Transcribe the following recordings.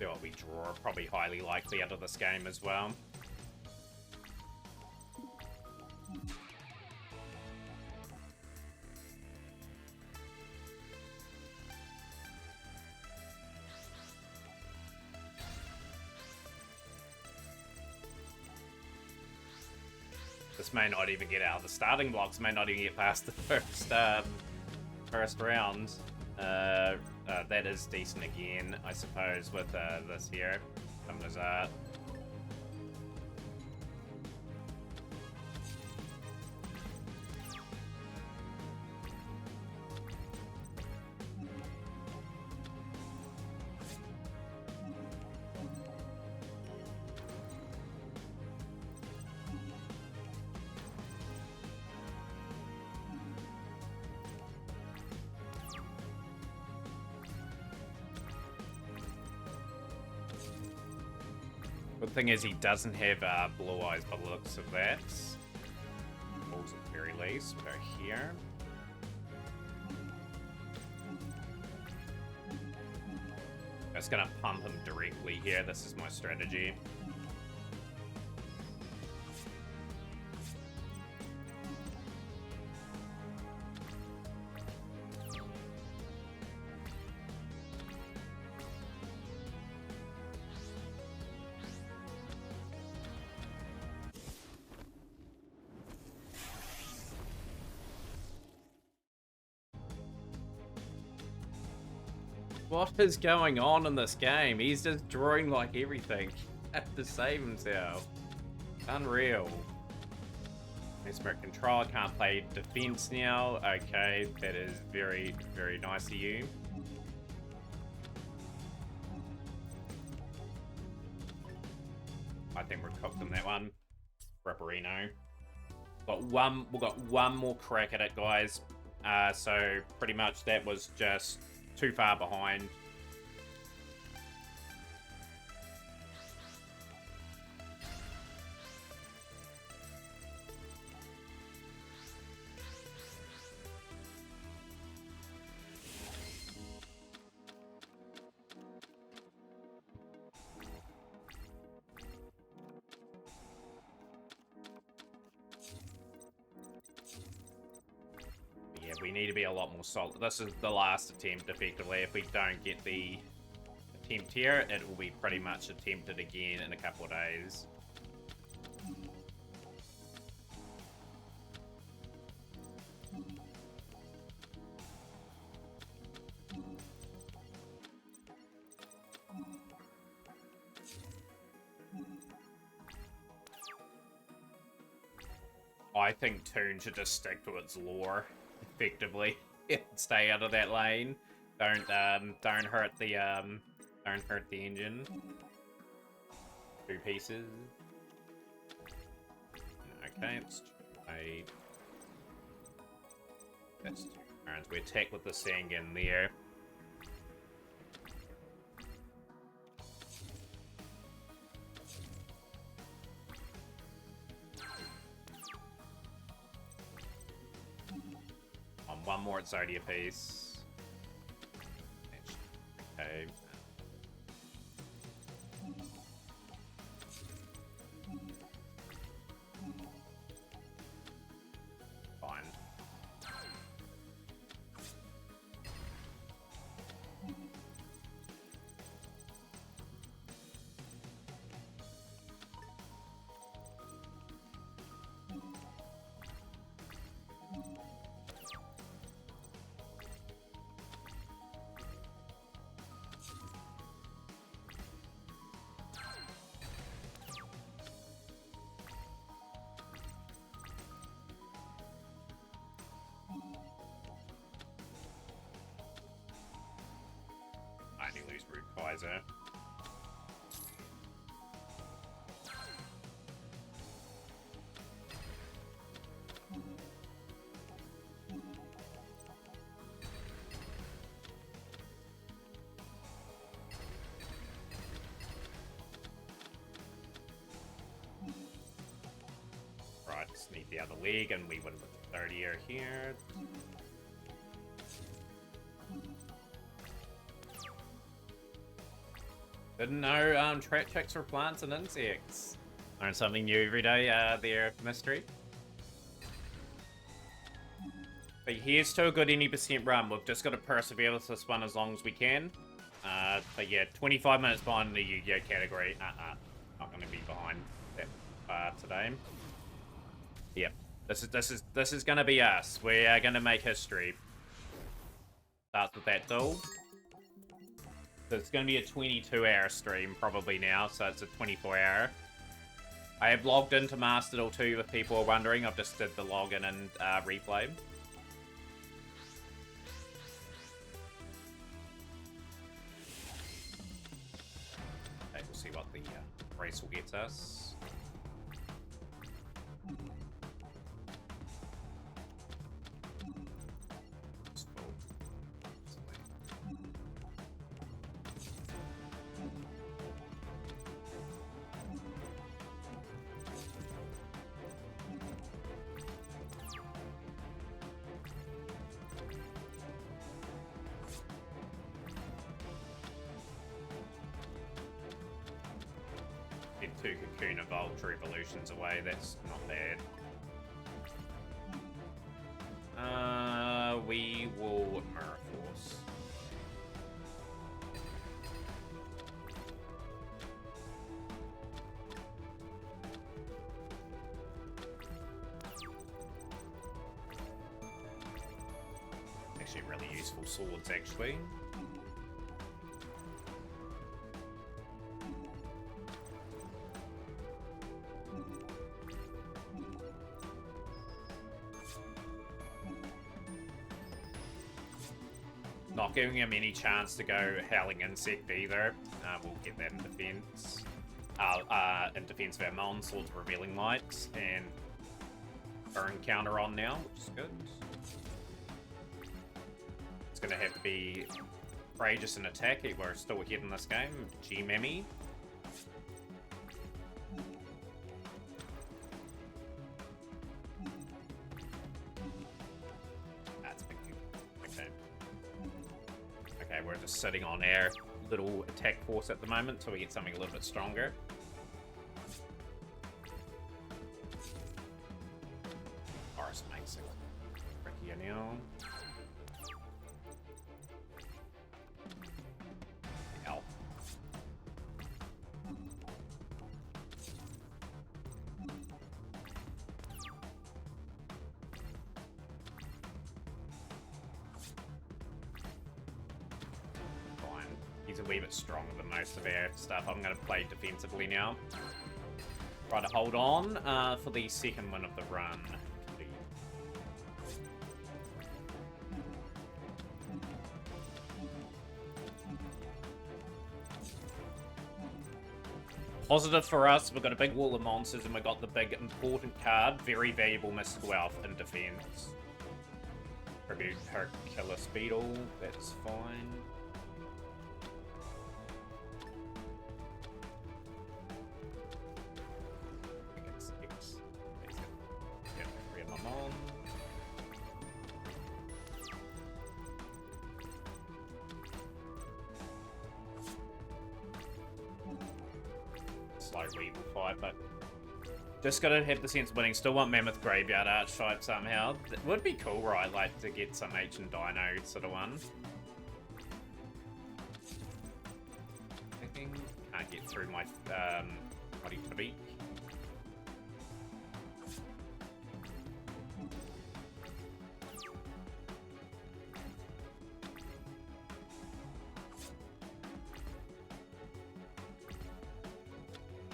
See what we draw. Probably highly likely out of this game as well. This may not even get out of the starting blocks, may not even get past the first round. That is decent again, I suppose, with this here. Some Good thing is he doesn't have blue eyes by the looks of that. Balls at the very least. We'll go here. Just gonna pump him directly here. This is my strategy. What is going on in this game? He's just drawing like everything. Have to save himself. Unreal. Mesmeric Control, can't play defense now. Okay, that is very, very nice of you. I think we're cooked on that one. Ripperino. We've got one more crack at it, guys. So pretty much that was just too far behind. Yeah, we need to be a lot more solid. This is the last attempt, effectively. If we don't get the attempt here, it will be pretty much attempted again in a couple of days. I think Toon should just stick to its lore, effectively. Stay out of that lane. Don't hurt the engine. 2 pieces. Okay, it's 8. That's 2 turns. We attack with the Sangan there. One more at Zodia piece. Okay. Fine. I lose Root Kaiser. Right, just need the other leg, and we win with the 30er here. Didn't know trap chicks were plants and insects. Learn something new every day there, Mystery. But here's to a good any percent run. We've just got to persevere with this one as long as we can. But yeah, 25 minutes behind the Yu-Gi-Oh category. Not going to be behind that far today. Yep, this is going to be us. We are going to make history. Starts with that duel. So it's going to be a 22-hour stream probably now, so it's a 24-hour. I have logged into Master Duel 2 if people are wondering. I've just did the login and replay. Okay, we'll see what the race will get us. Two Cocoon Evolved Revolutions away, that's not bad. We will Mirror Force. Actually really useful swords, actually. Not giving him any chance to go Howling Insect either. We'll get that in defense. In defense of our Molten Swords, Revealing Lights, and Burn counter on now, which is good. It's going to have to be courageous and attack. We're still ahead in this game. G-Memmy. We're just sitting on our little attack force at the moment until we get something a little bit stronger. Forest makes it trickier now. Ow. He's a wee bit stronger than most of our stuff. I'm going to play defensively now. Try to hold on for the second win of the run. Positive for us, we've got a big wall of monsters and we've got the big important card, very valuable Mystical Elf in defense. Tribute Hercules Beetle, that's fine. Slow Weevil fight, but just gotta have the sense of winning. Still want Mammoth Graveyard Archetype somehow. It would be cool, right? Like to get some Ancient Dino sort of one. Thinking can't get through my body tweak.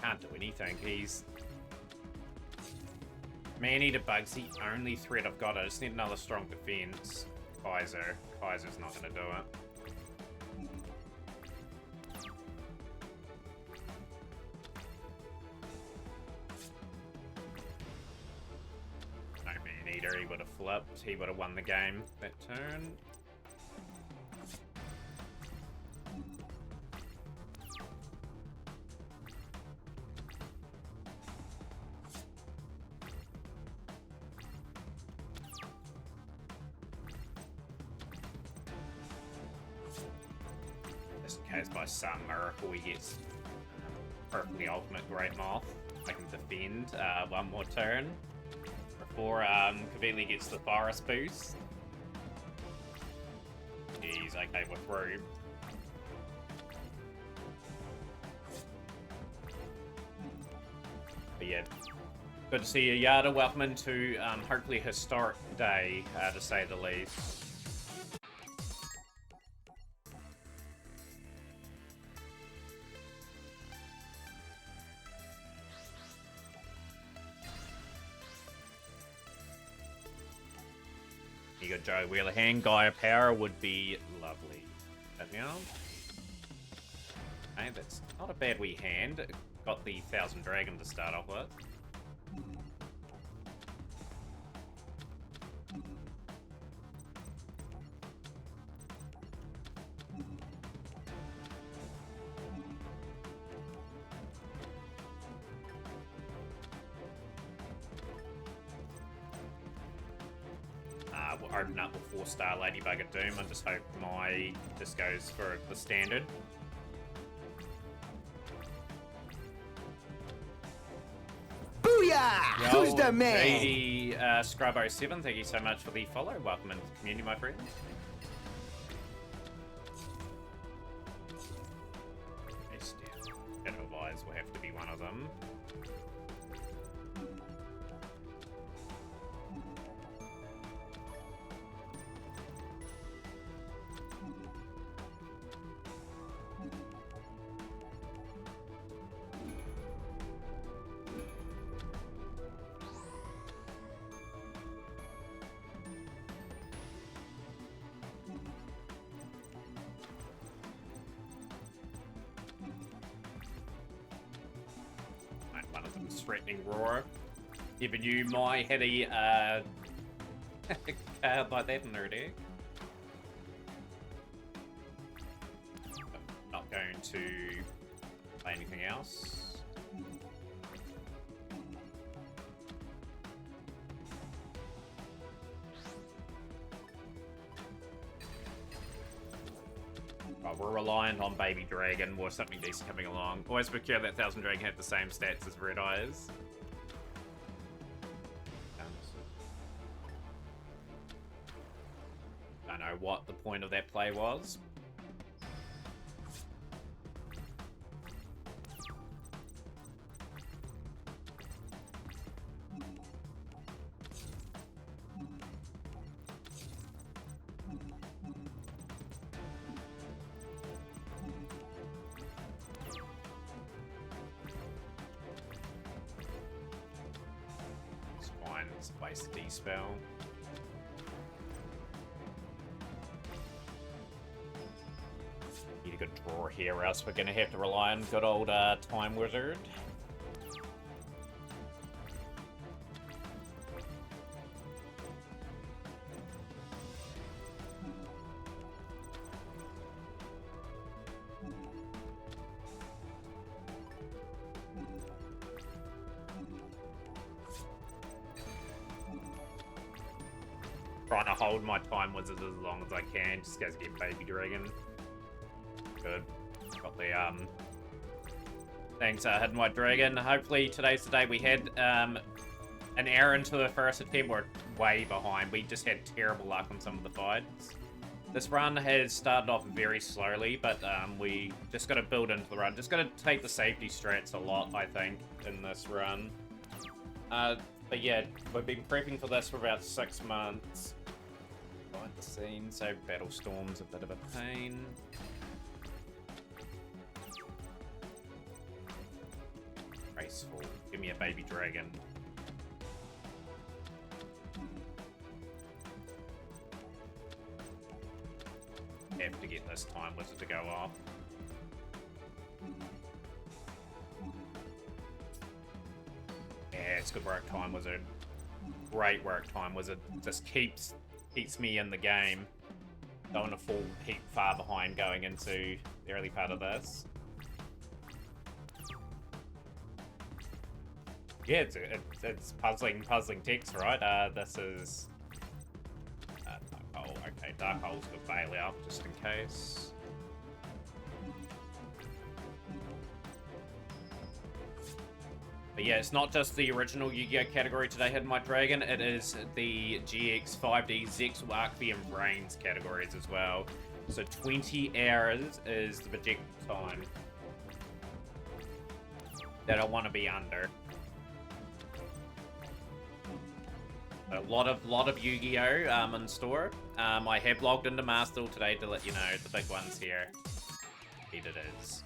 Can't do anything. He's Man-Eater Bug's the only threat I've got. I just need another strong defense. Kaiser's not gonna do it. No Man-Eater, he would have flipped. He would have won the game that turn. as by some miracle he gets perfectly ultimate Great Moth. I can defend one more turn before Kavili gets the Forest boost. He's okay with Rube. But yeah, good to see you, Yada. Welcome into hopefully a historic day, to say the least. You got Joe Wheeler hand, Gaia Power would be lovely. But now, hey, that's not a bad wee hand. Got the 1000 Dragon to start off with. We'll open up with 4-star Ladybug at Doom. I just hope this goes for the standard. Booyah! Yo, Who's the man? JD Scrub07, thank you so much for the follow. Welcome into the community, my friends. Shadow of Eyes will have to be one of them. One of them is threatening Roar. Giving you my heady card like that in their deck. Not going to play anything else. We're reliant on Baby Dragon or something decent coming along. Always procure that 1000 Dragon have the same stats as Red Eyes. Don't know what the point of that play was. Waste the D-spell. Need a good draw here, or else we're going to have to rely on good old Time Wizard. Trying to hold my Time Wizard as long as I can, just guys get Baby Dragon. Good. Got the thanks, Hidden White Dragon. Hopefully today's the day. We had an error into the first attempt. We're way behind. We just had terrible luck on some of the fights. This run has started off very slowly, but we just got to build into the run. Just got to take the safety strats a lot, I think, in this run. But yeah, we've been prepping for this for about 6 months. Behind the scenes, so Battlestorm's a bit of a pain. Graceful. Give me a Baby Dragon. Have to get this Time Wizard to go off. Yeah, it's good work, Time Wizard. Great work, Time Wizard. Just keeps me in the game. Don't want to fall heap far behind going into the early part of this. Yeah, it's puzzling text, right? This is Dark Hole. Okay, Dark Hole's got Bail out just in case. yeah, it's not just the original Yu-Gi-Oh category today Hidden My Dragon, it is the GX 5D Zexal Archfiend Brains categories as well. So 20 hours is the projected time that I want to be under. A lot of Yu-Gi-Oh in store. I have logged into Master today to let you know the big ones here. Indeed it is.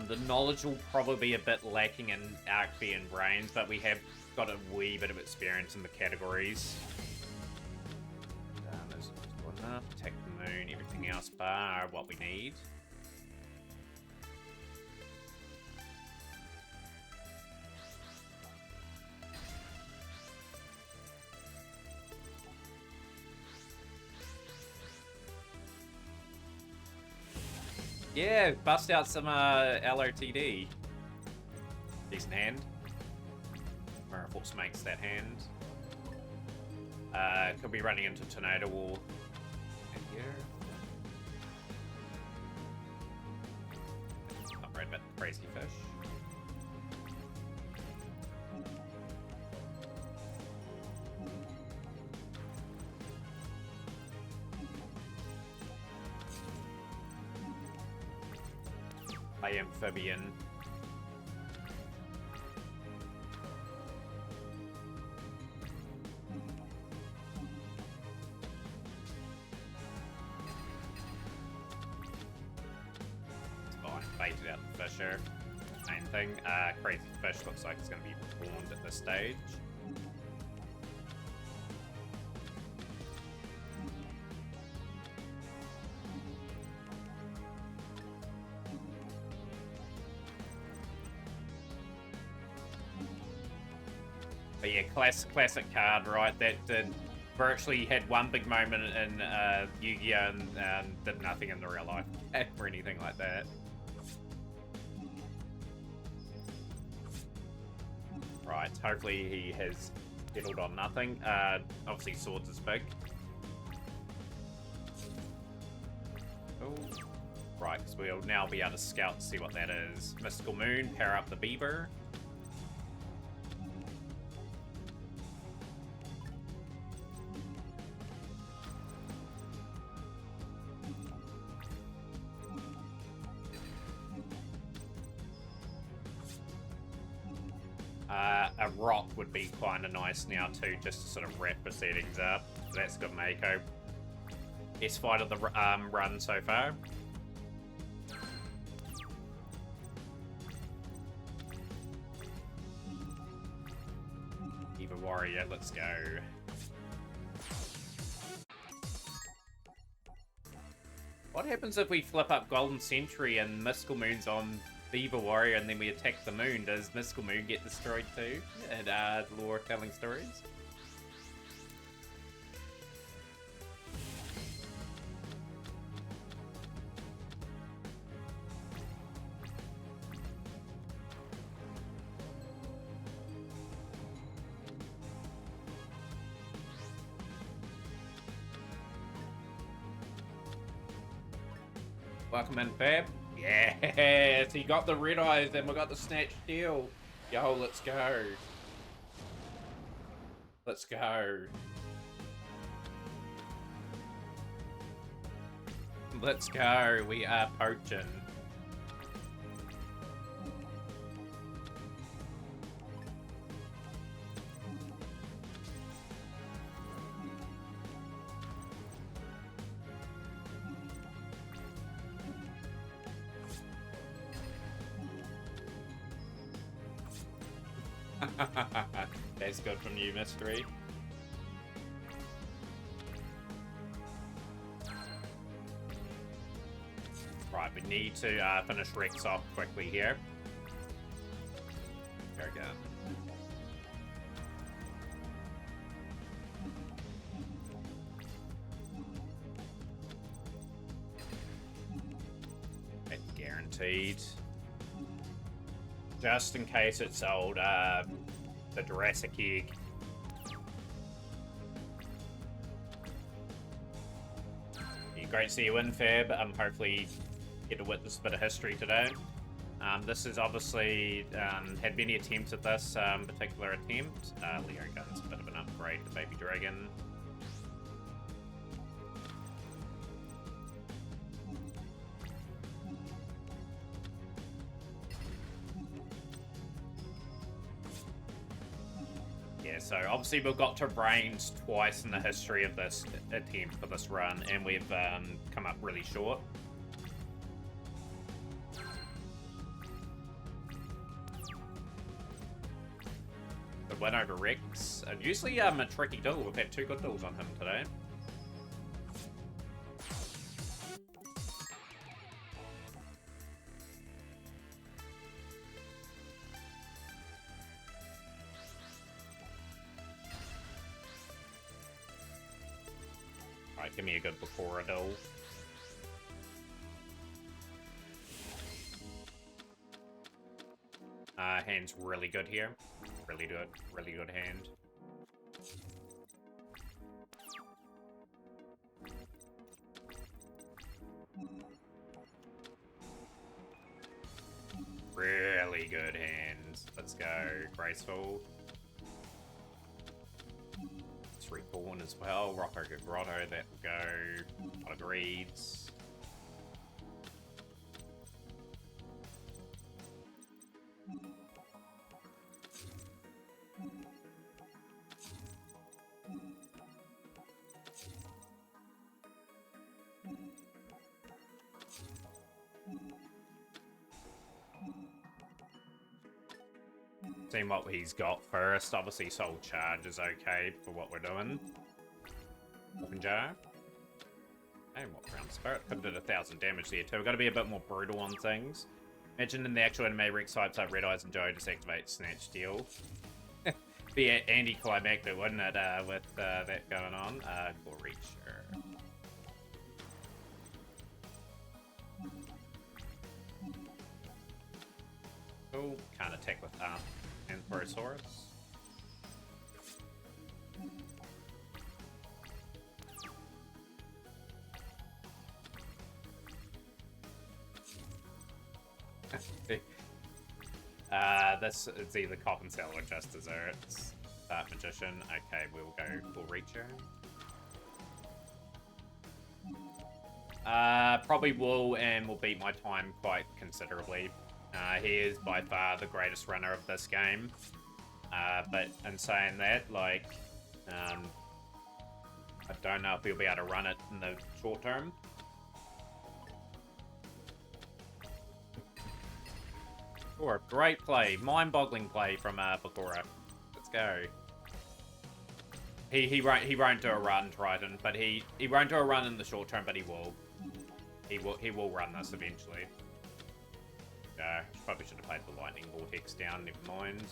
The knowledge will probably be a bit lacking in Archfiend Brains, but we have got a wee bit of experience in the categories. There's enough. Protect the moon, everything else bar what we need. Yeah, bust out some LOTD. Decent hand. Miraforce makes that hand. Could be running into Tornado Wall. Here. Not right about the Crazy Fish. Amphibian. Fine, baited out the Fisher. Same thing. Crazy Fish looks like it's going to be performed at this stage. But yeah, classic card, right? That did virtually had one big moment in Yu-Gi-Oh! And did nothing in the real life or anything like that. Right, hopefully he has settled on nothing. Obviously Swords is big. Oh. Right, because we'll now be able to scout to see what that is. Mystical Moon, power up the Beaver. A rock would be kind of nice now too, just to sort of wrap the settings up. So that's good, Mako. Best fight of the run so far. Eva Warrior, let's go. What happens if we flip up Golden Century and Mystical Moon's on Beaver Warrior and then we attack the moon? Does Mystical Moon get destroyed too? And lore telling stories? Welcome in, Fab. Yes, he got the red eyes and we got the snatch steel. Yo, let's go. Let's go. Let's go. We are poaching. That's good from you, Mystery. Right, we need to finish Rex off quickly here. There we go. That's guaranteed. Just in case it's old, the Jurassic Egg. great to see you in, Fab. Hopefully get to witness a bit of history today. This is obviously had many attempts at this particular attempt. Leo Gun's a bit of an upgrade to Baby Dragon. Yeah, so obviously we've got to brains twice in the history of this attempt for this run, and we've come up really short. The win over Rex. Usually a tricky duel. We've had 2 good duels on him today. Alright, give me a good Bakura duel. Hand's really good here. Really good hand. Really good hands. Let's go. Graceful. Let's reborn as well. Rocco good Grotto, that will go. A lot of greeds. Seeing what he's got first. Obviously, Soul Charge is okay for what we're doing. Open Jar. And what round Spirit? Could have did 1,000 damage there too. We've got to be a bit more brutal on things. Imagine in the actual anime Rex types like Red Eyes and Joe just activate Snatch Steal. Be anticlimactic, wouldn't it, with that going on? Go Reacher. Cool. Can't attack with Anthrosaurus. This is either Cop and Cell or just Desserts. Dark Magician. Okay, we'll go for Reacher. Probably will, and will beat my time quite considerably. He is by far the greatest runner of this game. But in saying that, like, I don't know if he'll be able to run it in the short term. Sure, great play. Mind-boggling play from Bakura. Let's go. He won't do a run, Triton, but he won't do a run in the short term, but he will. He will run this eventually. Probably should have played the Lightning Vortex down, never mind.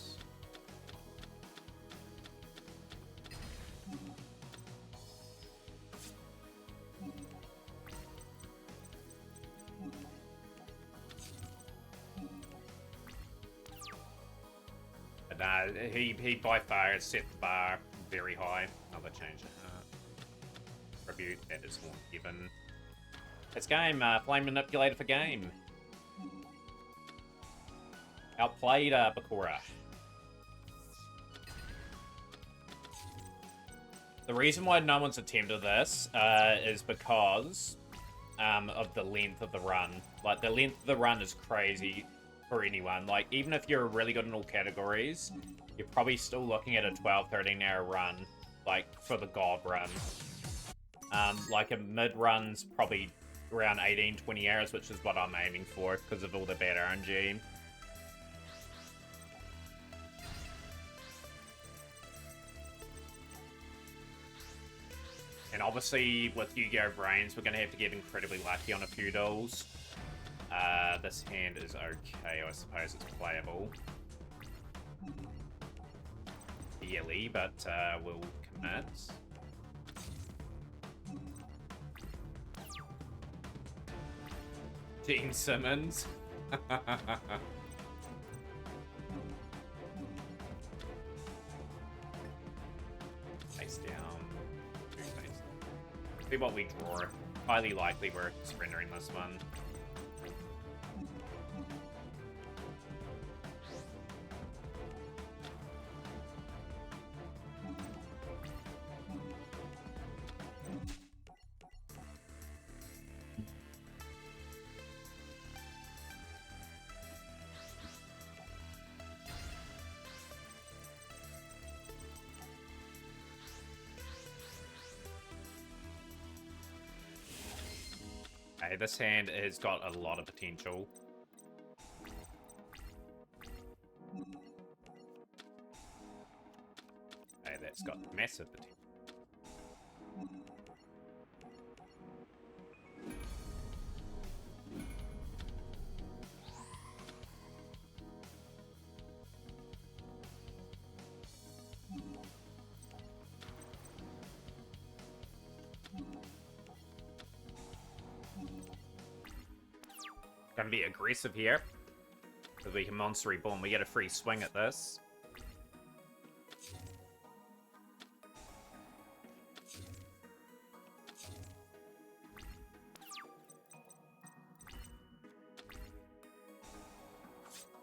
But he by far has set the bar very high. Another change. Tribute, that is one given. It's game, Flame Manipulator for game. Outplayed Bakura. The reason why no one's attempted this is because of the length of the run. Like, the length of the run is crazy for anyone. Like, even if you're really good in all categories, you're probably still looking at a 12-13 hour run, like, for the God run. Like, a mid run's probably around 18-20 hours, which is what I'm aiming for because of all the bad RNG. And obviously, with Yu-Gi-Oh! Brains, we're going to have to get incredibly lucky on a few duels. This hand is okay, I suppose it's playable. Barely, but we'll commit. Gene Simmons. Face down. See what we draw. Highly likely we're surrendering this one. Okay, this hand has got a lot of potential. Okay, that's got massive potential. Gonna be aggressive here. Because we can Monster Reborn. We get a free swing at this.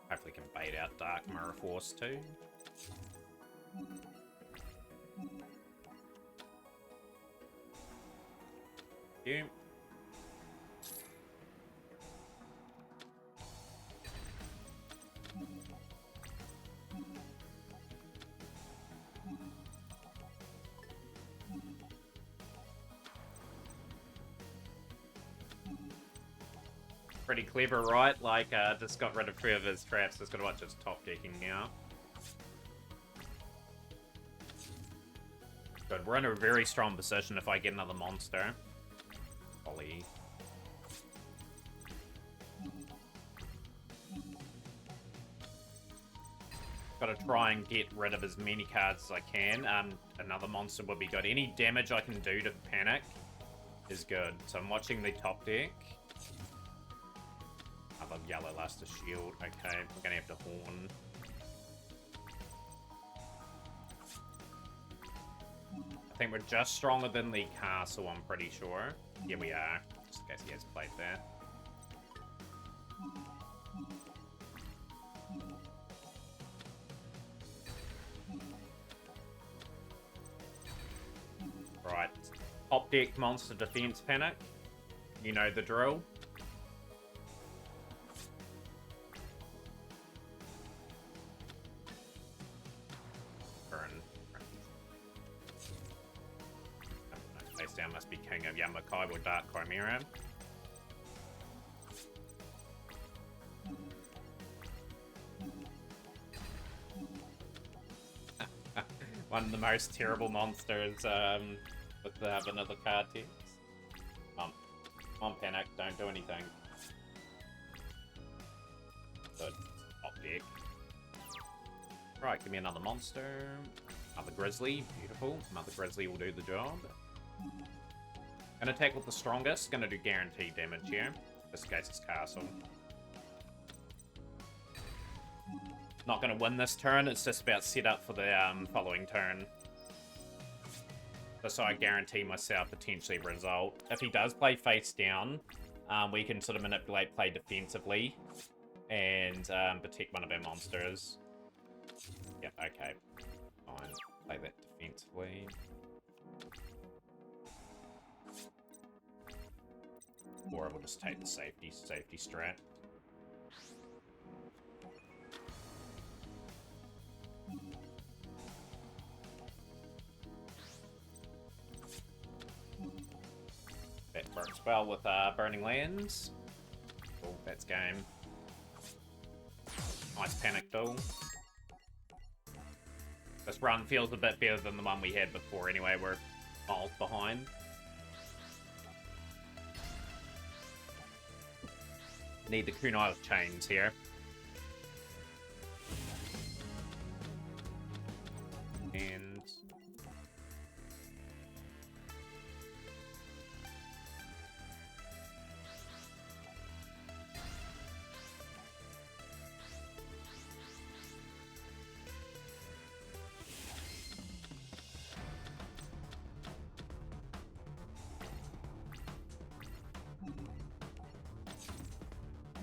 Hopefully can bait out Dark Mirror Force too. You. Pretty clever, right? Like, just got rid of 3 of his traps. Just gotta watch his top decking now. Good, we're in a very strong position if I get another monster. Ollie. Gotta try and get rid of as many cards as I can. Another monster would be good. Any damage I can do to panic is good. So I'm watching the top deck. I love Yellow Luster Shield. Okay, we're gonna have to Horn. I think we're just stronger than the castle, I'm pretty sure. Yeah, we are. Just in case he has played that. Right. Top deck monster defense panic. You know the drill. Face down must be King of Yamakai or Dark Chimera. One of the most terrible monsters with the vanilla card text. On panic, don't do anything. Good. Top deck. Right, give me another monster. Another Grizzly, beautiful. Another Grizzly will do the job. Gonna attack with the strongest, gonna do guaranteed damage here. This case it's castle. Not gonna win this turn, it's just about set up for the following turn. Just so I guarantee myself potentially result. If he does play face down, we can sort of manipulate play defensively and protect one of our monsters. Yep, okay. Fine. Play that defensively. Or I will just take the safety strat. That works well with Burning Lands. Cool, that's game. Nice panic duel. This run feels a bit better than the one we had before anyway, we're miles behind. Need the Kunai with chains here. And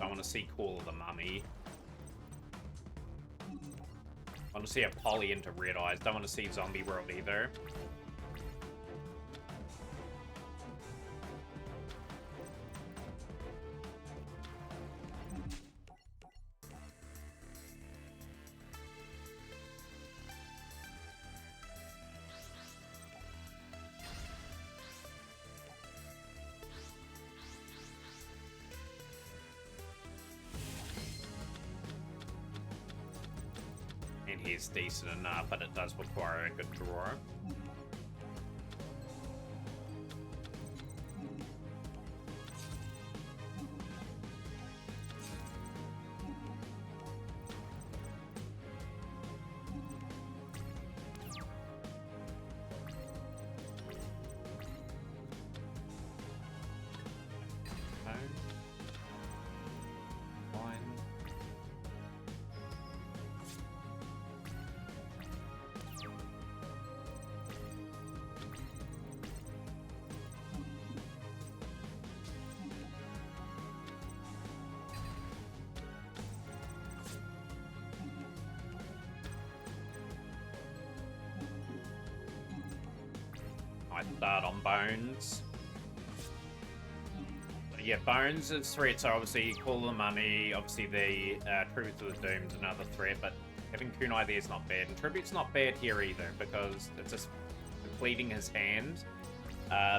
I want to see Call of the Mummy. I want to see a Poly into Red Eyes. Don't want to see Zombie World either. And he's decent enough, but it does require a good draw. I start on Bones. Yeah, Bones is threat, so obviously Call the Mummy, obviously the Tribute to the Doom's another threat, but having Kunai there is not bad. And Tribute's not bad here either, because it's just depleting his hand.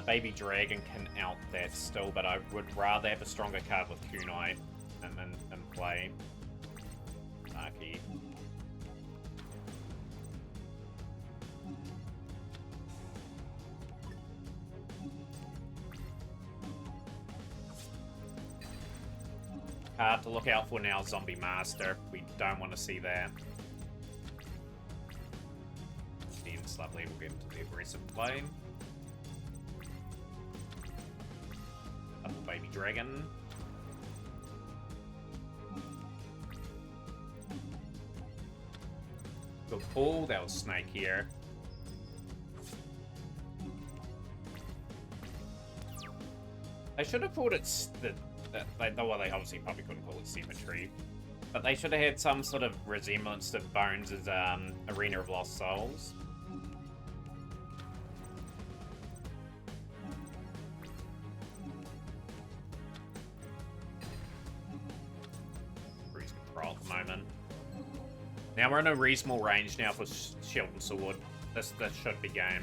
Baby Dragon can out that still, but I would rather have a stronger card with Kunai in play. Saki. Card to look out for now, Zombie Master. We don't want to see that. It's lovely, we'll get into the aggressive play. Double Baby Dragon. Good pull, that was Snake here. They should have called it well, they obviously probably couldn't call it Symmetry, but they should have had some sort of resemblance to Bones' Arena of Lost Souls. Cruise control at the moment. Now we're in a reasonable range now for Shield and Sword. This should be game.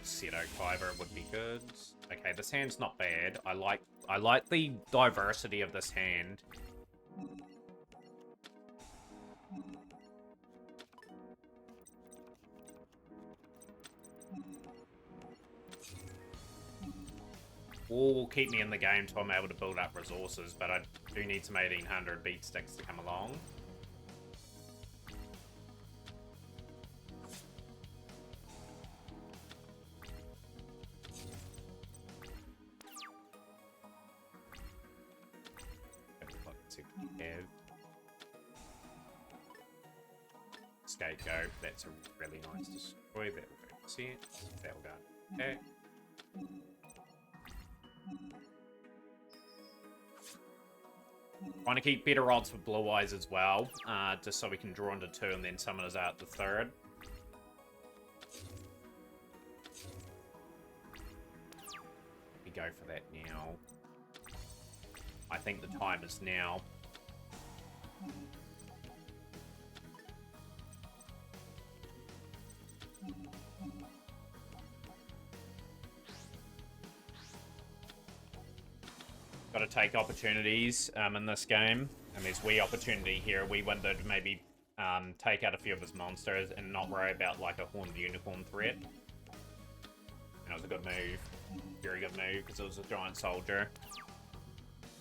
Seto Kyber would be good. Okay, this hand's not bad. I like the diversity of this hand. Will keep me in the game till I'm able to build up resources, but I do need some 1800 beat sticks to come along. Scapegoat, that's a really nice destroy. That will go to see it. That will go. Okay. Trying to keep better odds for Blue Eyes as well, just so we can draw into 2 and then summon us out the 3rd. We go for that now. I think the time is now. Got to take opportunities in this game, and there's wee opportunity here. We wanted to maybe take out a few of his monsters and not worry about like a Horned Unicorn threat. That was a good move. Very good move, because it was a giant soldier.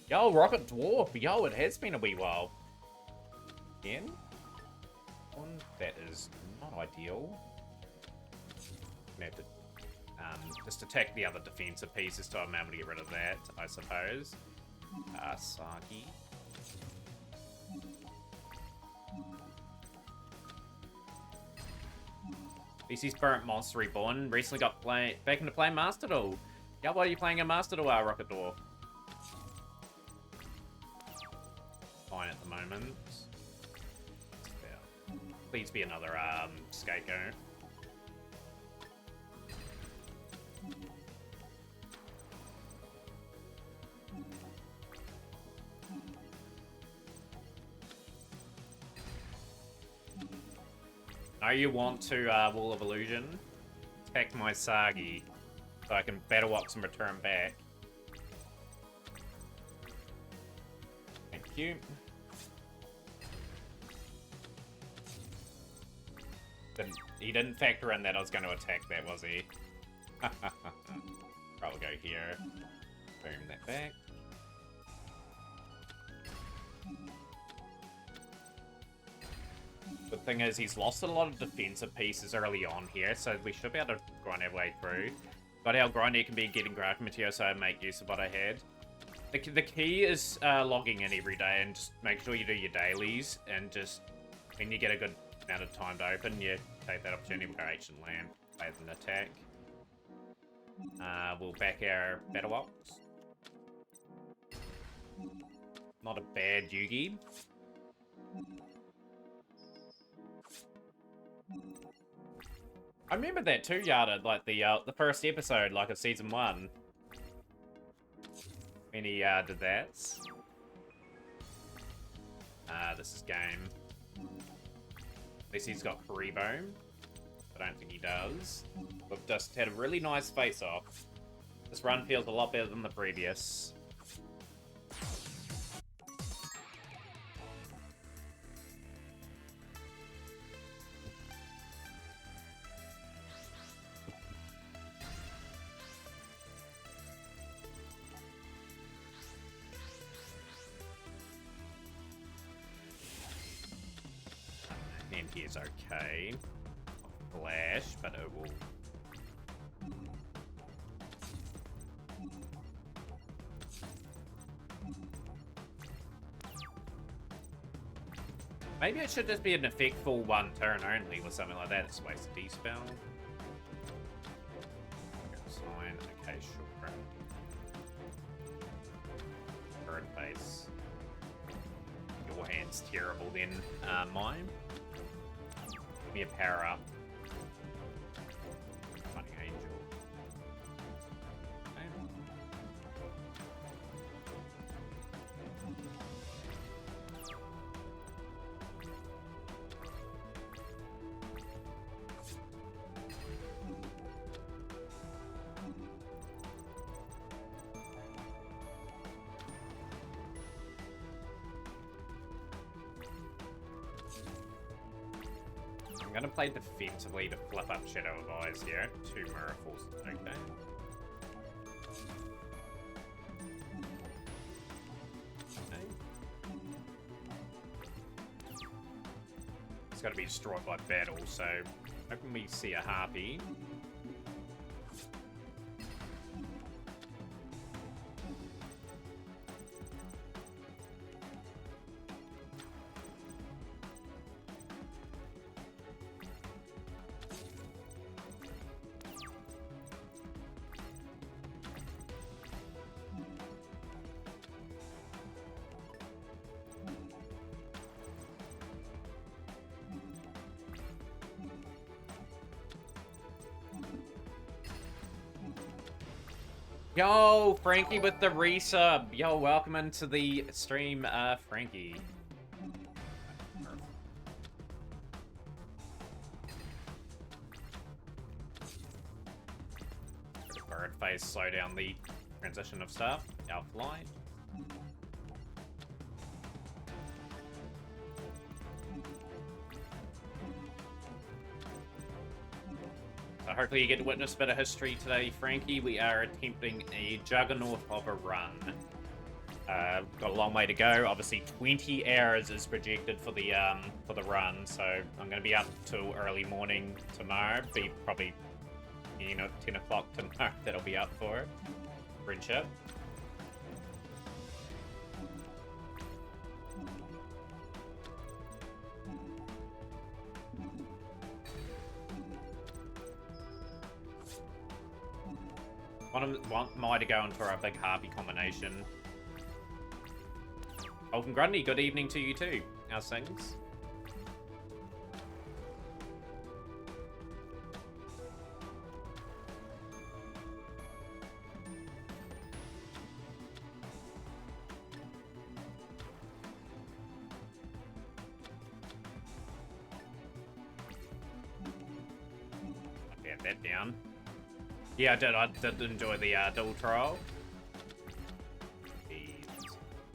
Yo, Rocket Dwarf! Yo, it has been a wee while. Again? That is not ideal. I'm gonna have to just attack the other defensive pieces so I'm able to get rid of that, I suppose. Saki. BC's Burnt Monster Reborn recently got back into playing Master Duel. Yeah, why are you playing a Master Duel, Rocket Dwarf? Fine at the moment. Yeah. Please be another scapegoat. Now you want to Wall of Illusion, attack my Sagi, so I can Battle Box and return back. Thank you. He didn't factor in that I was going to attack that, was he? Probably go here. Boom that back. The thing is, he's lost a lot of defensive pieces early on here, so we should be able to grind our way through. But how grindy can be getting graph material, so I make use of what I had. The key is logging in every day and just make sure you do your dailies, and just when you get a good amount of time to open, you take that opportunity. We'll go Ancient Land, play as an attack. We'll back our Battle Box. Not a bad Yugi. I remember that too, Yada, like the first episode, like of season 1. When he did that. This is game. At least he's got Karibo. I don't think he does. We've just had a really nice face-off. This run feels a lot better than the previous. He is okay. Flash, but it will. Maybe it should just be an effect for one turn only or something like that. It's a waste of D-spell. Sign. Okay, sure. Bird face. Your hand's terrible then, mine. Give me a power up. Funny angel. Okay. I'm gonna play defensively to flip up Shadow of Eyes here. 2 miracles. Okay. It's gotta be destroyed by battle, so hoping we see a harpy. Yo, Frankie with the resub. Yo, welcome into the stream, Frankie. Bird phase, slow down the transition of stuff. Our flight. So hopefully you get to witness a bit of history today, Frankie. We are attempting a juggernaut of a run. Got a long way to go. Obviously, 20 hours is projected for the run, so I'm going to be up till early morning tomorrow. Be probably 10 o'clock tomorrow that I'll be up for it. Friendship. Want Mai to go into our big harpy combination. Olden Grundy, good evening to you too. How's things? Get that down. Yeah, I did enjoy the dual trial.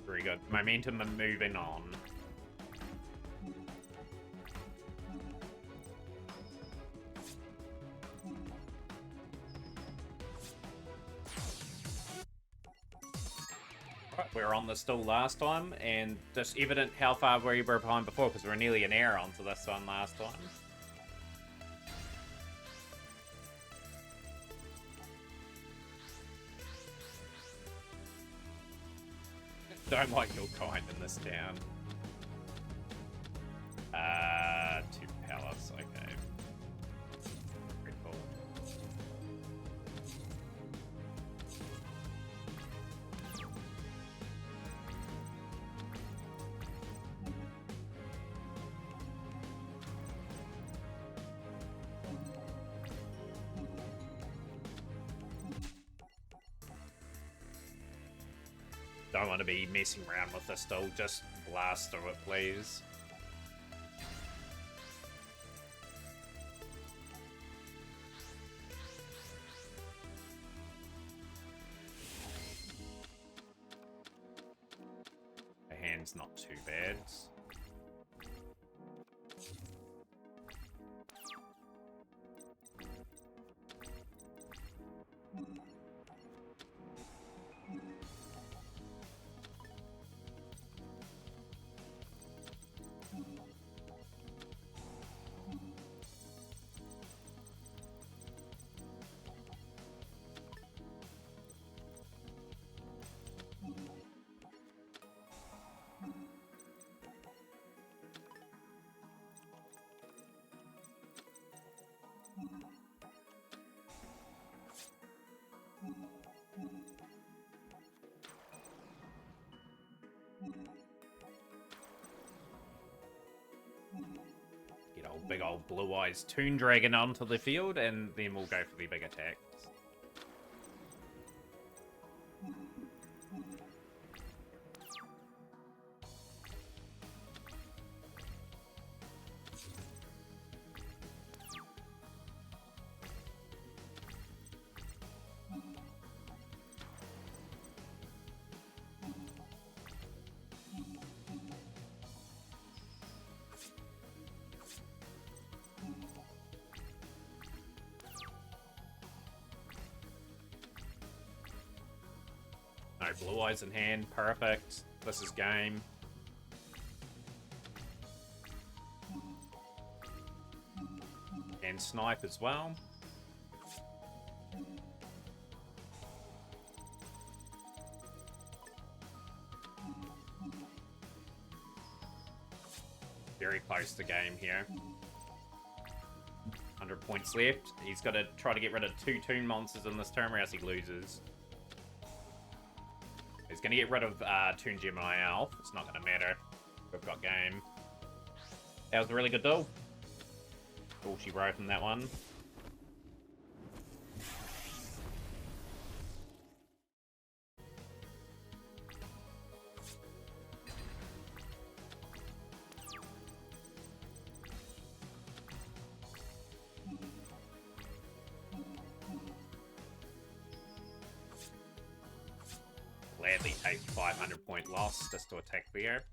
Very good. Momentum and moving on. Right, we were on this still last time, and just evident how far we were behind before, because we were nearly an hour onto this one last time. Don't like your kind in this town. To Palace, okay. Pretty cool. Don't want to be messing around with this though, just blast through it, please. The hand's not too bad. Get big old Blue Eyes Toon Dragon onto the field, and then we'll go for the big attacks. No Blue Eyes in hand, perfect. This is game. And snipe as well. Very close to game here. 100 points left. He's got to try to get rid of 2 Toon monsters in this turn, or else he loses. He's going to get rid of Toon Gemini Elf. It's not going to matter. We've got game. That was a really good duel. All she wrote in that one. Gladly take 500 point loss just to attack there.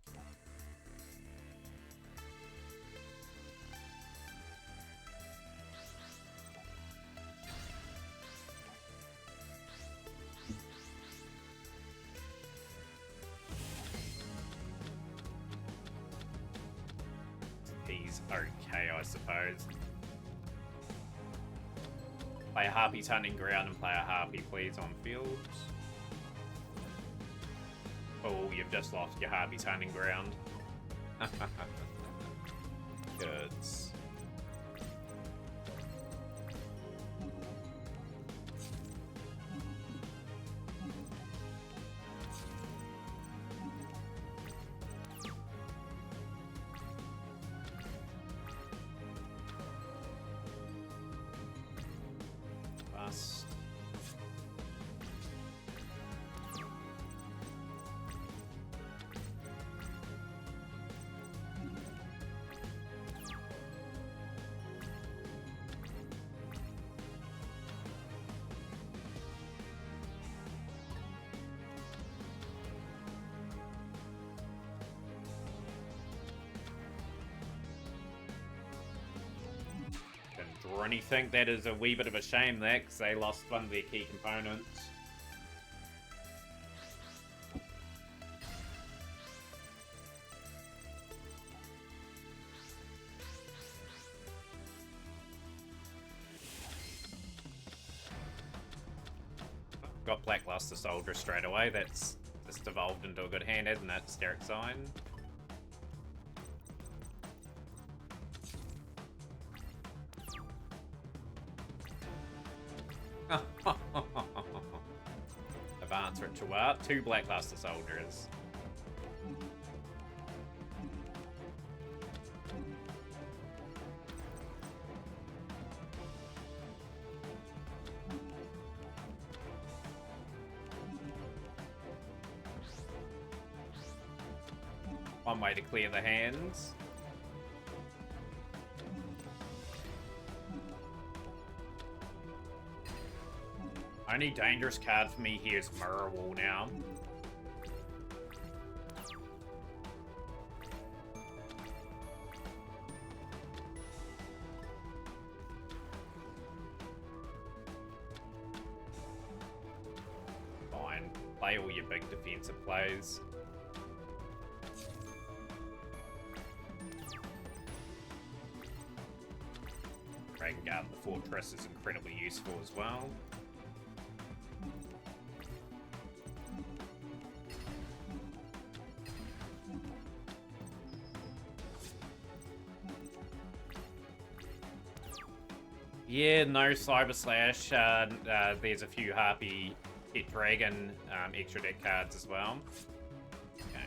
okay, I suppose. Play a Harpy's Hunting Ground and play a Harpy, please, on fields. Oh, you've just lost your Harpy's Hunting Ground. Goods. Bust. Draw anything. That is a wee bit of a shame there, because they lost one of their key components. Got Blackluster Soldier straight away. That's just evolved into a good hand, hasn't it? Steric Sign. Advanced Ritual Art, 2 Blackluster Soldiers. One way to clear the hands. Only dangerous card for me here is Mirror Wall now. Fine. Play all your big defensive plays. Dragon Guard the Fortress is incredibly useful as well. Yeah, no Cyber Slash. There's a few Harpy Pet Dragon extra deck cards as well. Okay.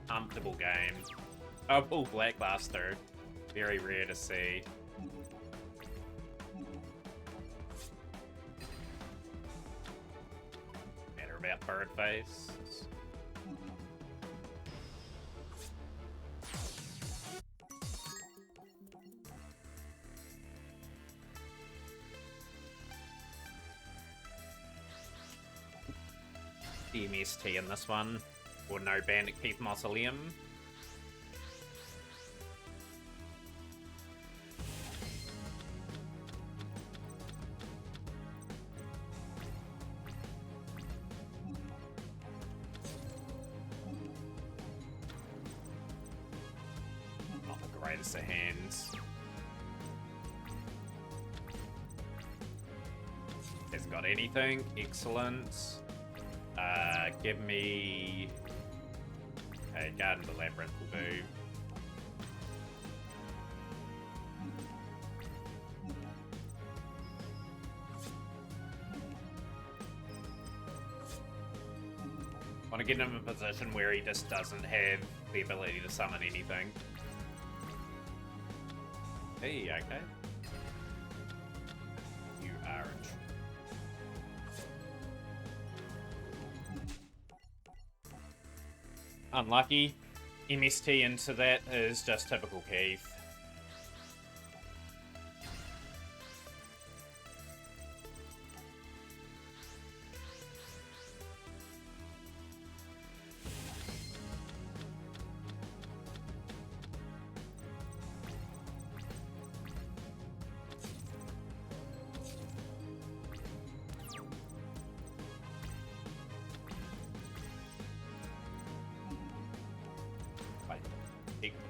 Comfortable game. Oh, Blackluster. Very rare to see. Matter about Birdface. DMST in this one, or no Bandit Keith Mausoleum. Not the greatest of hands. Hasn't got anything. Excellent. Give me... Okay, Garden of the Labyrinth will do. Want to get him in a position where he just doesn't have the ability to summon anything. Hey, okay. You aren't. Unlucky. MST into that is just typical Keith.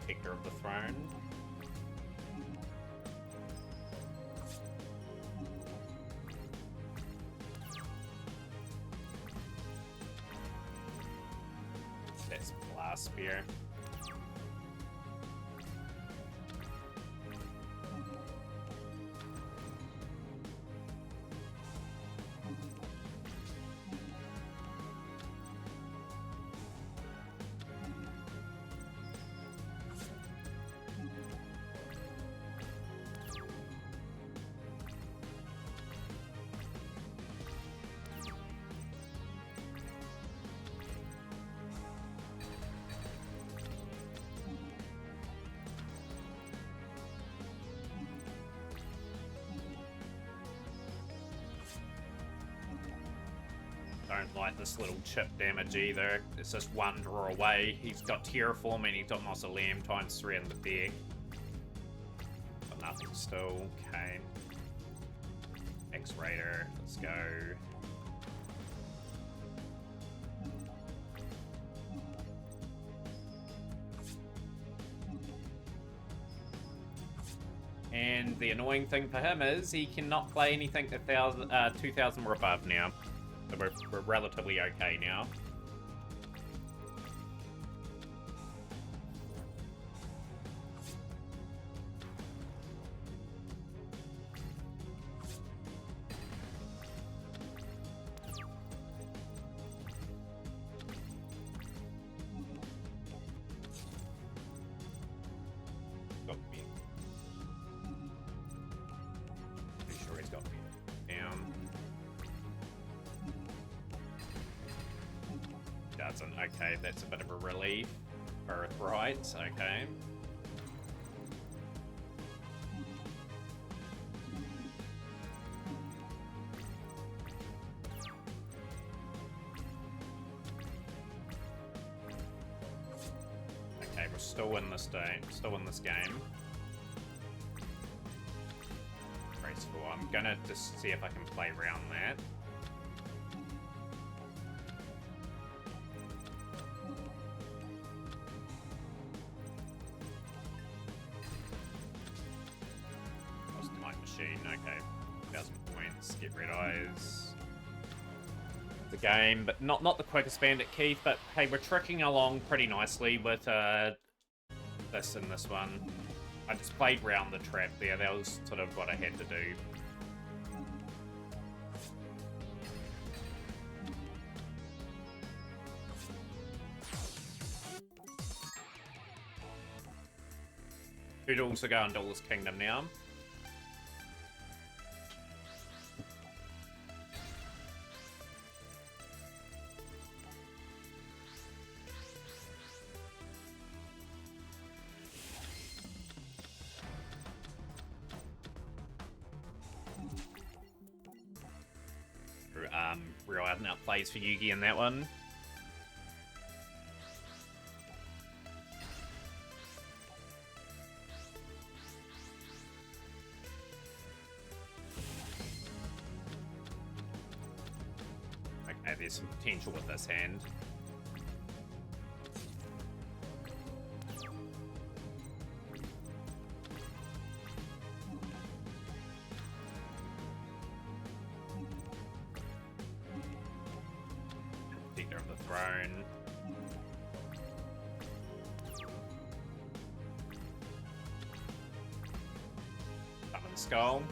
Protector of the Throne. That's Blast Spear. Don't like this little chip damage either. It's just one draw away. He's got Terraform and he's got Mausoleum times 3 in the deck. But nothing still. Okay. X-Raider. Let's go. And the annoying thing for him is he cannot play anything 2000 or above now. So we're relatively okay now. Got me. Pretty sure he's got me down. Doesn't. Okay, that's a bit of a relief. Earthrights, okay. Okay, we're still in this game. Graceful. I'm gonna just see if I can play around that. Okay, 1,000 points, get red eyes. The game, but not the quickest bandit, Keith, but hey, we're tricking along pretty nicely with this and this one. I just played round the trap there, that was sort of what I had to do. Who'd also go on Duelist Kingdom now? Real out and out plays for Yugi in that one. Okay, there's some potential with this hand. Throne. Summon Skull.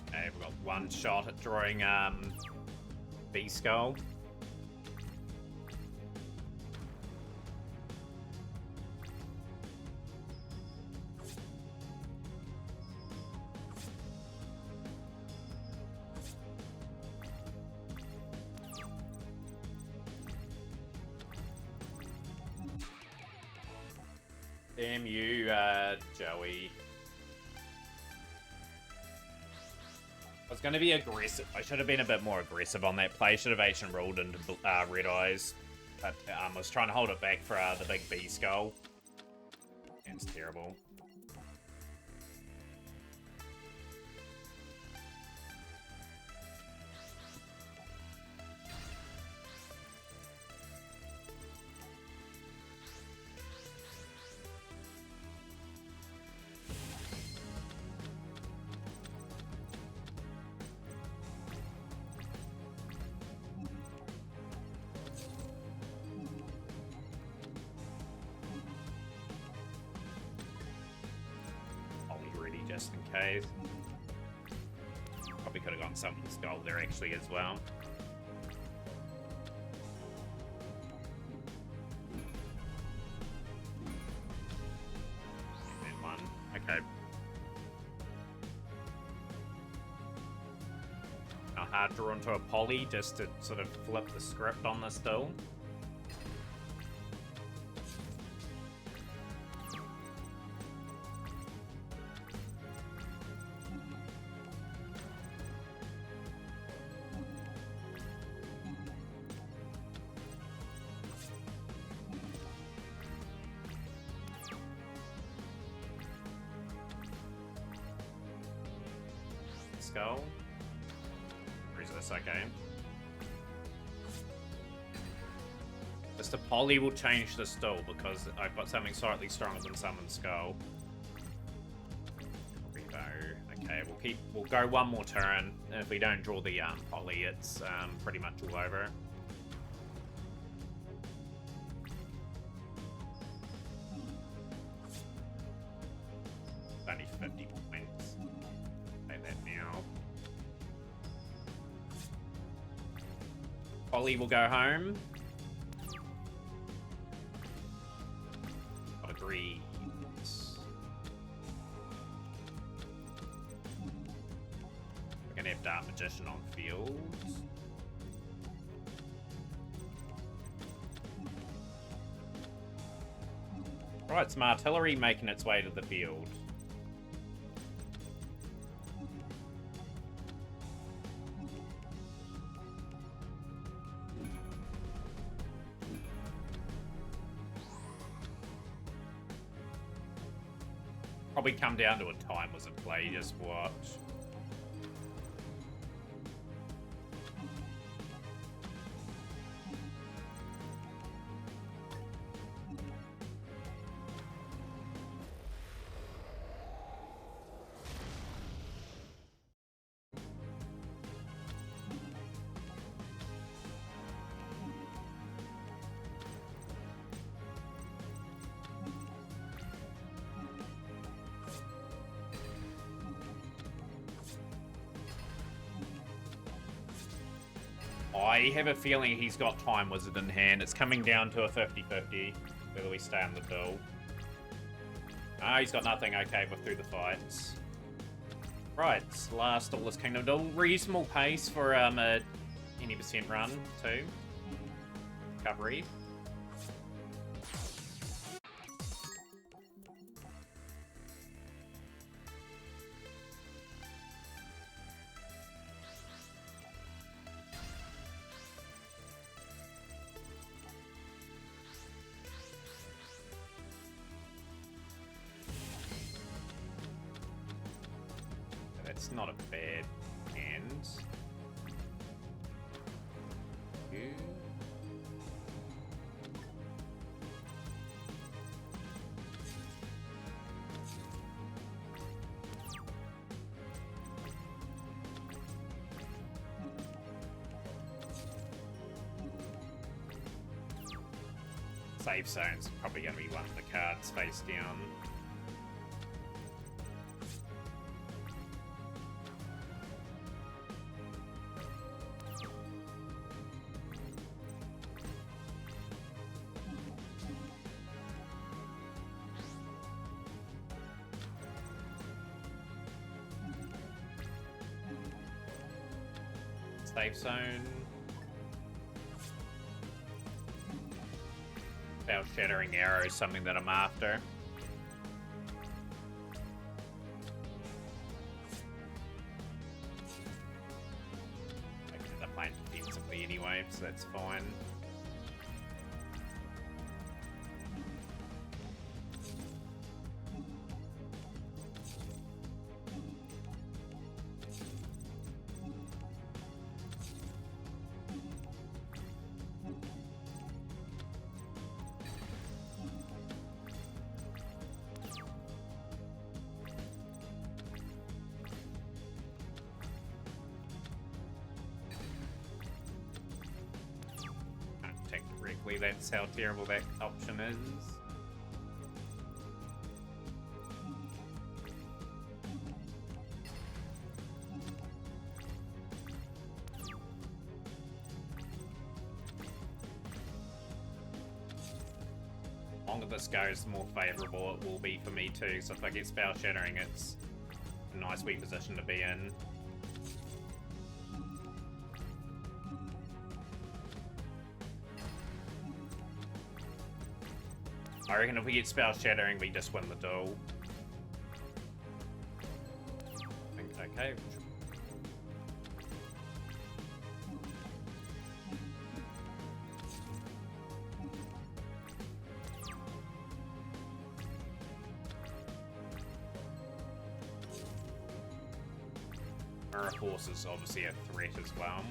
Okay, we've got one shot at drawing B-Skull. Damn you, Joey. I was going to be aggressive. I should have been a bit more aggressive on that play. Should have Ancient Ruled into Red Eyes. But I was trying to hold it back for the big B skull. It's terrible. Just in case. Probably could have gone Summon's Skull there actually as well. That one. Okay. Now hard draw into a poly just to sort of flip the script on this duel. Skull. Or is this okay? Just a poly will change the stall because I've got something slightly stronger than Summon Skull. Okay, we'll go one more turn, and if we don't draw the poly, it's pretty much all over. It's only 50 points. Play that now. Poly will go home. I'll agree. We're gonna have Dark Magician on field. Right, some artillery making its way to the field. Probably come down to a time was a play, just watch. I have a feeling he's got Time Wizard in hand. It's coming down to a 50-50, whether we stay on the duel. Ah, he's got nothing. Okay, we're through the fights. Right, last Lawless Kingdom duel. Reasonable pace for a 20% run, too. Recovery. That's not a bad hand. Safe zone's probably going to be one of the cards face down. Safe zone. Bell Shattering Arrow is something that I'm after. anyway, so that's fine. That's how terrible that option is. The longer this goes, the more favourable it will be for me too. So if I get Spell Shattering, it's a nice wee position to be in. I reckon if we get Spell Shattering, we just win the duel. I think, okay. Mirror Force is obviously a threat as well.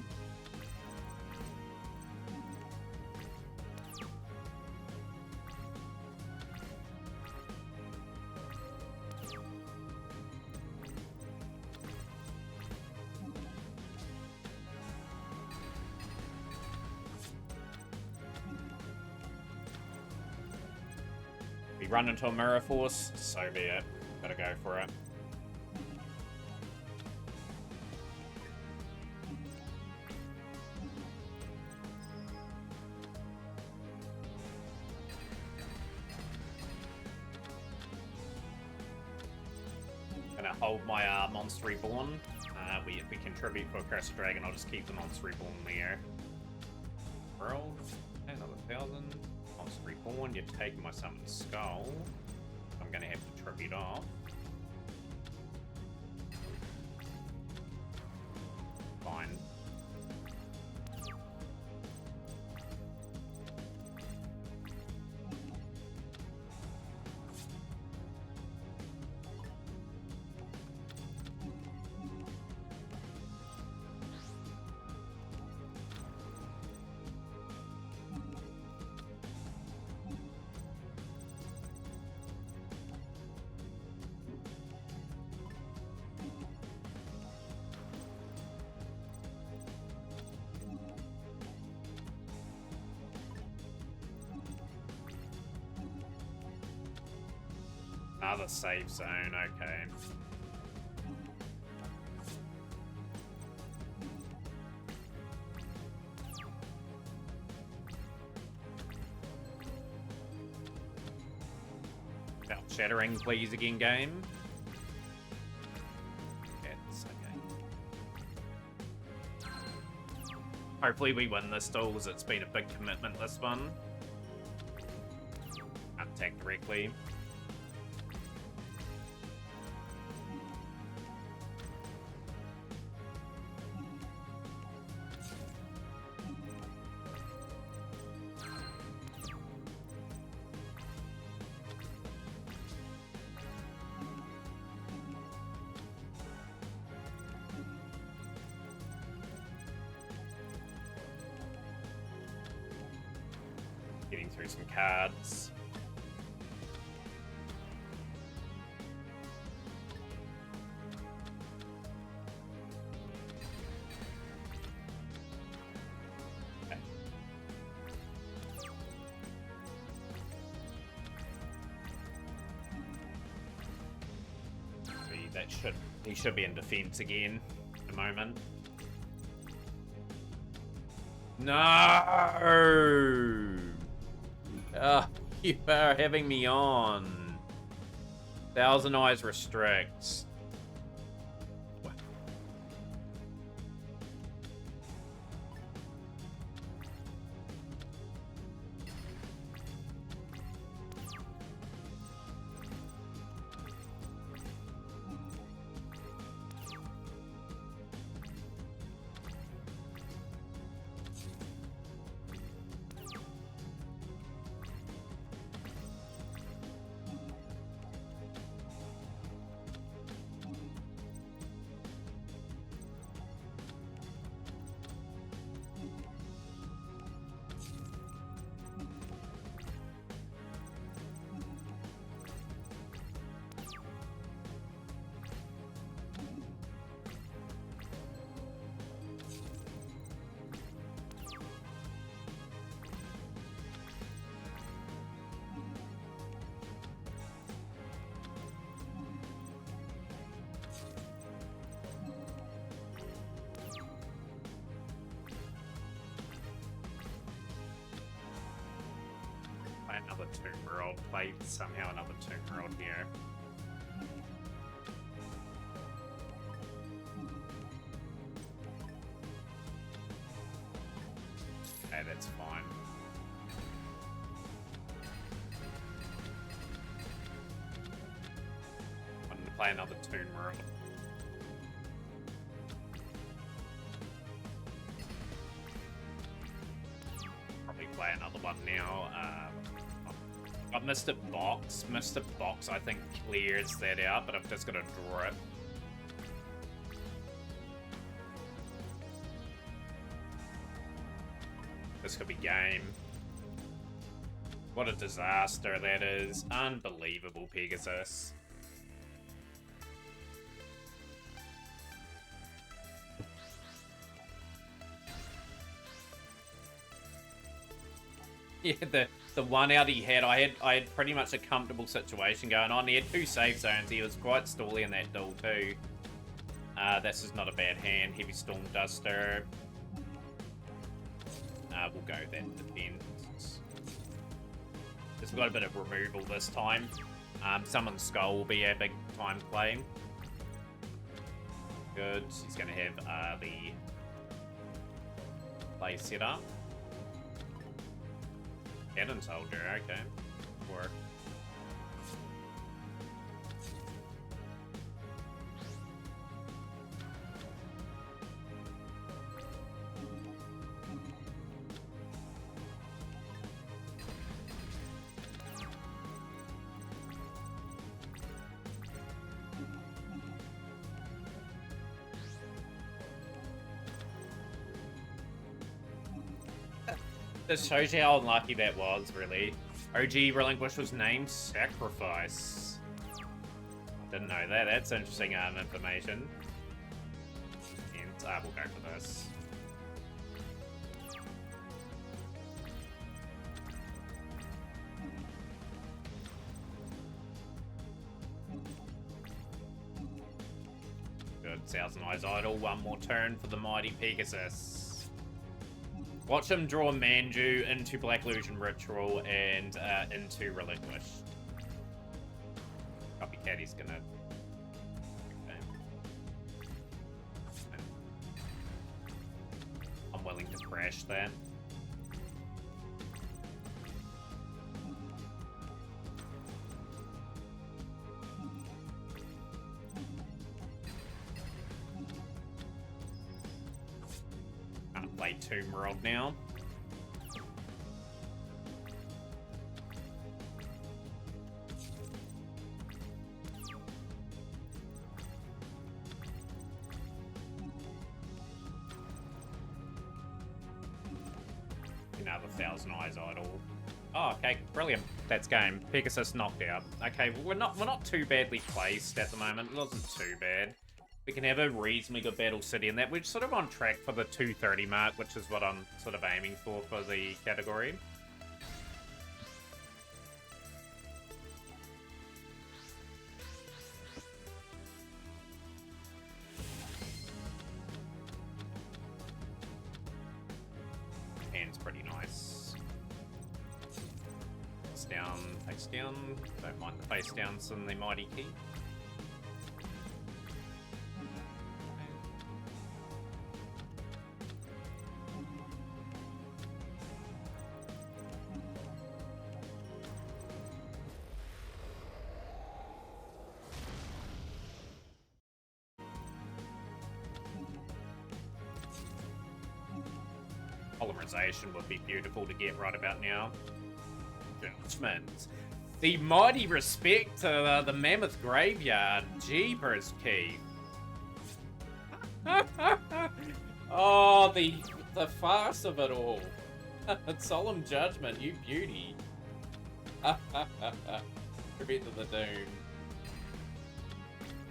We run into a Mirror Force, so be it. Gotta go for it. Gonna hold my Monster Reborn. If we contribute for a Curse of Dragon, I'll just keep the Monster Reborn there. World, another 1,000. Monster Reborn, you're taking my Summon Skull. I'm gonna have to tribute off. Fine. Another safe zone, okay. Spell Shattering, please, again, game. Yes, okay. Hopefully we win this duel, as it's been a big commitment, this one. Attack directly. Getting through some cards. Okay. He should be in defense again at the moment. No! You are having me on. Thousand Eyes restricts. What? Tomb World. Play somehow another Tomb World here. Okay, that's fine. I'm gonna play another Tomb World. Probably play another one now. I've Mr. Box. Mr. Box, I think, clears that out, but I've just got to draw it. This could be game. What a disaster that is. Unbelievable, Pegasus. Yeah, the one out he had, I had pretty much a comfortable situation going on. He had 2 safe zones. He was quite stally in that duel too. This is not a bad hand. Heavy Storm Duster. We'll go that defense. Just got a bit of removal this time. Summon Skull will be a big time play. Good. He's going to have the play set up. Cannon Soldier, okay. Work. This shows you how unlucky that was, really. OG Relinquish was named Sacrifice. Didn't know that. That's interesting information. And we'll go for this. Good. Thousand Eyes Idol. One more turn for the mighty Pegasus. Watch him draw Manju into Black Illusion Ritual and into Relinquish. Copycat, he's gonna... Okay. I'm willing to crash that. Play Tomb World now. Another Thousand Eyes Idol. Oh, okay, brilliant. That's game. Pegasus knocked out. Okay, well, we're not too badly placed at the moment. It wasn't too bad. We can have a reasonably good Battle City in that. We're sort of on track for the 230 mark, which is what I'm sort of aiming for the category. Hand's pretty nice. Face down, face down. Don't mind the face downs in the Mighty Key. Polymerization would be beautiful to get right about now. Judgment. The mighty respect to the Mammoth Graveyard. Jeepers, Keith. Oh, the farce of it all. Solemn Judgment, you beauty. Tribute to the Doom.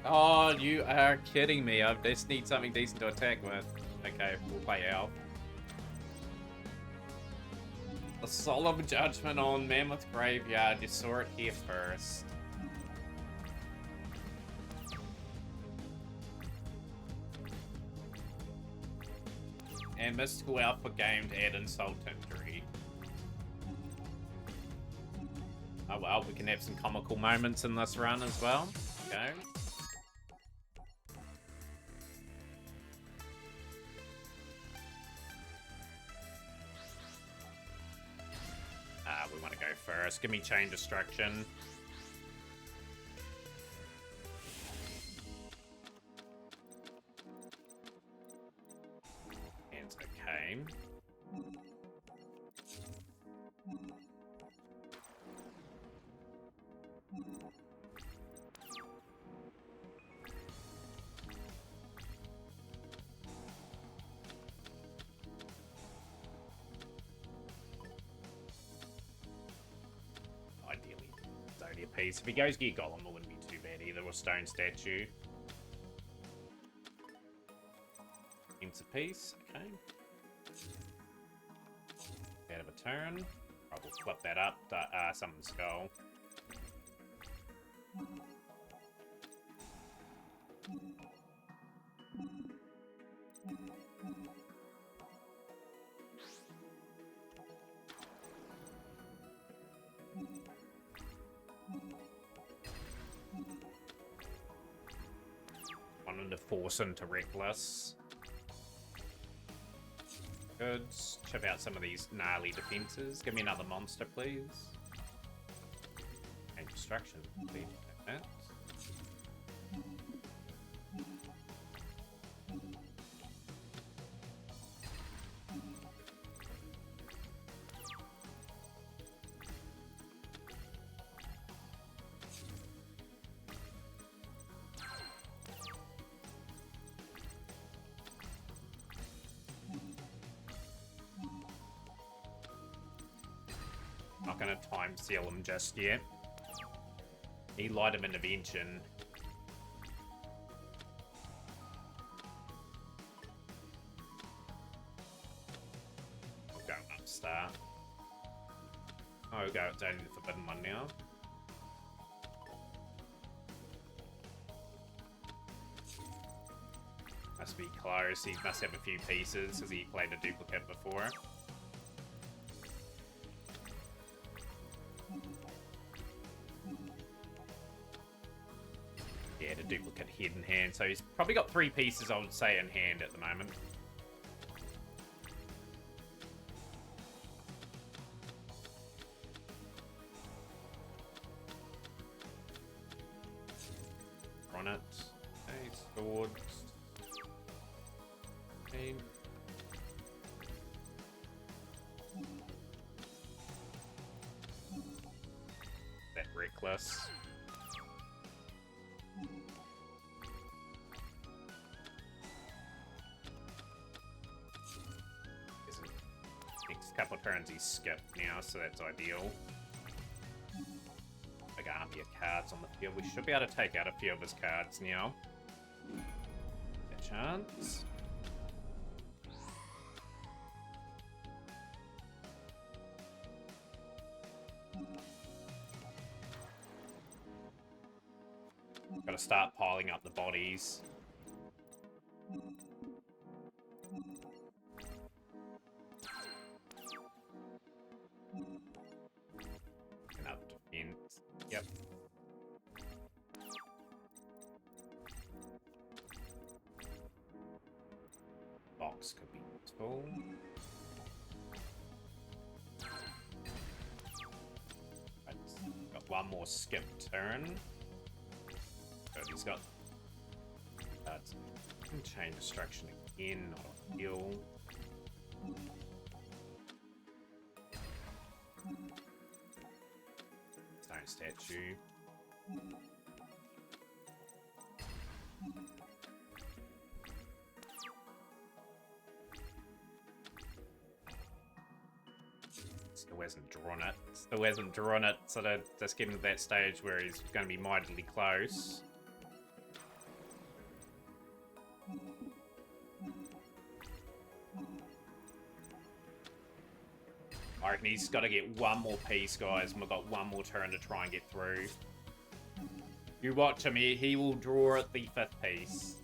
Oh, you are kidding me. I just need something decent to attack with. Okay, we'll play Elf. A Solemn Judgment on Mammoth Graveyard. You saw it here first. And Mystical Alpha game to add Insult Injury. Oh well, we can have some comical moments in this run as well. Go. We want to go first. Give me chain destruction. It's okay. Ideally, it's only a piece. If he goes Gear Golem, it wouldn't be too bad either, or Stone Statue. It's a piece, okay. Out of a turn. I will flip that up to summon Skull. Wanted to force into Reckless. Good. Chip out some of these gnarly defenses. Give me another monster, please. And destruction, please. Like that. Not gonna time seal him just yet. He light him intervention. We'll go Upstar. Oh, we'll go, it's only the Forbidden one now. Must be close. He must have a few pieces because he played a duplicate before. Yeah, the duplicate head in hand. So he's probably got 3 pieces, I would say, in hand at the moment. On it. Okay, swords. Okay. That Reckless. Next couple of turns he's skipped now, so that's ideal. Big army of cards on the field. We should be able to take out a few of his cards now. A chance. Gotta start piling up the bodies. Another defense. Yep. Box could be useful. Right. Got one more skip turn. Good, he's got chain destruction again, not a heal. Stone Statue. Still hasn't drawn it. Still hasn't drawn it, so that's getting to that stage where he's going to be mightily close. I reckon he's got to get one more piece, guys, and we've got one more turn to try and get through. You watch him, he will draw at the 5th piece.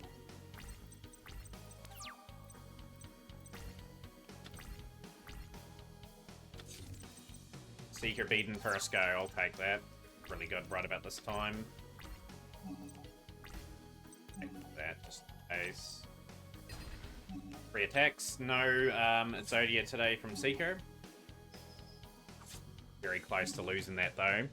Seeker beaten first go, I'll take that. Really good right about this time. Take that, just in case. 3 attacks, no Exodia today from Seeker. Very close to losing that though.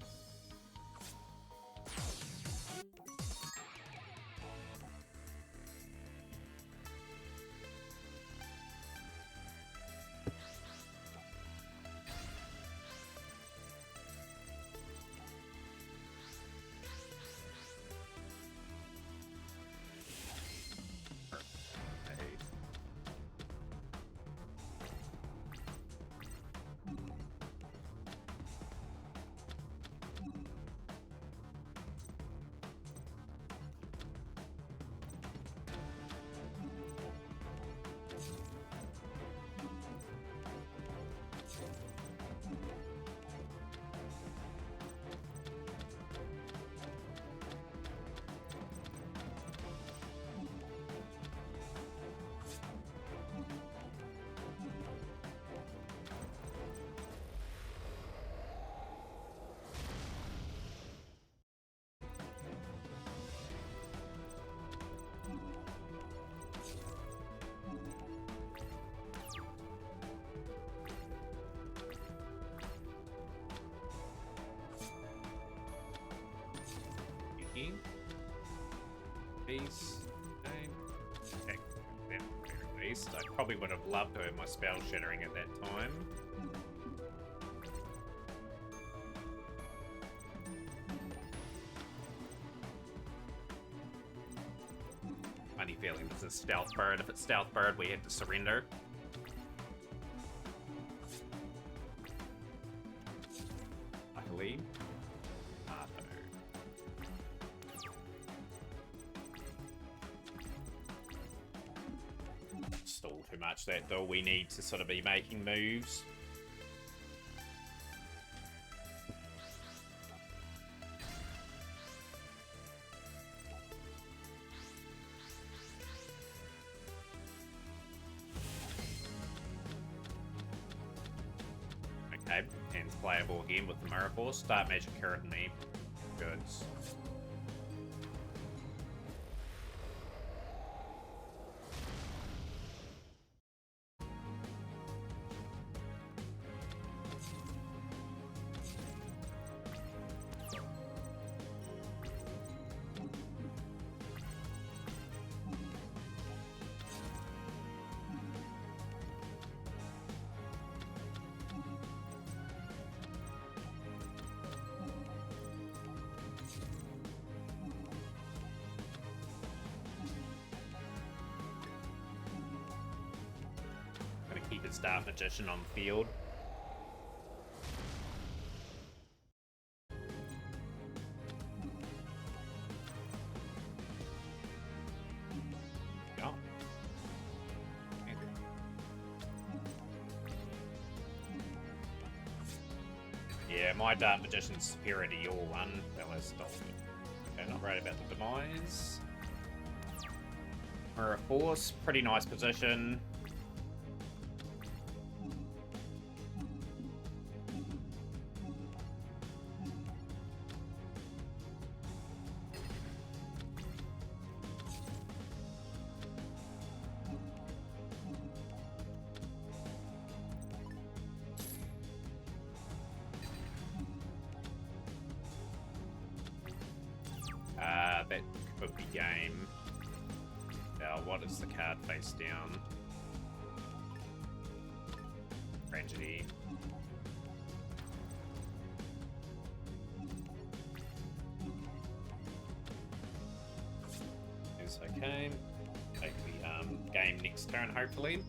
Beast. Okay. Beast. I probably would have loved to have my spell shattering at that time. Funny feeling this is Stealth Bird. If it's Stealth Bird, we had to surrender. Luckily. Stall too much that though. We need to sort of be making moves. Okay, and playable again with the Mirror Force. Start Magic currently. Goods. Keep his Dark Magician on the field. Oh. Yeah, my Dark Magician's superior to your one. That was stolen. Okay, not right about the demise. Mirror Force, pretty nice position. That could be game. Now, what is the card face down? Tragedy. Is okay. Take the game next turn, hopefully.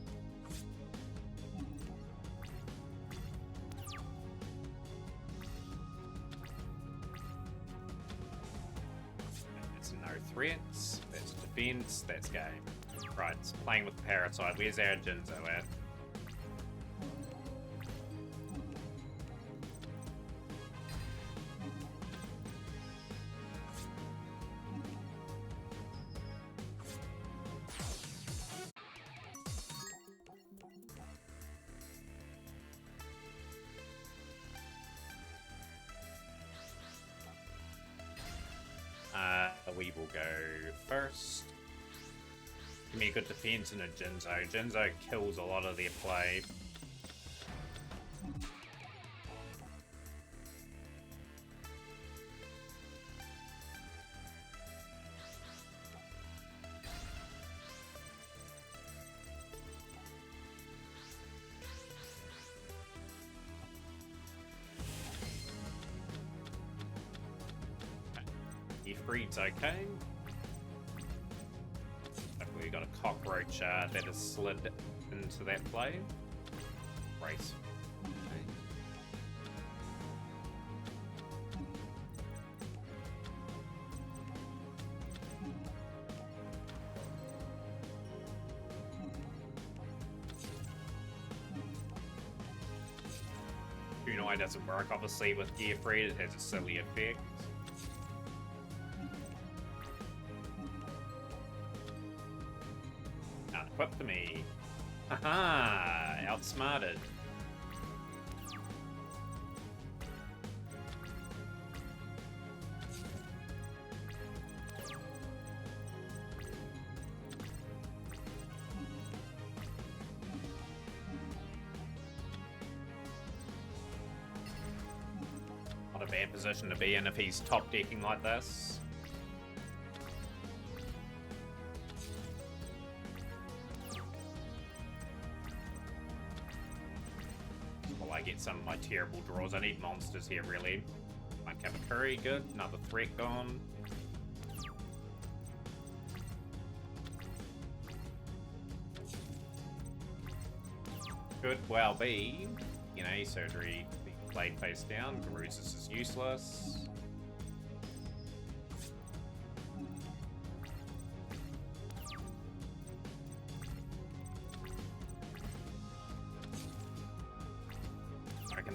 Threats, that's defense, that's game. Right, it's playing with the Parasite. Where's our Jinzo at? we will go first. Give me a good defense and a Jinzo. Jinzo kills a lot of their play. Ifrit's okay. We got a cockroach that has slid into that play. Race. Okay. You know why it doesn't work, obviously, with Gearfried. It has a silly effect. Equip to me. Haha! Outsmarted. Not a bad position to be in if he's top decking like this. I get some of my terrible draws. I need monsters here, really. My Kamakuri, good. Another threat gone. Could well be, you know, surgery being played face down. Garusis is useless.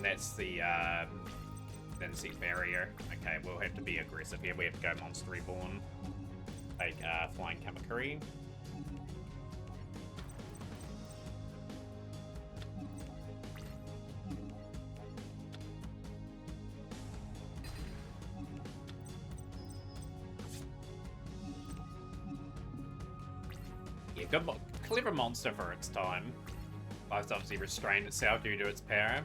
That's the insect barrier. Okay, we'll have to be aggressive here. We have to go Monster Reborn. Take Flying Kamakuri. Yeah, good, clever monster for its time. Life's obviously restrained itself due to its power.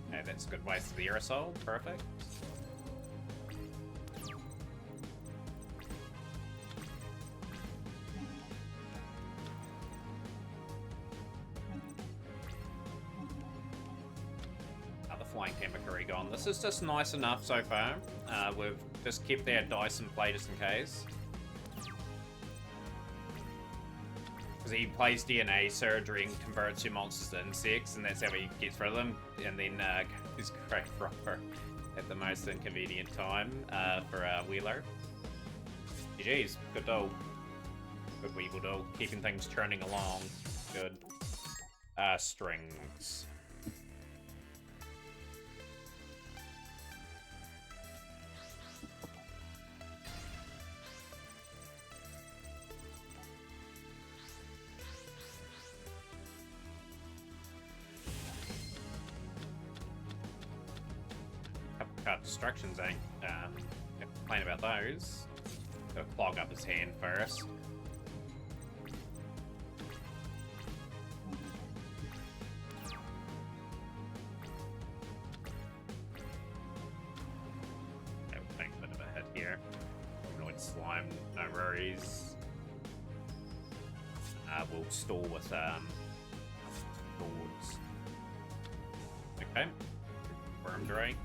Okay, that's a good waste of the aerosol. Perfect. Another Flying Kamakuri gone. This is just nice enough so far. We've just kept our dice in play just in case. Because he plays DNA surgery and converts your monsters to insects, and that's how he gets rid of them. And then he's Great Rocker at the most inconvenient time for Wheeler. GG's, good dog. Good Weevil dog, keeping things churning along. Good. Strings. Distractions ain't complain about those. Gotta clog up his hand first. Okay, we'll take a bit of a hit here. Annoyed slime, no worries. We'll stall with swords. Okay. Worm Drake.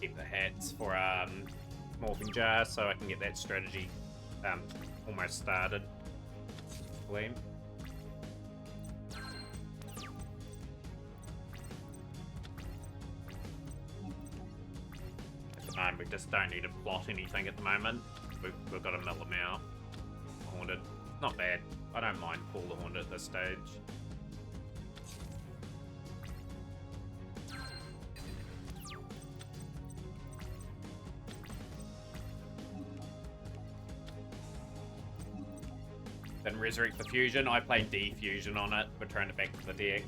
keep the hats for Morphing Jar so I can get that strategy almost started. Gleam. At the moment, we just don't need to plot anything at the moment. We've got to mill them out. Haunted. Not bad. I don't mind Pull the Haunted at this stage. Then Resurrect the Fusion. I played D-Fusion on it, returned it back to the deck.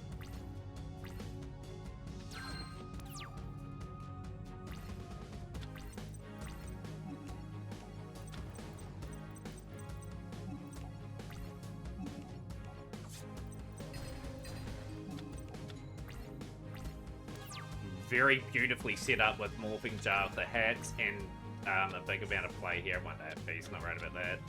Very beautifully set up with Morphing Jar with the hats and a big amount of play here. I want that piece, not right about that.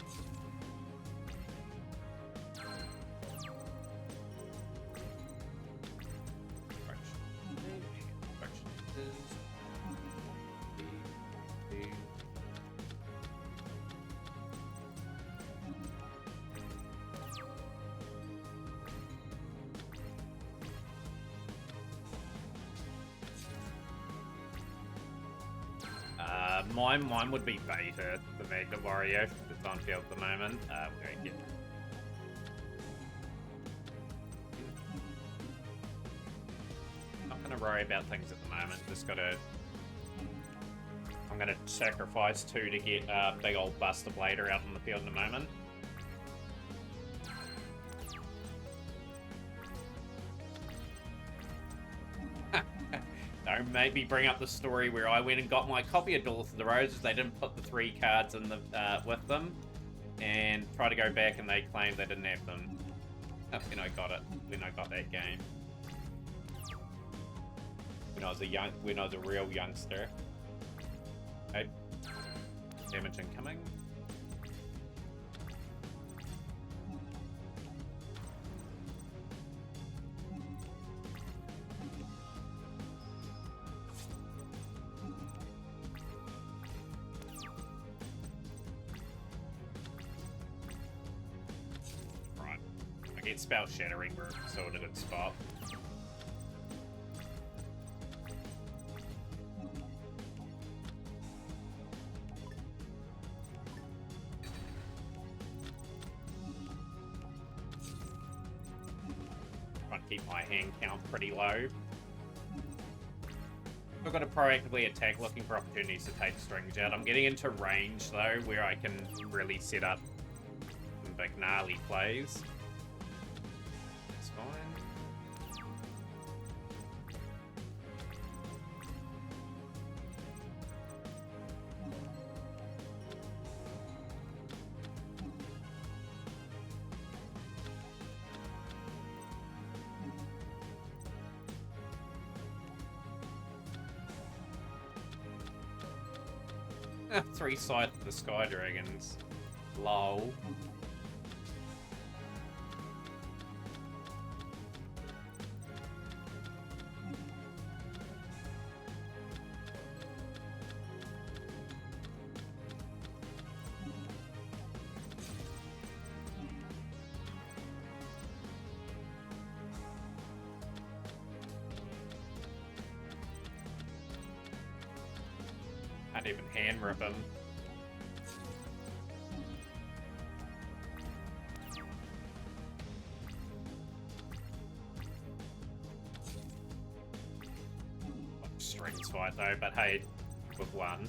Mine would be Beta, the Magna Warrior, that's on field at the moment. We're going to get... Not going to worry about things at the moment, just got to... I'm going to sacrifice 2 to get big old Buster Blader out on the field in a moment. Don't make me bring up the story where I went and got my copy of Duel of the Roses. They didn't put the 3 cards in the with them, and tried to go back and they claimed they didn't have them. When I got it, when I got that game, when I was a real youngster. Okay, damage incoming. Get Spell Shattering, we're so in a good spot. Trying to keep my hand count pretty low. I've got to proactively attack, looking for opportunities to take strings out. I'm getting into range though, where I can really set up some big gnarly plays. Fine. 3 Scythe of the Sky Dragons. Lol. Can't even hand rip him. Strings fight though, but hey, with 1.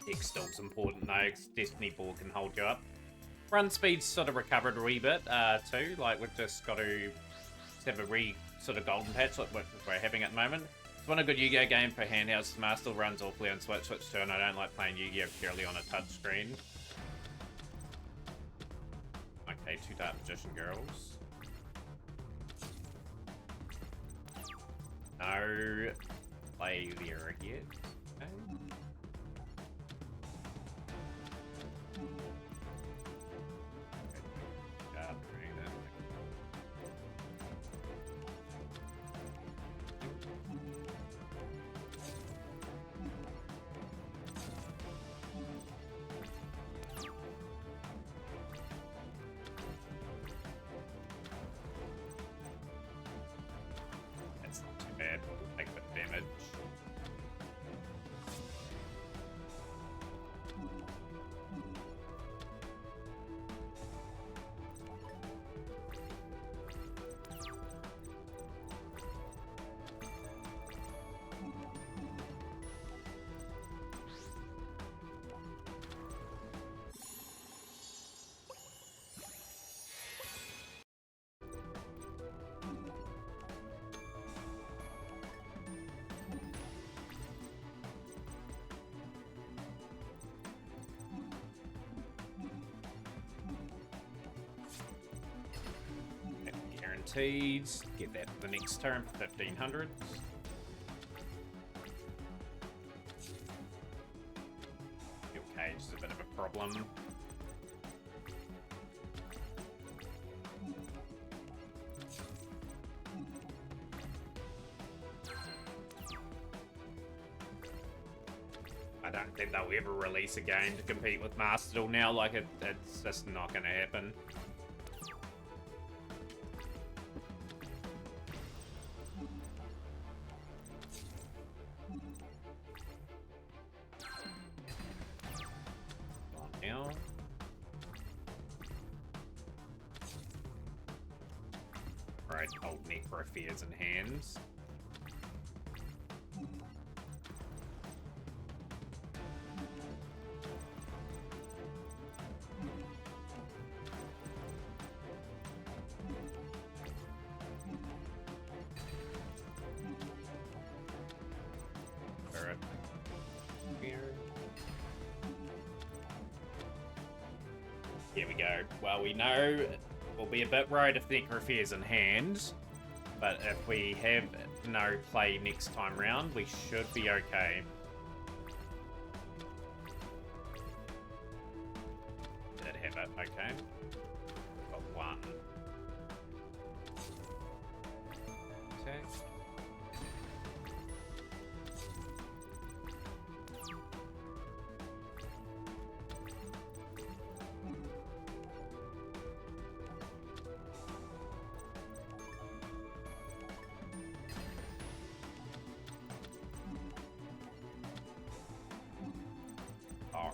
Deck Stom's important though, because Destiny Ball can hold you up. Run speed's sort of recovered a wee bit too, like we've just got to have a sort of golden patch like what we're having at the moment. It's one a good Yu-Gi-Oh game for handhelds. Smart still runs awfully on Switch too, and I don't like playing Yu-Gi-Oh purely on a touch screen. Okay, 2 Dark Magician Girls. No play there yet. Okay. guaranteed. Get that for the next turn for 1500. Fuel cage is a bit of a problem. I don't think they'll ever release a game to compete with Master Duel now. Like, it's just not going to happen. Now. Right, old Necrospheres in hands. Here we go. Well, we know we'll be a bit worried if Necrosphere's in hand, but if we have no play next time round, we should be okay. Did have it, okay. Got one. Okay. Oh.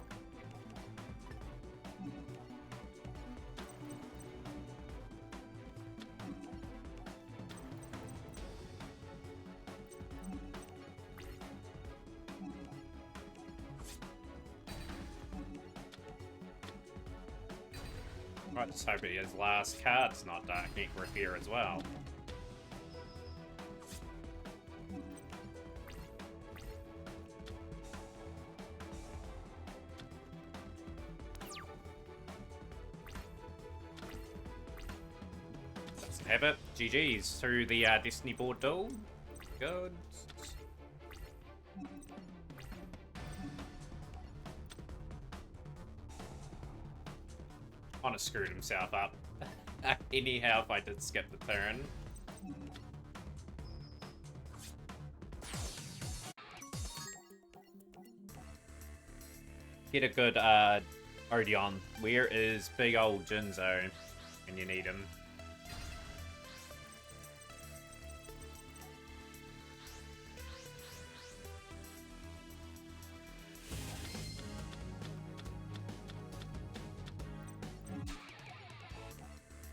Right, just hope his last card's not Dark Necrosphere as well. Doesn't have it. GG's through the Destiny board duel. Good. Kinda screwed himself up. Anyhow, if I did skip the turn. Get a good Odeon. Where is big old Jinzo? And you need him.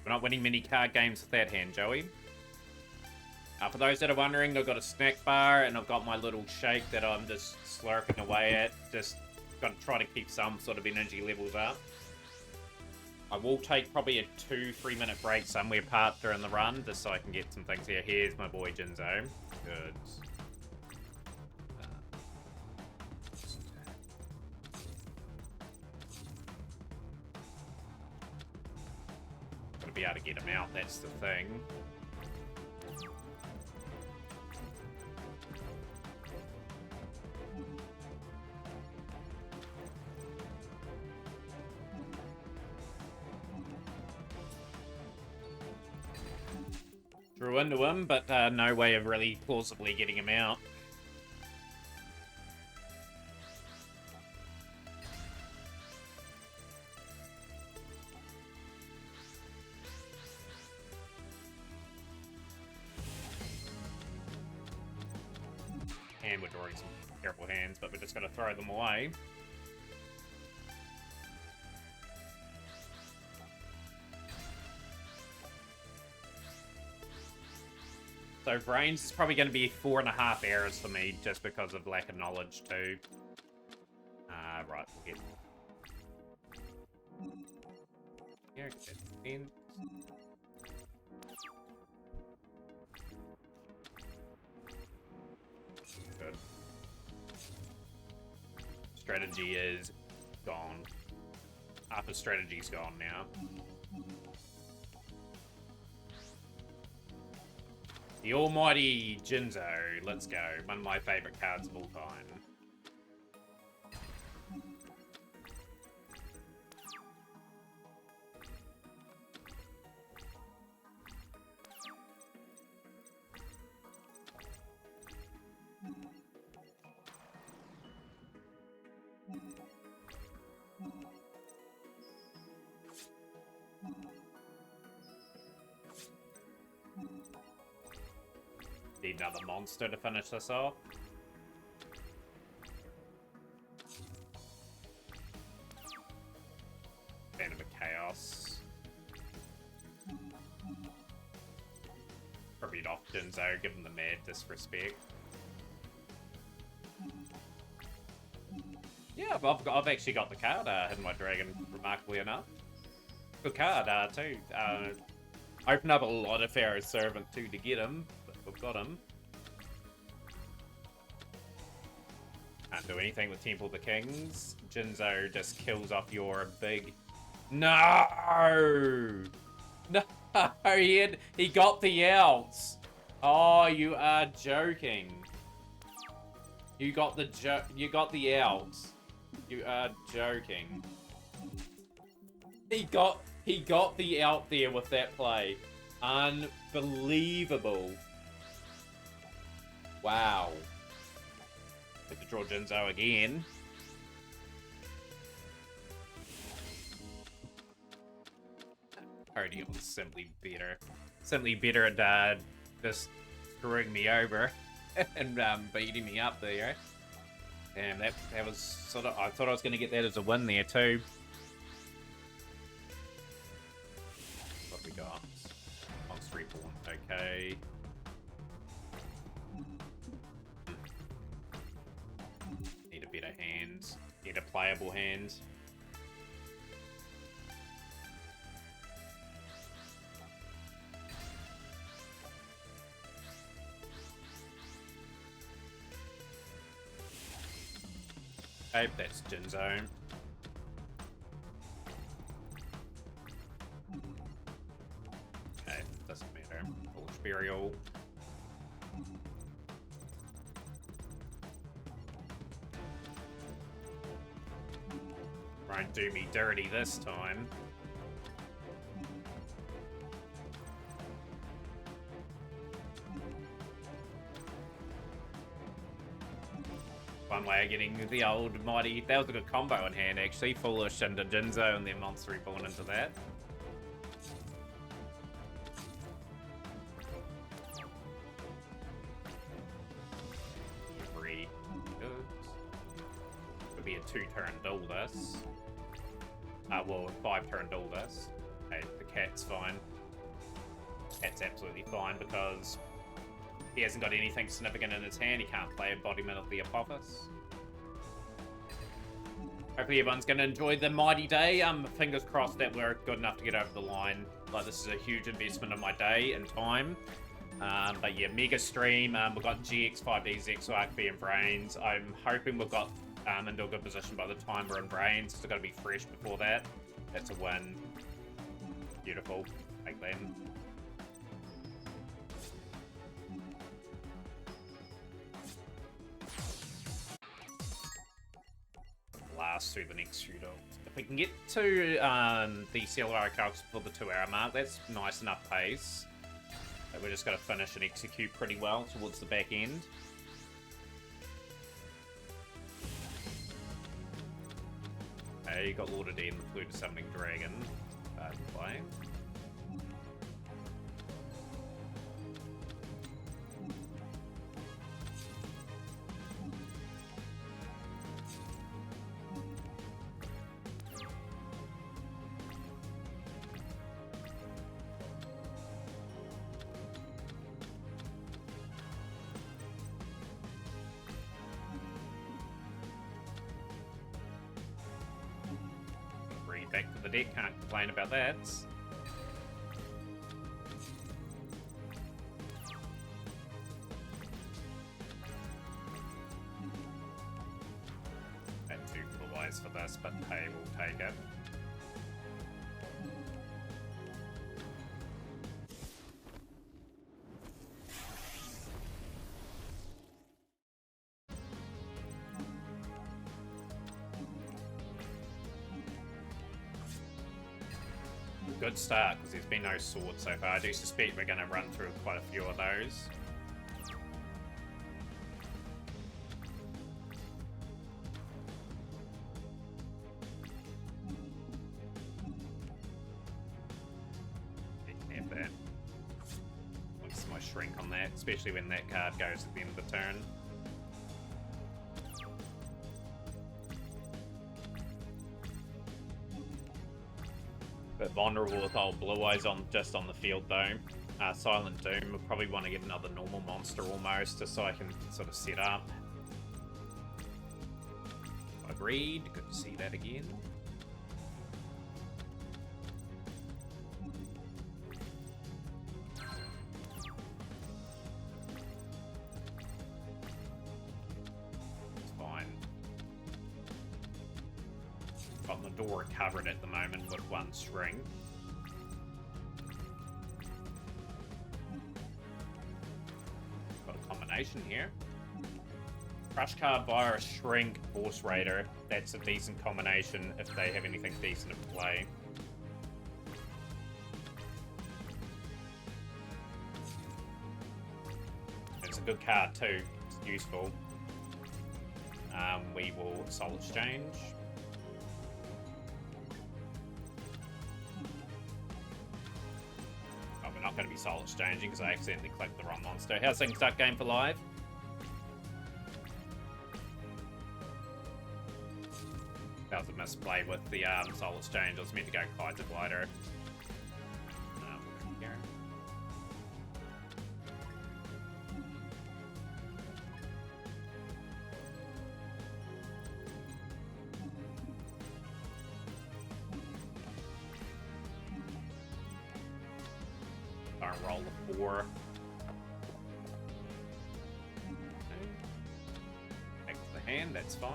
We're not winning many card games with that hand, Joey. For those that are wondering, I've got a snack bar and I've got my little shake that I'm just slurping away at. Just got to try to keep some sort of energy levels up. I will take probably a 2-3 minute break somewhere apart during the run, just so I can get some things here. Here's my boy Jinzo. Good. Gotta be able to get him out, that's the thing. Drew into him, but no way of really plausibly getting him out. And we're drawing some terrible hands, but we're just going to throw them away. So Brains is probably going to be 4.5 errors for me, just because of lack of knowledge too. Right, we'll get... Here, get in. Good. Strategy is gone. Half of strategy's gone now. The almighty Jinzo. Let's go. One of my favorite cards of all time. Need another monster to finish this off. Fan of a Chaos. Probably off Jinzo, give him the mad disrespect. Yeah, I've actually got the card, Hidden White Dragon, remarkably enough. Good card, too. Opened up a lot of Pharaoh's Servant, too, to get him, but we've got him. Can't do anything with Temple of the Kings. Jinzo just kills off your big... No! No! He got the outs! Oh, you are joking. You got the outs. You are joking. He got the out there with that play. Unbelievable. Wow. Get to draw Jinzo again. Podium's simply better. Simply better at just screwing me over and beating me up there. Damn, that was sort of... I thought I was going to get that as a win there too. What have we got? Monster Reborn. Okay. Need a better hand. Need a playable hand. Okay, that's Jinzo. Okay, doesn't matter. Foolish Burial. Won't do me dirty this time. One way of getting the old mighty... That was a good combo in hand, actually. Foolish into Jinzo and then Monster Reborn into that. Pretty good. Could be a 2-turn duel this. Well, a 5-turn duel this. Okay, the cat's fine. Cat's absolutely fine because... he hasn't got anything significant in his hand. He can't play Embodiment of the Apophis. Hopefully everyone's going to enjoy the mighty day. Fingers crossed that we're good enough to get over the line. Like, this is a huge investment of my day and time. But yeah, mega stream. We've got GX, 5D, Zexark, and Brains. I'm hoping we've got into a good position by the time we're in Brains. It's got to be fresh before that. That's a win. Beautiful. Take that. Last through the next few dogs. If we can get to the CLR calcs for the 2-hour mark, that's nice enough pace. But we're just going to finish and execute pretty well towards the back end. Okay, you got Lord of Dead and Flew to Summoning Dragon. Play. Back to the deck, can't complain about that. That's too wise for this, but hey, we'll take it. good start because there's been no swords so far. I do suspect we're going to run through quite a few of those. Have that. What's my shrink on that, especially when that card goes at the end of the turn. But vulnerable with old Blue Eyes on just on the field though. Silent Doom will probably want to get another normal monster almost, just so I can sort of set up. Agreed. Good to see that again. It's fine. Got the door covered at the moment with one string. Got a combination here. Crush card via a shrink Force Raider. That's a decent combination if they have anything decent to play. It's a good card too. It's useful. We will Soul Exchange. Oh, we're not going to be Soul Exchanging because I accidentally clicked the wrong monster. How's things start game for live? That was a misplay with the Soul Exchange. I was meant to go Kaiser Glider. Here. I'll roll the 4. Okay. Back to the hand, that's fine.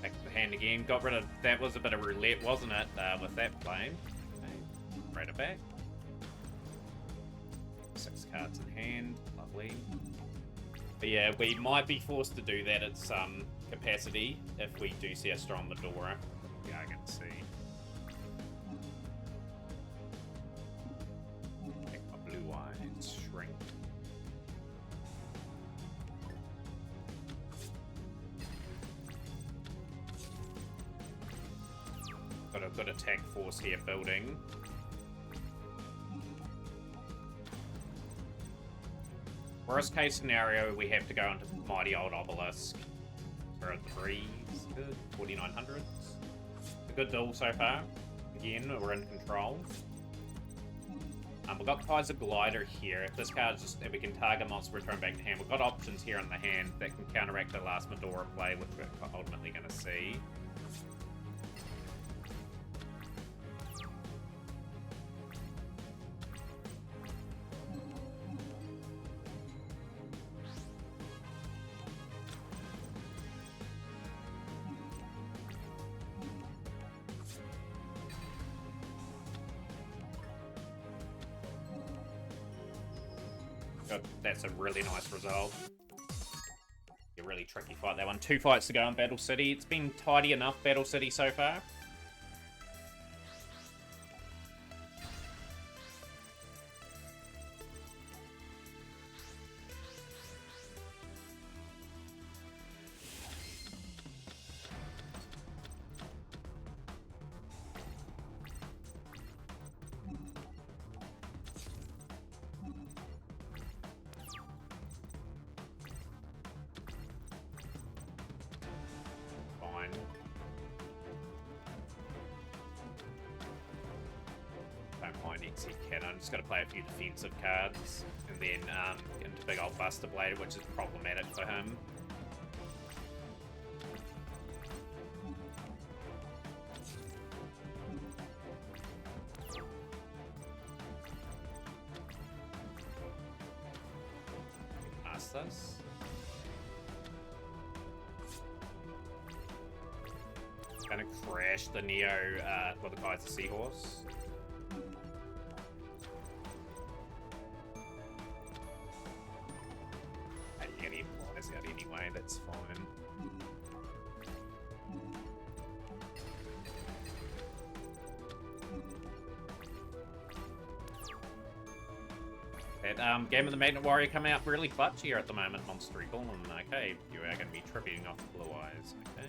Back to the hand again. Got rid of... That was a bit of roulette, wasn't it? With that flame. Okay. Right it back. 6 cards in hand. Lovely. But yeah, we might be forced to do that at some capacity if we do see a strong Medora. Yeah, I can see. Take my Blue Eyes, shrink. Got a good attack force here building. Worst case scenario, we have to go into Mighty Old Obelisk. We're at 3s, good. 4900s. A good duel so far. Again, we're in control. We've got Kaiser Glider here. If this card just, if we can target monster, return back to hand. We've got options here in the hand that can counteract the last Medora play, which we're ultimately going to see. Good. That's a really nice result. A really tricky fight, that one. 2 fights to go in Battle City. It's been tidy enough, Battle City, so far. Fine. Don't mind Exit Cannon. Just got to play a few defensive cards and then into big old Buster Blade, which is problematic for him. Past this. Gonna crash the Neo, well, the guy's a seahorse. I can get him flies out anyway, that's fine. That Game of the Magnet Warrior coming out really clutch here at the moment, Monster Eagle. And okay, you are going to be tripping off the Blue Eyes. Okay.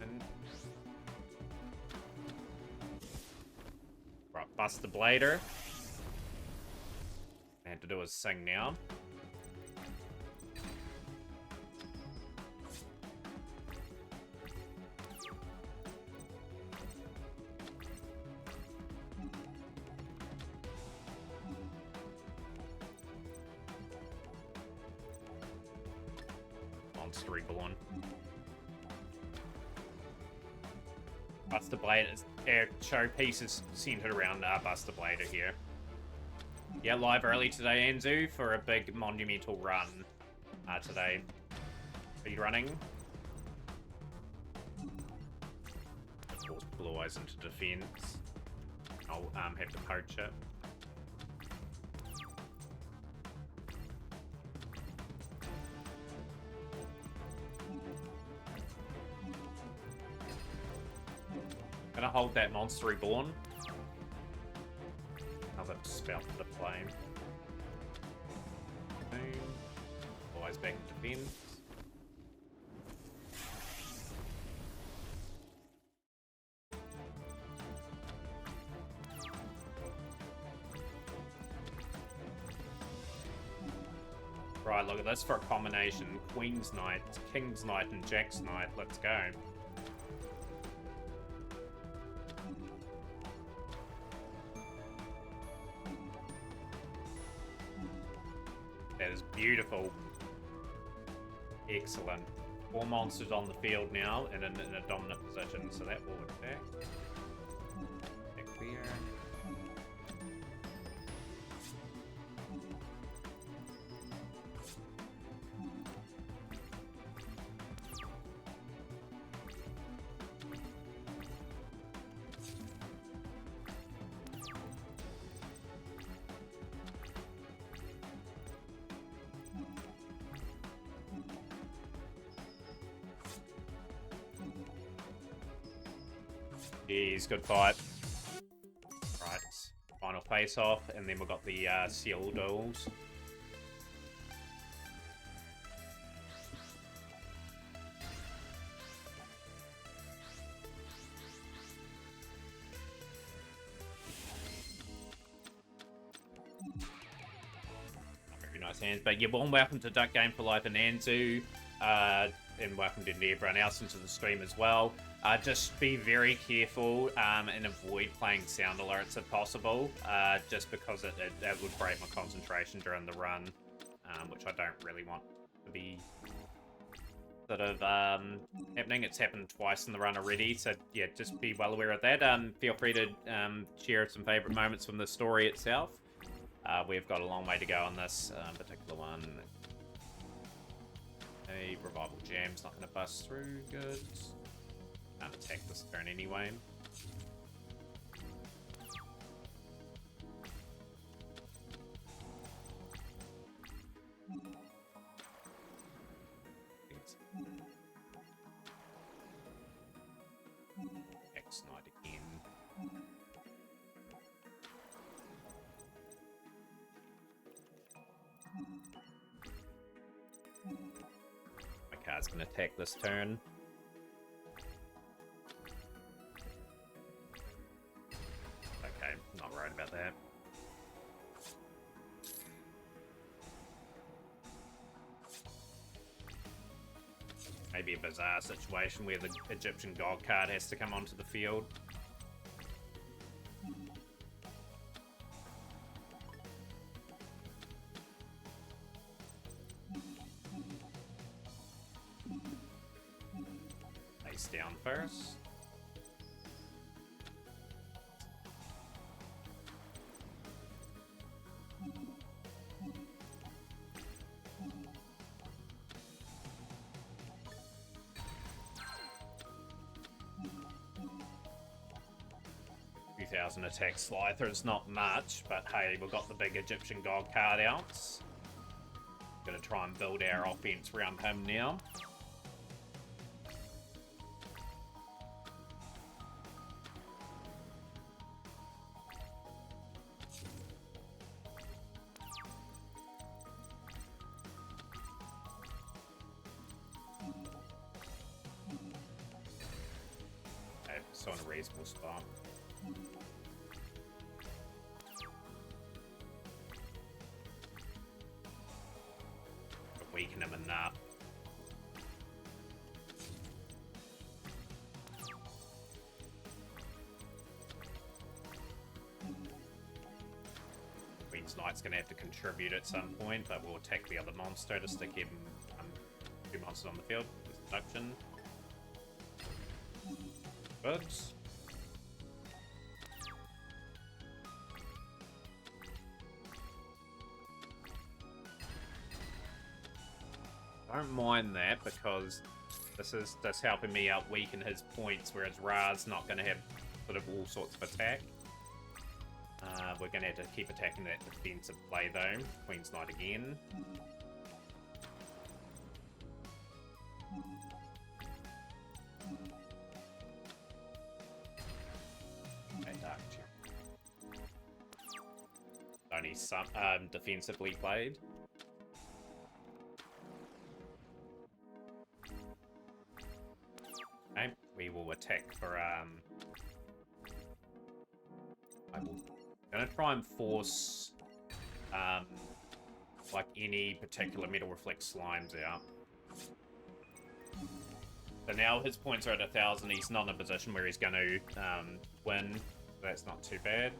And... right, Buster Blader. And to do is sing now. Monster Eagle on. Buster Blader. Our showpiece is centered around Buster Blader here. Yeah, live early today, Anzu, for a big monumental run today. Speed running. Of course, Blue Eyes into defense. I'll have to poach it. Gonna hold that Monster Reborn. Another spell for the flame. Boom. Always back to defense. Right, look at this for a combination. Queen's Knight, King's Knight, and Jack's Knight. Let's go. That is beautiful. Excellent. 4 monsters on the field now and in a dominant position, so that will attack. Back there. Jeez, good fight. Right, final face-off, and then we've got the seal duels. Very nice hands, but yeah, warm welcome to Duck Game for Life and Anzu, and welcome to everyone else into the stream as well. Just be very careful and avoid playing sound alerts if possible, just because it would break my concentration during the run, which I don't really want to be sort of happening. It's happened twice in the run already, so yeah, just be well aware of that. Feel free to share some favourite moments from the story itself. We've got a long way to go on this particular one. A Revival Jam's not going to bust through, good. Can't attack this turn anyway. X-Knight again. My card's gonna attack this turn. Okay, not worried about that. Maybe a bizarre situation where the Egyptian God card has to come onto the field. Face down first. Attack Slifer. It's not much, but hey, we've got the big Egyptian God card out. Gonna try and build our offense around him now. still in a reasonable spot. But weaken him enough. Queen's Knight's going to have to contribute at some point, but we'll attack the other monster to stick him 2 monsters on the field. Deduction. Good. Don't mind that because this is just helping me out weaken his points, whereas Ra's not going to have sort of all sorts of attack. We're going to have to keep attacking that defensive play though. Queen's Knight again. Okay, Dark Gem. Only some defensively played. Okay, we will attack for I'm gonna try and force like any particular Metal Reflect slimes out. So now his points are at 1,000. He's not in a position where he's going to win. That's not too bad.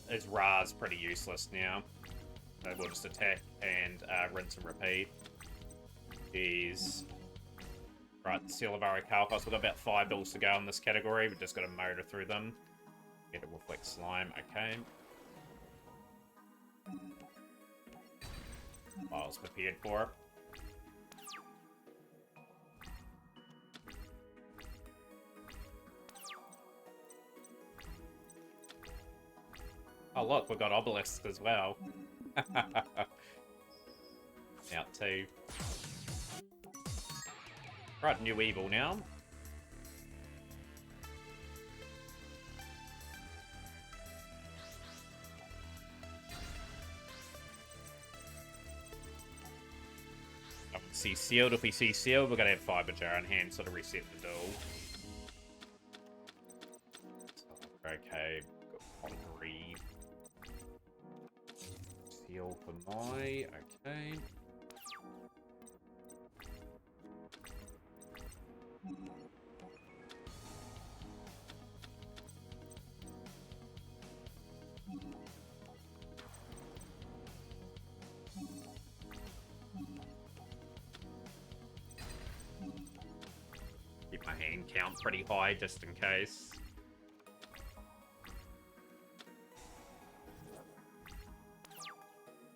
His Ra's pretty useless now. So we'll just attack and rinse and repeat. He's right. Seal of Arakaukos. We've got about 5 duels to go in this category. We've just got to motor through them. Get a Reflect Slime. Okay. I was prepared for it. Oh look, we've got Obelisks as well. Out 2. Right, new evil now. I would see sealed. If we see sealed, we're gonna have Fiber Jar in hand, sort of reset the duel. Okay, got Connery. Seal for my, okay. Keep my hand count pretty high just in case.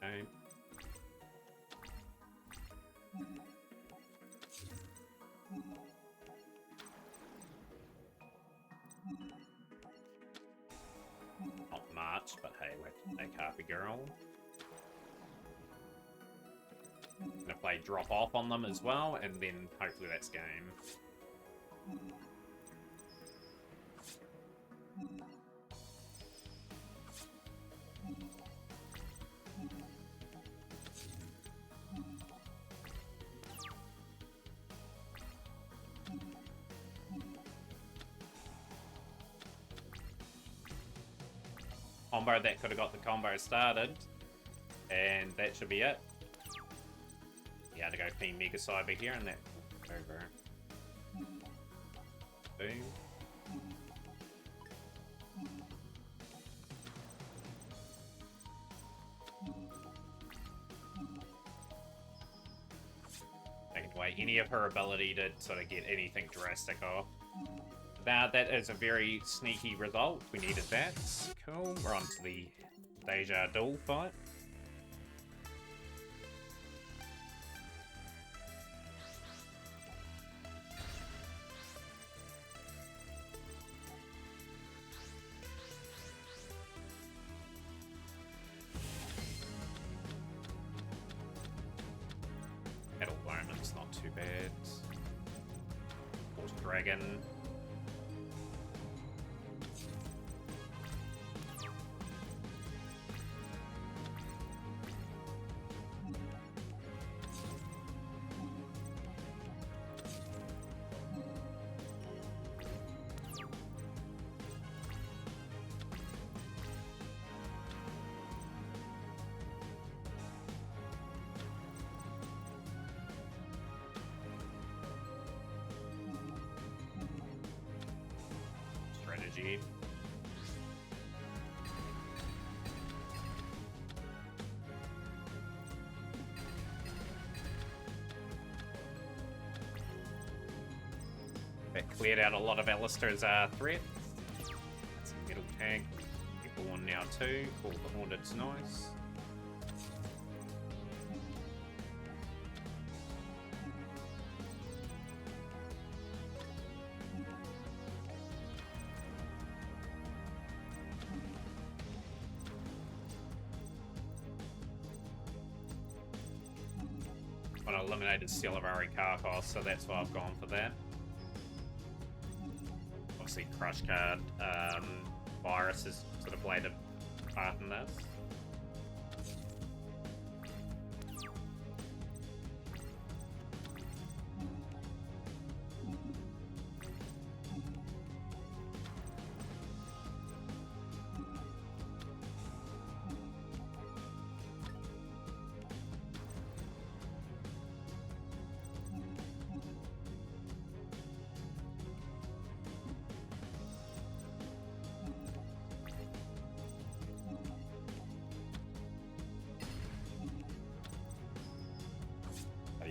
Okay. Not much, but hey, we'll have to take Harpy Girl. Gonna play Drop Off on them as well, and then hopefully that's game. Combo that could have got the combo started, and that should be it. Yeah, to go Team Mega Cyber here, and that over. Boom. Taking away any of her ability to sort of get anything drastic off. Now that is a very sneaky result. We needed that. Cool. We're on to the Deja duel fight. Metal Bowman's not too bad. Force Dragon. energy. That cleared out a lot of Alistair's threats. That's a metal tank. People on now too. Cool, the Haunted's nice. I eliminated Celevari Karkos, so that's why I've gone for that. Obviously, Crush Card, Virus has sort of played a part in this.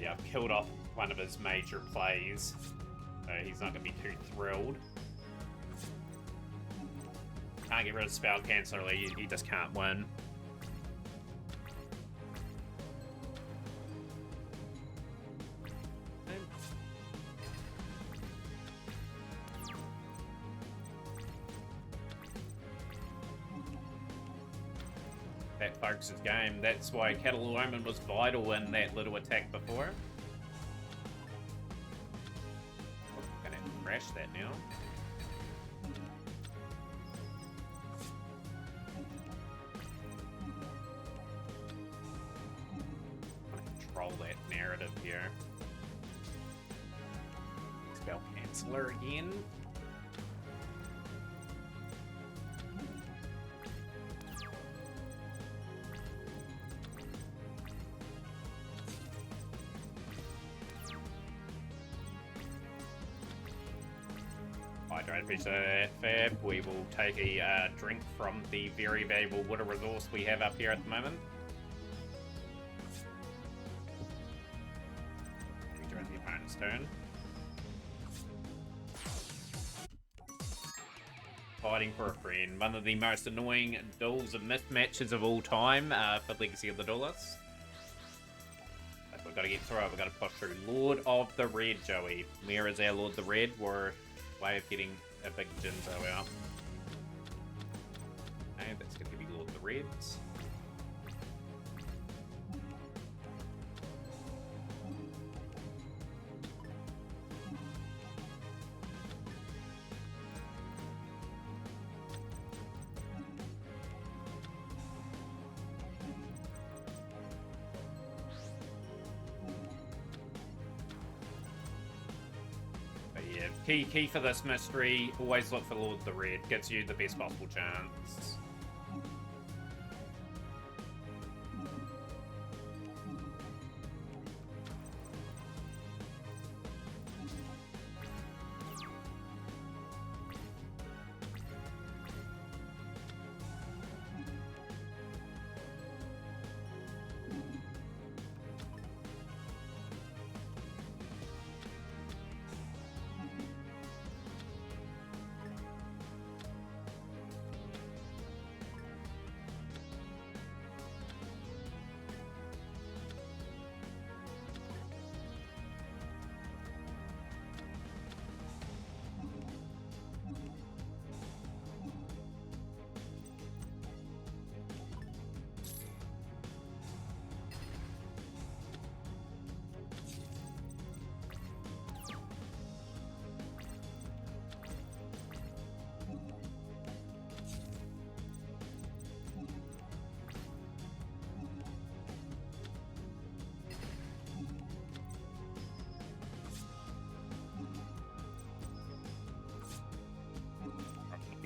Yeah, I've killed off one of his major plays, so he's not going to be too thrilled. Can't get rid of Spell Canceller, he just can't win. That focuses game. That's why Catalu Omen was vital in that little attack before. Oh, gonna crash that now. I'm gonna control that narrative here. Spell Canceller again. Hydrate piece of that fab. We will take a drink from the very valuable water resource we have up here at the moment. During the opponent's turn. Fighting for a friend. One of the most annoying duels and mismatches of all time for Legacy of the Duelists. But we've got to get through it. We've got to push through. Lord of the Red, Joey. Where is our Lord of the Red? We're way of getting a big Jinzo out. Okay, that's going to be Lord of the Reds. Key for this mystery, always look for Lord of the Red. Gives you the best possible chance.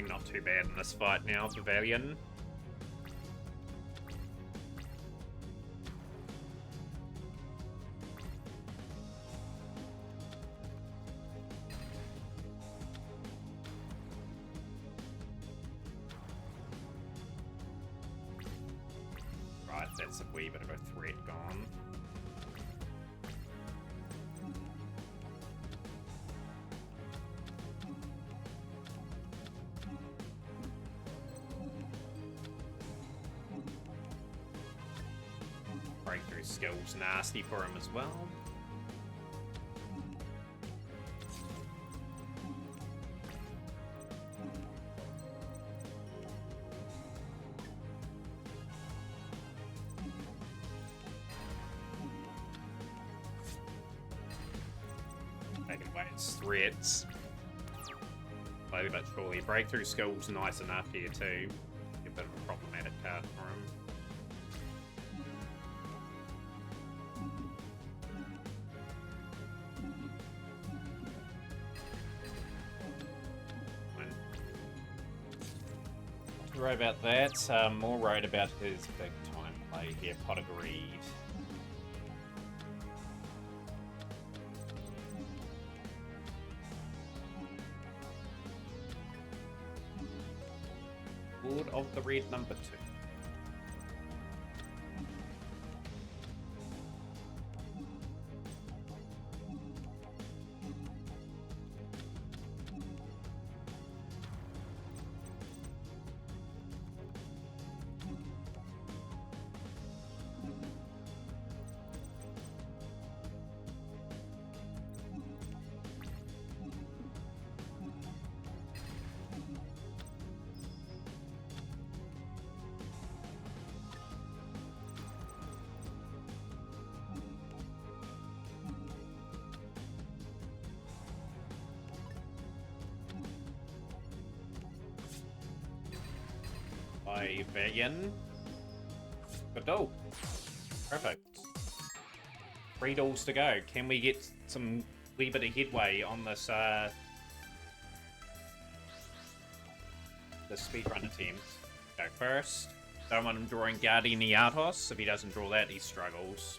Not too bad in this fight now, Pavilion. That's a wee bit of a threat gone. Breakthrough skills nasty for him as well. Taking away his threats. Slowly but surely. Breakthrough skills nice enough here too. A bit of a problematic card for him. Right about that. More right about his big time play here, Pot of Greed. Lord of the Red number 2. By Valian. But oh, perfect. 3 dolls to go. Can we get some wee bit of headway on this the speedrun attempt? Go first. Don't want him drawing Guardian Iatos. If he doesn't draw that, he struggles.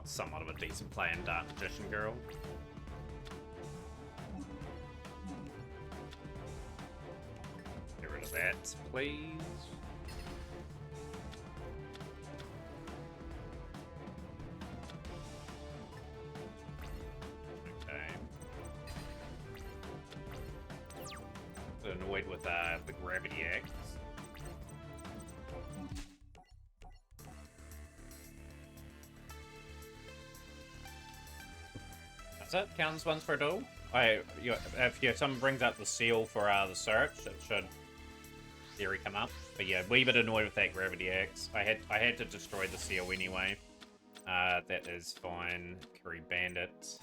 Somewhat of a decent play in Dark Magician Girl. Get rid of that, please. Okay. Annoyed with the Gravity Axe. It counts once per duel. If someone brings up the seal for the search, it should theory come up. But yeah, wee bit annoyed with that Gravity Axe. I had to destroy the seal anyway. That is fine. Curry Bandit.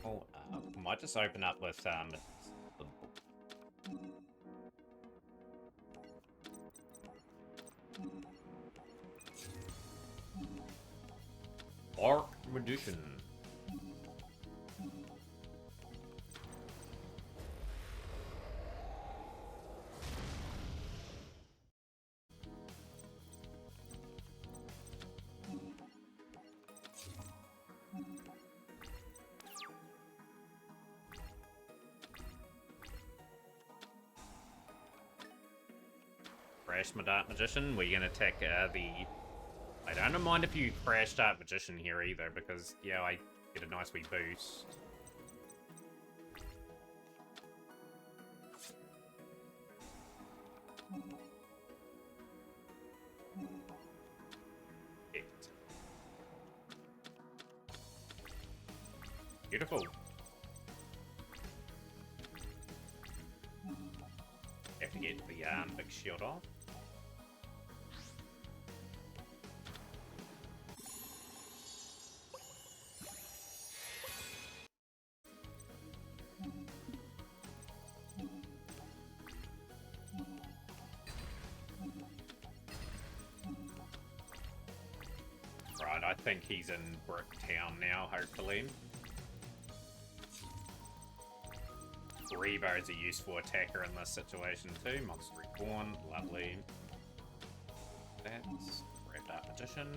Oh, might just open up with Dark Magician. Crash my Dark Magician. We're gonna attack the... I don't mind if you crash Dark Magician here either, because, yeah, I get a nice wee boost. Beautiful. Have to get the big shield off. Right, I think he's in Bricktown now, hopefully. Revo is a useful attacker in this situation too. Monster Reborn, lovely. That's Red Dark Magician.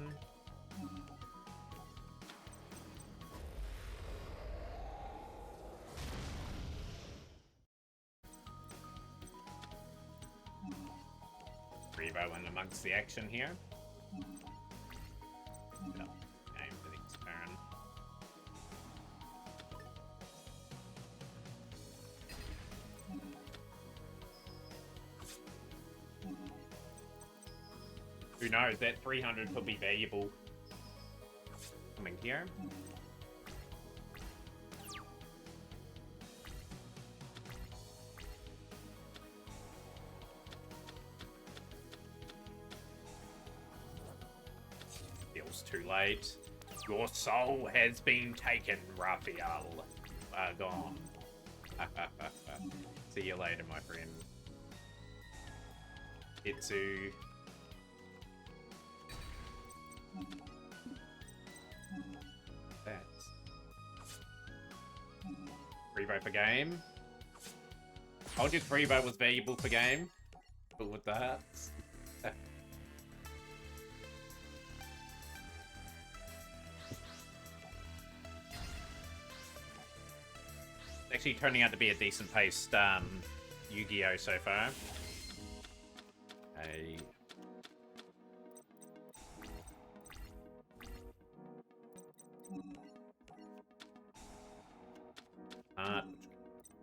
Revo in amongst the action here. Yep. Game for the next turn. Who knows, that 300 could be valuable. Coming here. Feels too late. Your soul has been taken, Raphael. Gone. See you later, my friend. Itsu. That's Freebo for game. Told you Freebo was valuable for game, but with the hearts. Actually turning out to be a decent paced Yu-Gi-Oh so far. Hey.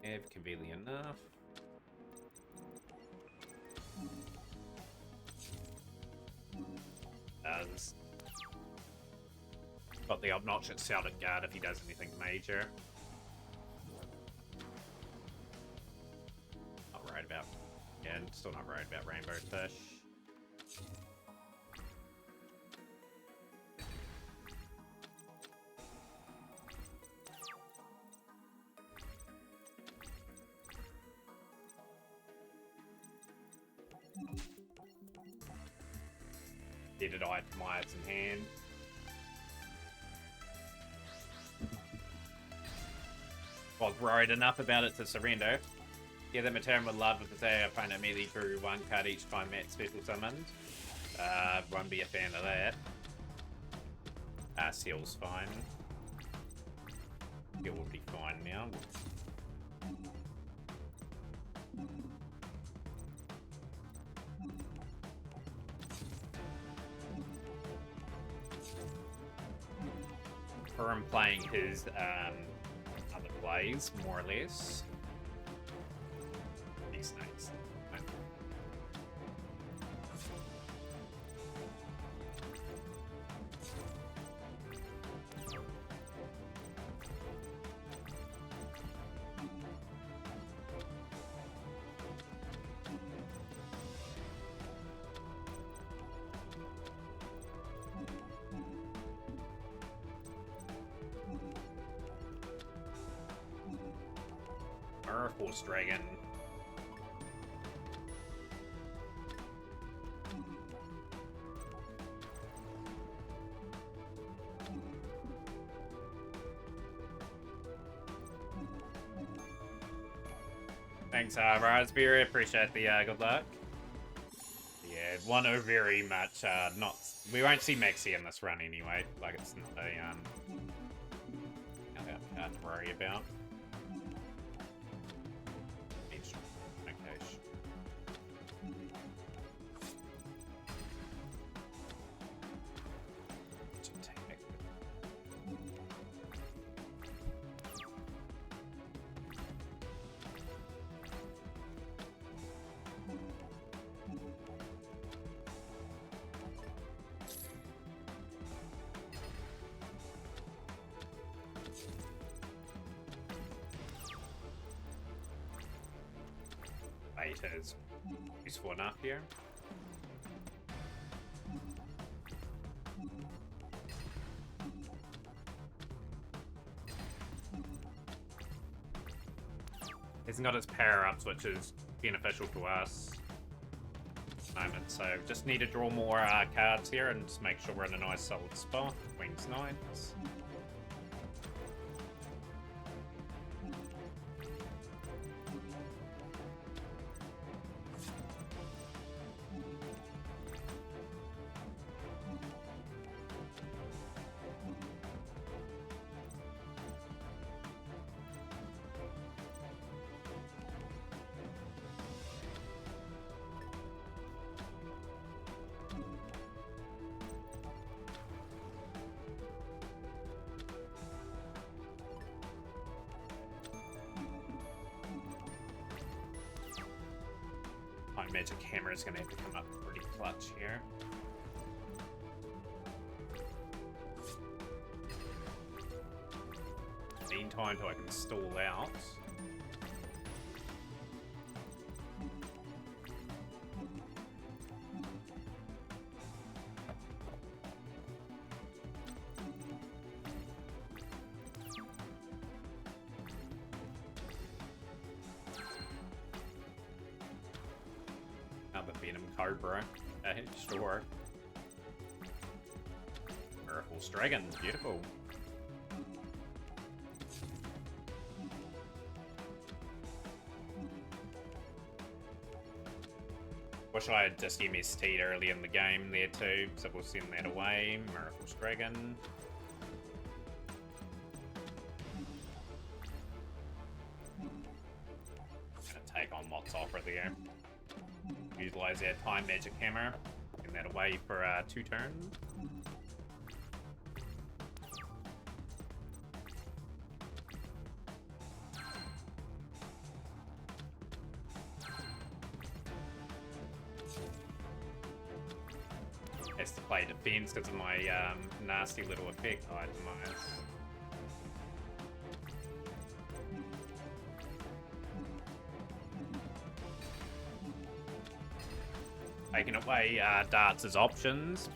Have conveniently enough. Got the obnoxious Celtic Guard if he does anything major. Not worried about. Yeah, I'm still not worried about Rainbow Fish. Deaded Myers in hand. Was worried enough about it to surrender. Yeah, the Materan would love if their opponent immediately drew one card each time Matt special summoned. Won't be a fan of that. Seal's fine. Seal will be fine now. For him playing his other plays, more or less. These snakes. Force Dragon. Thanks, Raspberry. Appreciate the good luck. Yeah, one very much not. We won't see Maxi in this run anyway. Like it's not a card to worry about. Beta is useful enough here. He's got his power-ups, which is beneficial to us at the moment. So just need to draw more cards here and just make sure we're in a nice solid spot. Queen's Knights. Magic Hammer is going to have to come up pretty clutch here. Meantime, till I can stall out. Venom Cobra. Sure. Miracle's Dragon. Beautiful. Wish I had just MST'd early in the game there too, so we'll send that away. Miracle's Dragon. Gonna take on Mott's Opera there. Utilize our Time Magic Hammer. Send that away for 2 turns. Has to play defense because of my nasty little effect itemize. Taking away darts' options.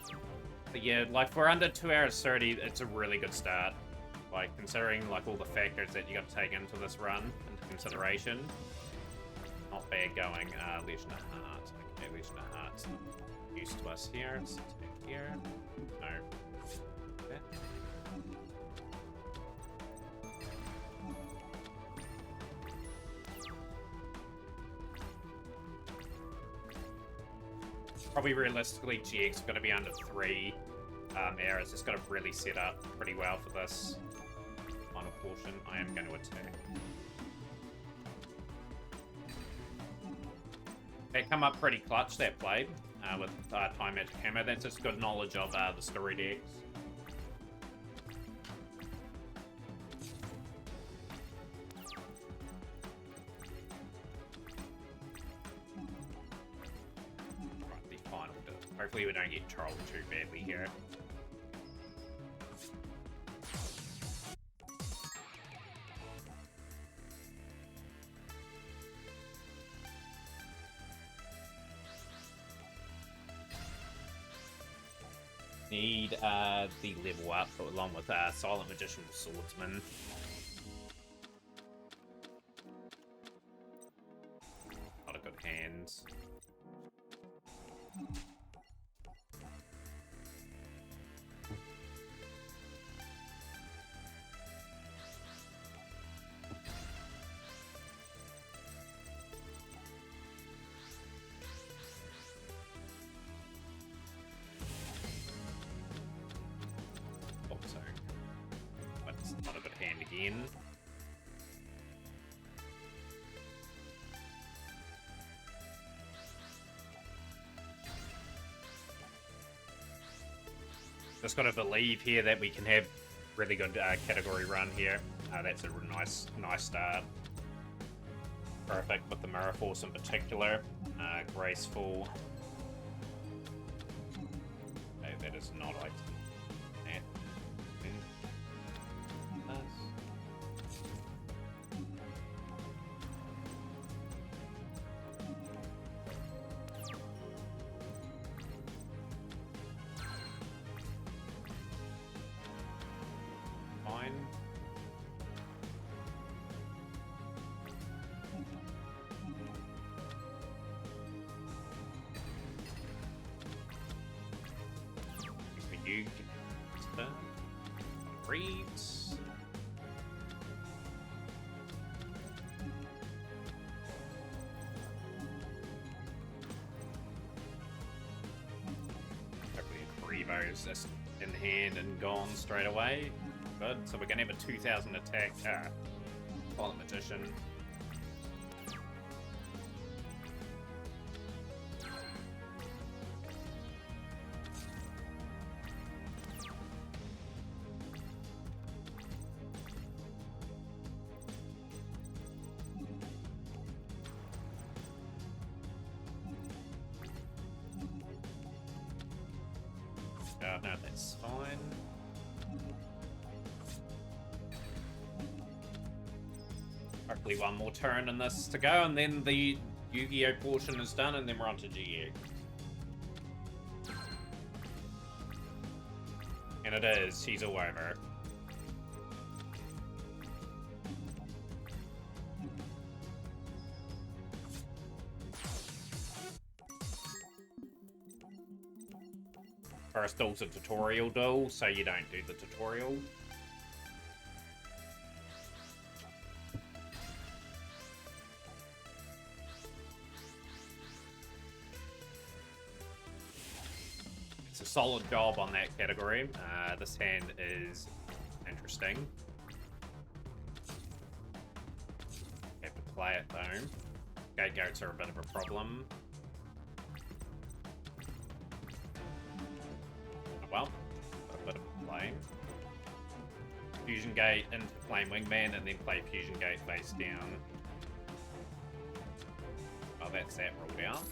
But yeah, like for under 2 hours 30, it's a really good start. Like considering like all the factors that you got to take into this run into consideration. Not bad going. Legion of Heart. Okay, Legion of Heart's not used to us here. Let's take here. No. Okay. Probably realistically, GX going to be under 3 hours. It's got to really set up pretty well for this final portion. I am going to attack. They come up pretty clutch, that blade, with Time Magic Hammer. That's just good knowledge of the story decks. Hopefully we don't get trolled too badly here. Need the level up along with Silent Magician Swordsman. A lot of good hands. Not a good hand again. Just got to believe here that we can have really good category run here. That's a nice start. Perfect with the Mirror Force in particular. Graceful. Okay, that is not item. Reads. Hopefully Prevo's just in hand and gone straight away. Good. So we're gonna have a 2000 attack. Silent Magician. No, that's fine. Hopefully one more turn in this to go, and then the Yu-Gi-Oh portion is done, and then we're on to GX. And it is. She's all over. First duel's a tutorial duel, so you don't do the tutorial. It's a solid job on that category. This hand is interesting. Have to play it though. Scapegoats are a bit of a problem. Well, a bit of play. Fusion Gate into Flame Wingman and then play Fusion Gate face down. Oh, that's that ruled out.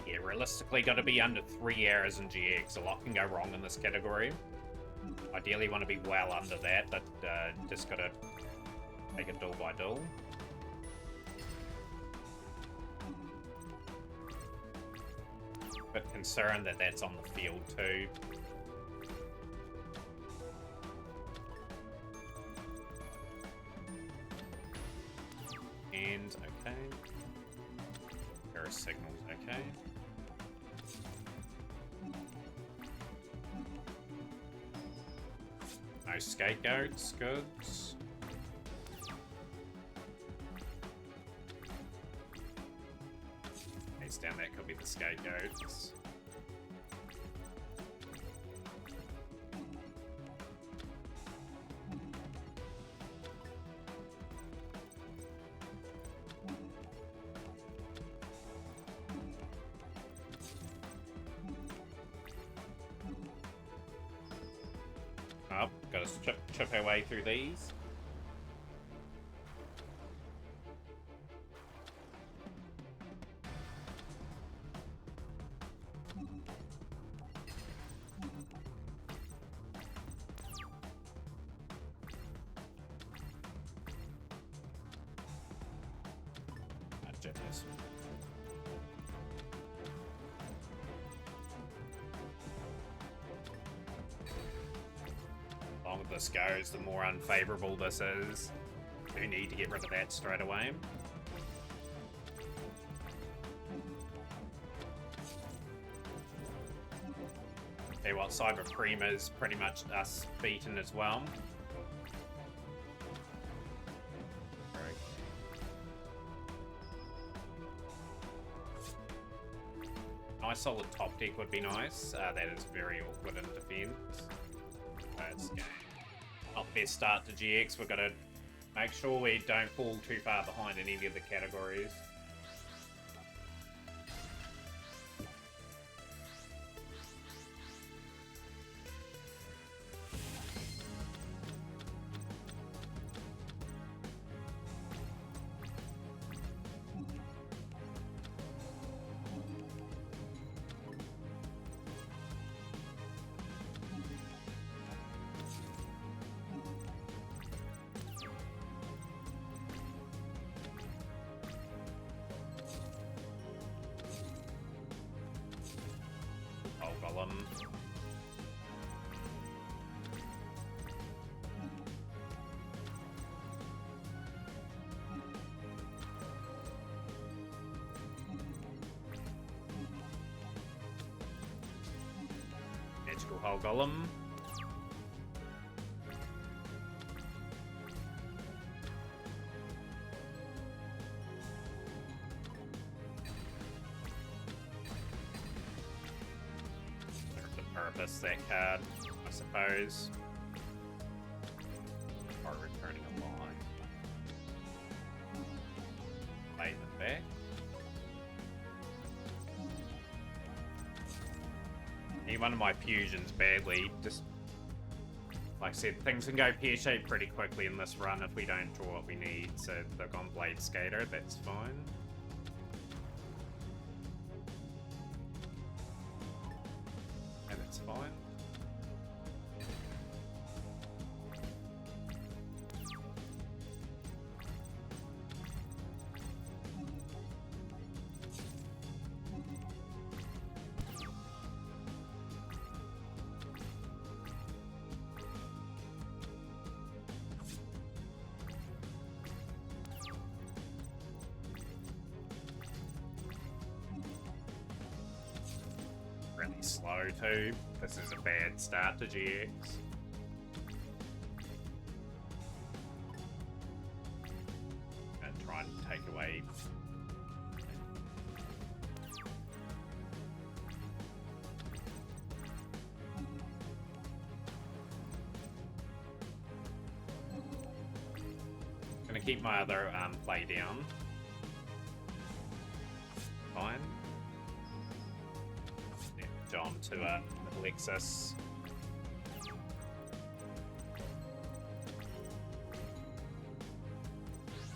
Yeah, realistically got to be under 3 errors in GX. A lot can go wrong in this category. Ideally want to be well under that, but just got to take it duel by duel. Bit concerned that that's on the field too. And okay. There are signals, okay. No scapegoats, good. He's down there, could be the scapegoats. Oh, gotta chip our way through these. Goodness. The longer this goes, the more unfavorable this is. We need to get rid of that straight away. Okay, what Cyber Prima is pretty much us beaten as well. Nice solid top deck would be nice. That is very awkward in defense. That's game. Not best start to GX. We've got to make sure we don't fall too far behind in any of the categories. Golem. Magical Hull Golem. Purpose that card, I suppose. Or returning a line. Play them back. Need one of my fusions badly. Just like I said, things can go pear-shaped pretty quickly in this run if we don't draw what we need. So they've gone Blade Skater, that's fine. And that's fine. Really slow too. This is a bad start to GX. And try and take away. Gonna keep my other play down. Fine. John to Alexis.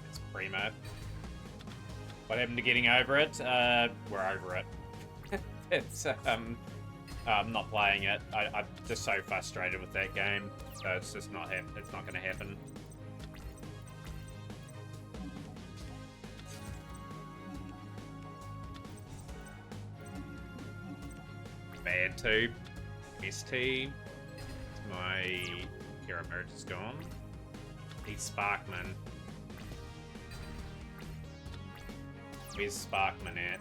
It's primo. What happened to getting over it? We're over it. It's I'm not playing it. I'm just so frustrated with that game. So it's just not it's not gonna happen. Bad too. ST. My hero merge is gone. He's Sparkman. Where's Sparkman at?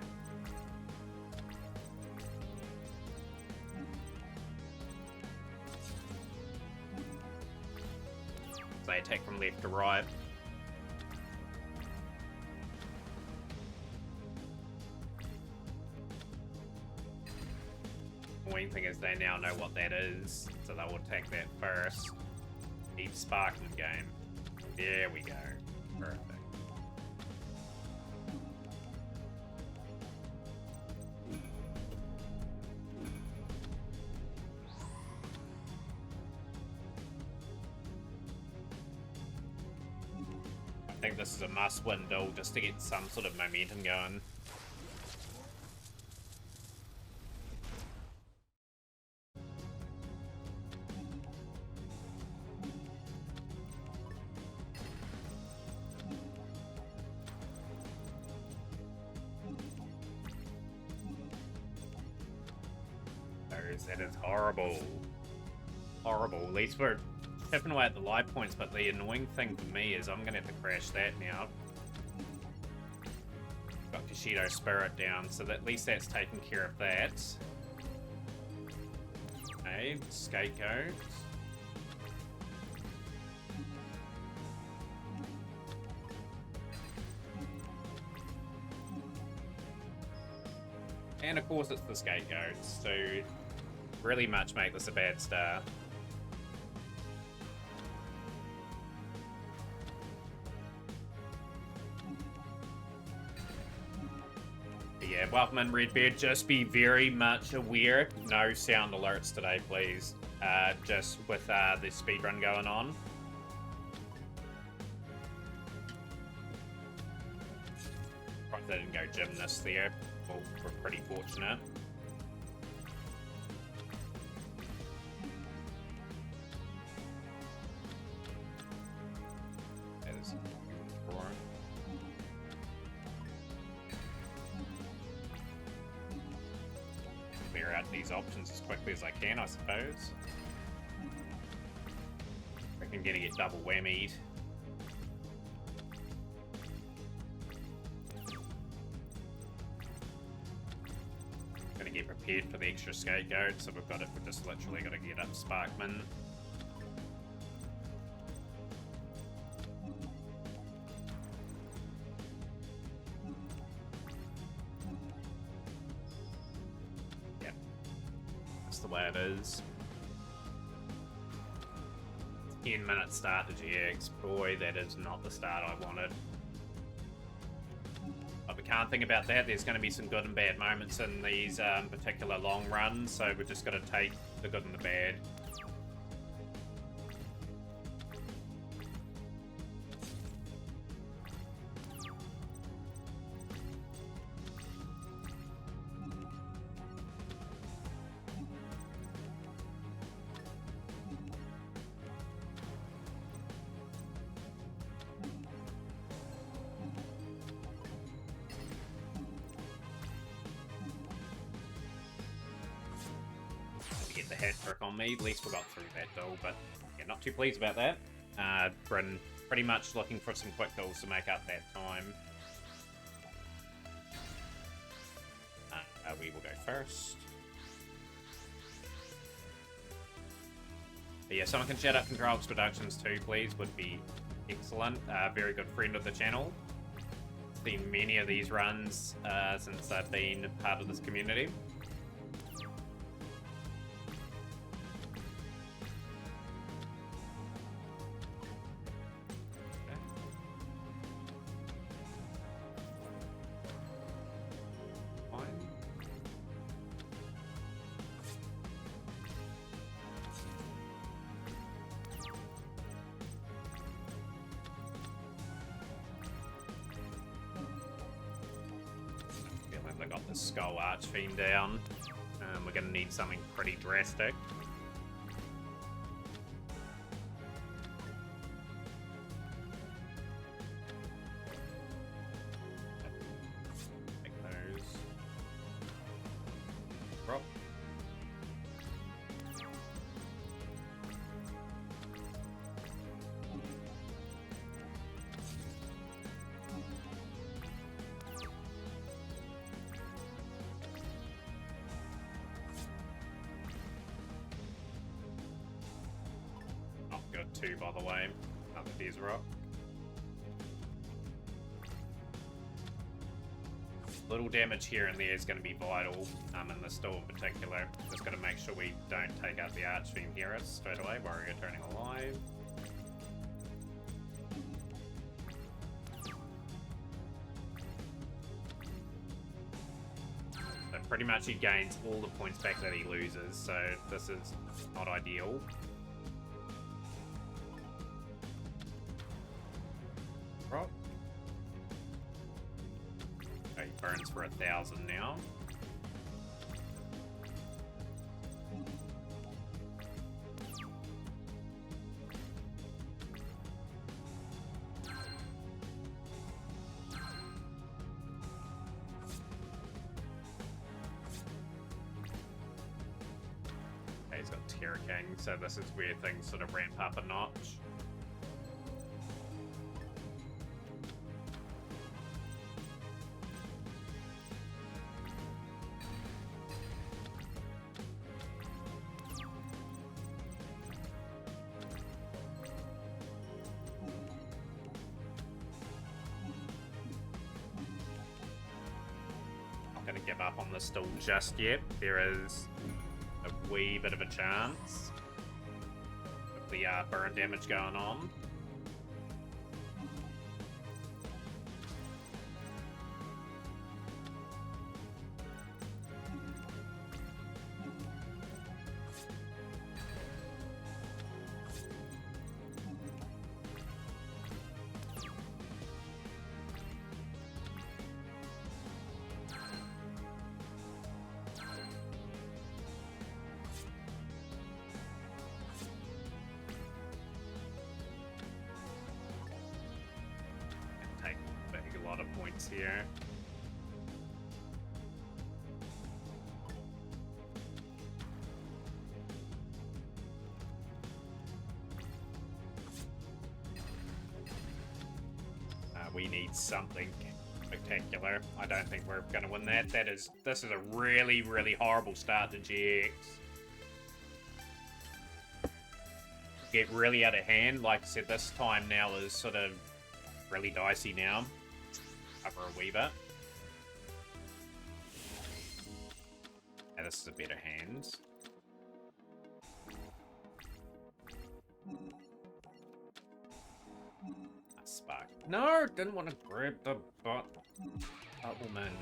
So they attack from left to right. Annoying thing is they now know what that is, so they will attack that first. Keep Sparkman game. There we go. Perfect. I think this is a must-win build just to get some sort of momentum going. That is horrible. Horrible. At least we're chipping away at the life points, but the annoying thing for me is I'm going to have to crash that now. Got Kishido Spirit down, so that, at least that's taking care of that. Okay, Scapegoat. And of course it's the Scapegoats, so really much make this a bad start. But yeah, welcome in Redbeard. Just be very much aware. No sound alerts today, please. Just with the speedrun going on. Right, they didn't go gymnast there. Well, we're pretty fortunate. Clear out these options as quickly as I can, I suppose. I can get double whammied. Gonna get prepared for the extra Scapegoat, so we've just literally got to get up Sparkman. The way it is. 10-minute start to GX. Boy, that is not the start I wanted. I'll be can't think about that. There's going to be some good and bad moments in these particular long runs, so we're just going to take the good and the bad. Get the hat trick on me. At least we got through that duel, but yeah, not too pleased about that. Bryn pretty much looking for some quick kills to make up that time. We will go first. But yeah, someone can shout out Controls Productions too, please. Would be excellent. Very good friend of the channel. Seen many of these runs since I've been part of this community. I got the Skull Archfiend down. We're going to need something pretty drastic. Take those. Drop. Got two, by the way. Another Des Rock. Little damage here and there is going to be vital in this duel in particular. Just got to make sure we don't take out the Archfiend here straight away. Warrior turning alive. So pretty much he gains all the points back that he loses, so this is not ideal. Rock. Okay, he burns for 1,000 now. Okay, he's got Terra King, so this is where things sort of ramp up a notch. Gonna give up on this duel just yet. There is a wee bit of a chance with the burn damage going on. A lot of points here. We need something spectacular. I don't think we're going to win that. This is a really, really horrible start to GX. Get really out of hand. Like I said, this time now is sort of really dicey now. Cover a Weaver. Yeah, this is a better hand. Spark. No, didn't want to grab the bot. Woman.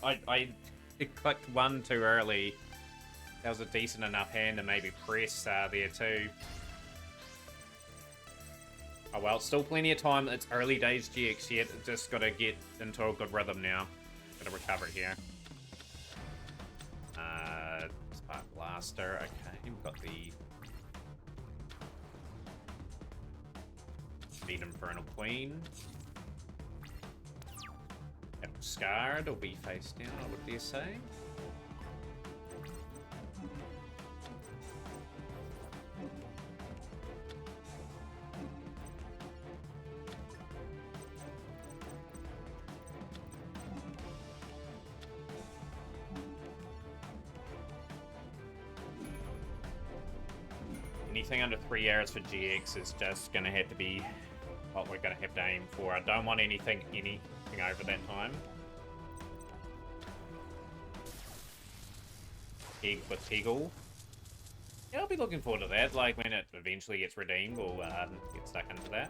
I clicked one too early. That was a decent enough hand to maybe press there too. Oh well, still plenty of time. It's early days GX yet. Just gotta get into a good rhythm now. Gotta recover here. Spark Blaster. Okay, we've got the Meat Infernal Queen. Scarred will be face down, I would dare say. Anything under 3 hours for GX is just gonna have to be what we're gonna have to aim for. I don't want anything over that time. Egg with Peggle. Yeah, I'll be looking forward to that. Like when it eventually gets redeemed, we'll get stuck into that.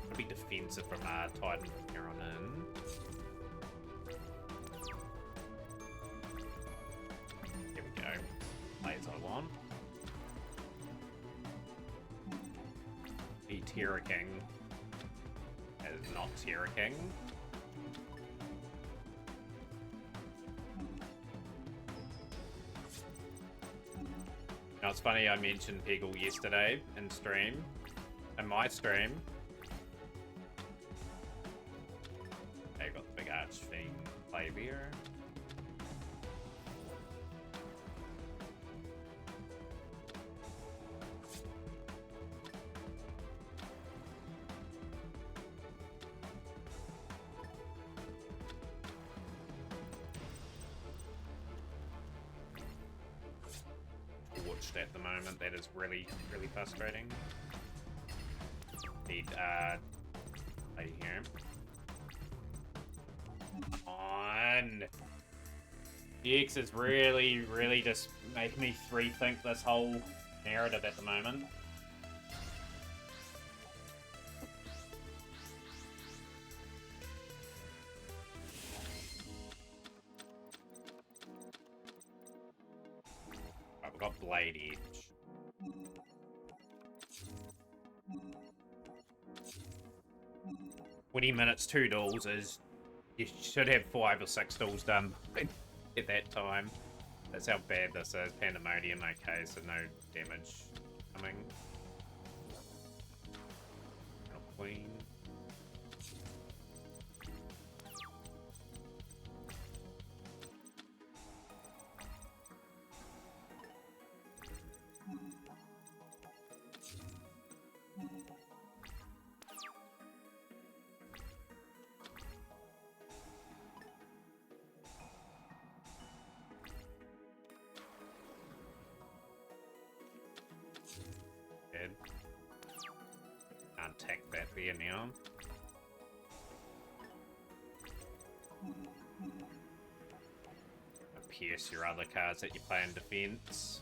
I'll be defensive from Titan here on in. Here we go. Play as I want. The Terra King is not Terra King. Now it's funny, I mentioned Peggle yesterday in stream, in my stream. Okay, got the big Archfiend Clavier. At the moment, that is really frustrating. Need lady here. Come on. GX is really just making me rethink this whole narrative at the moment. I've got Blade Edge. $20 2 duels is... You should have 5 or 6 duels done at that time. That's how bad this is. Pandemonium, okay, so no damage coming. Queen. Can't take that there now. Pierce your other cards that you play in defense.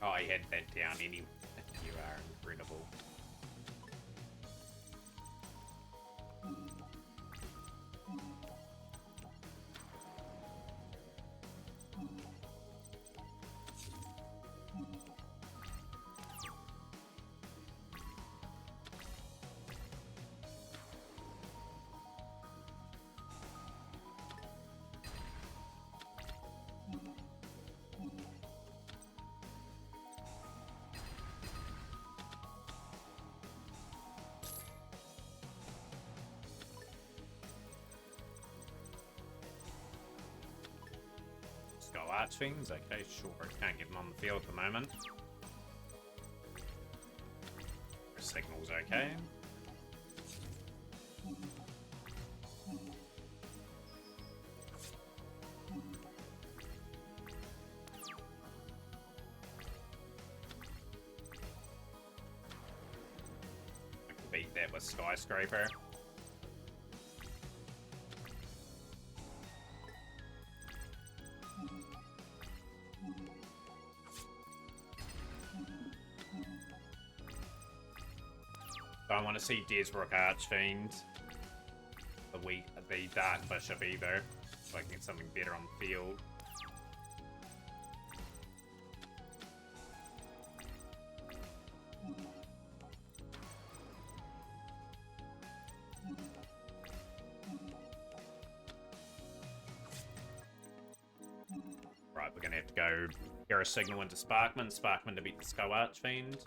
Oh, I had that down anyway. You are incredible. Go Archfiends, okay, sure. Can't get them on the field at the moment. Signal's okay. with Skyscraper. Don't want to see Desrook Archfiend. The Dark Bishop either. So I can get something better on the field. Right, we're gonna have to go Hero Signal into Sparkman. Sparkman to beat the Skull Archfiend.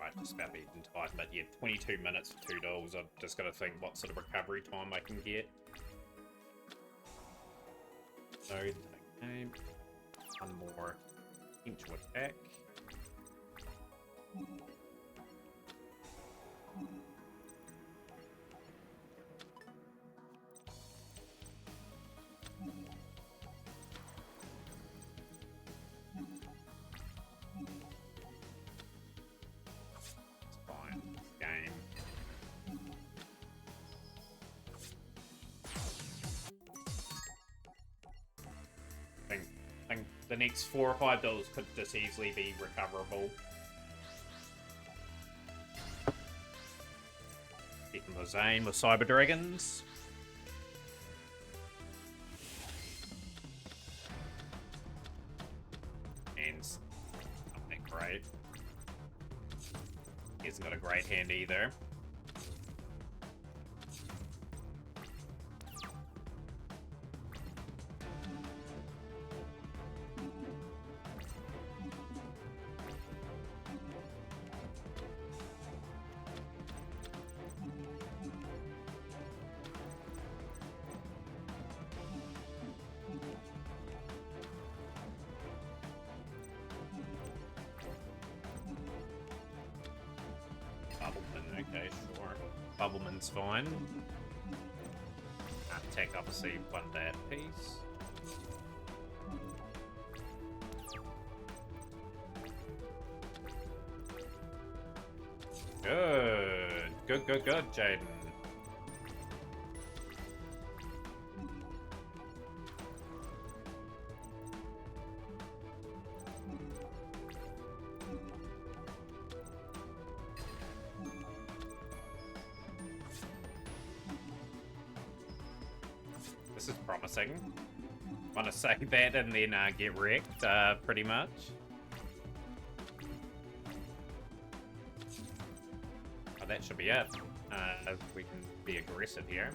Right, just about beaten time, but yeah, 22 minutes for 2 duels. I've just got to think what sort of recovery time I can get. So, okay, one more potential attack. The next 4 or 5 duels could just easily be recoverable. Getting the Zane with Cyber Dragons. And not that great. He hasn't got a great hand either. Okay, sure. Bubbleman's fine. Attack, obviously, 1 bad piece. Good. Good, Jaden. This is promising. Want to say that and then get wrecked, pretty much. Oh, that should be it. We can be aggressive here.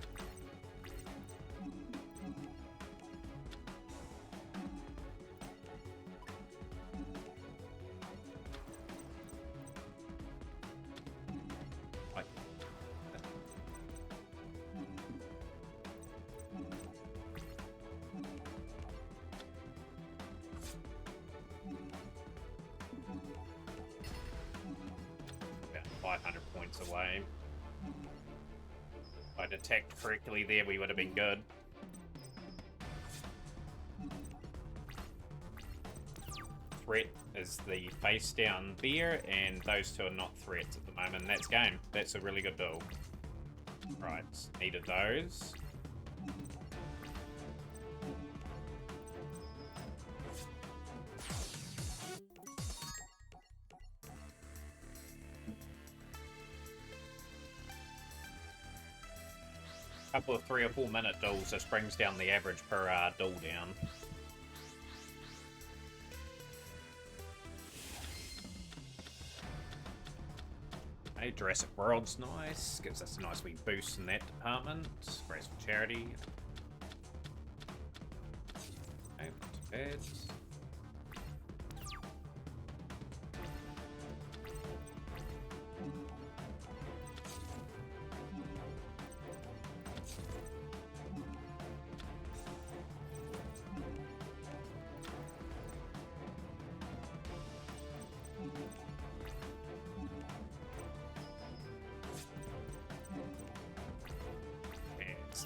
About 500 points away. If I'd attacked correctly there, we would have been good. Threat is the face down there, and those two are not threats at the moment. That's game. That's a really good duel. Right, needed those. Couple of 3 or 4 minute duels just brings down the average per duel down. Okay, Jurassic World's nice. Gives us a nice wee boost in that department. Race for charity. Okay, not too bad.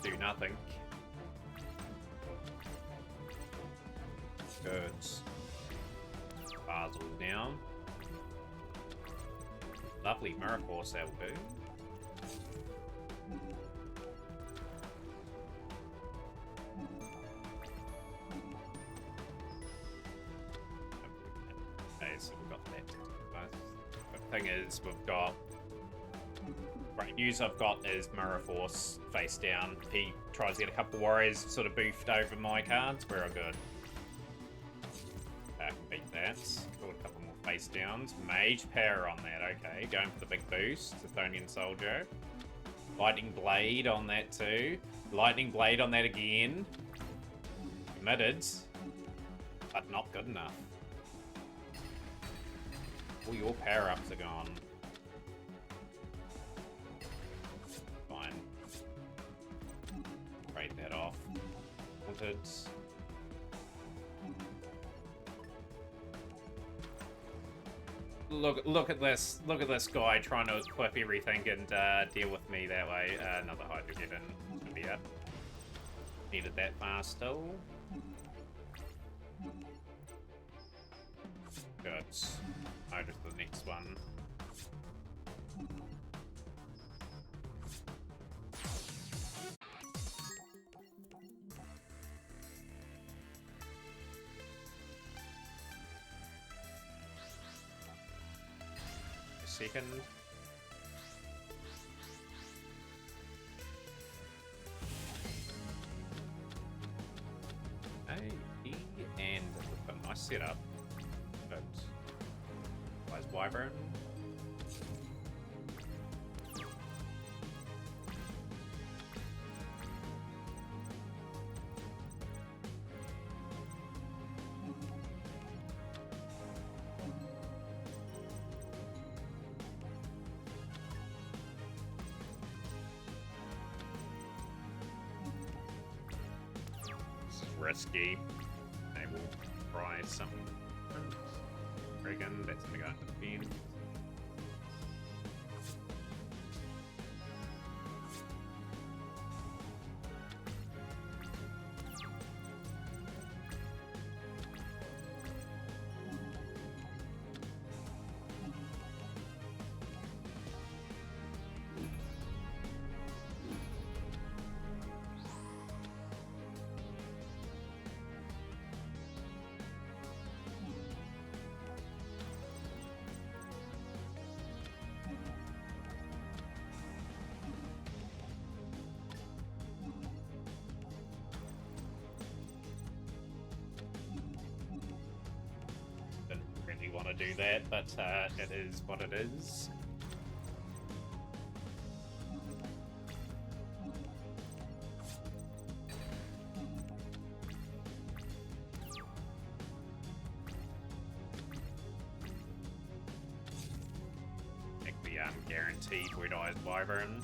Do nothing. Good. Basil down. Lovely Mirror Force, that will do. Okay, so we've got that. The thing is, we've got. Great news I've got is Mirror Force face down. He tries to get a couple warriors sort of boofed over my cards. We're all good. I can beat that. Got a couple more face downs. Mage power on that, okay. Going for the big boost. Sithonian Soldier. Lightning Blade on that too. Lightning Blade on that again. Committed. But not good enough. All your power-ups are gone. Break that off. Wanted. Look at this. Look at this guy trying to equip everything and deal with me that way. Another Hydrogeddon should be it. Needed that fast still. Good. Hydra to the next one. Second. And a nice setup. But where's Wyvern? Risky. They will try something. Dragon, that's gonna go into the bin. Want to do that, but it is what it is. I think we guaranteed Red Eyes Wyvern.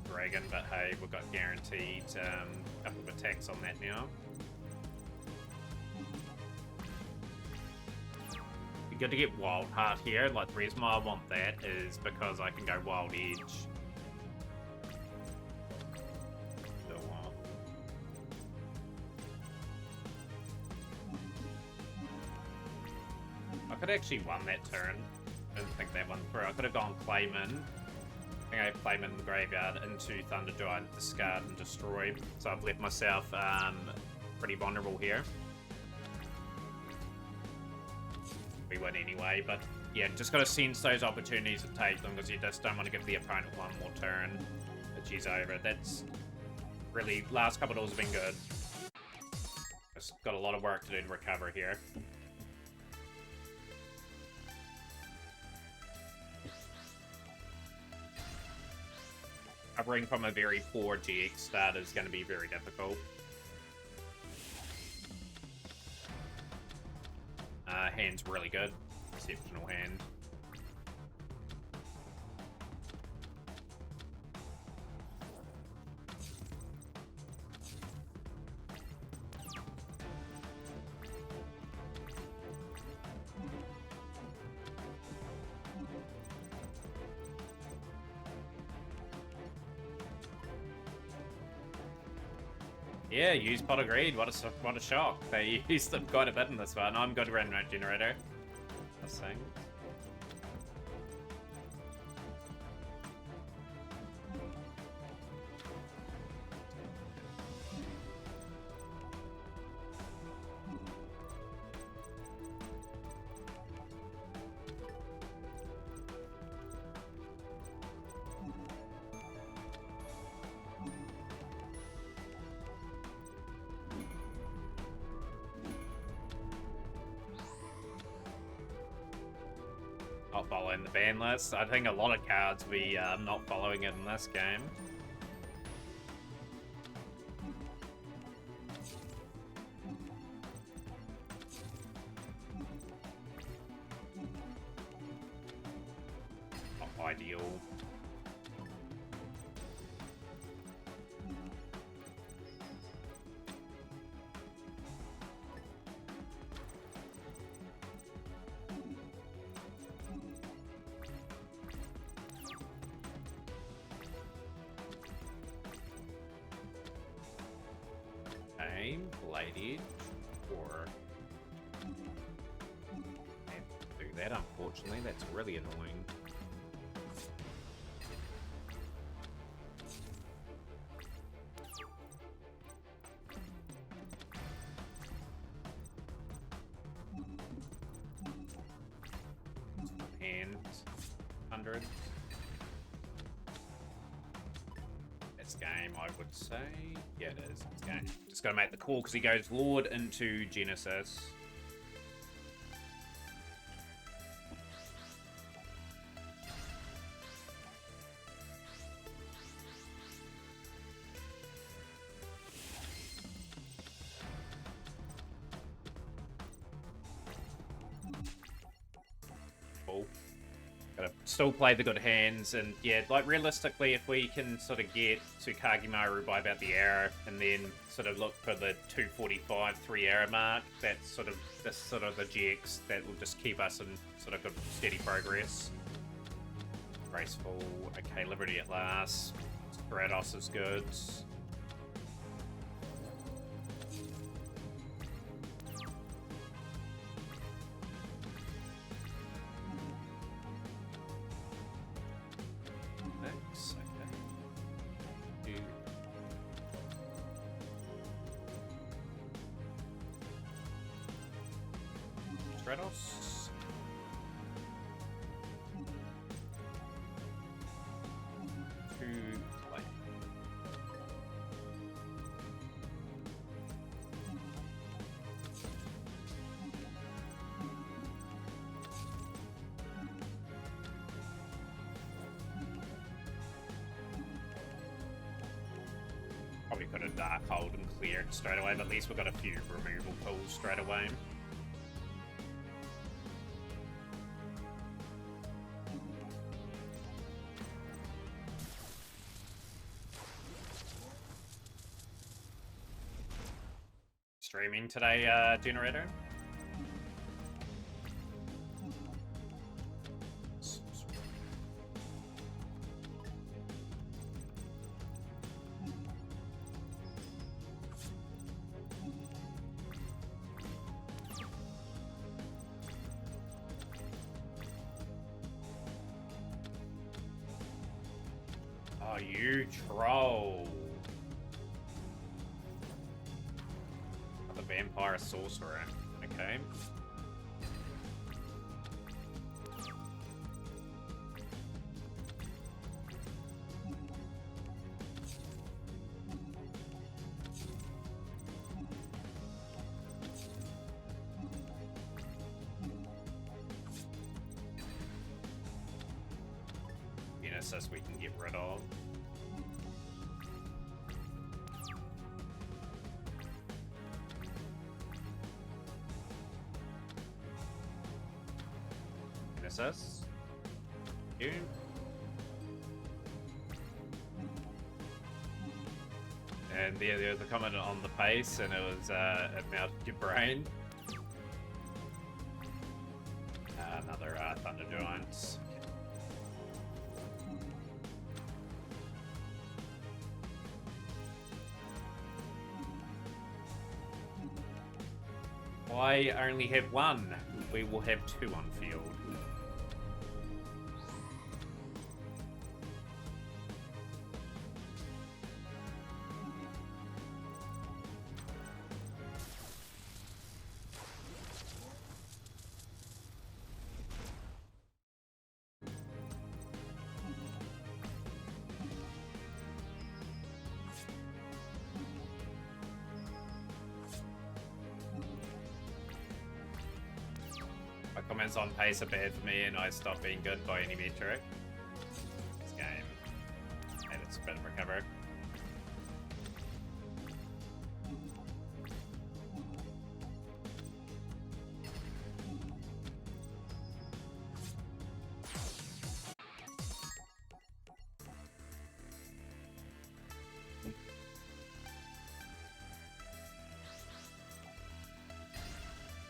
Dragon, but hey, we've got guaranteed a couple of attacks on that now. You're good to get Wild Heart here. Like, the reason why I want that is because I can go Wild Edge. So, I could actually win that turn. Didn't think that one through. I could have gone Clayman. I think I have Clayman in the graveyard into Thunder Giant, discard and destroy. So I've left myself pretty vulnerable here. We win anyway, but yeah, just got to sense those opportunities to take them because you just don't want to give the opponent one more turn. But she's over. That's really, last couple of duels have been good. Just got a lot of work to do to recover here. Recovering from a very poor GX start is going to be very difficult. Hand's really good. Exceptional hand. Yeah, use Pot of Greed. What a shock. They used them quite a bit in this one. I'm good to run Red Generator. That's saying. Not following the ban list. I think a lot of cards be not following it in this game. Not ideal. Lady, or can't do that, unfortunately. That's really annoying. And 100. Game, I would say. Yeah, it is. It's game. Just gotta make the call because he goes Lord into Genesis. Cool. Gotta still play the good hands, and yeah, like realistically, if we can sort of get to Kagimaru by about the hour, and then sort of look for the 245, 3 hour mark, that's sort of the GX that will just keep us in sort of good steady progress. Graceful, okay, Liberty at last. Stratos is good. Stratos. To play. Probably could have Dark Hold and cleared straight away, but at least we've got a few removal pulls straight away. Streaming today, Generator? Oh, you troll. The vampire sorcerer. Okay. Genesis we can get rid of. Genesis. You. And there was a comment on the pace, and it was it melted your brain. Another Thunder Giants. I only have one. We will have two on field. Comments on pace are bad for me, and I stopped being good by any metric. This game, and it's a bit of recover.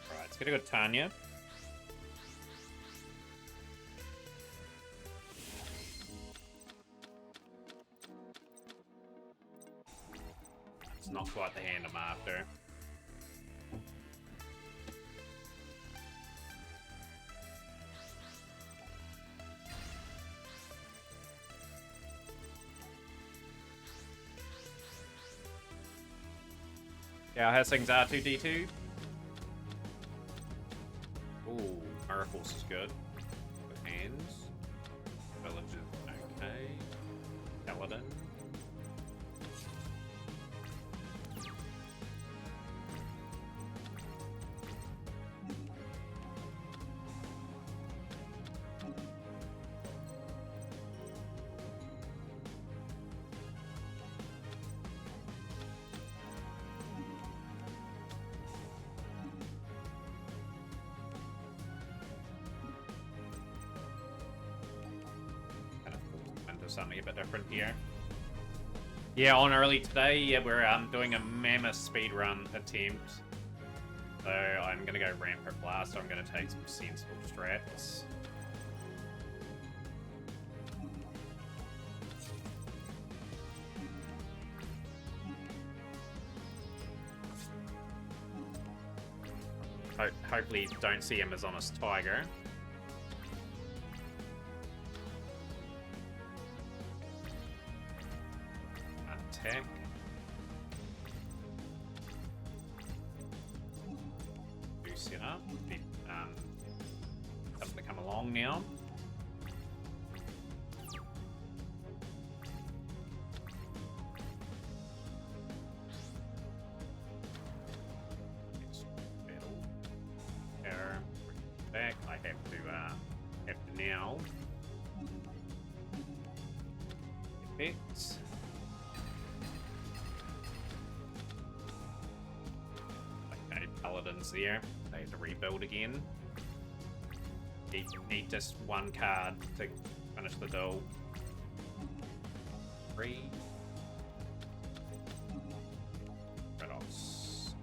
Right, it's gonna go Tanya. Not quite the hand I'm after. Yeah, how's things R2D2? Ooh, Miracles is good. With hands. Villages, okay. Paladin. Something a bit different here. Yeah, on early today, yeah, we're doing a mammoth speedrun attempt. So I'm gonna go Rampart Blast. I'm gonna take some sensible strats. Hopefully don't see Amazoness Tiger. Attack. Boost it up. Something to come along now. Back. I have to now. Effects. Okay, Paladins there. They have to rebuild again. Need just one card to finish the duel. 3. Kratos.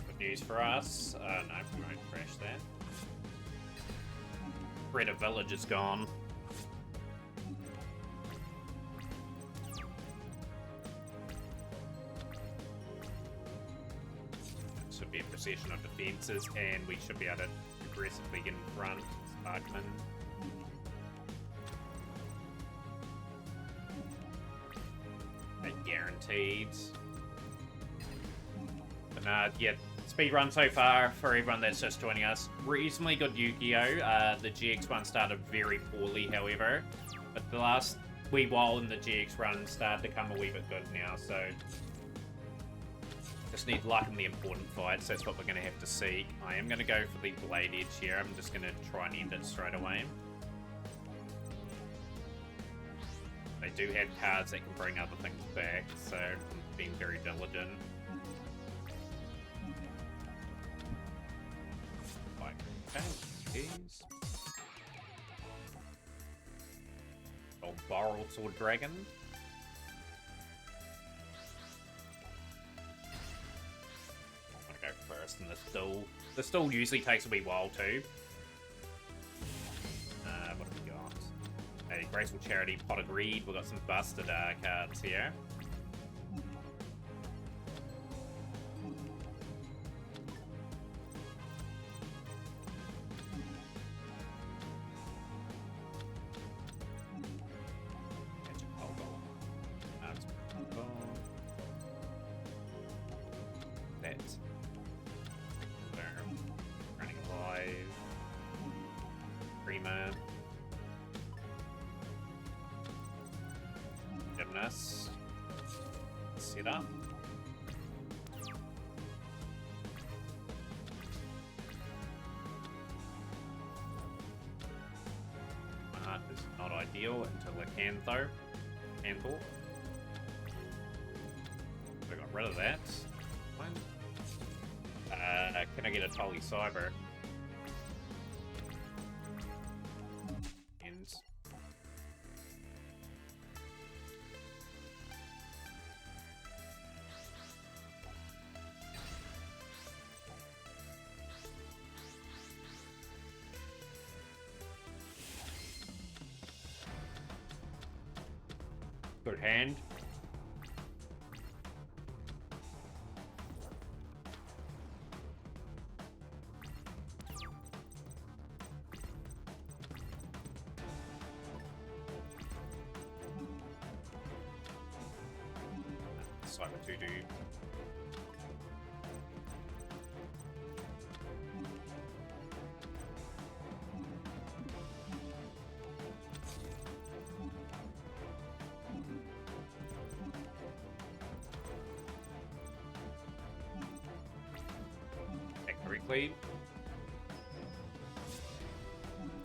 Good news for us. No, we won't crash that. Threat of Village is gone. Should be a procession of defenses, and we should be able to aggressively get in front. Sparkman. Guaranteed. But yeah, speed run so far for everyone that's just joining us. Reasonably good Yu-Gi-Oh! The GX one started very poorly, however, but the last wee while in the GX run started to come a wee bit good now, so just need luck in the important fights. That's what we're going to have to see. I am going to go for the Blade Edge here. I'm just going to try and end it straight away. They do have cards that can bring other things back, so I'm being very diligent. Like, okay, jeez. Old Borrel Sword Dragon. I'm gonna go first in this duel. This duel usually takes a wee while too. What have we got? A Graceful Charity, Pot of Greed. We've got some busted cards here. That's Running Alive. Prima. Gymnast. Set up. Art is not ideal until Acantho. Canthor. We got rid of that. Fine. Can I get a Tully Cyber? Ends. Good hand. Cyber 2 do. Correctly.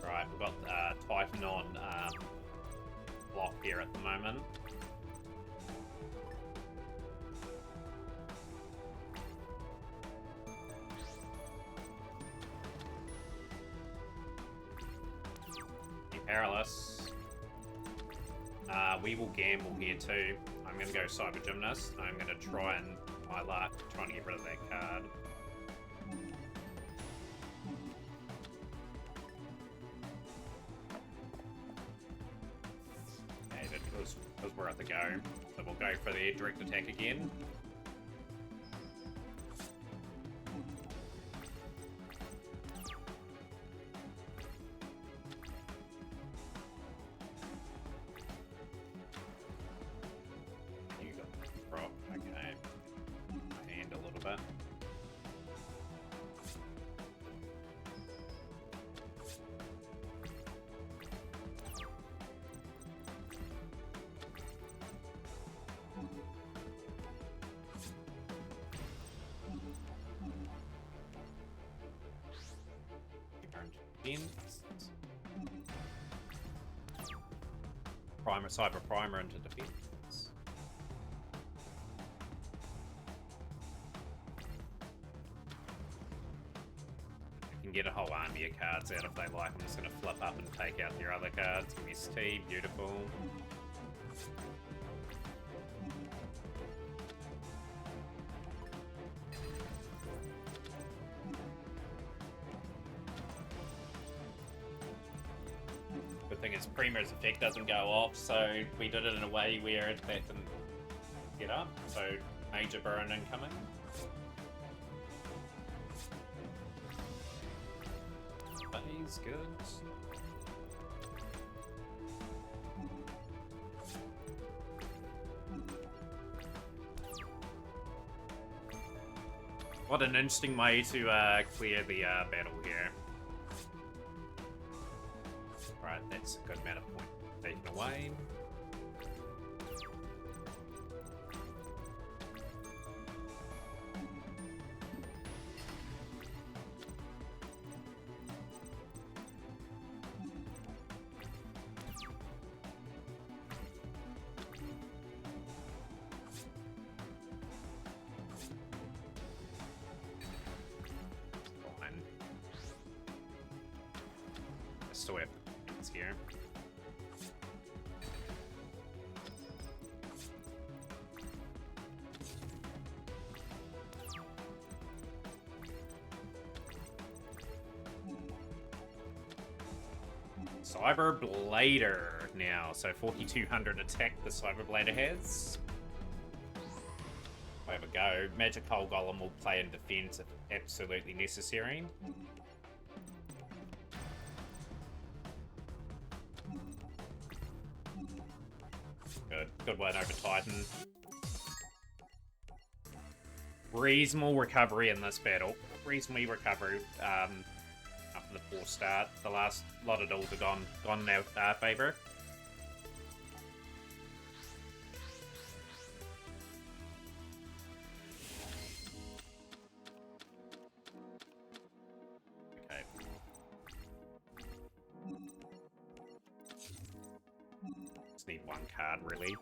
Right, we've got Titan on block here at the moment. Be powerless. We will gamble here too. I'm going to go Cyber Gymnast. I'm going to try and my luck trying to get rid of that card. Because we're at the go. So we'll go for the direct attack again. You got the prop, okay. My hand a little bit. Primer, Cyber Primer into defense. I can get a whole army of cards out if they like. I'm just going to flip up and take out their other cards. MST, beautiful. his Premier's effect doesn't go off, so we did it in a way where that didn't get up. So major burn incoming. But he's good. What an interesting way to clear the battle here. Right, that's a good amount of point taken away. Still have things here. Cyber Blader now, so 4200 attack the Cyber Blader has. Have a go. Magic Hull Golem will play in defense if absolutely necessary. Good one over Titan. Reasonable recovery in this battle. Reasonably recovery after the poor start. The last lot of duels have gone in our favour. Okay. Just need one card, really.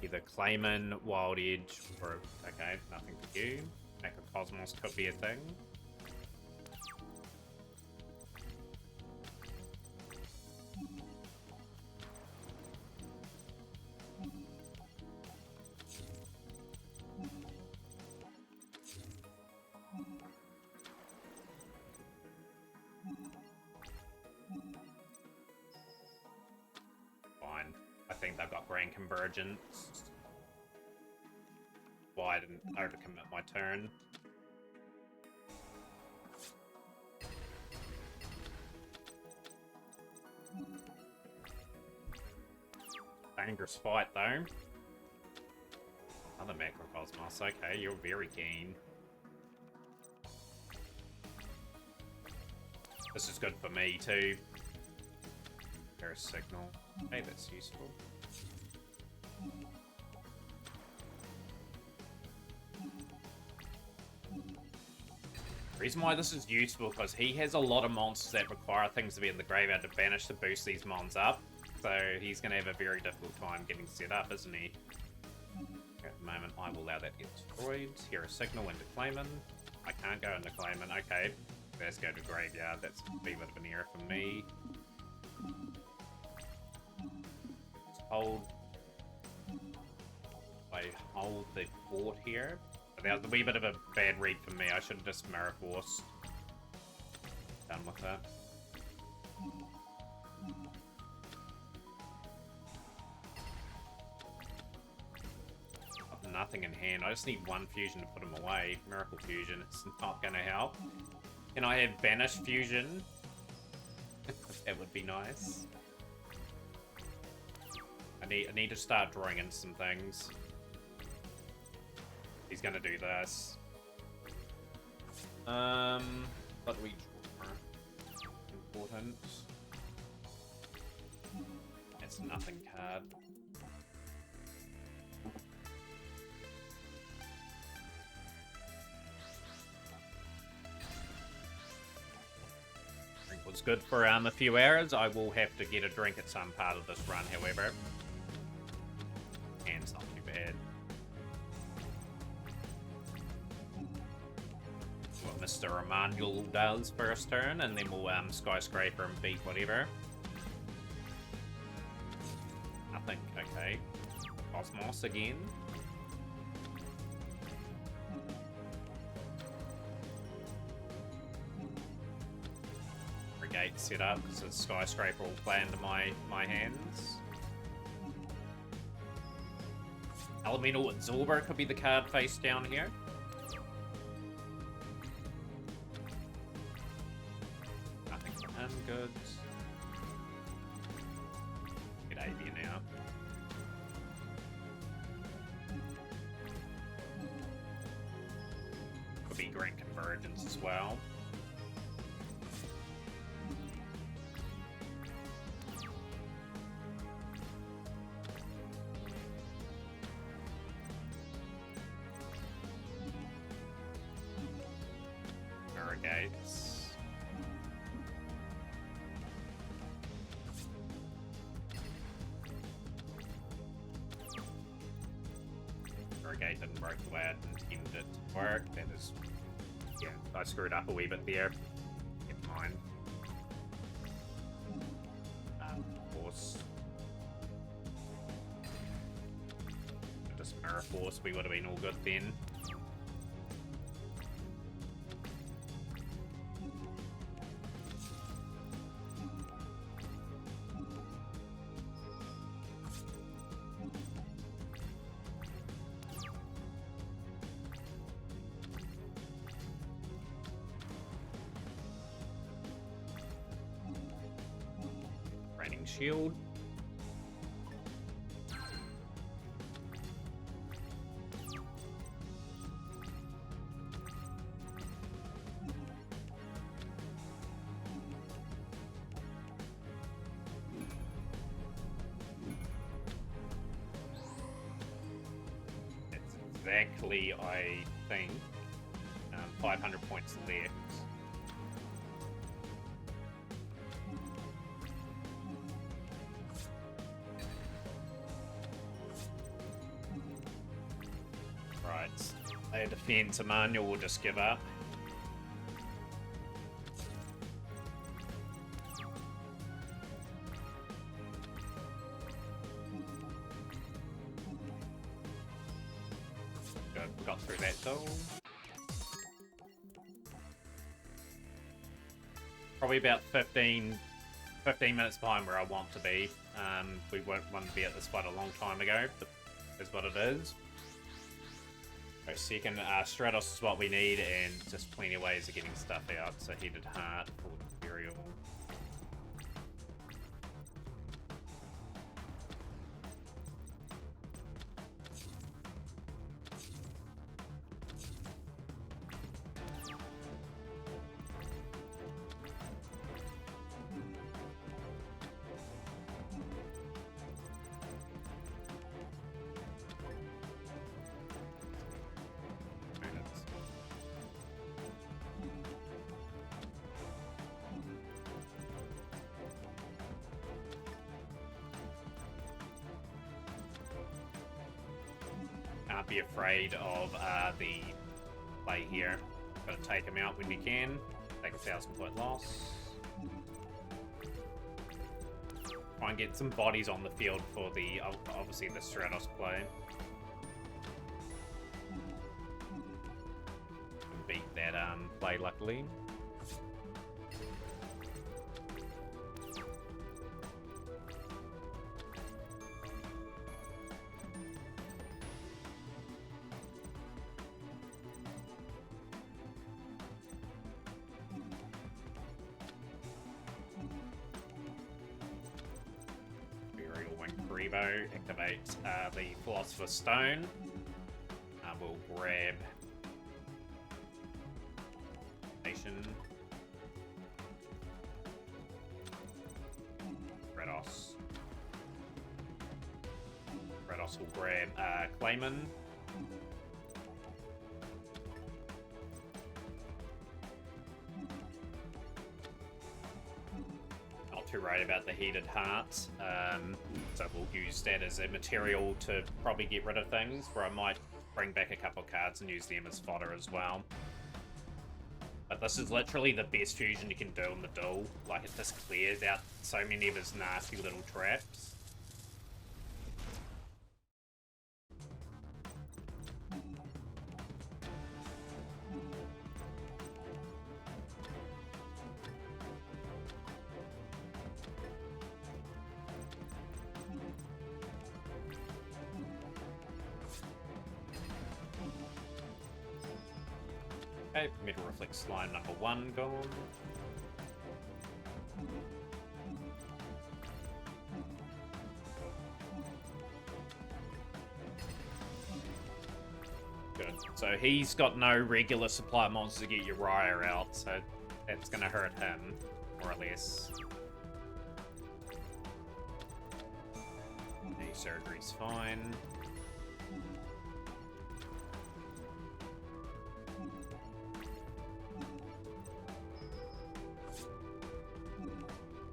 Either Clayman, Wild Edge, or... Okay, nothing for you. Macrocosmos could be a thing. Fine. I think they've got Grand Convergence. Why I didn't overcommit my turn. Dangerous fight, though. Another Macrocosmos. Okay, you're very keen. This is good for me, too. There's a signal. Hey, that's useful. Reason why this is useful because he has a lot of monsters that require things to be in the graveyard to banish to boost these mons up. So he's going to have a very difficult time getting set up, isn't he? At the moment, I will allow that to get destroyed. Hero Signal into Clayman. I can't go into Clayman. Okay, let's go to graveyard. That's a bit of an error for me. Hold. I hold the fort here. That was a wee bit of a bad read for me. I should have just Mirror Force. Done with that. I've nothing in hand. I just need one fusion to put him away. Miracle Fusion. It's not going to help. Can I have Banish Fusion? That would be nice. I need to start drawing in some things. He's gonna do this. What do we draw? Important. It's nothing card. Drink was good for a few hours. I will have to get a drink at some part of this run, however. And it's not too bad. What Mr. Emmanuel does first turn, and then we'll Skyscraper and beat whatever. I think, okay. Cosmos again. Regate gate set up because the skyscraper will play into my hands. Elemental Absorber could be the card face down here. Nothing for him, good. Get Avian out. Could be Grant Convergence as well. Gates. Gate didn't work the way I intended it to work. That is, yeah, I screwed up a wee bit there. Never mind. Of course. Just Mirror Force, we would have been all good then. Shield. That's exactly, I think, 500 points left. They defend, so Manuel will just give up. Good, got through that though. Probably about 15 minutes behind where I want to be. We weren't want to be at this fight a long time ago, but is what it is. Right, second, Stratos is what we need, and just plenty of ways of getting stuff out. So Heated Heart for Imperial. Can't be afraid of the play here. Gotta take him out when we can. Take a 1,000-point loss. Try and get some bodies on the field for the obviously the Stratos play. Beat that play luckily. Activate the Philosopher's Stone. We'll grab Nation. Kratos. Kratos will grab Clayman. Right about the Heated Heart, so we'll use that as a material to probably get rid of things, where I might bring back a couple of cards and use them as fodder as well. But this is literally the best fusion you can do in the duel. Like, it just clears out so many of his nasty little traps. Okay, Metal Reflect Slime number 1 gone. Good. So he's got no regular supply monsters to get Uriah out, so that's gonna hurt him, more or less. Knee surgery's fine.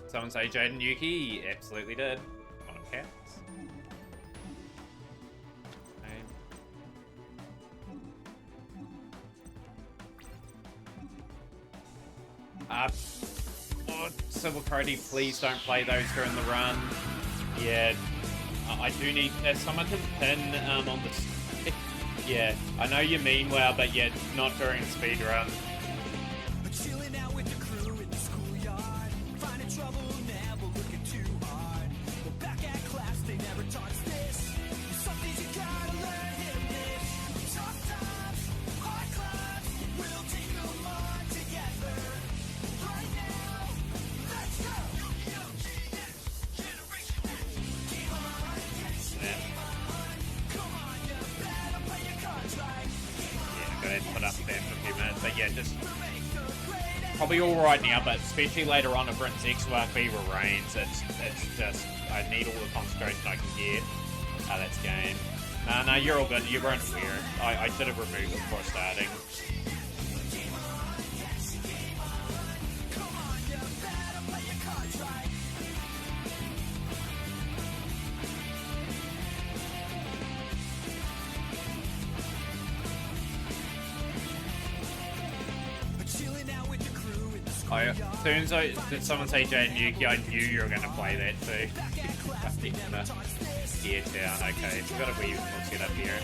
Someone say Jaden Yuki? He absolutely did. On a cat. Oh, Civil Cody, please don't play those during the run. Yeah, I do need someone to pin on the. Yeah, I know you mean well, but yeah, not during speed run. Probably all right now, but especially later on if Britain's X-Warp Fever Reigns, it's just, I need all the concentration I can get. That's game. No, you're all good. You weren't aware. I should have removed it before starting. As soon as did someone say Jaden Yuki, I knew you were going to play that too. Gear down, okay. We've got a wee little set up here.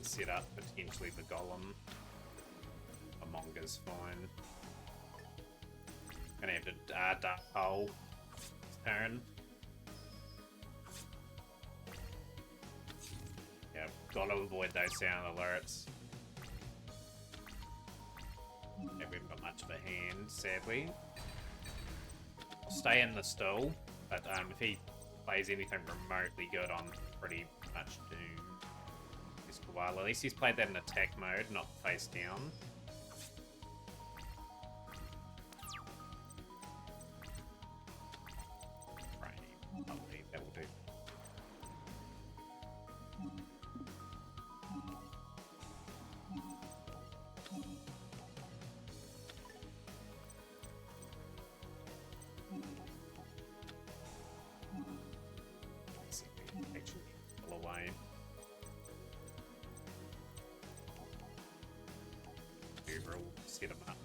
Set up potentially the Golem. Amonga's fine. Gonna have to Dark Hole turn. Yeah, gotta avoid those sound alerts. Yeah, we haven't got much of a hand, sadly. Stay in the stall, but if he plays anything remotely good, I'm pretty much doomed. While at least he's played that in attack mode, not face down. Right, lovely, that will do. Let's see if we can actually pull away. We'll set him up.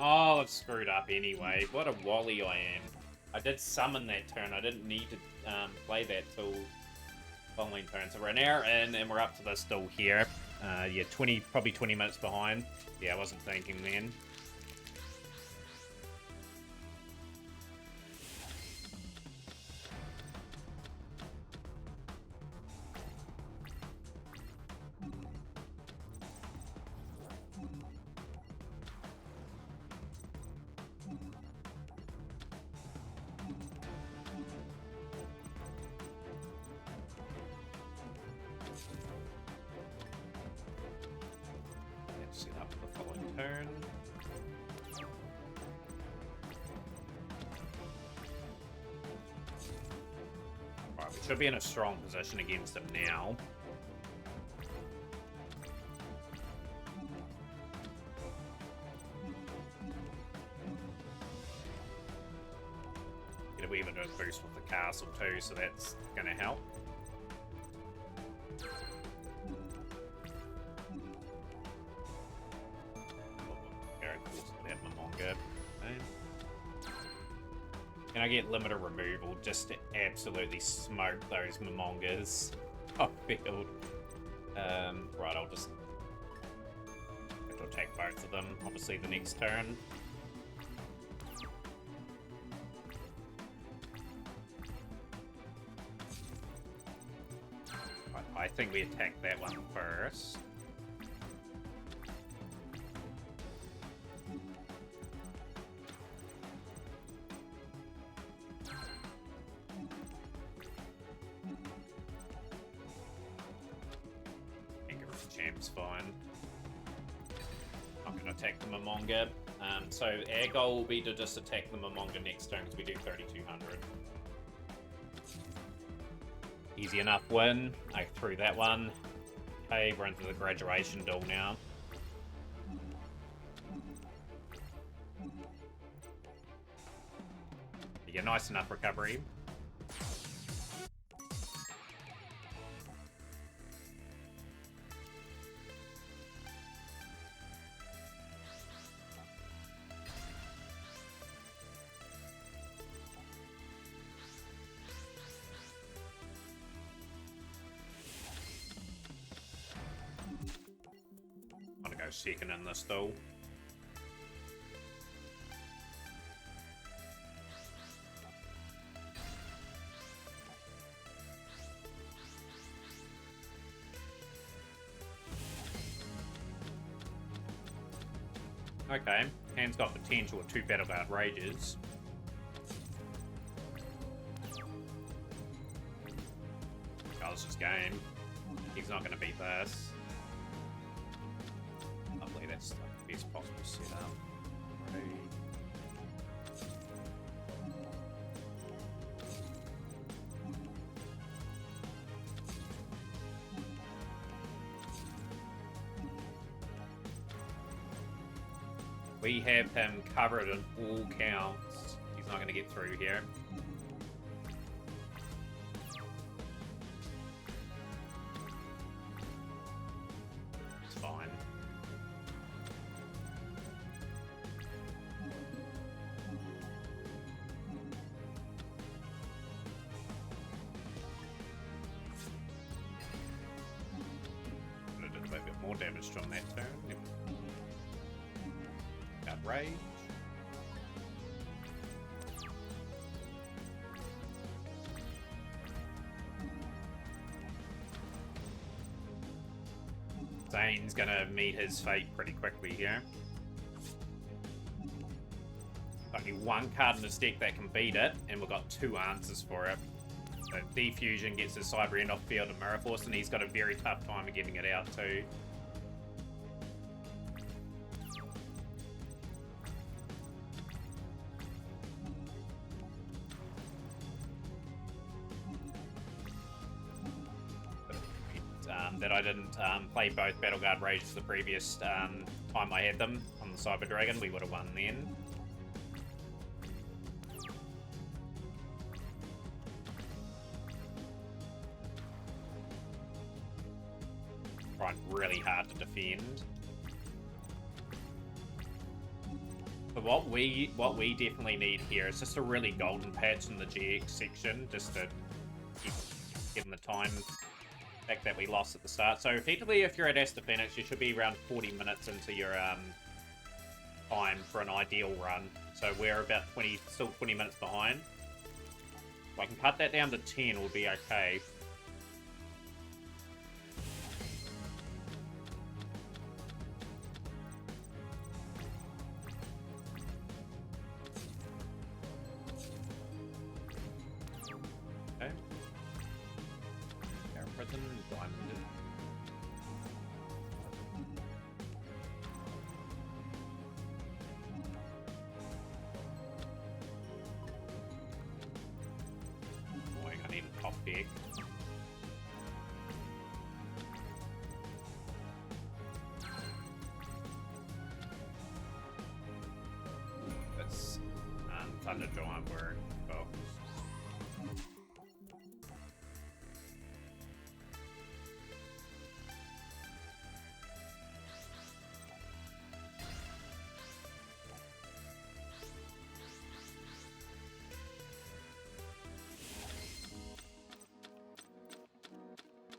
Oh, I've screwed up anyway. What a wally I am. I did summon that turn. I didn't need to play that till following turn. So we're an hour in, and we're up to this duel here. Yeah, probably 20 minutes behind. Yeah, I wasn't thinking then. Set up for the following turn. Right, we should be in a strong position against him now. Get a wee bit of a boost with the castle too, so that's gonna help. Can I get limiter removal just to absolutely smoke those Momongas off field? Right, I'll just have to attack both of them, obviously, the next turn. I think we attack that one first. Champ's fine. I'm going to attack the Momonga. So our goal will be to just attack the Momonga next turn because we do 3,200. Easy enough win. I threw that one. Okay, we're into the graduation duel now. You get nice enough recovery. Second in this though. Okay, hand's got potential with 2 Battle Guard Rages. Oh, this is game. He's not going to beat this. That's the best possible setup. Right. We have him covered in all counts. He's not going to get through here. It's fine. More damage from that turn. Got rage. Zane's gonna meet his fate pretty quickly here. Only one card in his deck that can beat it, and we've got 2 answers for it. So Defusion gets his Cyber End off field and Mirror Force, and he's got a very tough time of getting it out too. That I didn't play both Battle Guard Rages the previous time I had them on the Cyber Dragon. We would have won then. Trying really hard to defend. But what we definitely need here is just a really golden patch in the GX section, just to keep getting the time back that we lost at the start. So effectively, if you're at Astor Phoenix, you should be around 40 minutes into your time for an ideal run. So we're about still 20 minutes behind. If I can cut that down to 10, we'll be okay. Okay. Air prison, diamond. I need a top deck. That's Thunder Giant word. Oh.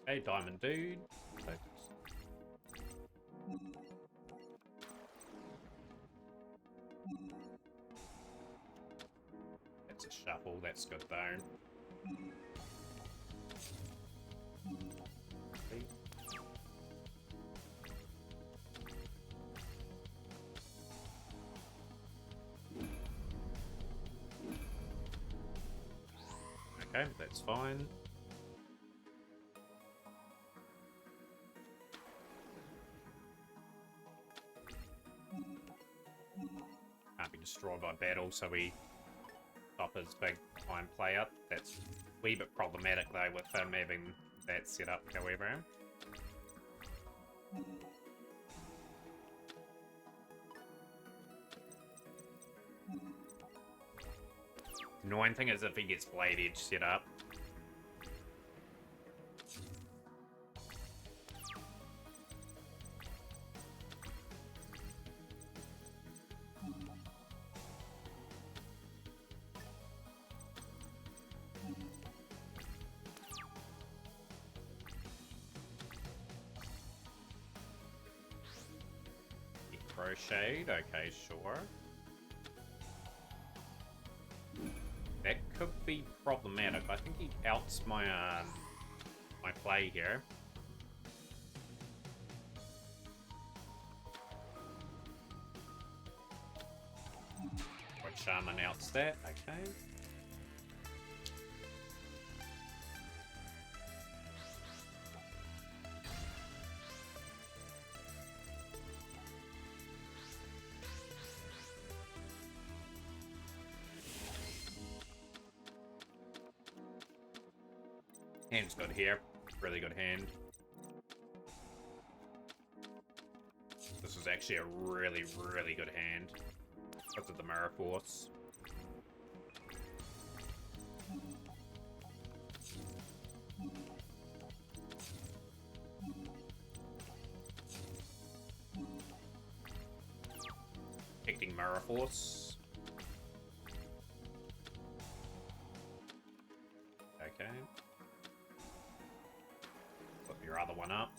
Hey, Diamond Dude. Focus. That's a shuffle, that's good though. Okay, that's fine. Can't be destroyed by battle, so we stop his big time play up. That's a wee bit problematic though with him having that set up, however. The annoying thing is if he gets Blade Edge set up. Crocheted, okay, sure. That could be problematic. I think he outs my my play here. Or Shaman outs that, okay. Hand's good here. Really good hand. This is actually a really, really good hand. Because of the Mirror Force. Protecting Mirror Force. Okay. Flip your other one up.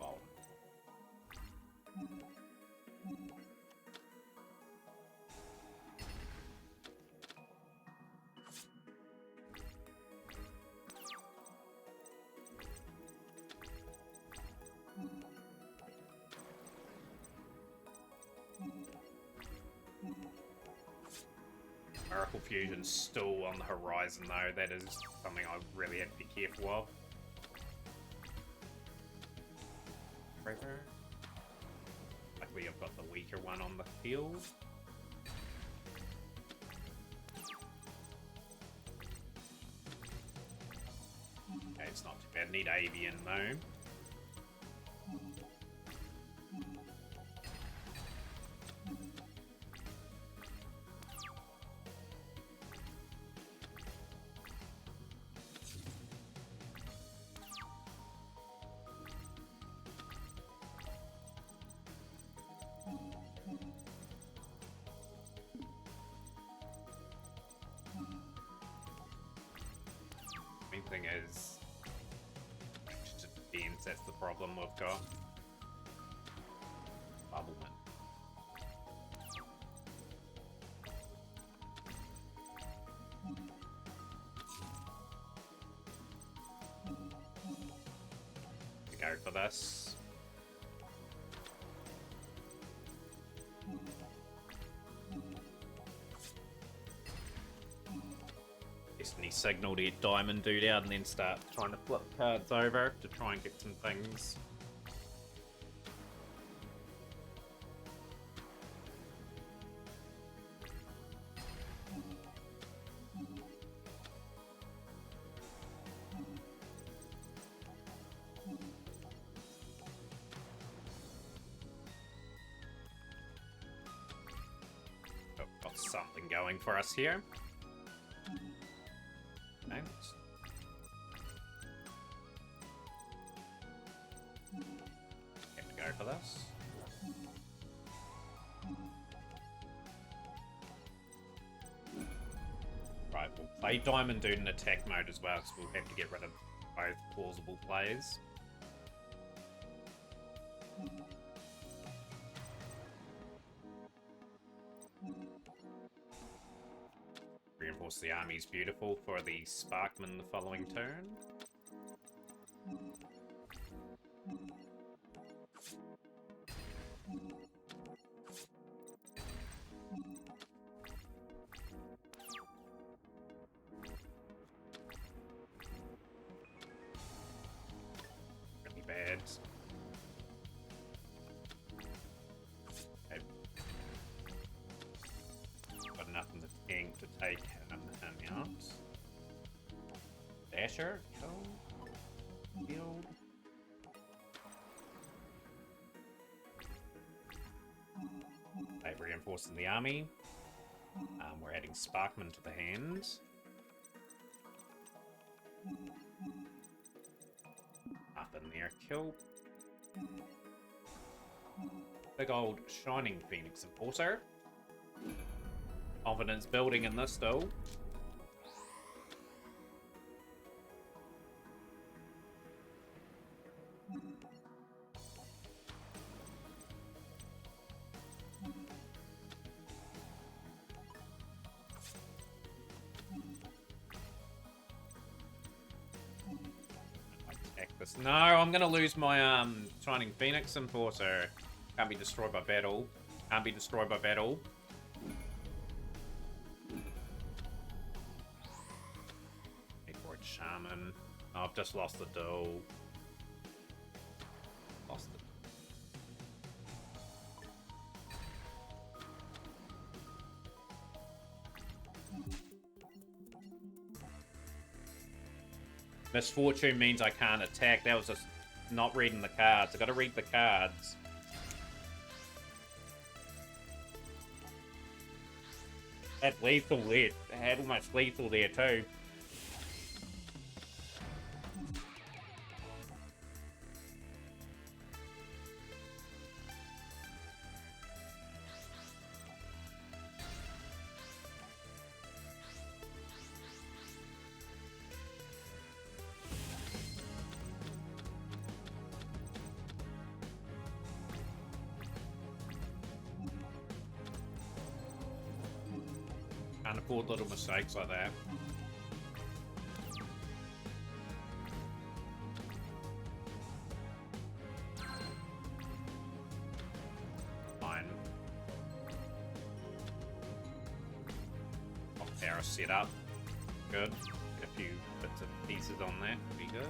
Well. Miracle Fusion's still on the horizon though, that is something I really have to be careful of. River. Luckily I've got the weaker one on the field. Okay, it's not too bad. Need Avian though. everything is just defense. That's the problem we've got. Bubbleman. Go for this. Destiny signal to get Diamond Dude out and then start trying to flip cards over to try and get some things. Got something going for us here. Thanks. Have to go for this. Right, we'll play Diamond Dude in attack mode as well, so we'll have to get rid of both plausible plays. Reinforce the army is beautiful for the Sparkman the following turn. Really bad. Got enough in the tank to take him out. Dasher, kill, build. They've reinforcing the army. We're adding Sparkman to the hand. Up in there, kill. Big old Shining Phoenix Enforcer. Confidence building in this though. This. No, I'm gonna lose my Shining Phoenix Enforcer. Can't be destroyed by battle. Can't be destroyed by battle. Shaman. Oh, I've just lost the duel. Lost it. Misfortune means I can't attack. That was just not reading the cards. I gotta read the cards. Had lethal there. I had almost lethal there too. Can't afford little mistakes like that. Fine. Power set up. Good. Get a few bits of pieces on that. Pretty good.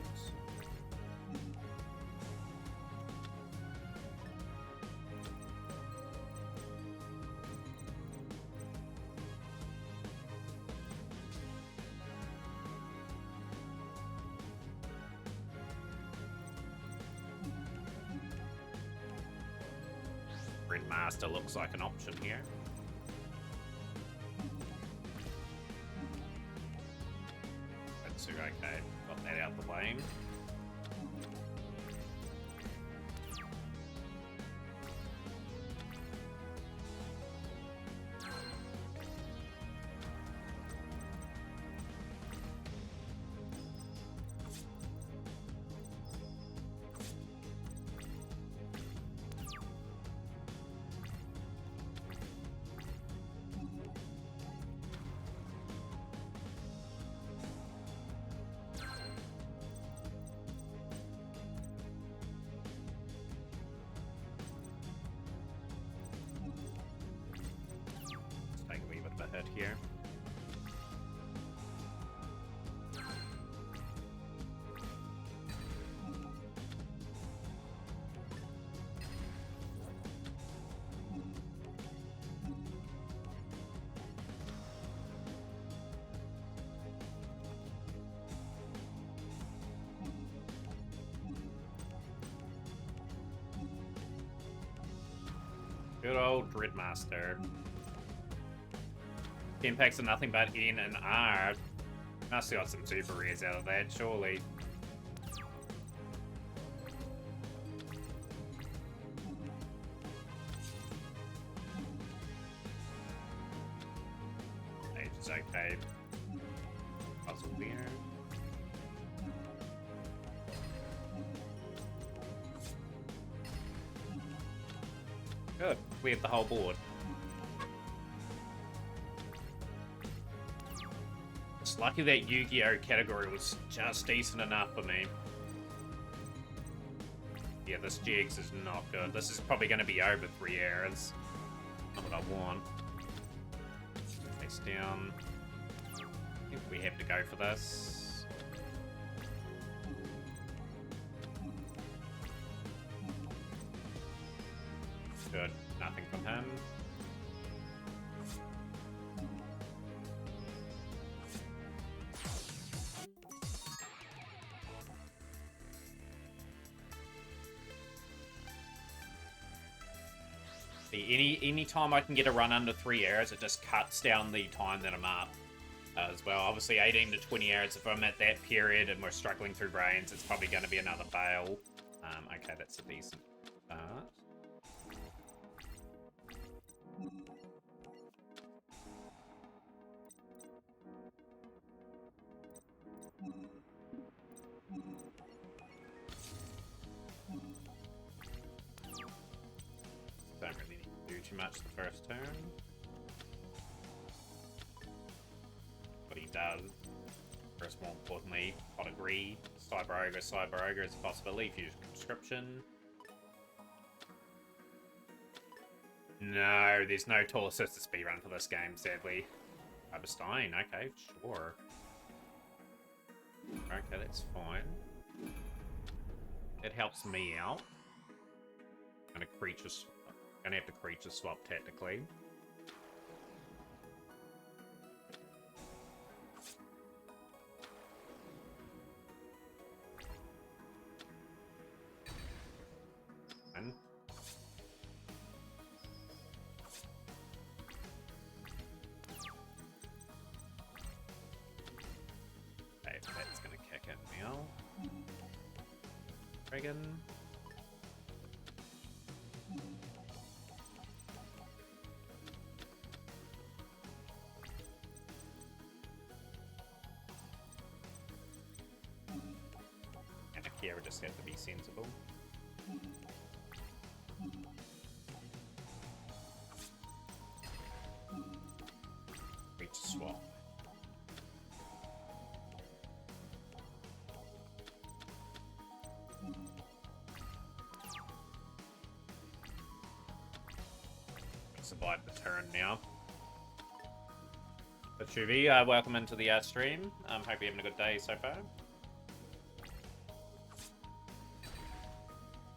Master looks like an option here. That's okay. Got that out the way. here. Good old Dreadmaster. Impacts are nothing but N and R. Must have got some super rares out of that, surely. Age is okay. Puzzle there. Good. We have the whole board. It's lucky that Yu-Gi-Oh category was just decent enough for me. Yeah, this GX is not good. This is probably going to be over 3 errors. Not what I want. Face down. I think we have to go for this. Good. Nothing from him. See, any time I can get a run under 3 errors, it just cuts down the time that I'm up as well. Obviously, 18 to 20 errors, if I'm at that period and we're struggling through brains, it's probably going to be another fail. Okay, that's a decent start. Don't really need to do too much the first turn. But he does. First, more importantly, Pot of Greed, Cyber Ogre is a possibility. Fusion Conscription. No, there's no Tall Assisted speedrun for this game, sadly. Cyberstein, okay, sure. Okay, that's fine. It helps me out. Gonna have to creature swap technically. And okay, that's gonna kick in now. Dragon. Akira just had to be sensible. Reach swap. Survive the turn now. But Chuvi, welcome into the stream. Hope you're having a good day so far.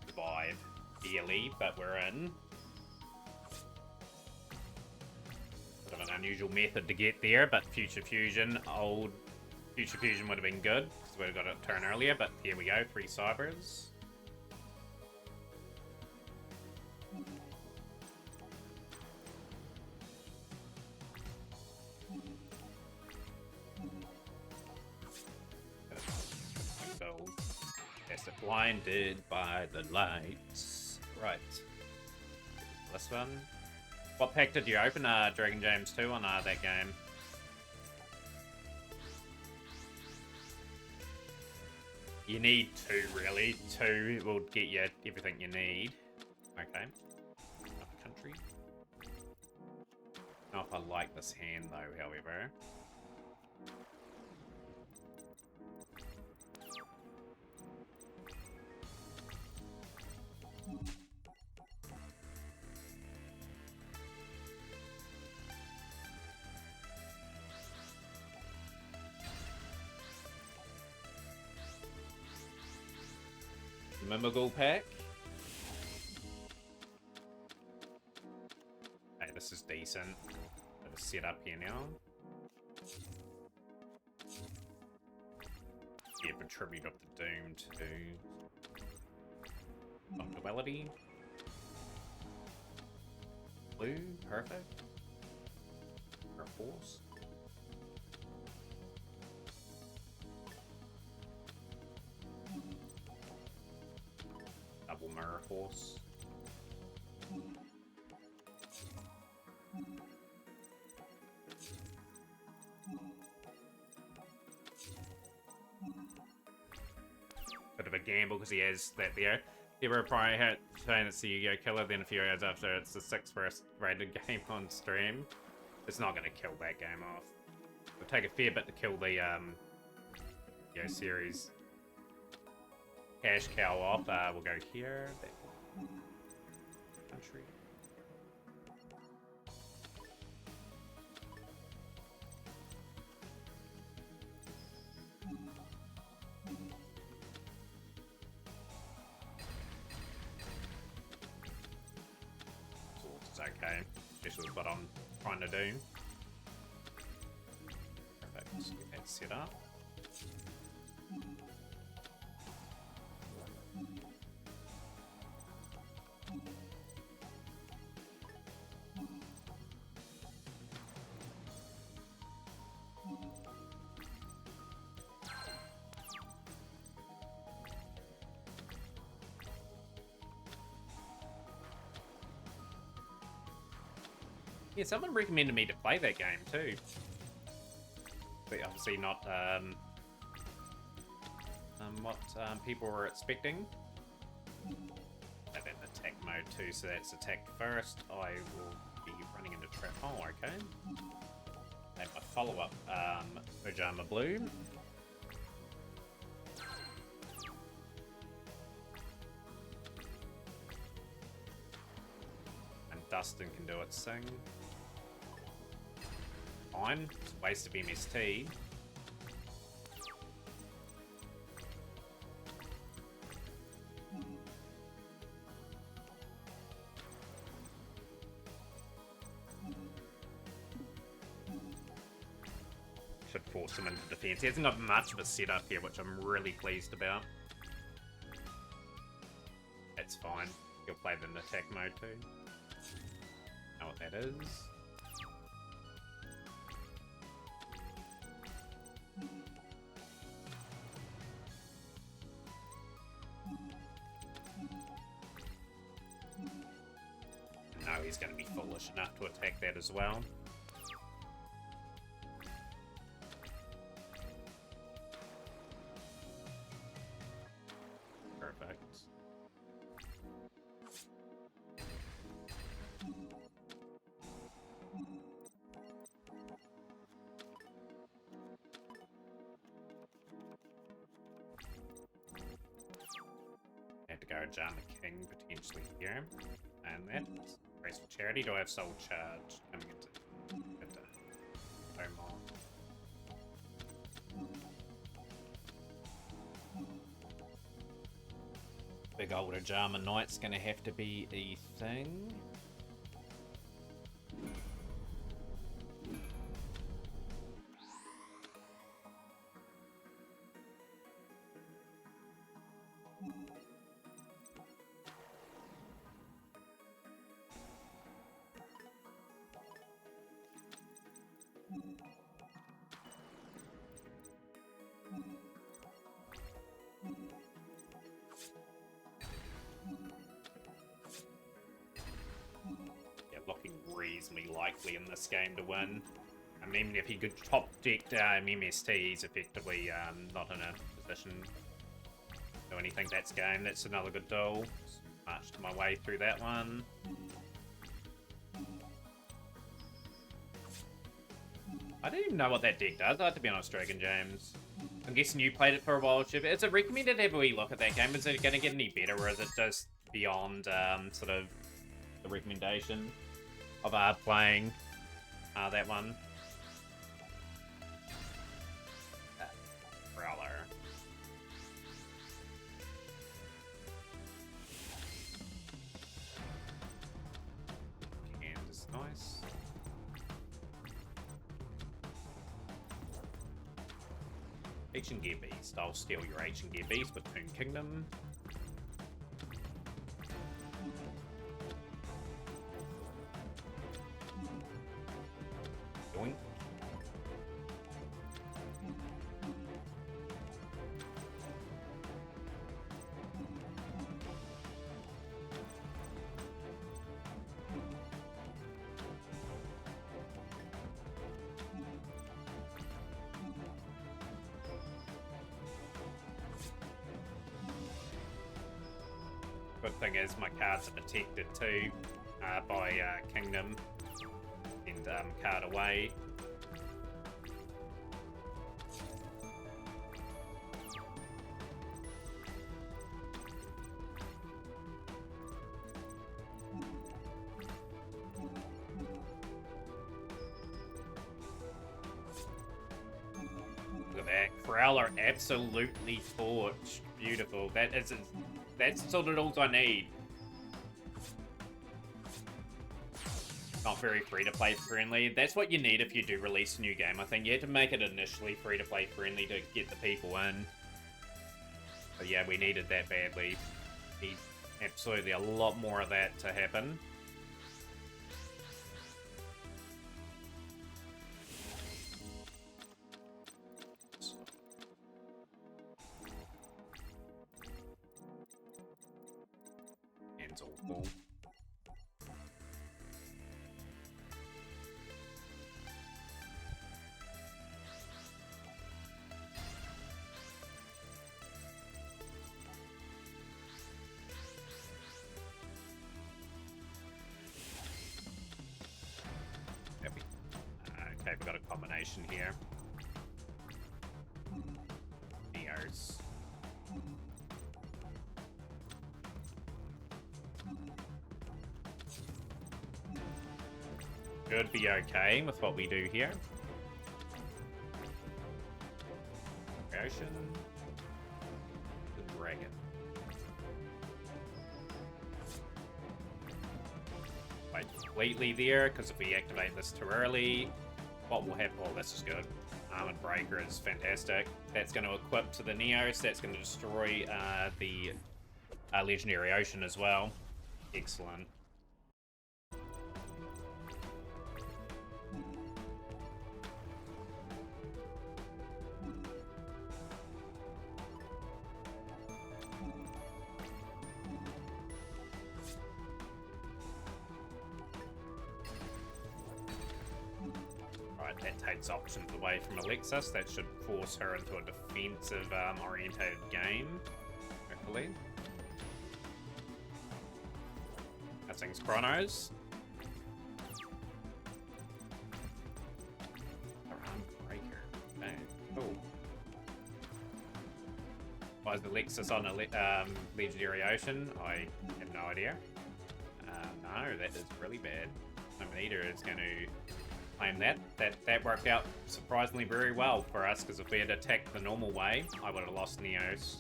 Survive barely, but we're in. Bit of an unusual method to get there, but Future Fusion would have been good because we would have got a turn earlier. But here we go, 3 Cybers. Blinded by the lights. Right. This one. What pack did you open? Dragon James 2 on that game? You need 2, really. 2 will get you everything you need. Okay. Country. I don't know if I like this hand, though, however. Mimigul pack. Hey, this is decent. Bit of setup here now. Yeah, but Tribute of the Doomed to Non-Duality. Blue, perfect. Or Force. Double Mirror Force. Bit of a gamble because he has that there. Hero probably had saying it's the Yu-Gi-Oh killer, then a few hours after it's the 6th first rated game on stream. It's not going to kill that game off. It'll take a fair bit to kill the Yu-Gi-Oh series cash cow off. We'll go here. Country. Okay, especially with what I'm trying to do. Perfect, let's get that set up. Yeah, someone recommended me to play that game too. But obviously not what people were expecting. And then attack mode too, so that's attack first. I will be running into trap. Oh, okay. And my follow-up, Pajama Blue. And Dustin can do its thing. Fine. It's a waste of MST. Should force him into defense. He hasn't got much of a setup here, which I'm really pleased about. That's fine. He'll play it in attack mode too. Know what that is. No, he's going to be foolish enough to attack that as well. Perfect. Have to go Jama King potentially here. And that. Graceful Charity. Do I have Soul Charge? Coming into Omar. Big old Ajama Knight's gonna have to be a thing. Looking reasonably likely in this game to win. I mean, if he could top deck MST, he's effectively not in a position to do anything. That's game. That's another good duel. Marched my way through that one. I don't even know what that deck does, I have to be honest, Dragon James. I'm guessing you played it for a while, Chip. Is it recommended to have a wee look at that game? Is it going to get any better, or is it just beyond sort of the recommendation of playing that one? Prowler. Ancient Gear Beast. I'll steal your Ancient Gear Beast with Toon Kingdom. Doink. Good thing is my cards are protected too by Kingdom and card away. Look at that. Crowler absolutely forged. Beautiful. That's the sort of tools I need. Not very free-to-play friendly. That's what you need if you do release a new game. I think you have to make it initially free-to-play friendly to get the people in. But yeah, we needed that badly. Need absolutely a lot more of that to happen. Hands all full. Okay, we've got a combination here. Neos. Should be okay with what we do here. Creation. The dragon. Wait completely there, because if we activate this too early, what will happen? Oh, this is good. Armored Breaker is fantastic. That's going to equip to the Neos. That's going to destroy the Legendary Ocean as well. Excellent. That takes options away from Alexis. That should force her into a defensive orientated game, hopefully. That's Chronos. Breaker. Dang. Cool. Why is Alexis on a Legendary Ocean? I have no idea. No, that is really bad. Eater is going to claim that. That worked out surprisingly very well for us, because if we had attacked the normal way, I would have lost Neos.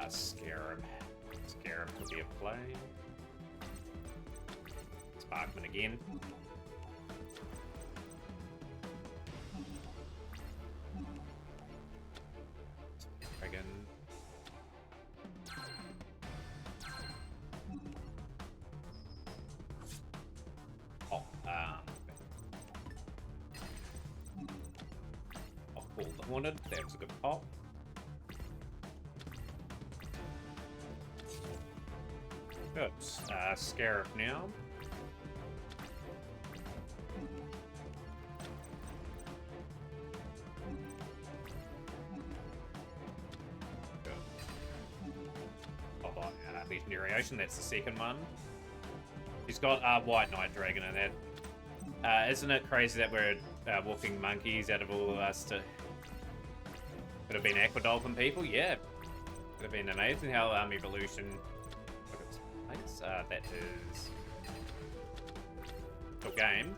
Scarab. Scarab could be a play. Sparkman again. Dragon. Oh, I'll pull the Haunted. That's a good pop. Good. Scarab now. Good. Oh, Legendary Ocean, that's the second one. He's got White Knight Dragon in it. Isn't it crazy that we're walking monkeys out of all of us to... Could have been Aquadolphin people? Yeah. Could have been amazing how Evolution... that is a game.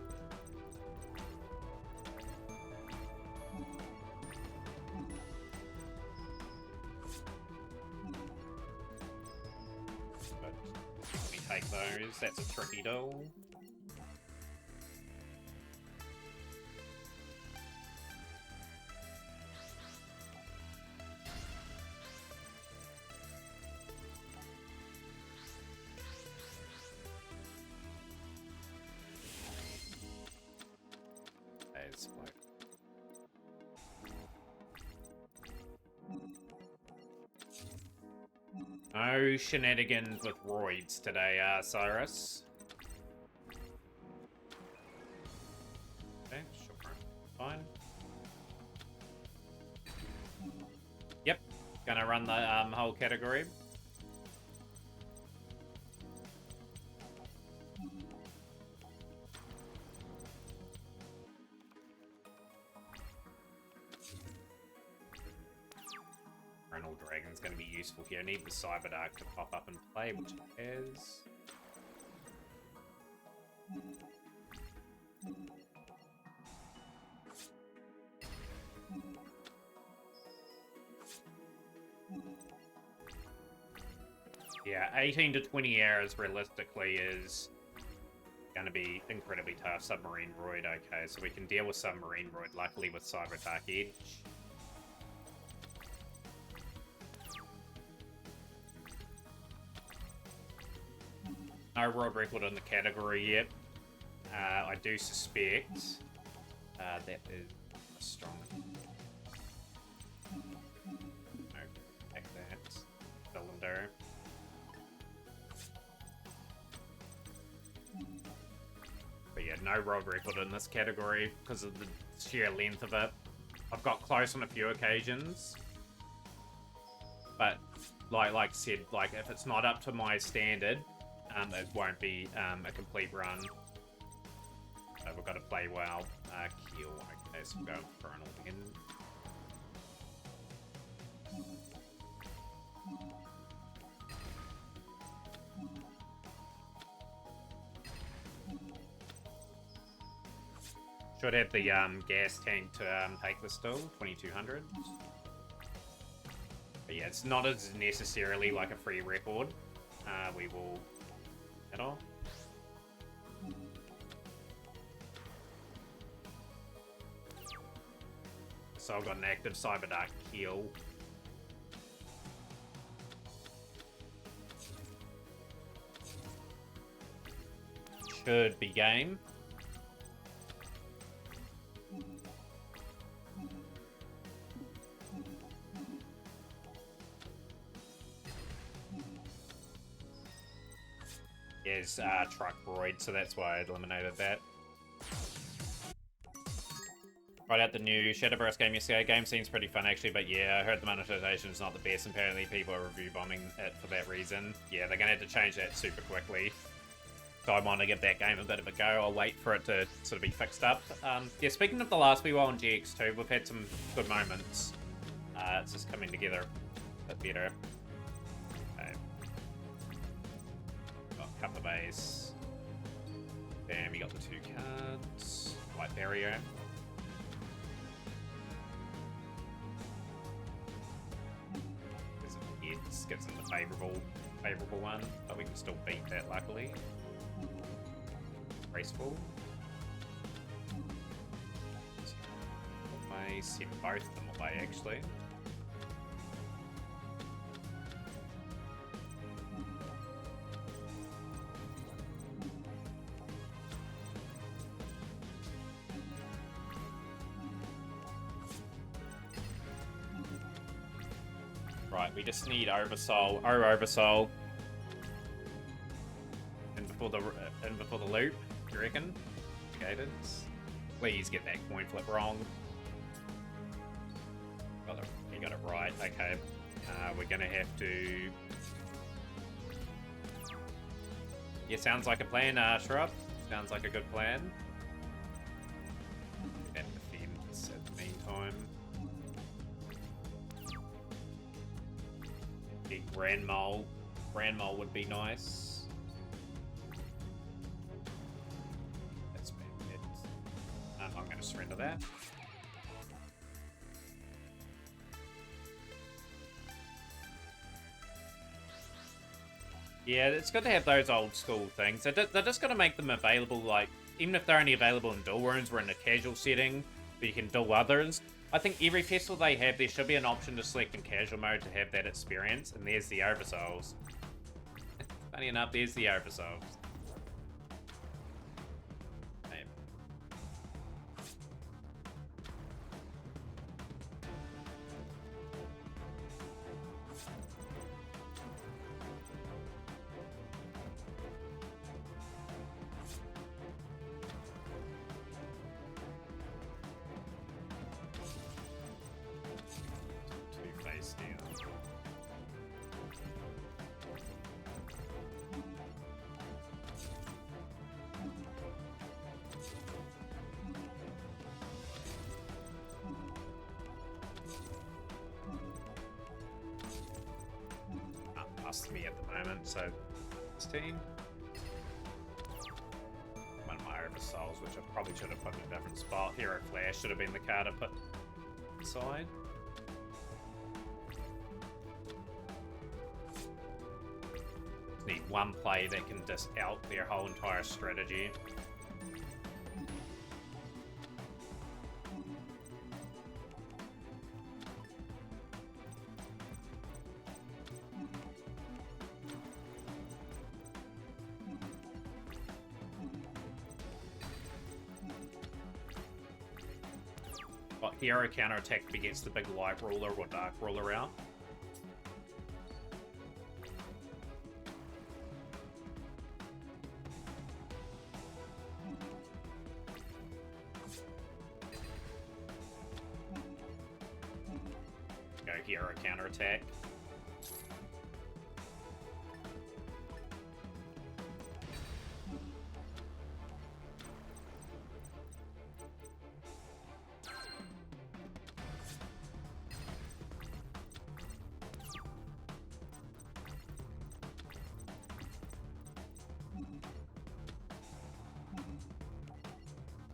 But let me take those. That's a tricky doll. no shenanigans with roids today, Cyrus. Okay, sure. Fine. Yep, gonna run the whole category. Renal Dragon's going to be useful here. I need the Cyberdark to pop up and play, which it has. Yeah, 18 to 20 hours realistically is going to be incredibly tough. Submarine Roid, okay, so we can deal with Submarine Roid, luckily with Cyberdark Edge. No world record in the category yet. I do suspect that is strong. No, take that. Cylinder. But yeah, no world record in this category because of the sheer length of it. I've got close on a few occasions. But like I said, like if it's not up to my standard, it won't be a complete run. So we've got to play well. Kill. Okay, so we're going for an all again. Should have the gas tank to take this still, 2200. But yeah, it's not as necessarily like a free record. We will at all. So I've got an active Cyberdark Keel. Should be game. Is Truck Roid, so that's why I eliminated that. Tried out the new Shadowburst game yesterday. Game seems pretty fun actually, but yeah, I heard the monetization is not the best. Apparently people are review bombing it for that reason. Yeah, they're gonna have to change that super quickly. So I want to give that game a bit of a go. I'll wait for it to sort of be fixed up. Yeah, speaking of the last wee while on GX2, we've had some good moments. It's just coming together a bit better. Couple of A's. Bam, we got the 2 cards. White Barrier. It gets in the favorable one, but we can still beat that luckily. Graceful. I sent both of them away actually. Right, we just need Oversoul. Oversoul. And before the loop, you reckon? Cadence. Please get that coin flip wrong. You got it right. Okay. We're gonna have to. Yeah, sounds like a plan, Shrub. Sounds like a good plan. And defense at the meantime. Big Grand Mole. Grand Mole would be nice. That's bad. I'm going to surrender that. Yeah, it's good to have those old school things. They're just going to make them available, like, even if they're only available in dual runes or in a casual setting, but you can dual others. I think every festival they have, there should be an option to select in casual mode to have that experience, and there's the Oversouls. Funny enough, there's the Oversouls. moment, so 16. One of my Oversouls, which I probably should have put in a different spot. Hero Flash should have been the card to put aside. Need one play that can just out their whole entire strategy. But hero counterattack against the big light ruler or dark ruler out. Go hero counterattack.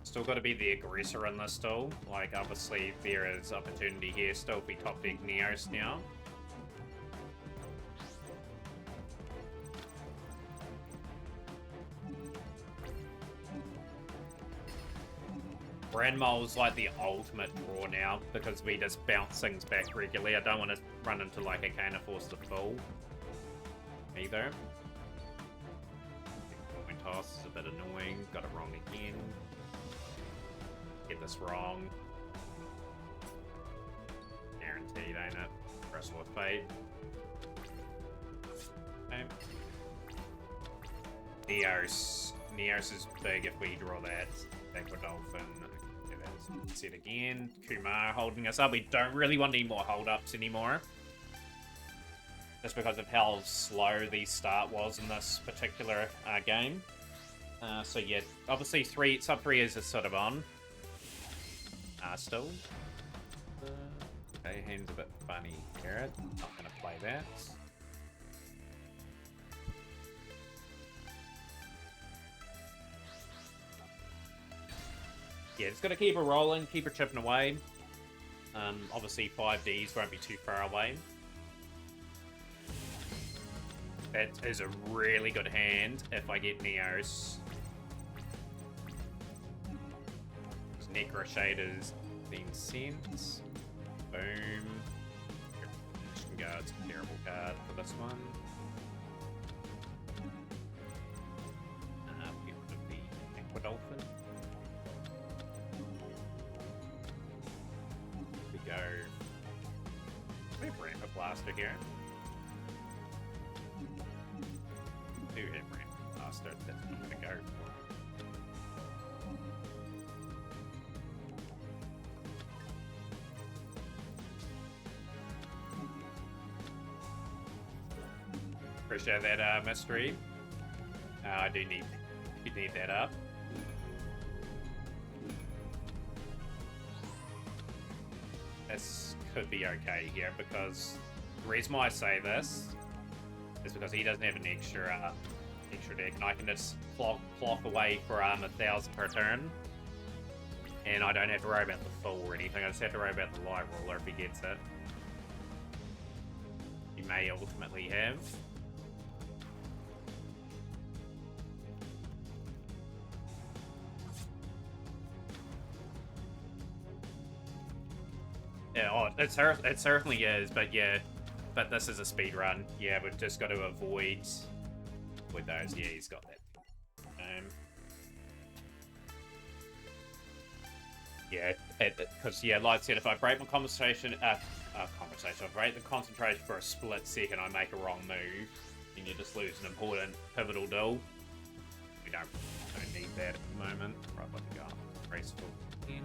Still got to be the aggressor in this still. Like, obviously, there is opportunity here still if we top deck Neos now. Brandmol's like the ultimate draw now because we just bounce things back regularly. I don't want to run into like a Arcana Force the full either. Coin toss is a bit annoying. Got it wrong again. Get this wrong. Guaranteed, ain't it? Wrestle with fate. Okay. Neos is big if we draw that. Aqua Dolphin. Okay, that's set again. Kumar holding us up. We don't really want any more hold-ups anymore. Just because of how slow the start was in this particular game. So yeah, obviously sub 3 is sort of on. Still. Okay, hand's a bit funny here. Not gonna play that. Yeah, just gotta keep her rolling, keep her chipping away. Obviously 5Ds won't be too far away. That is a really good hand if I get Neos. Necro Shaders being sent. Boom. Action Guard's a terrible card for this one. Get rid of the Aqua Dolphin. We go. We have Rampant Blaster here. Do have Rampant Blaster, that's what I'm gonna go for. Appreciate that mystery. I do need that up. This could be okay here because the reason why I say this is because he doesn't have an extra deck, and I can just clock away for 1,000 per turn, and I don't have to worry about the full or anything. I just have to worry about the light ruler if he gets it. He may ultimately have. Yeah, oh, it certainly is, but yeah, but this is a speed run. Yeah, we've just got to avoid with those. Yeah, he's got that. Yeah, because yeah, like I said, if I break my if I break the concentration for a split second, I make a wrong move, and you just lose an important pivotal duel. We don't need that at the moment. Right, let me go. Graceful in.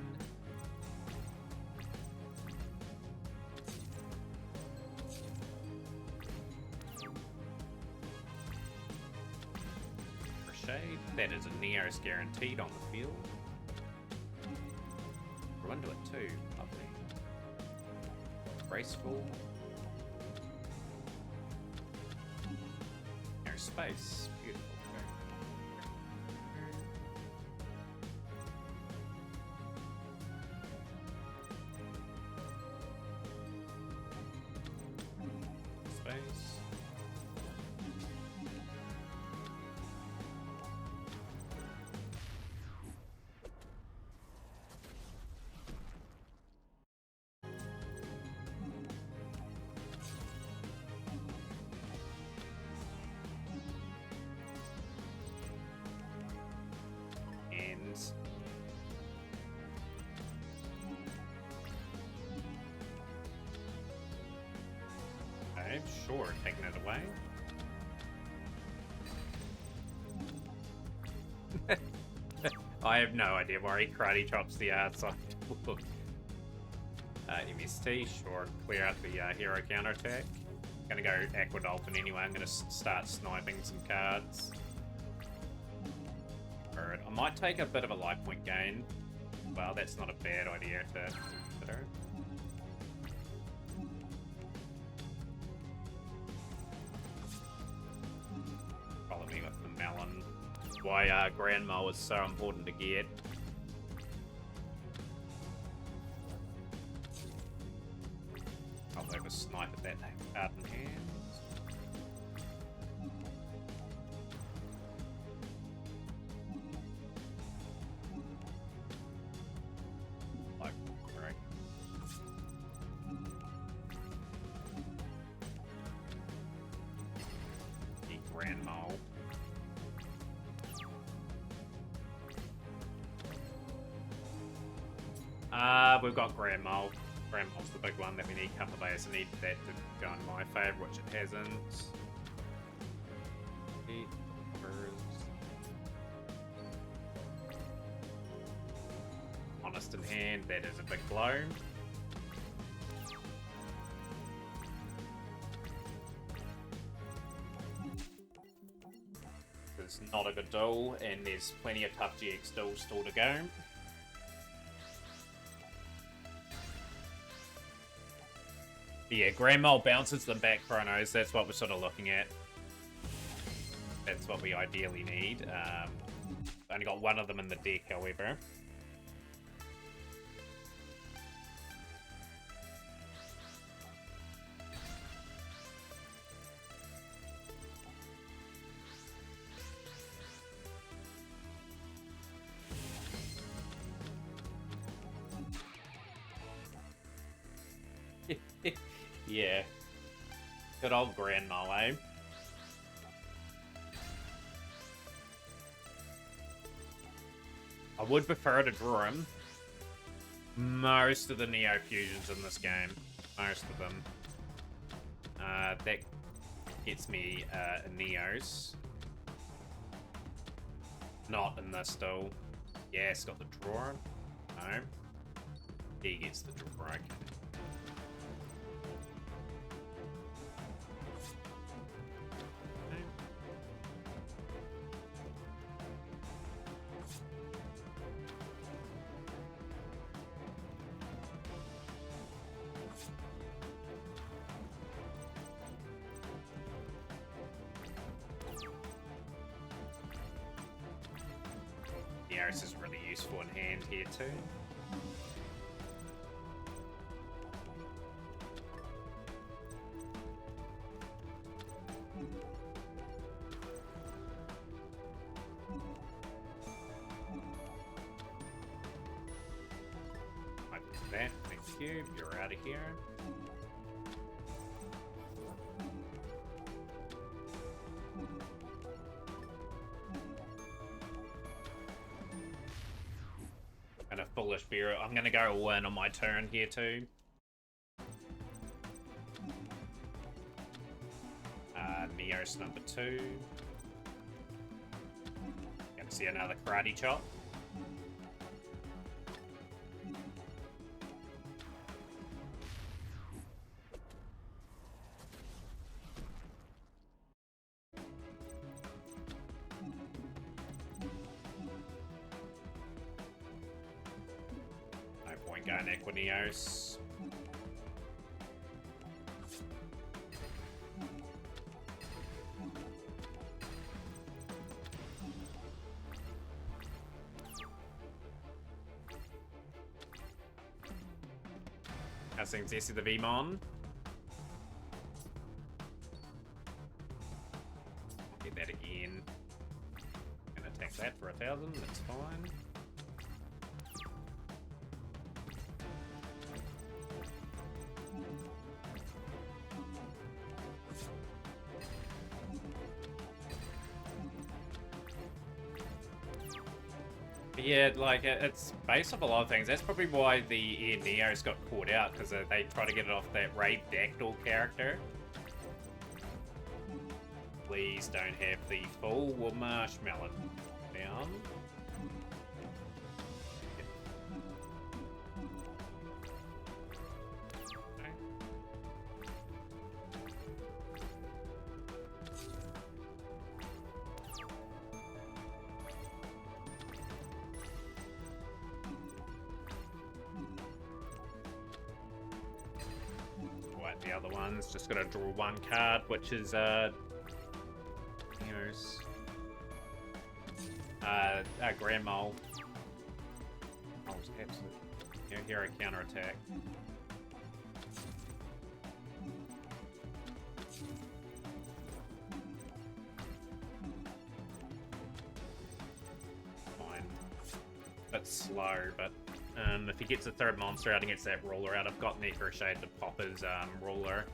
Shade. That is a Neos guaranteed on the field. We're into it too. Lovely. Graceful. space. Beautiful. Space. Okay, sure, taking it away. I have no idea where he karate chops the outside. MST, sure, clear out the hero counterattack. Gonna go Aqua Dolphin anyway, I'm gonna start sniping some cards. Alright, I might take a bit of a life point gain. Well, that's not a bad idea to consider. Follow me with the melon. Why Grandma is so important to get. I'll have a snipe at that card in hand. We've got Grand Mole. Grand Mole's the big one that we need. Couple of layers. I need that to go in my favour, which it hasn't. Honest in hand, that is a big blow. It's not a good duel, and there's plenty of tough GX duels still to go. Yeah, Grand Mole bounces them back chronos. That's what we're sort of looking at. That's what we ideally need. Only got one of them in the deck, however. Yeah. Good old Grand Mole, eh? I would prefer to draw him. Most of the Neo Fusions in this game. Most of them. That gets me Neos. Not in this duel. Yeah, it's got the draw. No. He gets the draw. Okay. This is really useful in hand here too. Might do that. Thank you. You're out of here. And a Foolish Bureau. I'm gonna go all in on my turn here too. Neos number 2. Gonna see another Karate Chop. Going Equineos. Missing Jesse the V-Mon. Get that again. Gonna attack that for 1,000, that's fine. Yeah, like, it's based off a lot of things. That's probably why the Air Neos got caught out, because they try to get it off that Rave Dactyl character. Please don't have the full marshmallow down. The other one's just gonna draw one card, which is Grand Mole. Oh, it's absolute hero counterattack. Fine. Bit slow, but if he gets a third monster out and gets that ruler out, I've got Necro Shade to pop his ruler.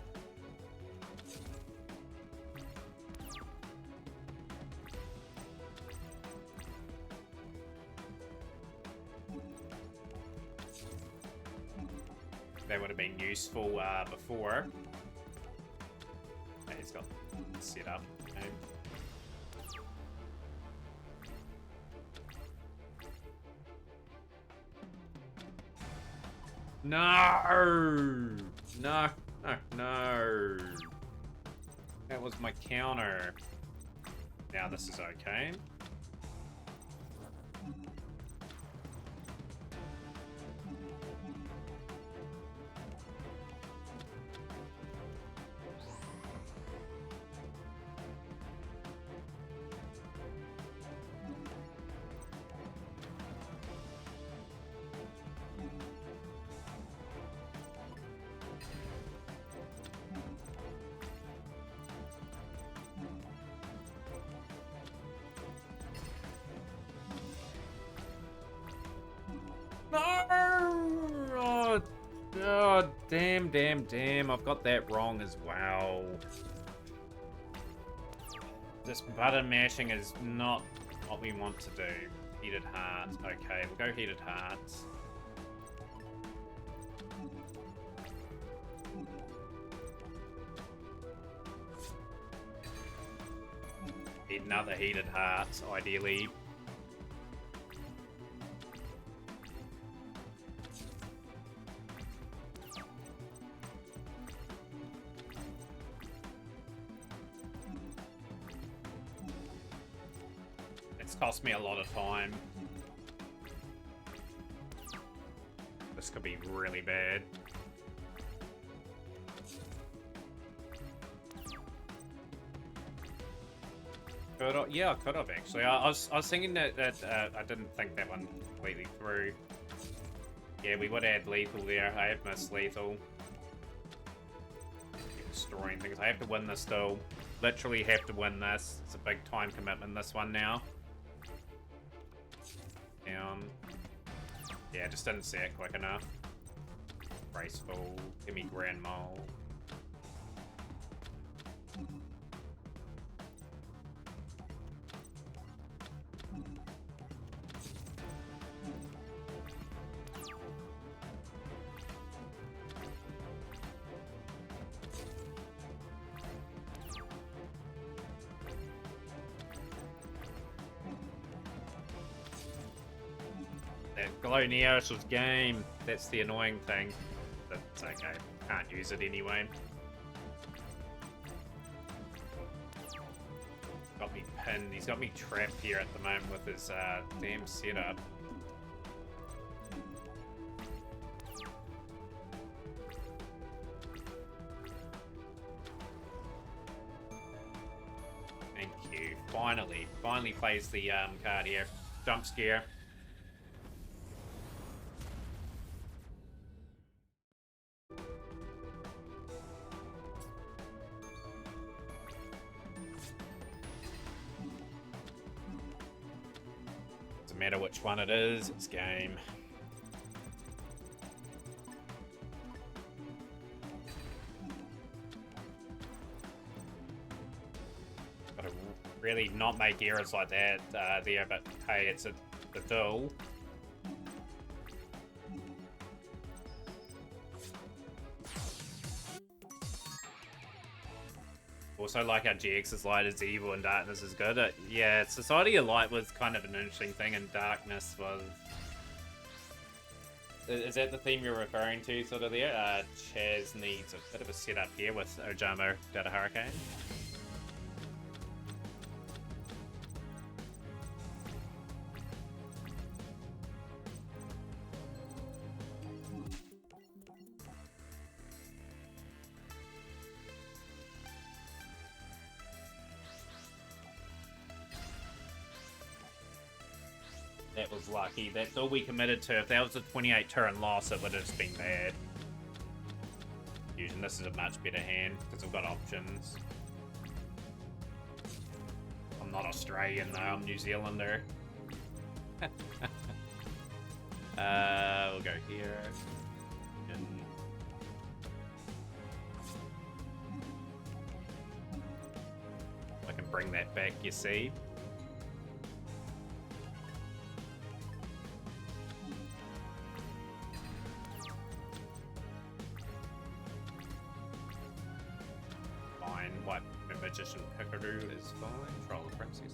That would have been useful before. Yeah, he's got set up. Okay. No! No! No! No! That was my counter. Now this is okay. No! Oh, damn. I've got that wrong as well. This button mashing is not what we want to do. Heated Heart. Okay, we'll go Heated Hearts. Need another Heated Heart, ideally. Cost me a lot of time. This could be really bad. Yeah, I could have actually. I was thinking that I didn't think that one completely through. Yeah, we would add lethal there. I have missed lethal. Destroying things. I have to win this though. Literally have to win this. It's a big time commitment, this one now. Yeah, just didn't see it quick enough. Graceful. Give me Grand Mole. Glowneosh's game. That's the annoying thing. That's okay. Can't use it anyway. Got me pinned. He's got me trapped here at the moment with his damn setup. Thank you. Finally plays the card here. Jump scare. one it is. It's game. Gotta really not make errors like that there, but hey, it's a duel. Also, like how GX's light is evil and darkness is good. Yeah, Society of Light was kind of an interesting thing, and darkness was... Is that the theme you're referring to, sort of there? Chaz needs a bit of a setup here with Ojamo Data Hurricane. That was lucky. That's all we committed to. If that was a 28 turn loss, it would have just been bad. Fusion, this is a much better hand because we've got options. I'm not Australian though, I'm New Zealander. We'll go here. I can bring that back, you see. White Magician Pickaroo is fine. Troll the Princess.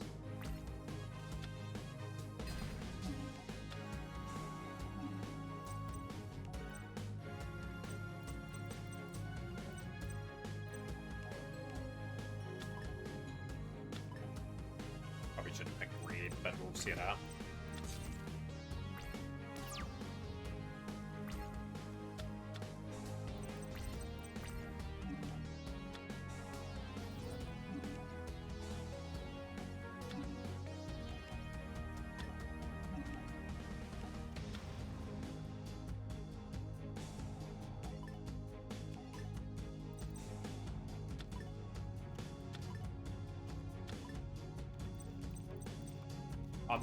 Probably shouldn't pick red, but we'll set up.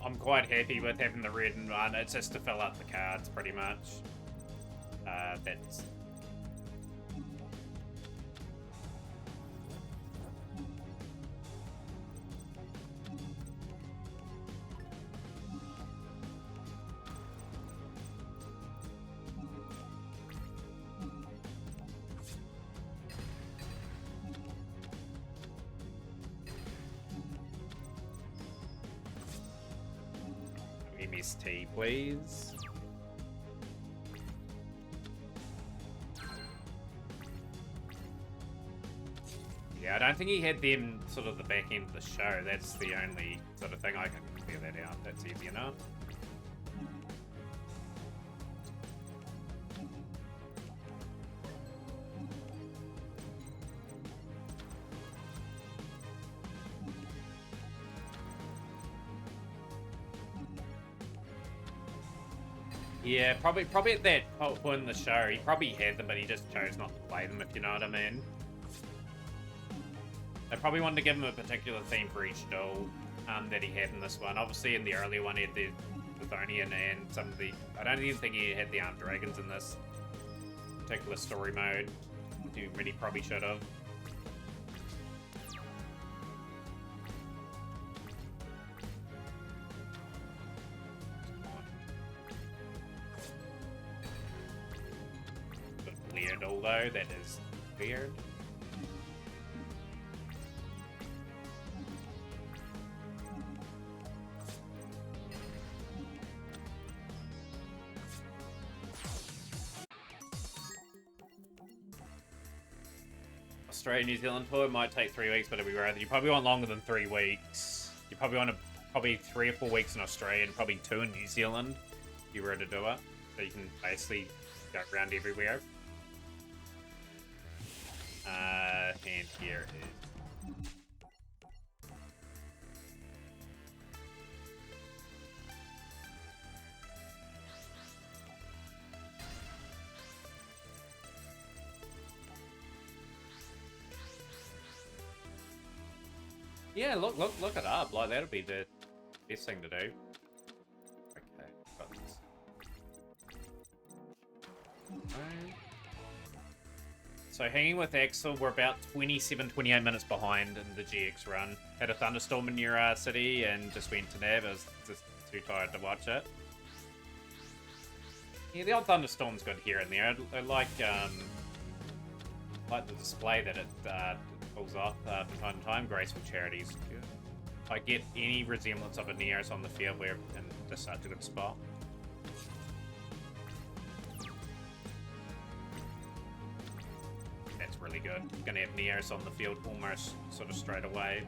I'm quite happy with having the red and one. It's just to fill out the cards, pretty much. That's... MST, please. Yeah, I don't think he had them sort of the back end of the show. That's the only sort of thing I can clear that out. That's easy enough. Yeah, probably at that point in the show, he probably had them, but he just chose not to play them, if you know what I mean. They probably wanted to give him a particular theme for each duel that he had in this one. Obviously, in the earlier one, he had the Livonian and some of the... I don't even think he had the Armed Dragons in this particular story mode. He really probably should have. Weird, although that is weird. Australia New Zealand tour might take 3 weeks, but it'll be rather. You probably want longer than 3 weeks. You probably want probably 3 or 4 weeks in Australia and probably 2 in New Zealand if you were to do it. So you can basically go around everywhere. And here is... Yeah, look it up. Like, that'll be the best thing to do. Okay. So hanging with Axel, we're about 27, 28 minutes behind in the GX run. Had a thunderstorm in your city and just went to Nav. I was just too tired to watch it. Yeah, the odd thunderstorm's good here and there. I like the display that it pulls off from time to time. Graceful Charities. If I get any resemblance of a Neos on the field, we're in just such a good spot. That's really good. You're gonna have Neos on the field almost sort of straight away.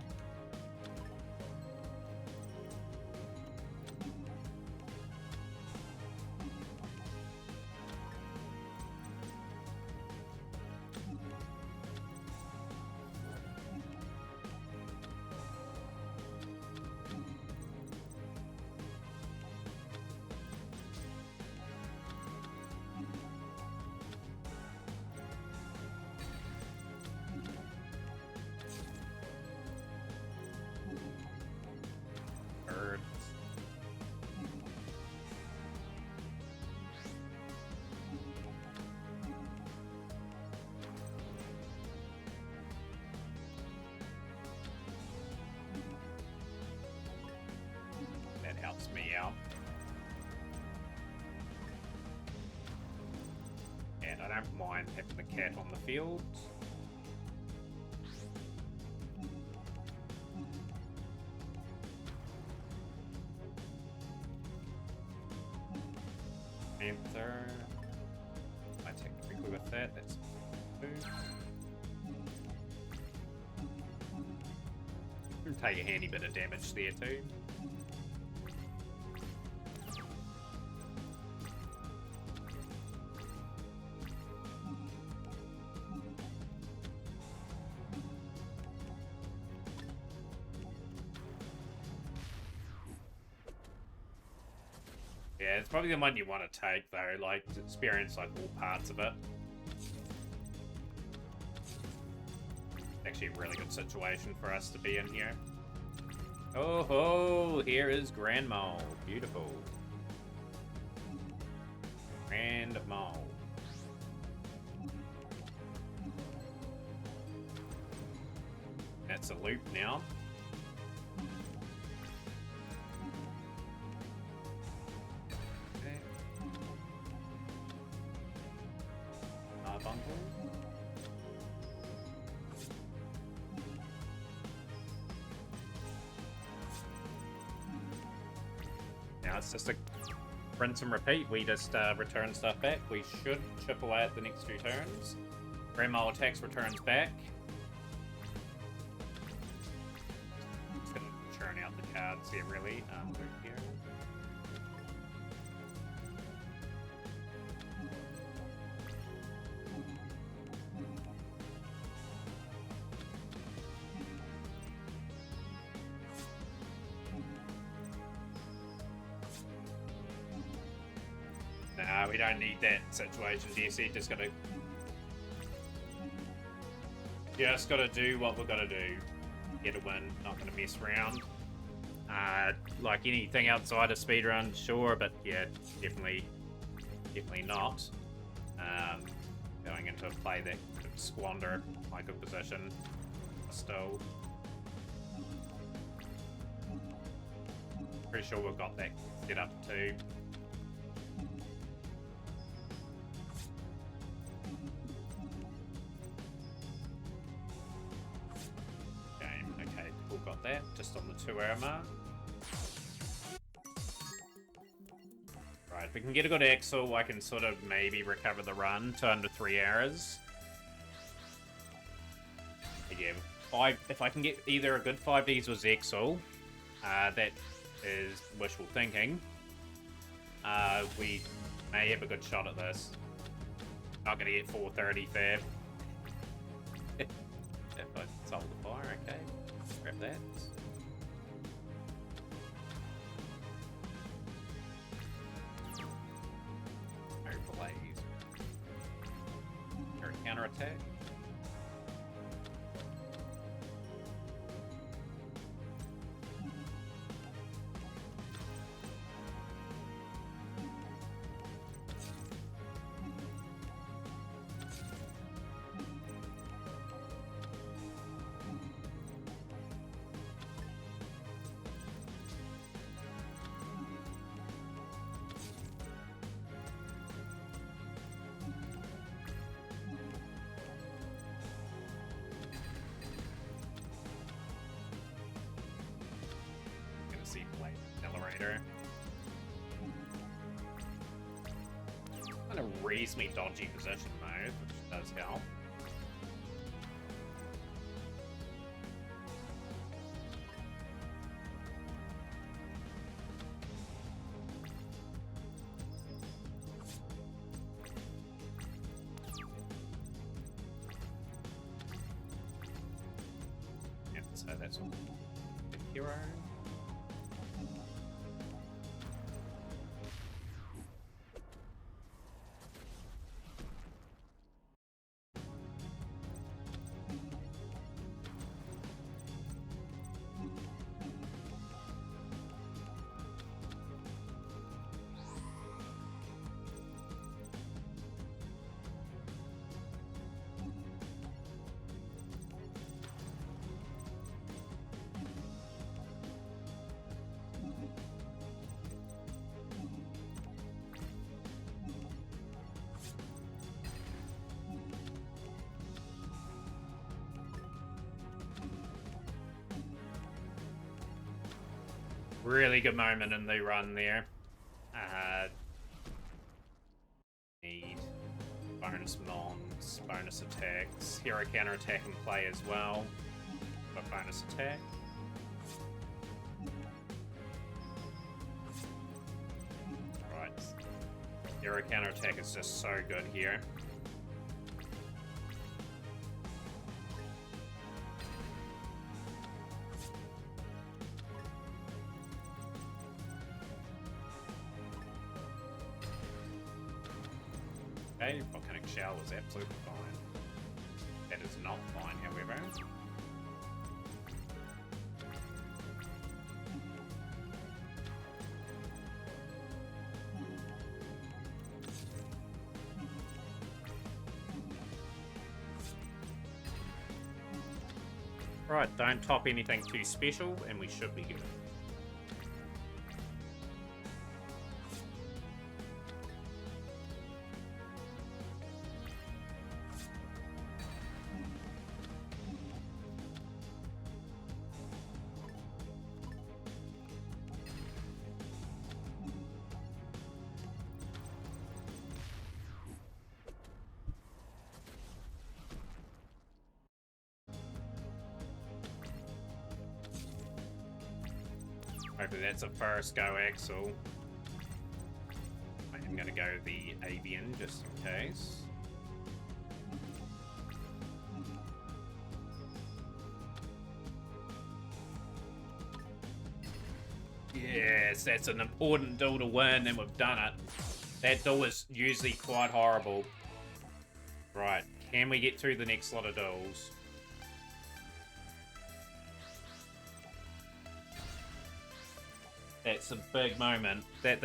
Helps me out. And I don't mind having the cat on the field. Panther. I take quickly with that. That's two. Take a handy bit of damage there too. Yeah, it's probably the one you want to take, though, like, to experience, like, all parts of it. Actually a really good situation for us to be in here. Oh ho, here is Grand Mole. Beautiful. Grand Mole. That's a loop now. Now it's just a rinse and repeat. We just return stuff back. We should chip away at the next few turns. Grand Mole attacks, returns back. Just gonna churn out the cards here, really. Through here. Nah, we don't need that situation, DC. Just gotta do what we're gotta do. Get a win, not gonna mess around. Like anything outside of speedrun, sure, but yeah, definitely not. Going into a play that could squander my good position. Still. Pretty sure we've got that set up too. Okay, we've got that just on the 2-hour mark. Right, if we can get a good Axel, I can sort of maybe recover the run to under 3 hours. Again, if I can get either a good 5Ds or Zexal, that is wishful thinking. We may have a good shot at this. Not gonna get 430 fab. If I solve the fire, okay. Grab that. Blaze. Or counter attack. see Blade Accelerator. Kind of reasonably dodgy position though, which does help. So that's all. The hero. Really good moment in the run there. Need bonus mons, bonus attacks, hero counter attack in play as well. But bonus attack. Right. Hero counter attack is just so good here. Okay, volcanic shell is absolutely fine. That is not fine, however. Right, don't top anything too special, and we should be good. Hopefully that's a first go Axel. I am going to go the Avian just in case. Yes, that's an important duel to win, and we've done it. That duel is usually quite horrible. Right, can we get through the next lot of duels? That's a big moment. That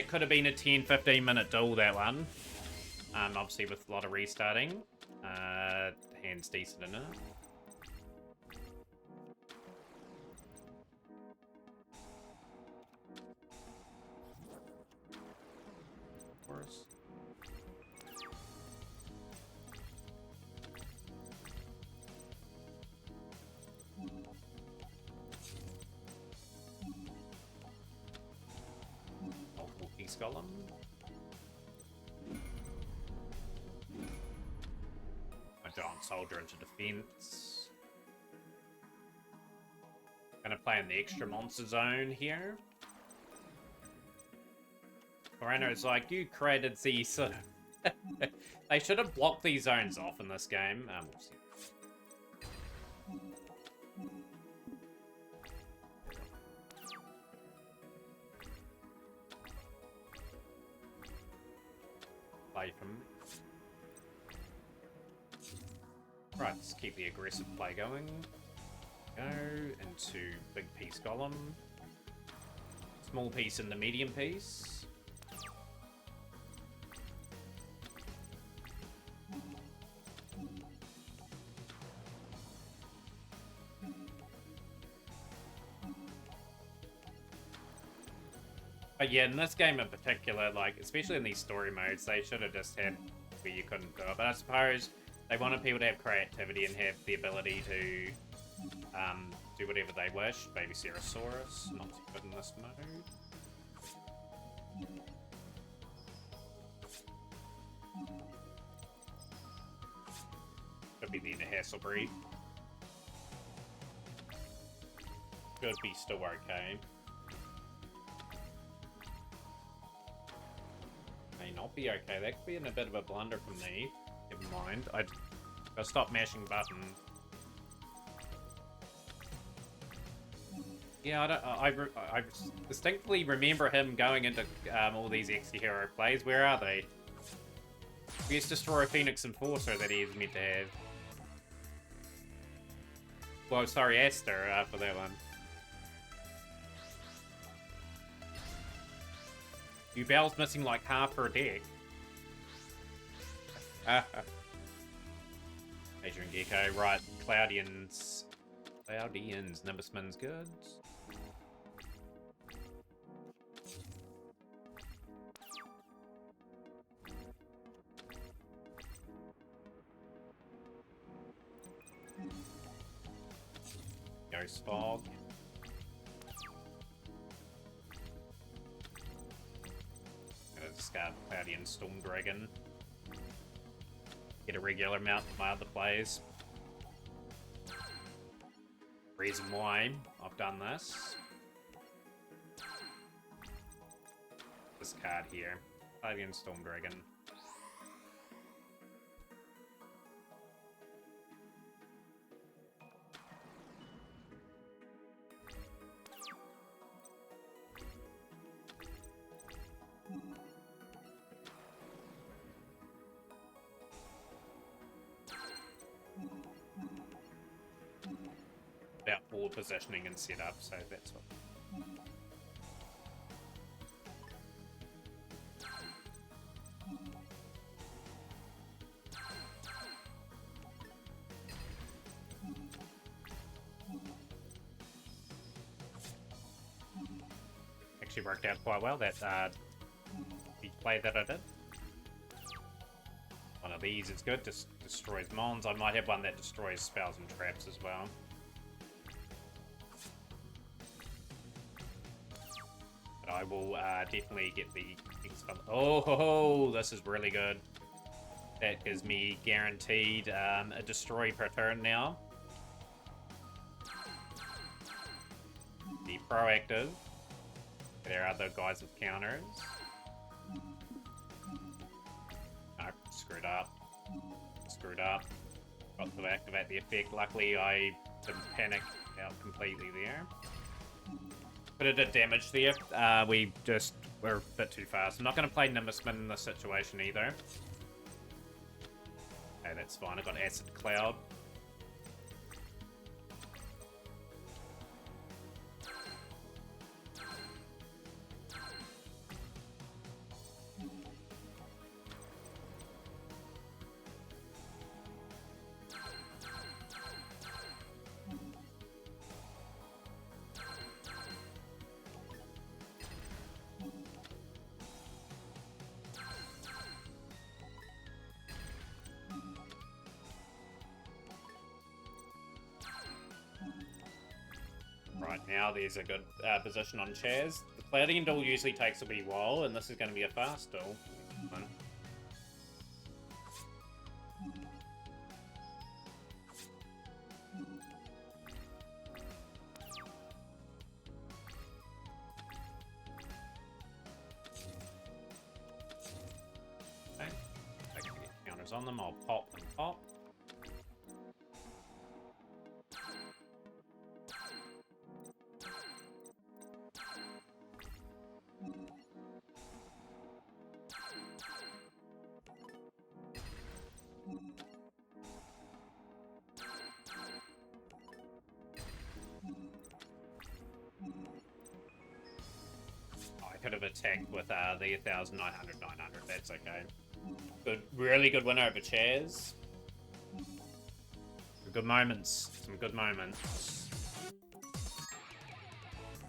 could have been a 10-15 minute duel, that one. Obviously with a lot of restarting. Hand's decent enough. Of course. Golem. A giant soldier into defense. Gonna play in the extra monster zone here. Moreno's like, you created these. They should have blocked these zones off in this game. We'll see. Right, let's keep the aggressive play going. Go into big piece golem. Small piece in the medium piece. But yeah, in this game in particular, like, especially in these story modes, they should have just had where you couldn't do it. But I suppose they wanted people to have creativity and have the ability to do whatever they wish. Baby Cerosaurus, not too good in this mode. Could be the Hassel breed. Could be still okay. May not be okay. That could be in a bit of a blunder from me. Never mind. I'll stop mashing buttons. Yeah, I distinctly remember him going into all these XD hero plays. Where are they? Best Destroyer, Phoenix Enforcer that he is meant to have. Well, sorry, Aster for that one. Ubel's missing like half her deck. Adrian Gecko, right. Cloudians, Nimbusman's good. Ghost Fog. Gonna discard Cloudian Storm Dragon. Get a regular mount for my other plays. Reason why I've done this. This card here. Cloudian Storm Dragon. About forward positioning and setup, so that's what. Actually worked out quite well, that the play that I did. One of these is good, just destroys mons. I might have one that destroys spells and traps as well. But I will definitely get the oh, this is really good. That gives me guaranteed a destroy per turn now. Be proactive. There are other guys with counters. No, screwed up. Screwed up. Got to activate the effect. Luckily, I didn't panic out completely there. But it did damage there. We just were a bit too fast. I'm not going to play Nimbusman in this situation either. Okay, that's fine. I got Acid Cloud. Right, now there's a good position on Chaz. The Cloudian duel usually takes a wee while, and this is going to be a fast duel. Fun. Okay, if I can get counters on them, I'll pop and pop. I could have attacked with the 1,900, 900. That's okay. Good, really good win over Chaz. Good moments. Some good moments.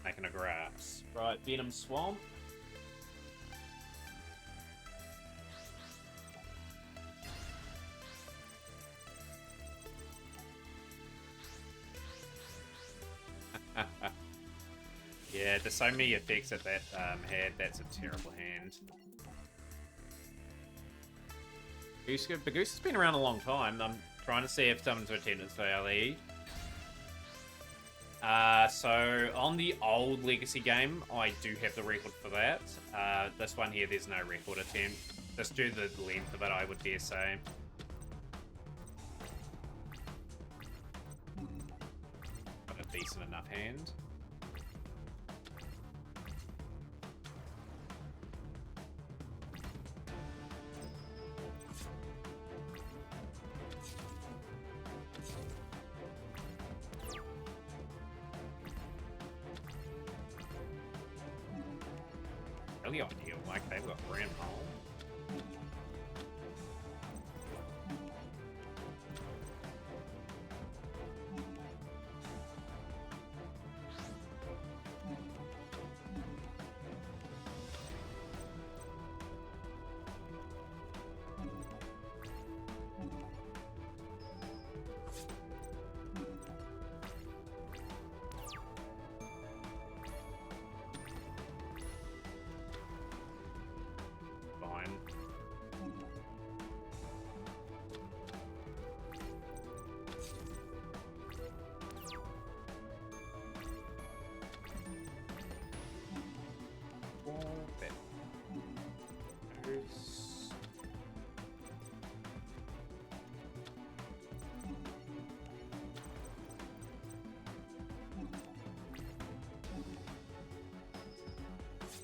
Making a grass. Right, Venom Swamp. there's so many effects that had. That's a terrible hand. But Goose has been around a long time. I'm trying to see if someone's attendance to our league. So on the old Legacy game, I do have the record for that. This one here, there's no record attempt. Just due to the length of it, I would dare say. Got a decent enough hand. Really ideal. Like, they've got Grand Hole.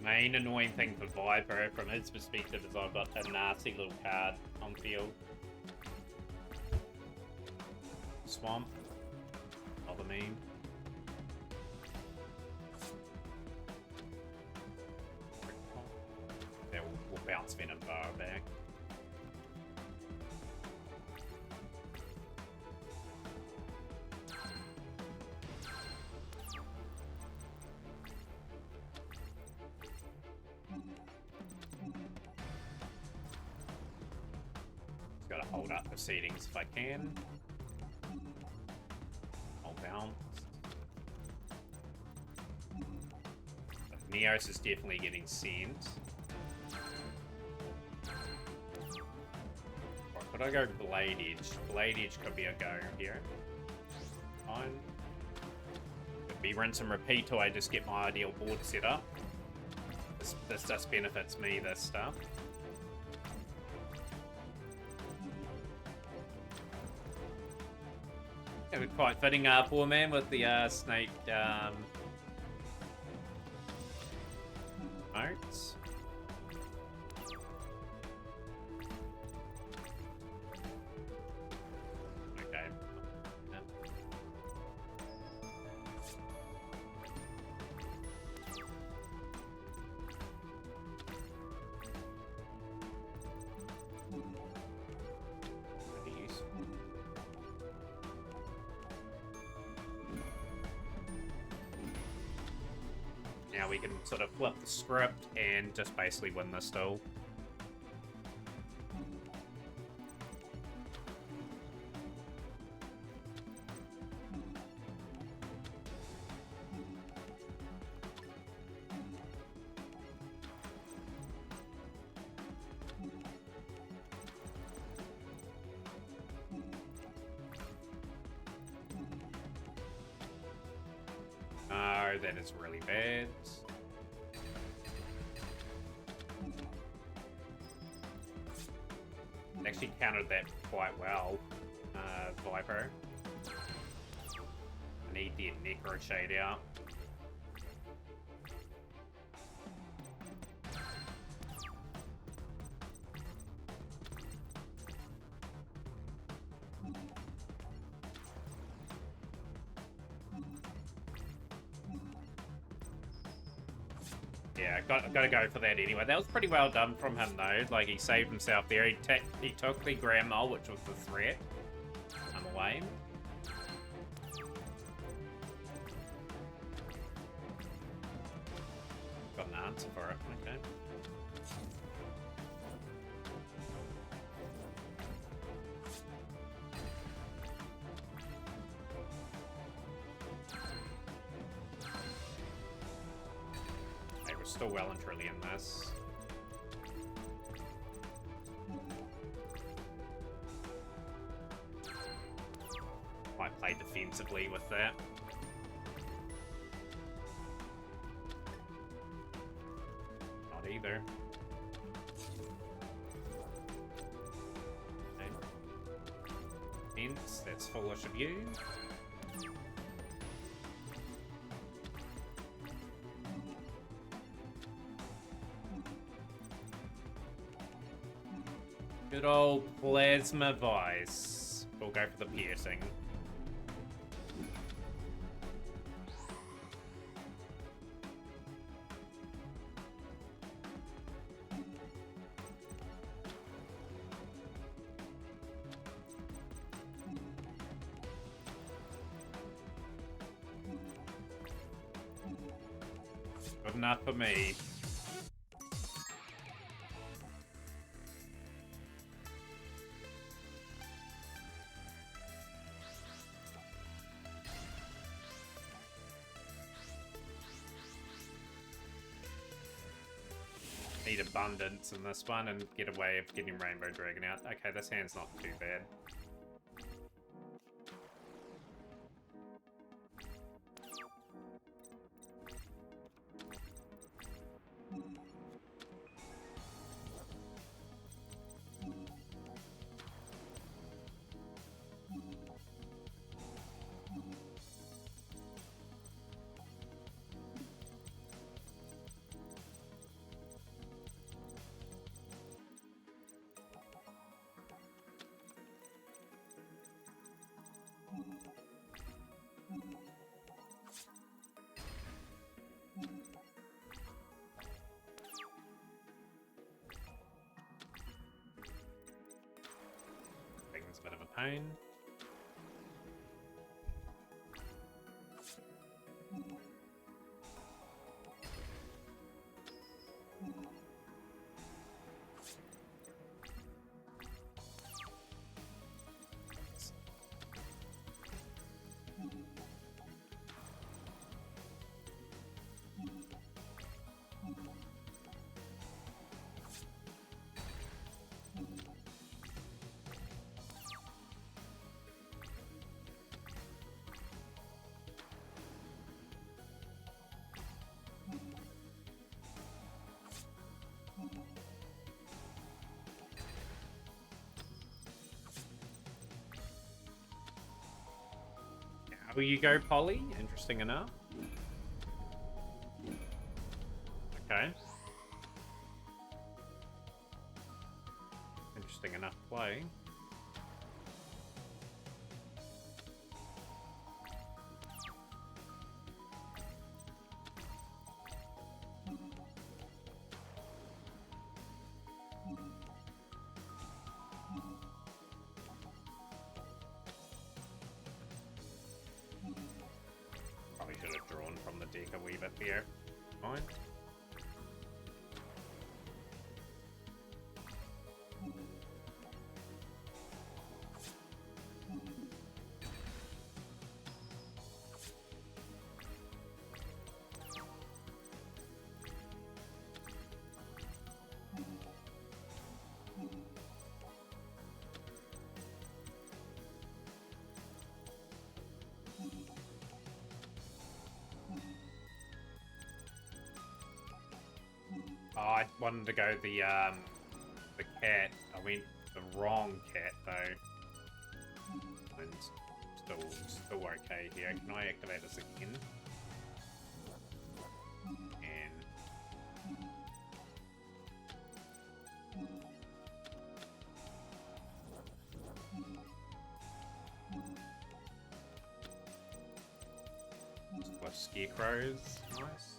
Main annoying thing for Viper from his perspective is I've got a nasty little card on field. Swamp. Bother me. Yeah, we'll bounce Venom Bar back. Gotta hold up proceedings if I can. I'll bounce. Neos is definitely getting sent. Right, could I go Blade Edge? Blade Edge could be a go here. Fine. Could be rinse and repeat till I just get my ideal board set up. This just benefits me, this stuff. It was quite fitting, poor man with the snake moats. Okay. Yeah. Now we can sort of flip the script and just basically win this duel. Oh, that is really bad. Actually countered that quite well, Viper. I need the Necro Shade out. Yeah, gotta go for that anyway. That was pretty well done from him though. Like, he saved himself there. He took the Grand Mole, which was the threat. I'm away. Got an answer for it. Okay. still well and truly in this. Might play defensively with that. Not either. Hence, that's foolish of you. Good old Plasma Vice. We'll go for the piercing. Good enough for me. Need abundance in this one and get a way of getting Rainbow Dragon out. Okay, this hand's not too bad. Thing's a bit of a pain. Will you go Polly? Interesting enough. Okay. Interesting enough play. Probably should have drawn from the deck a wee bit here. Fine. Oh, I wanted to go the cat. I went the wrong cat though. And still okay here. Can I activate this again? And with scarecrows, nice.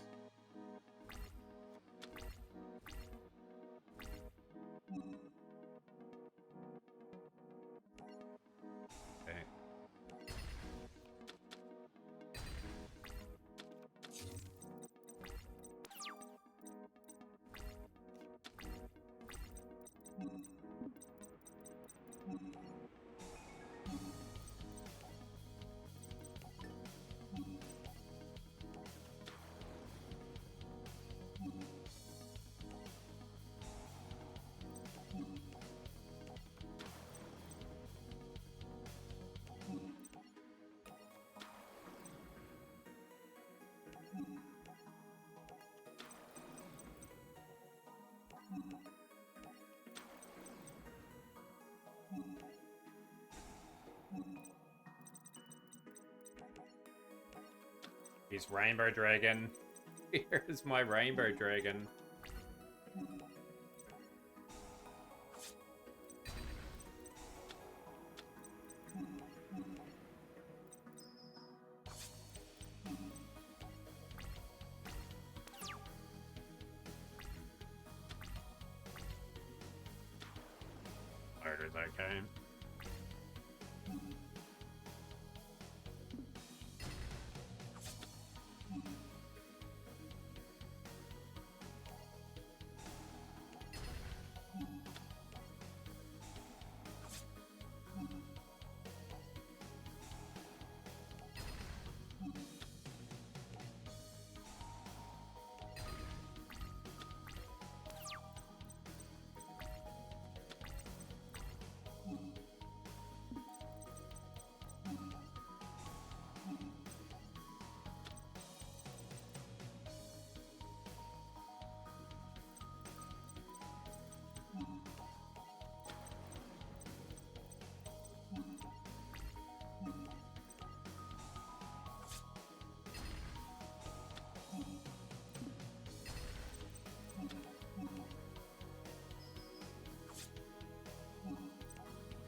He's Rainbow Dragon. Here is my Rainbow Dragon. Loader's okay.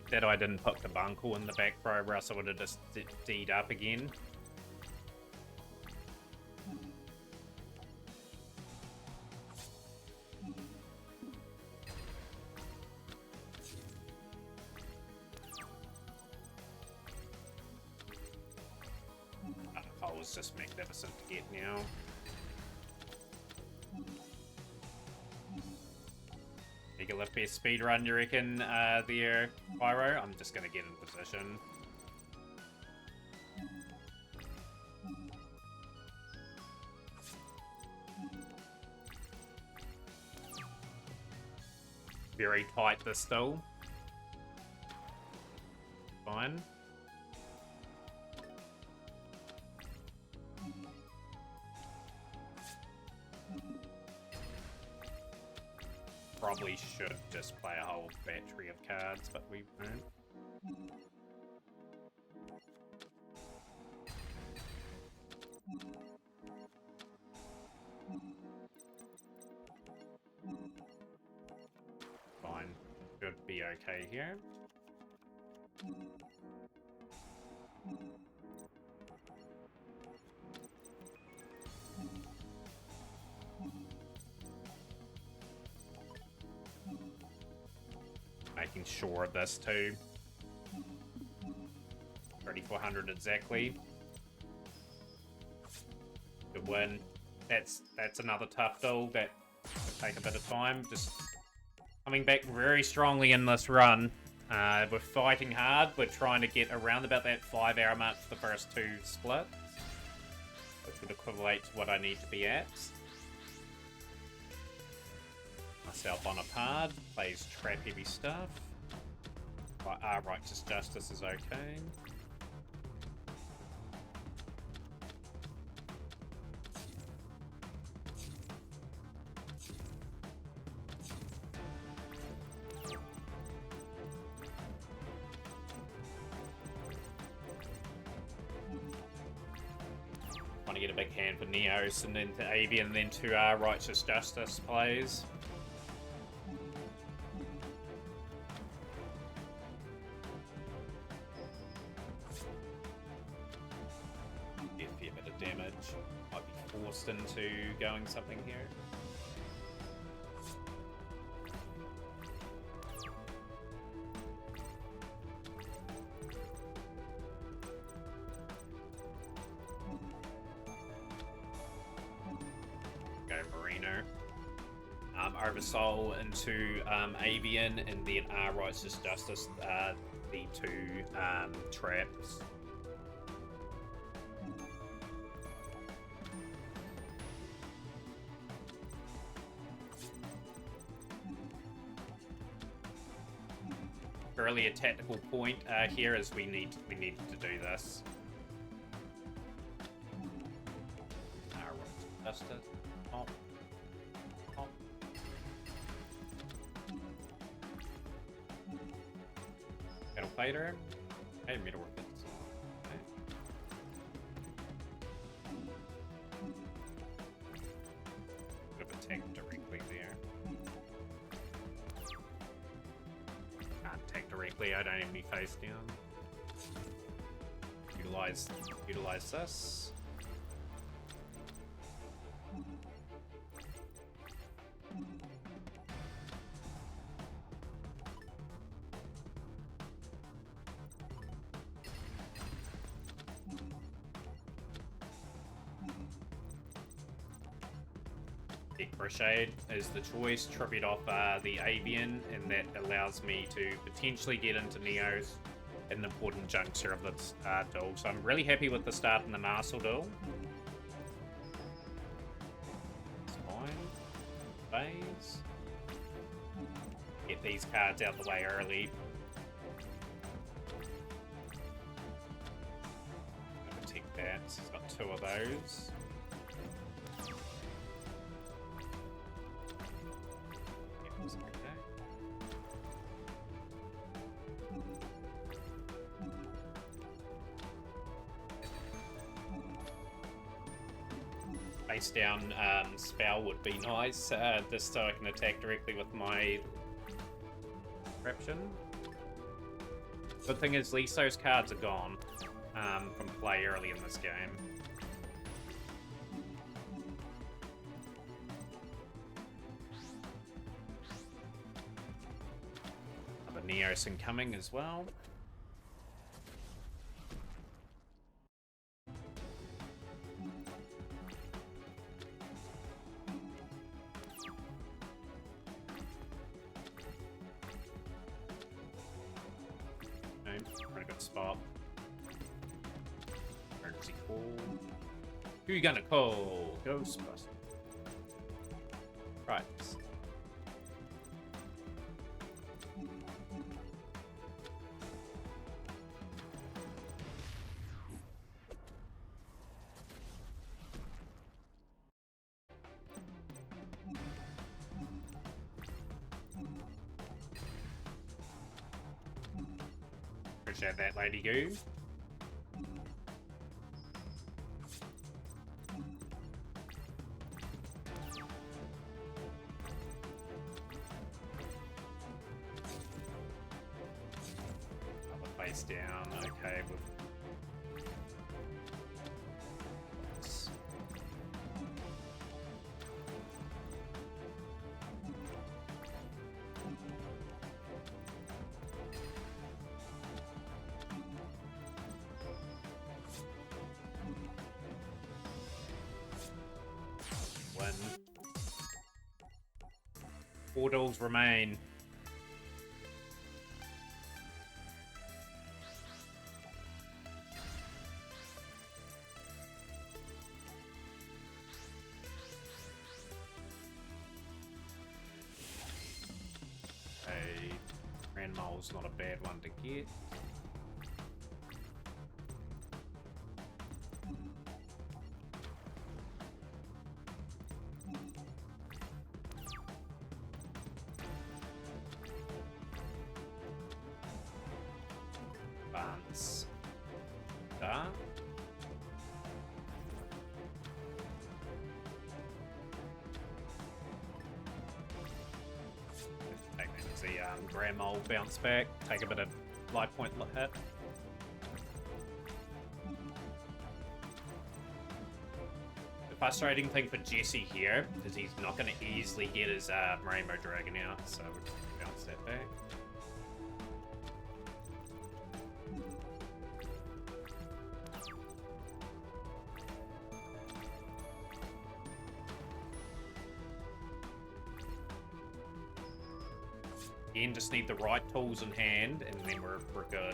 That I didn't put the Bunkle in the back row, or else I would have just D'd up again. Hull was just magnificent to get now. Megalith speed run, you reckon, there, Pyro? I'm just gonna get in position. Very tight this still. Fine. Probably should just play a whole battery of cards, but we won't. Fine. Should be okay here. Making sure of this too. 3,400 exactly. Good win. That's another tough duel that will take a bit of time. Just coming back very strongly in this run. We're fighting hard. We're trying to get around about that 5-hour mark for the first 2 splits, which would equivalent to what I need to be at. Myself on a pard, plays trap heavy stuff. Righteous Justice is okay. Want to get a big hand for Neos and then to Avian and then to Righteous Justice plays. Into going something here. Go Marino. Oversoul into Avian, and then Righteous Justice, the 2 traps. Really a tactical point here, as we need to do this. Justice. Hop. Hop. Metal fighter. Hey, metal work. Luckily, I don't have any face down. Utilize this. Crochet is the choice, tribute off the Avian, and that allows me to potentially get into Neos at an important juncture of this duel. So I'm really happy with the start in the Marcel duel. It's fine. Phase. Get these cards out the way early. Protect that. He's got 2 of those. Face down spell would be nice, just so I can attack directly with my Corruption. Good thing is, at least those cards are gone from play early in this game. Another Neos incoming as well. Pretty good spot. Emergency call. Who you gonna call? Ghostbusters. Right. Appreciate that, Lady Goo. Another face down. Okay, win. 4 duels remain. Grand Mole's not a bad one to get. Advance. That. Take the Grand Mole bounce back, take a bit of life point hit. The frustrating thing for Jesse here is he's not going to easily get his Rainbow Dragon out, so we'll just bounce that back. Again, just need the right tools in hand, and then we're good.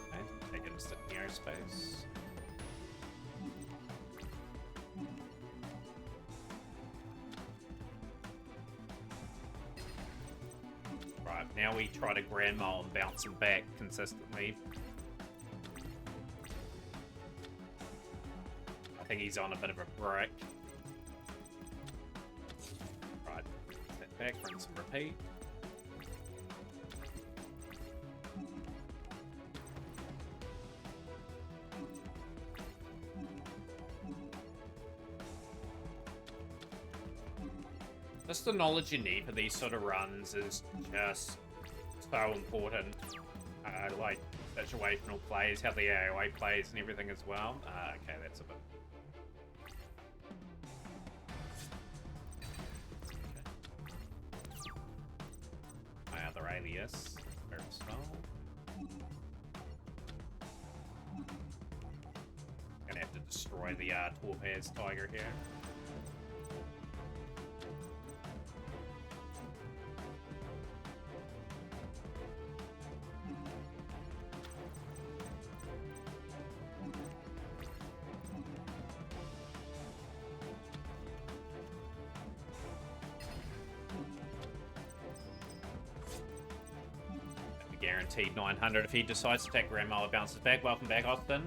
Okay, take instant Neo space. Right, now we try to Grand Mole and bounce him back consistently. I think he's on a bit of a break. Back, rinse and repeat. Just the knowledge you need for these sort of runs is just so important. Like situational plays, how the AOA plays and everything as well. Okay, that's a bit... My other alias, Aerosol. Gonna have to destroy the Torpez Tiger here. Guaranteed 900 if he decides to take Grandma. Bounces back. Welcome back, Austin.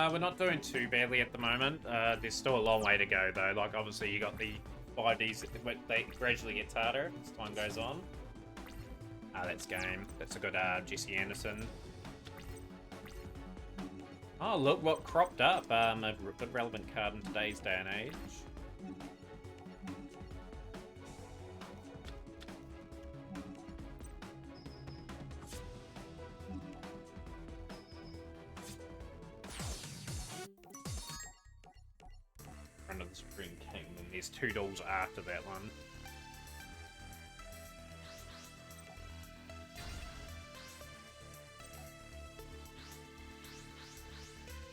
We're not doing too badly at the moment. There's still a long way to go, though. Like, obviously, you got the 5Ds that they gradually get harder as time goes on. That's game. That's a good Jesse Anderson. Oh, look what cropped up. A relevant card in today's day and age. Of the Spring Kingdom. There's 2 dolls after that one.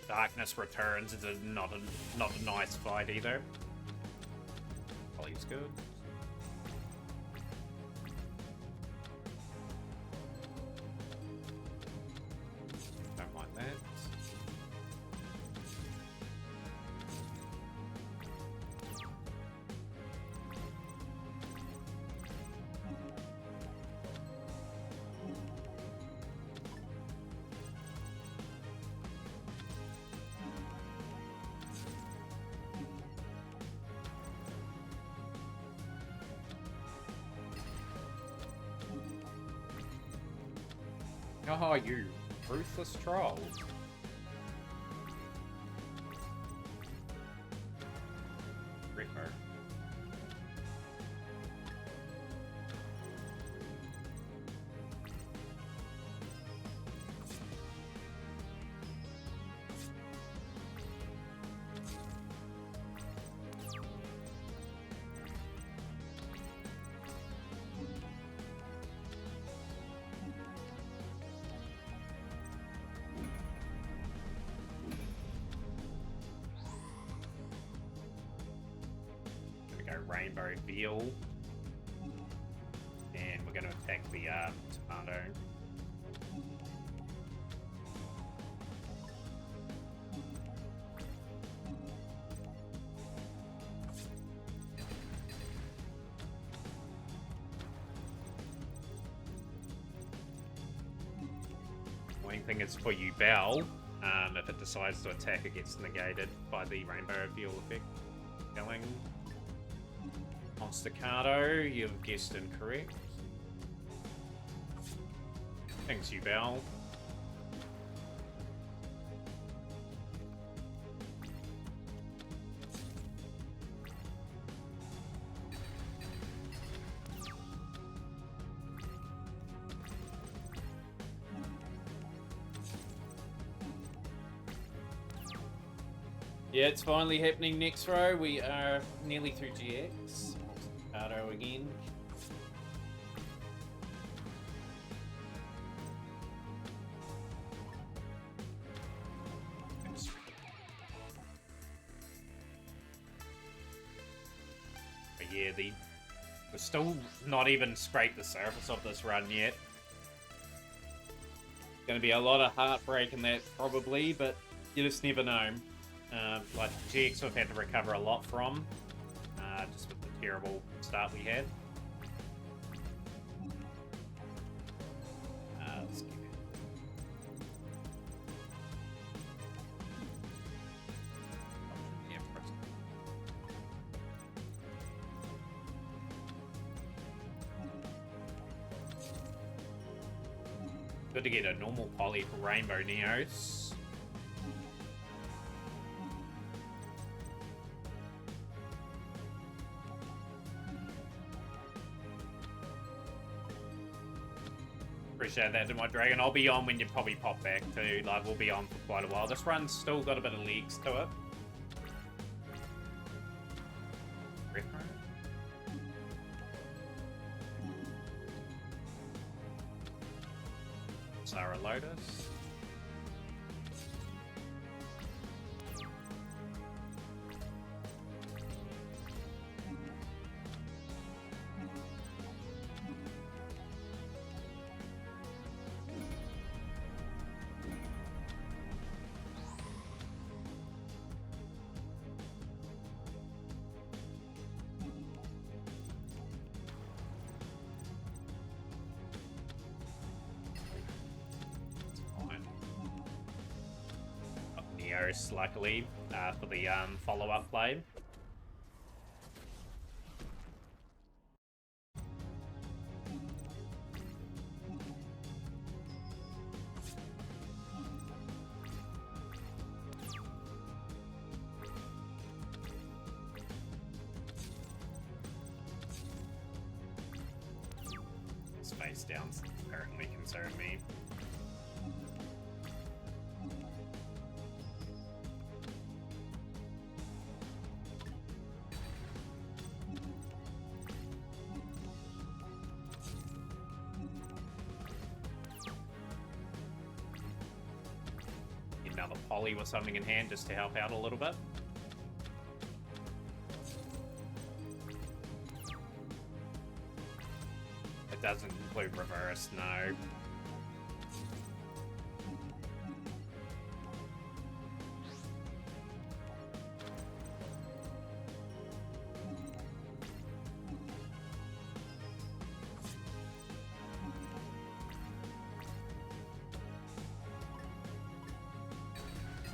Darkness Returns is not a nice fight either. Holly's good. Don't like that. Oh, you ruthless troll. Ripper. Rainbow Veal, and we're going to attack the tomato. Main thing is for you, Bell. If it decides to attack, it gets negated by the Rainbow Veal effect. Killing. On Staccato, you've guessed incorrect. Thanks, you, Bell. Yeah, it's finally happening next row. We are nearly through GX. Auto again. But yeah, we're still not even scraped the surface of this run yet. Gonna be a lot of heartbreak in that probably, but you just never know. Like GX we've had to recover a lot from, just with the terrible start we had. Let's get it. Yeah, press it. Good to get a normal poly for Rainbow Neos. Appreciate that to my dragon. I'll be on when you probably pop back too. Like, we'll be on for quite a while. This run's still got a bit of legs to it. Sarah Lotus. Neos, luckily, for the follow-up play. Space downs currently concern me. Another poly with something in hand just to help out a little bit. It doesn't include reverse, no.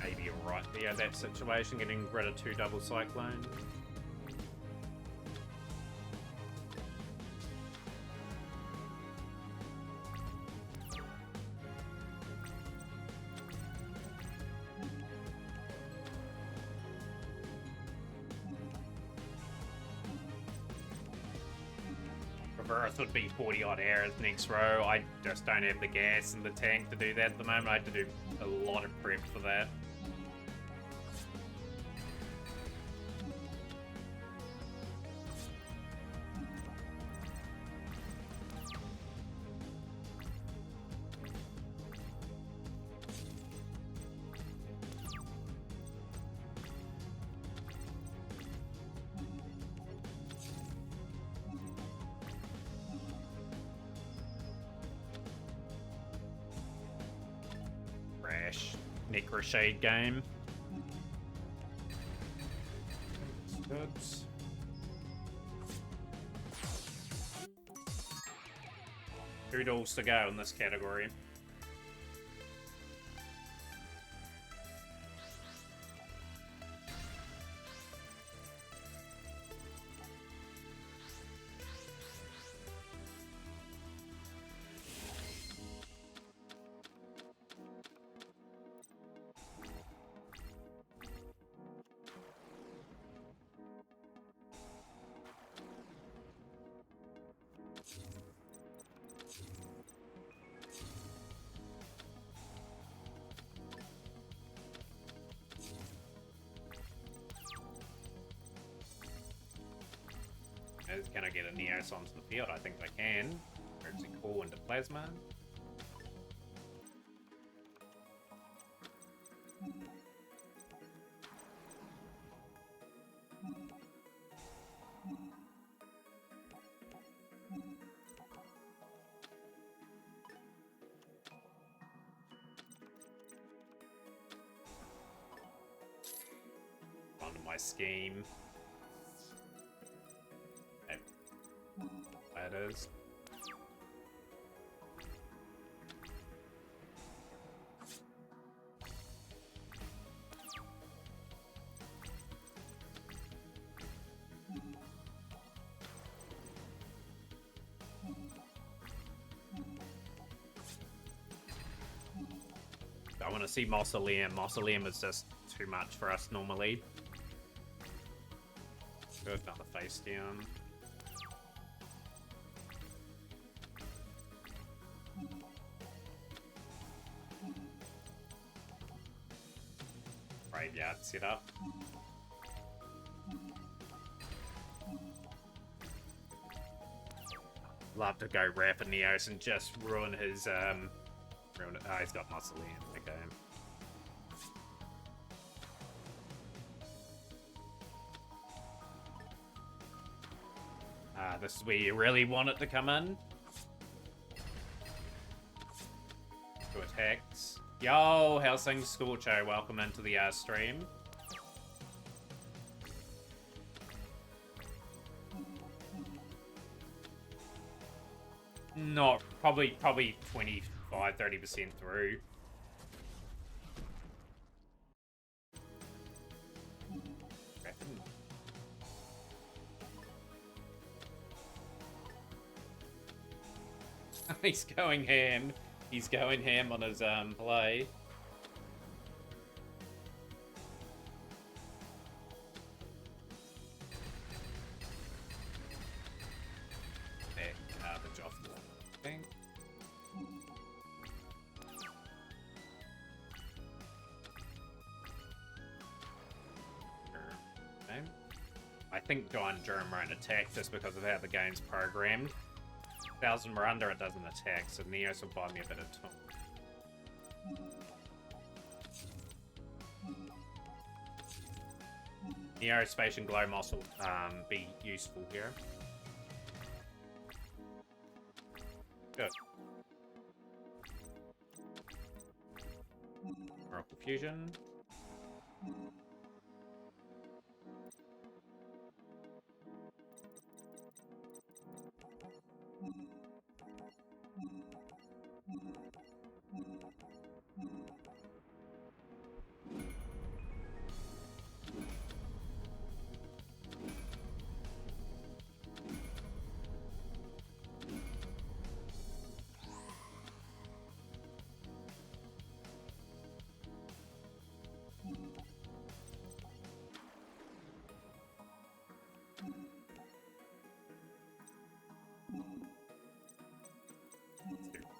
Maybe you're right there, that situation, getting rid of 2 double cyclones. Reverse would be 40 odd arrows next row. I just don't have the gas and the tank to do that at the moment. I had to do a lot of prep for that. Necroshade game. Oops. Doodles to go in this category. Can I get a Neos onto the field? I think I can. Or is it cool into Plasma? Onto my scheme. that is. I want to see Mausoleum. Mausoleum is just too much for us normally. Good, another face down. Graveyard set up. Love to go Rapid Neos and just ruin his ruin it. Oh, he's got Mausoleum. Okay. This is where you really want it to come in. Two attacks. Yo, how's things, Scorcho? Welcome into the stream. Not probably 25-30% through. He's going ham. He's going ham on his play. Garbage off the thing. Okay. I think Giant Germ won't attack just because of how the game's programmed. 1,000 Miranda, it doesn't attack, so Neos will buy me a bit of time. Neo, Space, and Glow Moss will be useful here. Good. Oracle Fusion.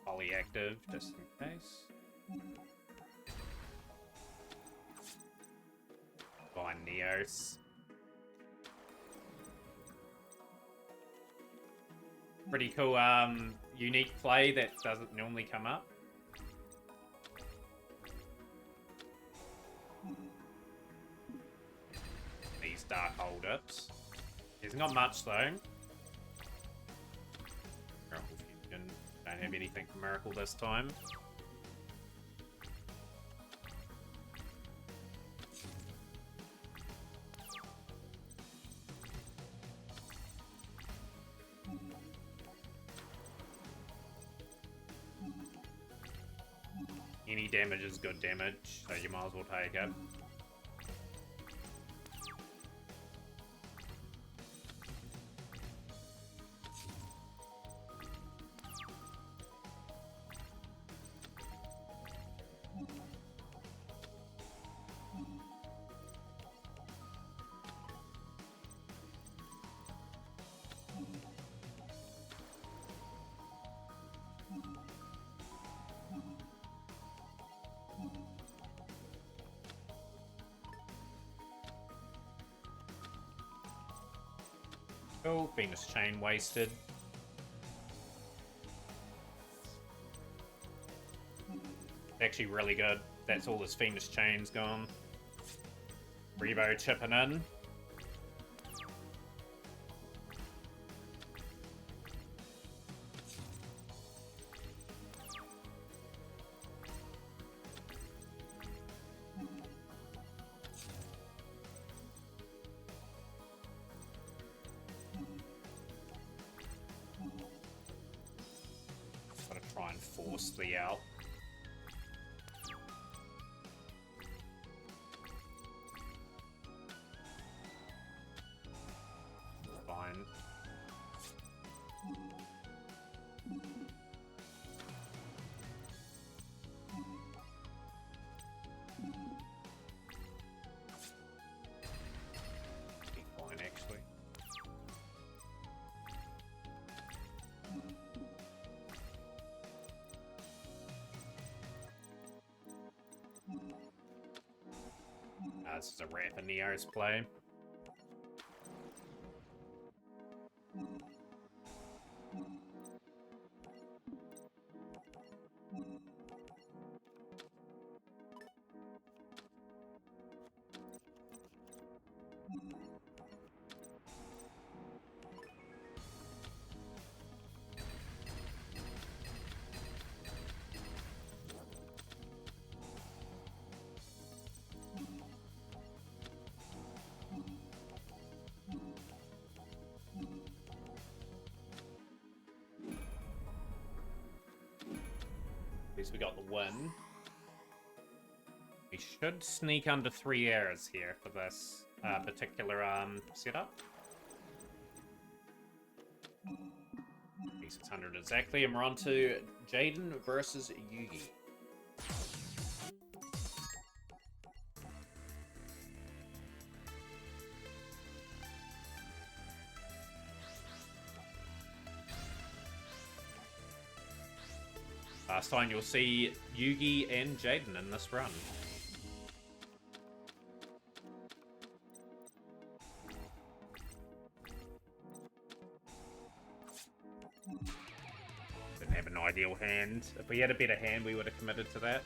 Polyactive, just in case. By Neos. Pretty cool, unique play that doesn't normally come up. These Dark Hold Ups. There's not much though. Miracle Fusion. Don't have anything for Miracle this time. Any damage is good damage, so you might as well take it. Oh, Venus Chain wasted. Actually really good. That's all this Venus Chain's gone. Rebo chipping in. force the out. Fine. Be fine, actually. This is a Rappa Neo's play. At least we got the win. We should sneak under 3 errors here for this particular setup. 600 exactly, and we're on to Jaden versus Yugi. Last time you'll see Yugi and Jaden in this run. Didn't have an ideal hand. If we had a better hand, we would have committed to that.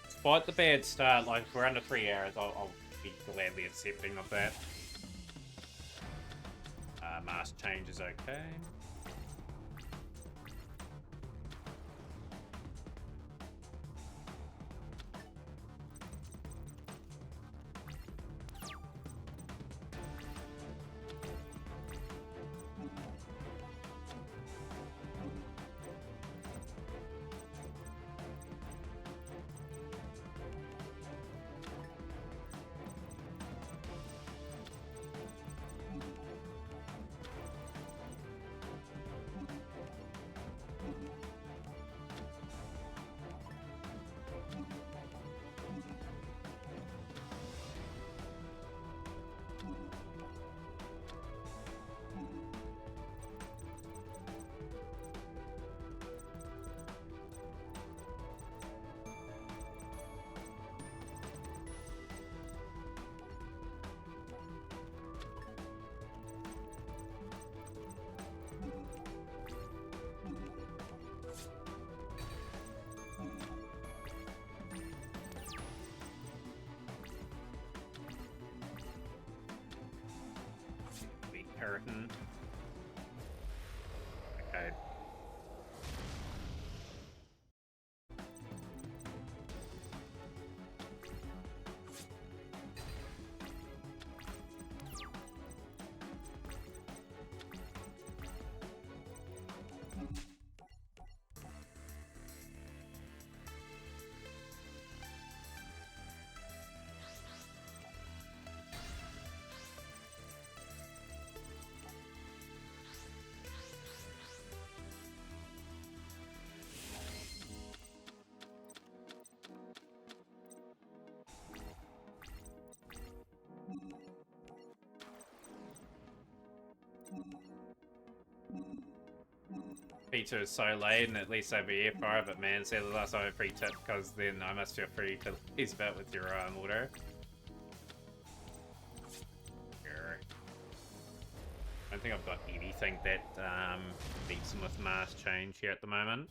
Despite the bad start, like if we're under 3 errors, I'll be gladly accepting of that. Mask change is okay. Keratin. Okay. P2 is so late, and at least over here for it, but man, see the last time I free tip because then I must feel free to lease bet with your order. Here. I don't think I've got anything that beats him with mass change here at the moment.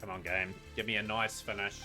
Come on, game. Give me a nice finish.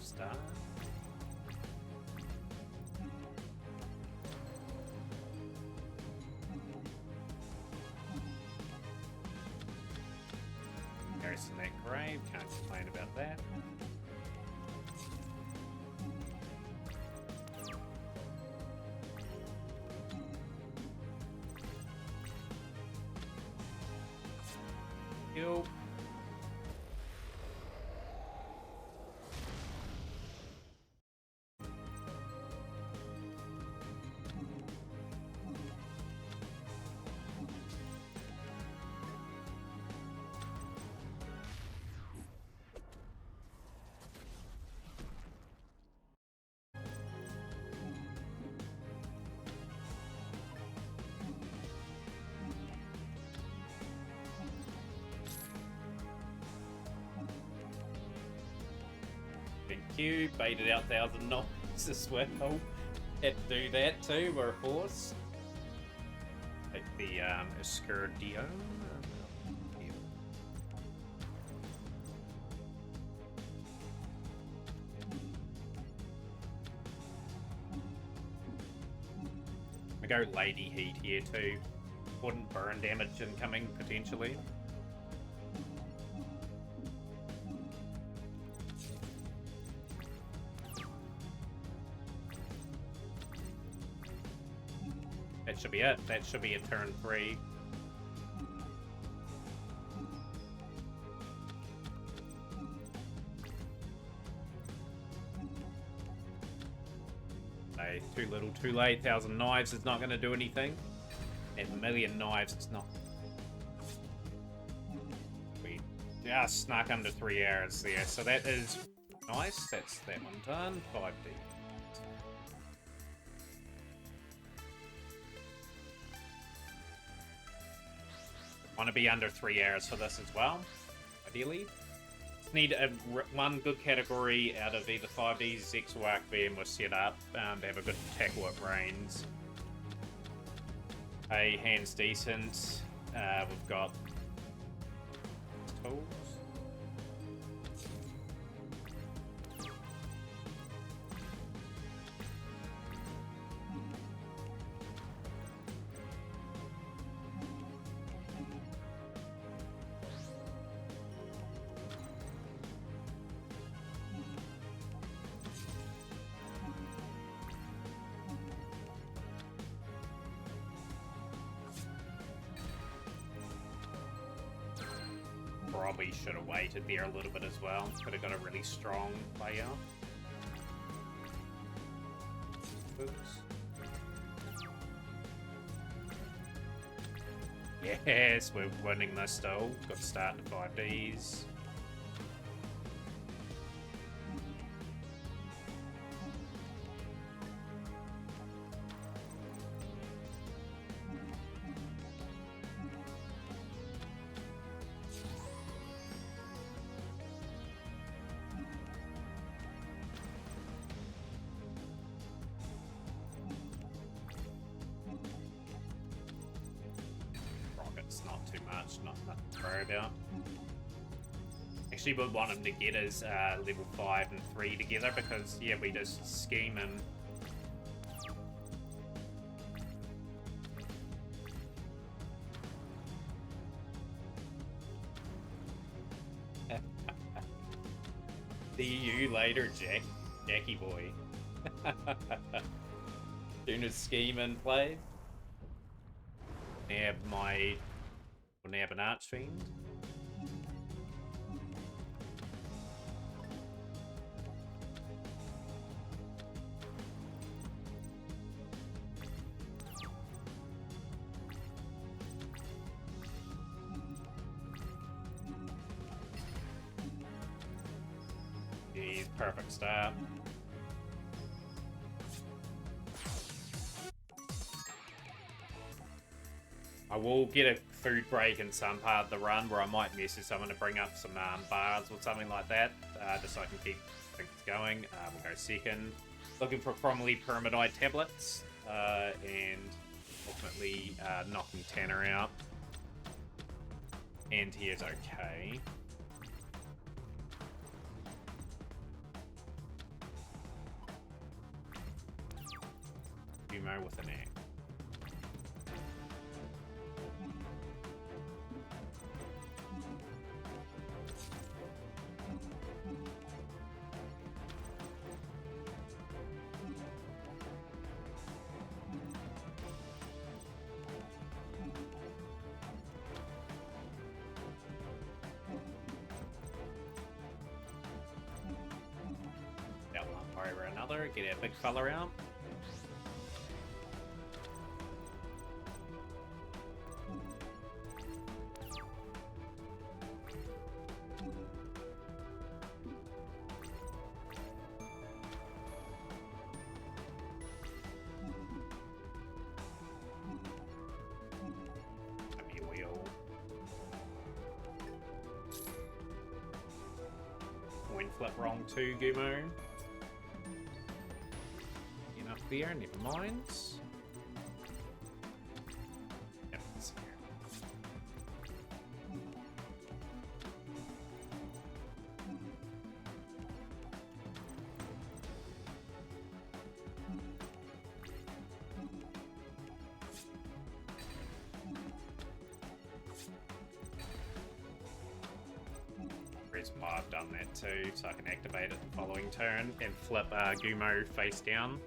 star. Garrison that grave, can't complain about that. Kill. Thank you. Baited out 1,000 knots as well. Had to do that too, we're forced. Take the Escurdion. We go Lady Heat here too. Wouldn't burn damage incoming potentially. That should be it. That should be a turn 3. Hey, too little, too late. 1,000 knives is not going to do anything. And 1,000,000 knives is not. We just snuck under 3 hours there. So that is nice. That's that one done. 5D. Want to be under 3 hours for this as well, ideally. Just need one good category out of either 5Ds, Zex or Arcbeam was set up to have a good attack work range. Hey, hand's decent. We've got tools. Probably should have waited there a little bit as well. Could have got a really strong player. Oops. Yes, we're winning this still. Got to start to 5Ds. Not too much, not nothing to worry about. Actually, would want him to get his level 5 and 3 together because, yeah, we just scheme him. See you later, Jackie boy. Doing his scheme in play. Nab my... nab an Archfiend. He's perfect start. I will get a food break in some part of the run where I might message someone to bring up some bars or something like that, just so I can keep things going. We'll go second. Looking for Cromley Pyramidite tablets, and ultimately knocking Tanner out. And he is okay. Gumo with an axe. Over another, get our big fella out. Maybe we'll coin flip wrong too, Gumo. There, never mind. Yep, it's here. Reason why I've done that too, so I can activate it the following turn and flip Gumo face down.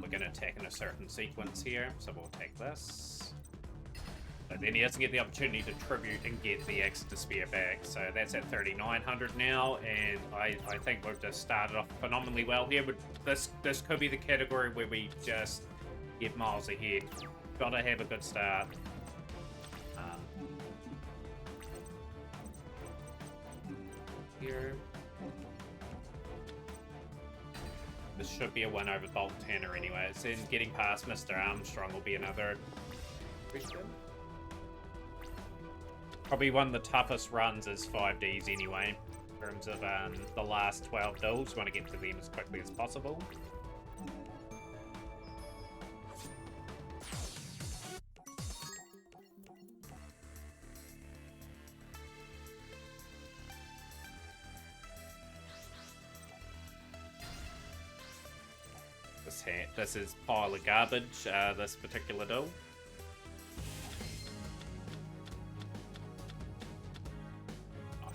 We're going to attack in a certain sequence here, so we'll take this. But then he doesn't get the opportunity to tribute and get the Axe to Spear back, so that's at 3,900 now, and I think we've just started off phenomenally well here, but this could be the category where we just get miles ahead. Gotta have a good start. Here. This should be a win over Bolt Tanner anyways, and getting past Mr. Armstrong will be another question. Probably one of the toughest runs is 5Ds anyway, in terms of the last 12 builds. You want to get to them as quickly as possible. This is pile of garbage, this particular duel.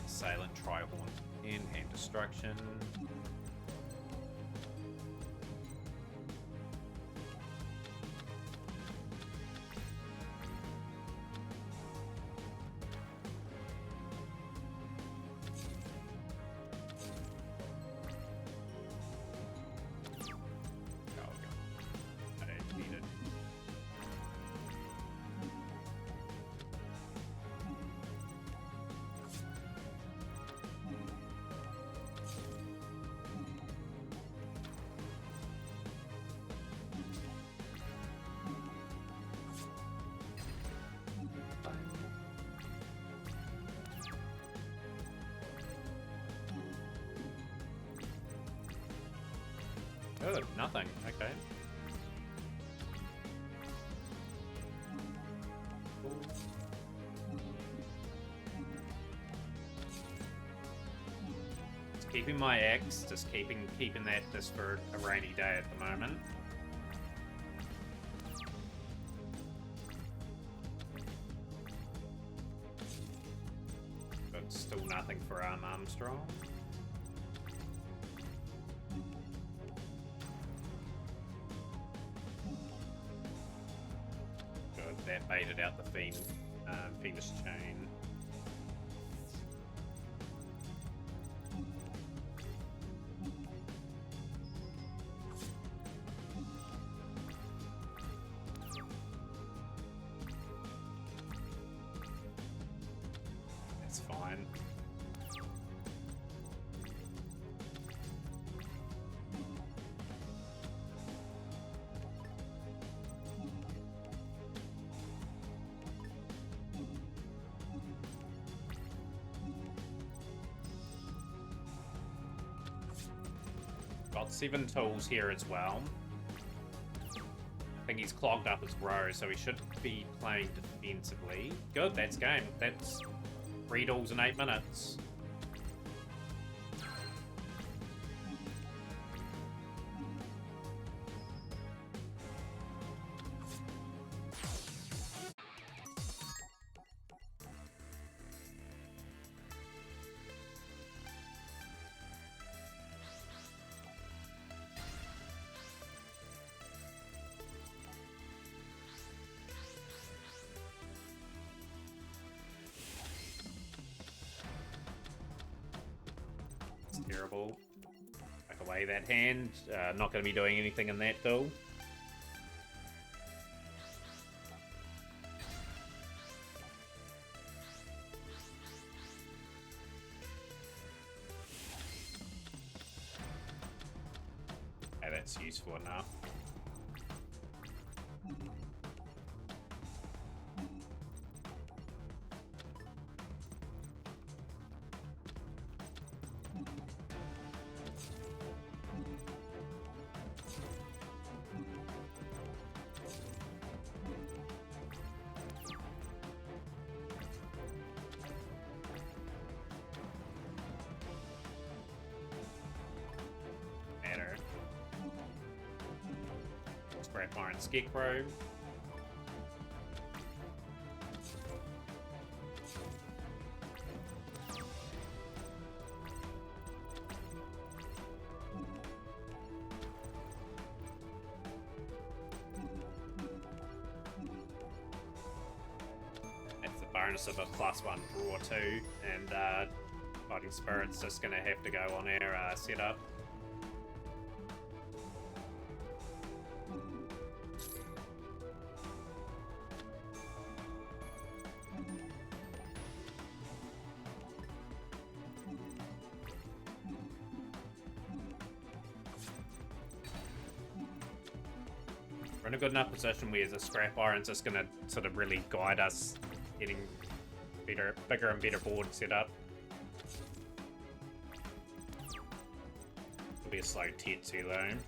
Assailant, Trihorn, in hand destruction. Good, nothing. Okay. Just keeping my X, just keeping that just for a rainy day at the moment. But still nothing for Armstrong. That baited out the Fiendish Chain. That's fine. got 7 tools here as well. I think he's clogged up his row, so he should be playing defensively. Good, that's game. That's 3 duels in 8 minutes. Terrible. Back away that hand. Not going to be doing anything in that duel. Okay, that's useful enough. Scrap Iron Scarecrow. That's the bonus of a +1 draw too, and Fighting Spirit's just gonna have to go on our setup. We're in a good enough position where the Scrap Iron's just gonna sort of really guide us getting bigger and better board set up. It'll be a slow Tetsu though.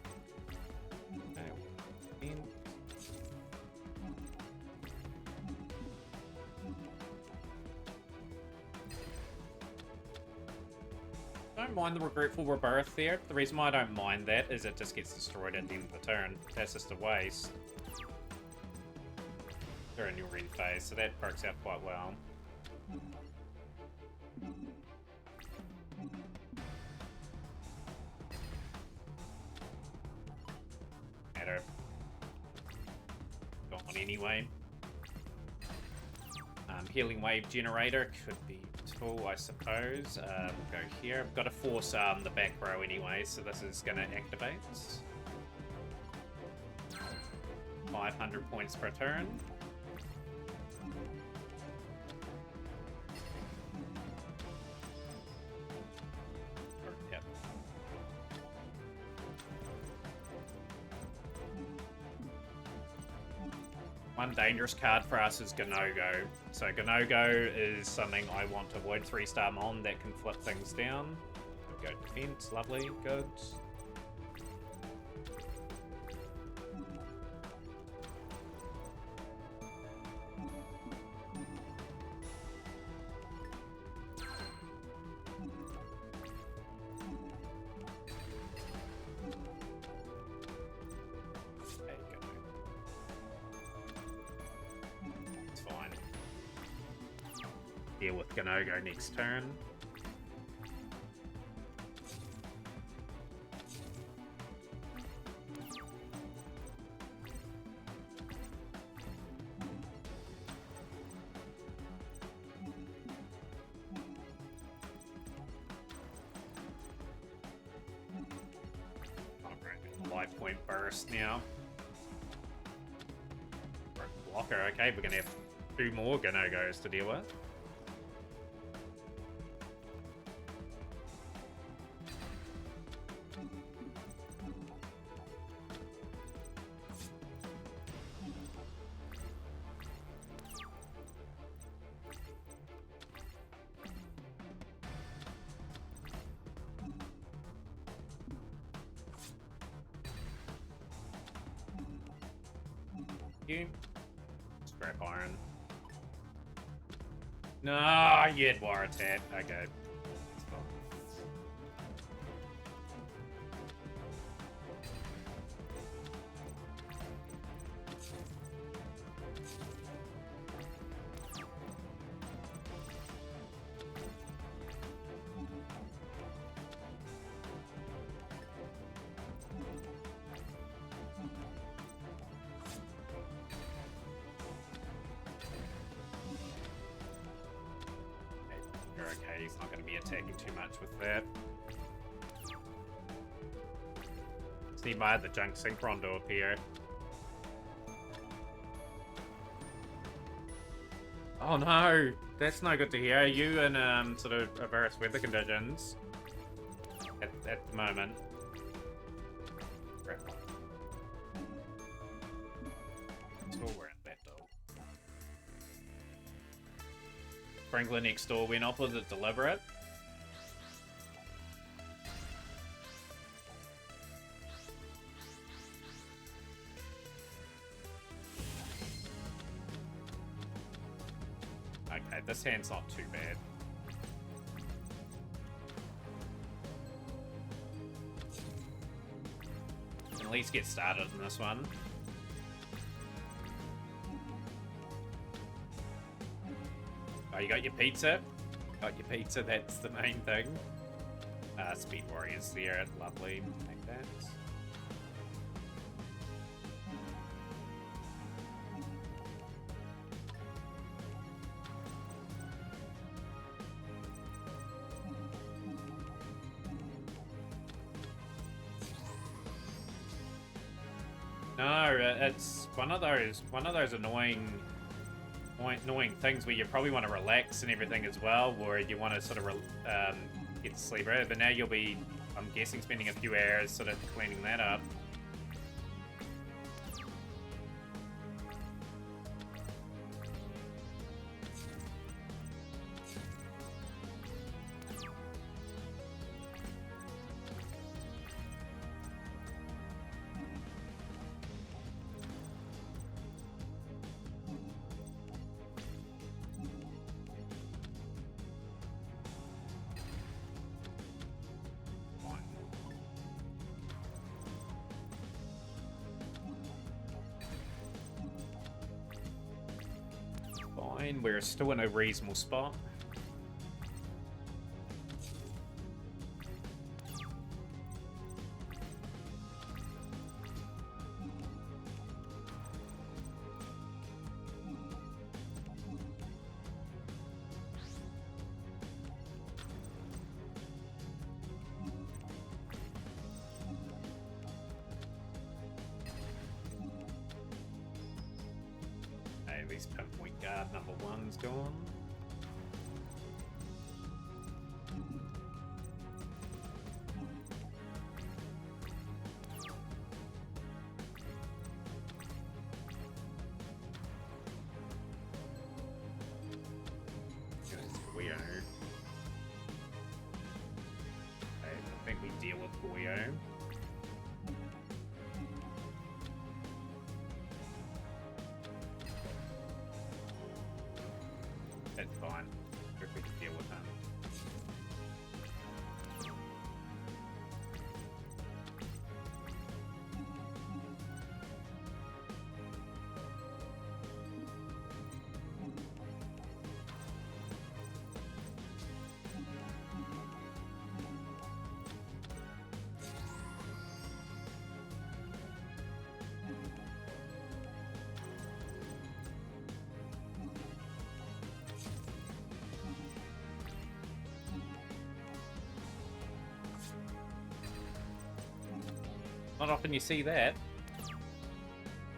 Don't mind the Regretful Rebirth there. The reason why I don't mind that is it just gets destroyed at the end of the turn. That's just a waste. They're in your red phase, so that works out quite well. Matter. Gone anyway. Healing Wave Generator could be useful, I suppose. We'll go here. I've got to force the back row anyway, so this is going to activate. 500 points per turn. Yep. One dangerous card for us is Ganogo. So Ganogo is something I want to avoid. 3-star Mon that can flip things down. We'll go defense, lovely, good. Deal with Ganogo next turn. Life point burst now. Blocker, okay, we're gonna have 2 more Ganogos to deal with. you. Scrap iron. No, you had wire attack. Okay. Okay, he's not going to be attacking too much with that. See, I had the junk synchron to appear. Oh no, that's no good to hear. You in sort of adverse weather conditions at the moment. Still wearing that though. Sprinkler next door went off. Was it deliberate? Okay, this hand's not too bad. At least get started in this one. Oh, you got your pizza? Got your pizza, that's the main thing. Speed Warriors there, lovely. Take that. No, it's one of those annoying things where you probably want to relax and everything as well, or you want to sort of get to sleep early. But now you'll be, I'm guessing, spending a few hours sort of cleaning that up. We're still in a reasonable spot. At least pinpoint guard number one's gone. Goyo. I think we deal with Goyo. That's fine. If we can deal with them. Not often you see that.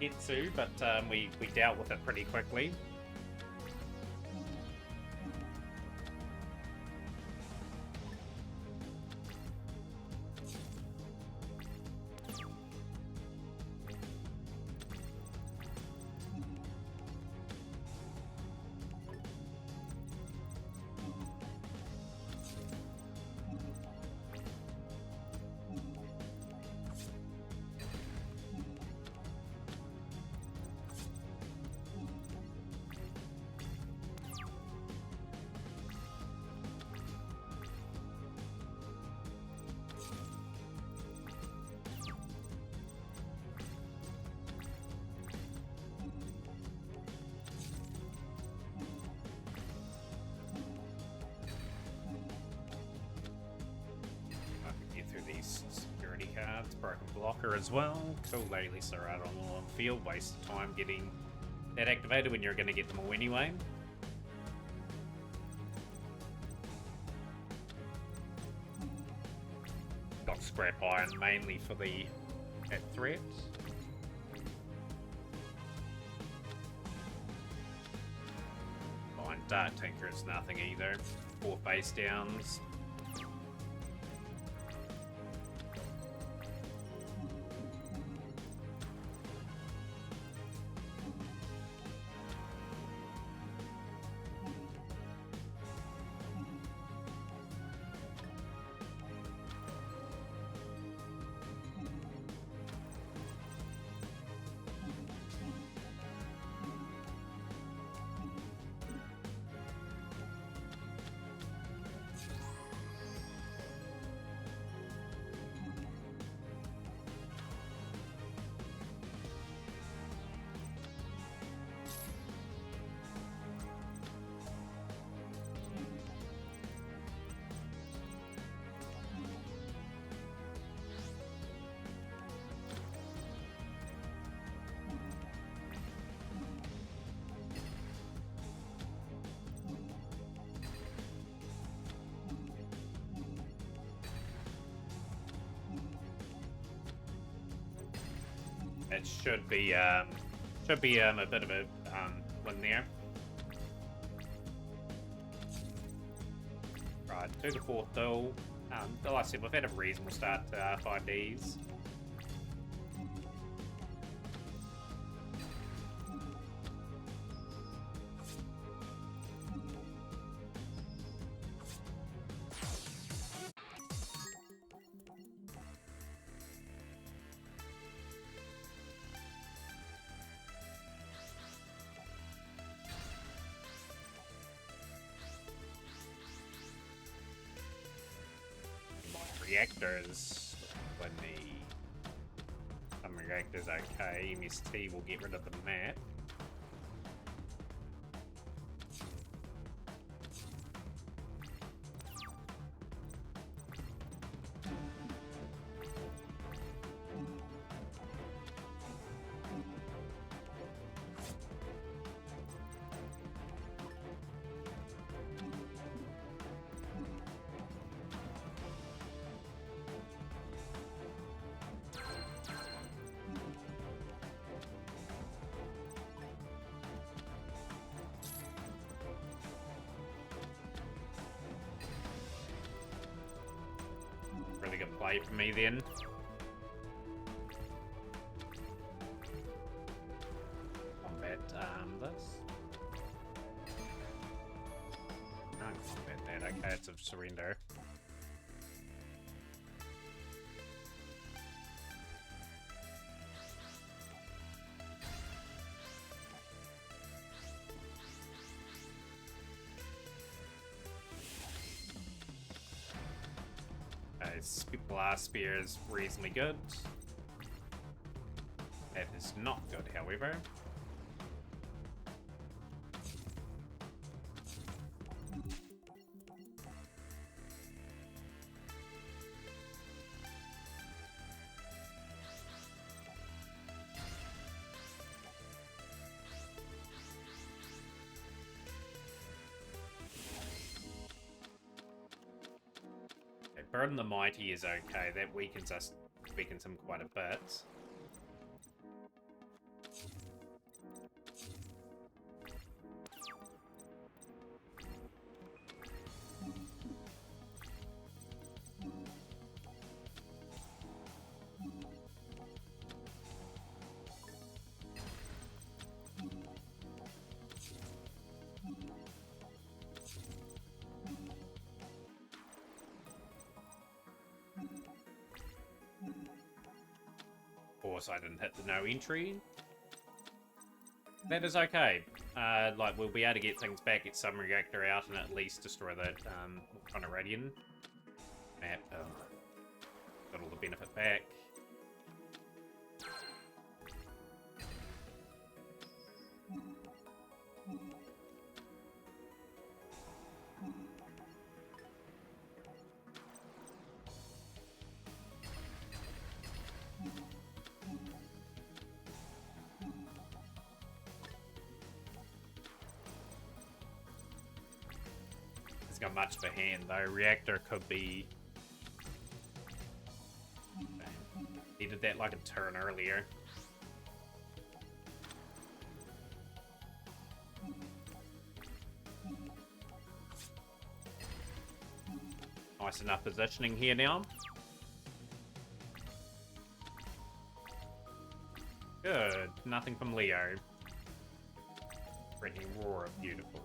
Hitsu, but we dealt with it pretty quickly. Walker as well. Cool, they at least are out on the field. Waste of time getting that activated when you're going to get them all anyway. Got scrap iron mainly for that threat. Fine, Dark Tinker is nothing either. 4 face downs. It should be a bit of a win there. Right, 2 to 4 though. Like I said, we've had a reasonable start to 5Ds. Reactors, when some reactors okay, MST will get rid of the map. Really good play for me then. Combat this. No, combat that. Okay, it's a surrender. Blast Spear is reasonably good. That is not good, however. Burden the Mighty is okay. That weakens him quite a bit. Of course, I didn't hit the no entry. That is okay. Like, we'll be able to get things back, get some reactor out, and at least destroy that kind of Radian map. Got all the benefit back. got much of a hand though. Reactor could be. He did that like a turn earlier. Nice enough positioning here now. Good. Nothing from Leo. Threatening Roar, beautiful.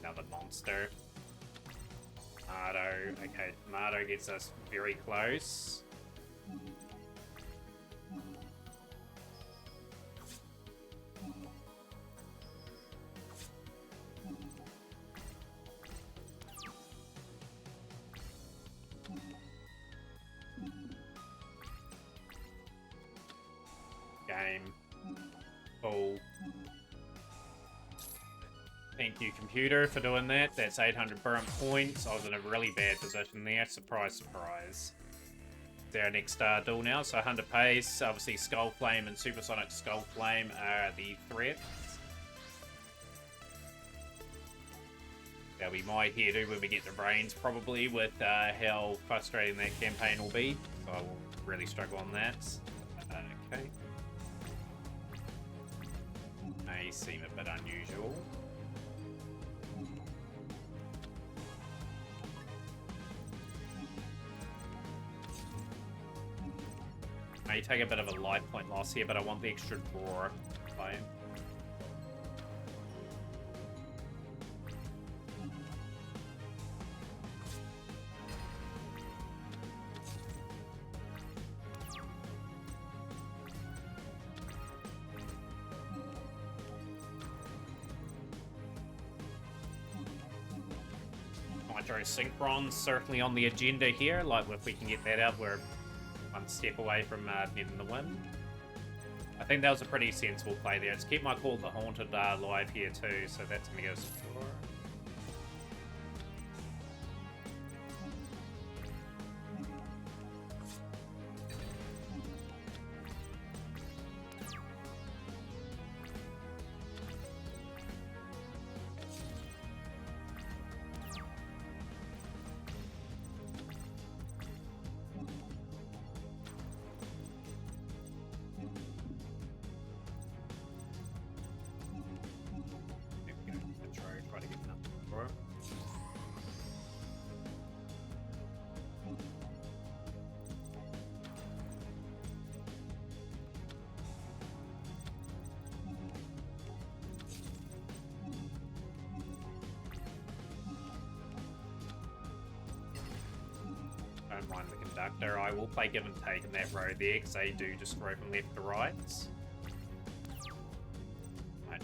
Another monster. Tomato. Okay, Tomato gets us very close. Game. Full. Thank you, computer, for doing that. That's 800 burnt points. I was in a really bad position there. Surprise, surprise. It's our next duel now. So 100 pace. Obviously, Skull Flame and Supersonic Skull Flame are the threats. That'll be my hairdo when we get the brains, probably, with how frustrating that campaign will be. So I will really struggle on that. Okay. May seem a bit unusual. May take a bit of a life point loss here, but I want the extra draw flame. Hydro Synchron certainly on the agenda here. Like, if we can get that out, we're one step away from getting the win. I think that was a pretty sensible play there. Let's keep my Call the Haunted live here too, so that's going to go secure. Don't mind the conductor. I will play give and take in that row there because they do destroy from left to right. Right.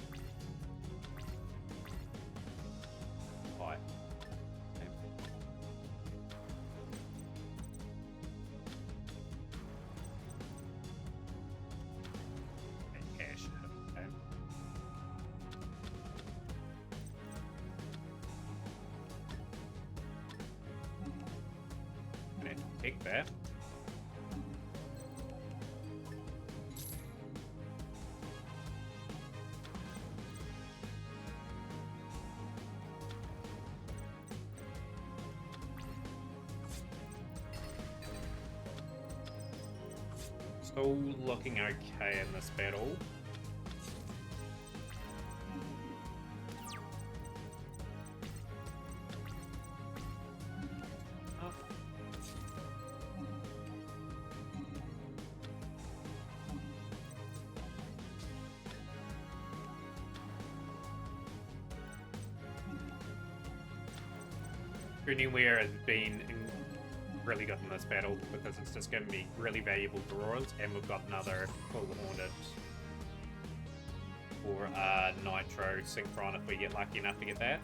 Bye. Okay. And cash. Okay. Take that. Still looking okay in this battle. Anywhere has been really good in this battle because it's just giving me really valuable draws, and we've got another full Hornet or Nitro Synchron if we get lucky enough to get that.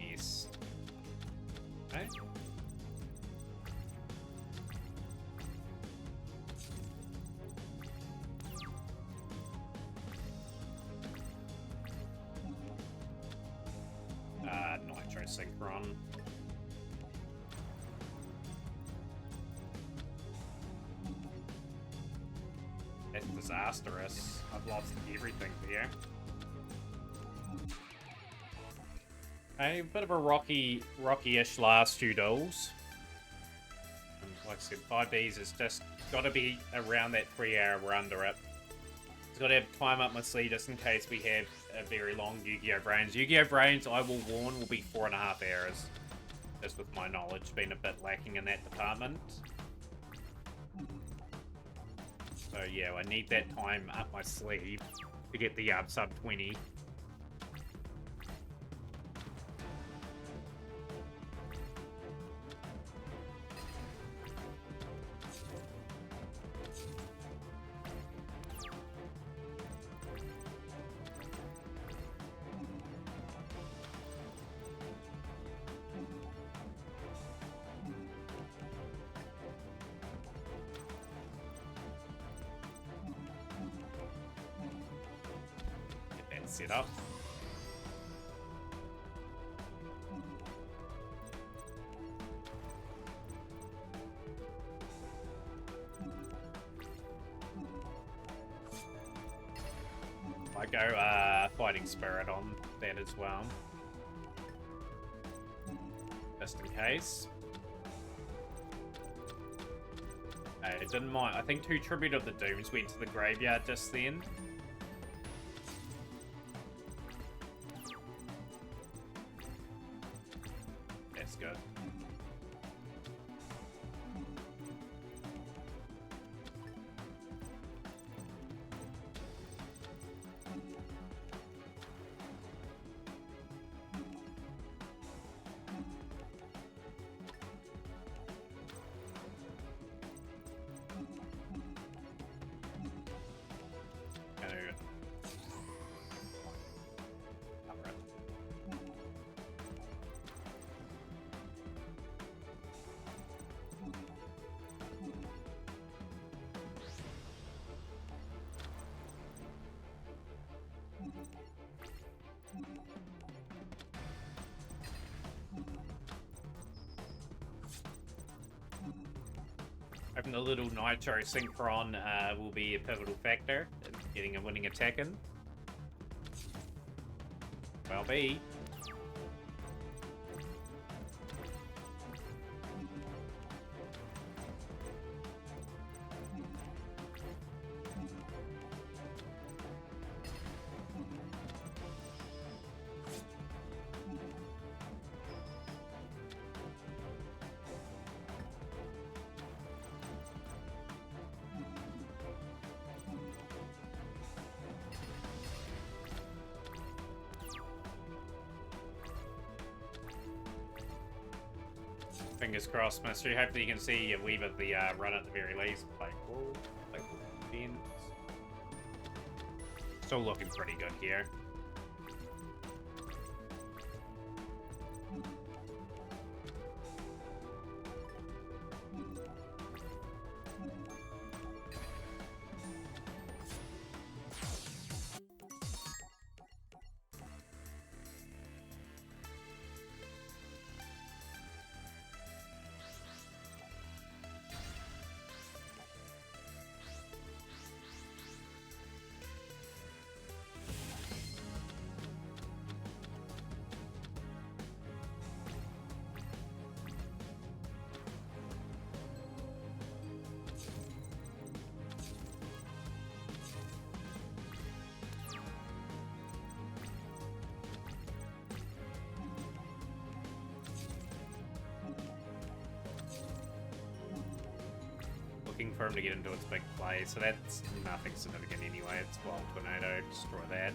Yes. Okay. Nitro Synchron. That's disastrous. I've lost everything there. A bit of a rocky-ish last few duels. And like I said, 5Ds is just got to be around that 3 hour we're under it. It's got to have time up my sleeve just in case we have a very long Yu-Gi-Oh! Brains. Yu-Gi-Oh! Brains, I will warn, will be 4.5 hours. Just with my knowledge being a bit lacking in that department. So yeah, I need that time up my sleeve to get the sub 20. Set up. I go Fighting Spirit on that as well, just in case. I didn't mind. I think 2 Tribute of the Dooms went to the graveyard just then. That's good. Hoping the little Nitro Synchron will be a pivotal factor in getting a winning attack in. Well be. Fingers crossed, Mystery. Hopefully you can see a wee bit of the run at the very least. Playful defense. Still looking pretty good here. waiting for him to get into its big play, so that's nothing significant anyway. It's Wild Tornado, destroy that.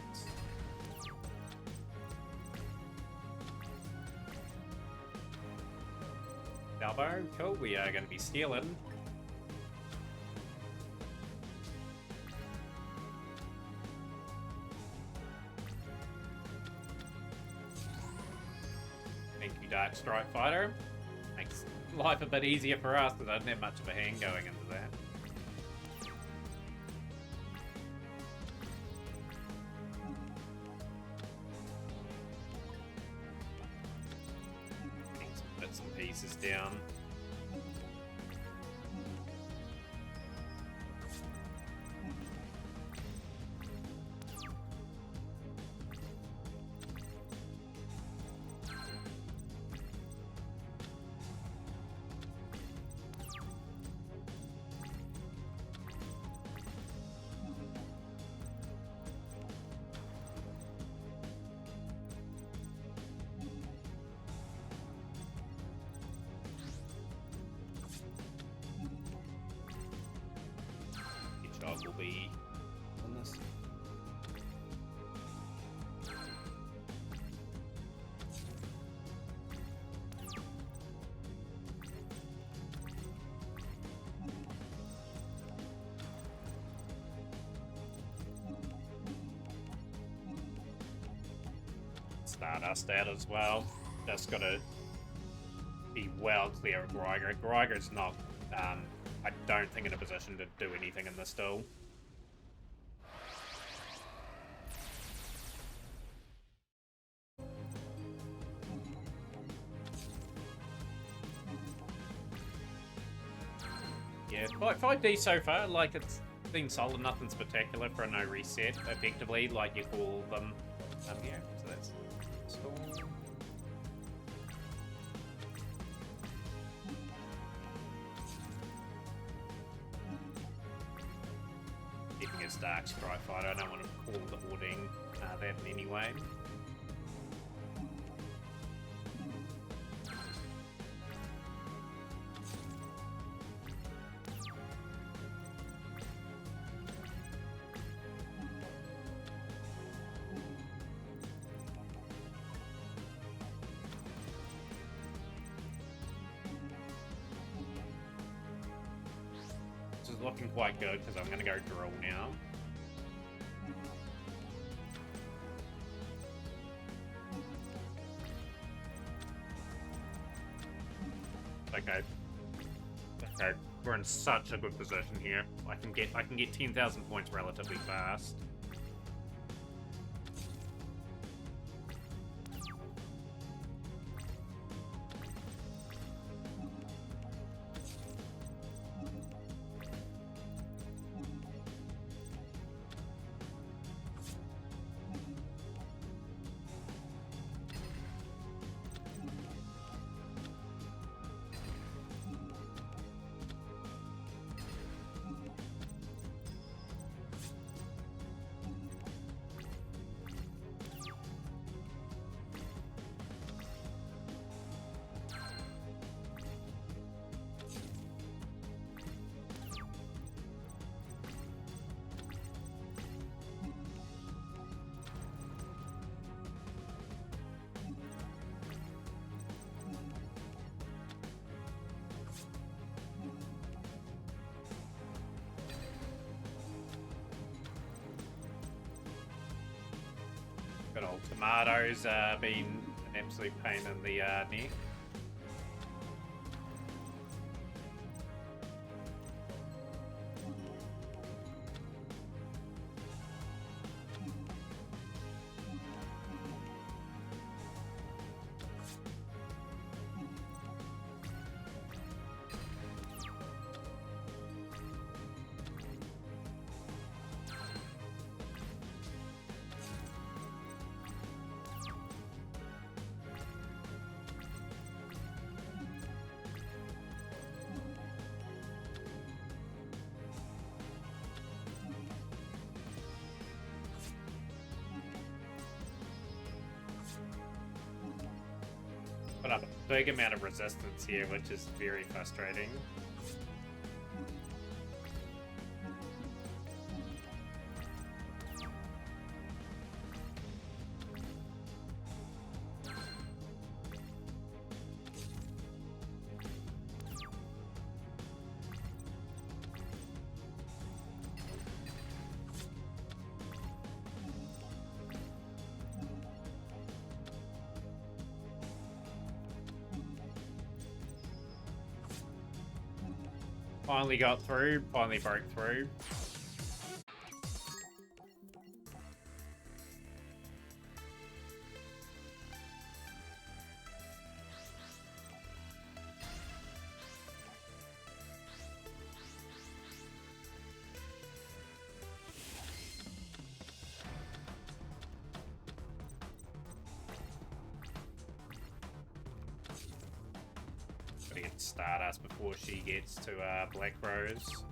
Dalbo, cool, we are going to be stealing. Thank you, Dark Strike Fighter. Makes life a bit easier for us because I didn't have much of a hand going into that. Getting some bits and pieces down. Will be on this. Stardust out as well. Just gotta be well clear of Greiger. Greiger's not I don't think in a position to do anything in this duel. Yeah, 5D so far, like it's been solid, nothing spectacular for a no reset. Effectively, like you call them here, so that's Storm. Keeping his Dark Strike Fighter, I don't want to call the hoarding that in any way. This is looking quite good because I'm going to go drill now. Okay. Okay, we're in such a good position here. I can get 10,000 points relatively fast. Good old Tomatoes been an absolute pain in the neck. Put up a big amount of resistance here, which is very frustrating. Finally got through, finally broke through. Gotta get Stardust before she gets to Black Rose.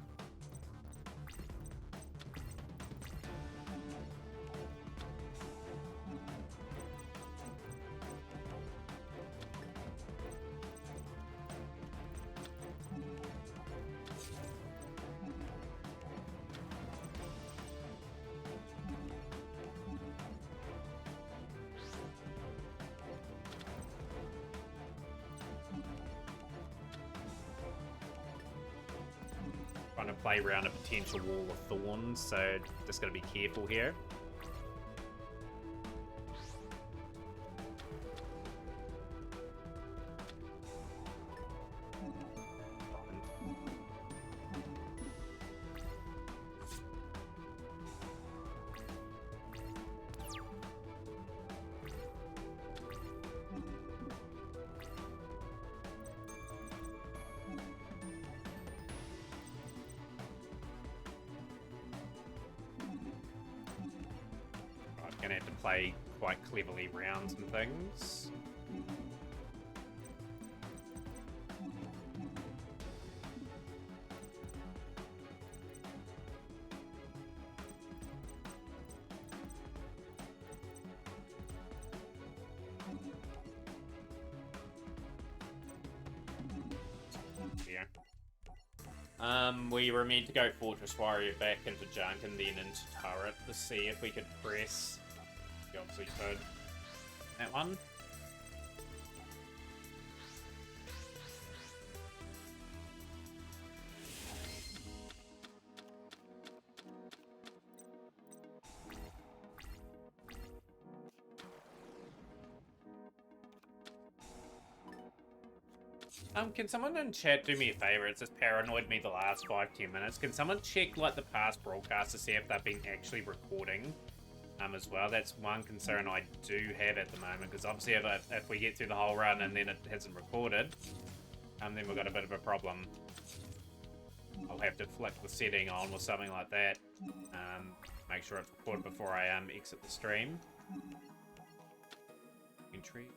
Trying to play around a potential wall of thorns, so just gotta be careful here. Gonna have to play quite cleverly round some things. Yeah. We were meant to go Fortress Warrior back into Junk and then into Turret to see if we could press. We obviously could. That one. Can someone in chat do me a favor? It's just paranoid me the last 5-10 minutes. Can someone check like the past broadcasts to see if they've been actually recording? As well. That's one concern I do have at the moment, because obviously if we get through the whole run and then it hasn't recorded, then we've got a bit of a problem. I'll have to flick the setting on or something like that. Make sure it's recorded before I exit the stream. Entry.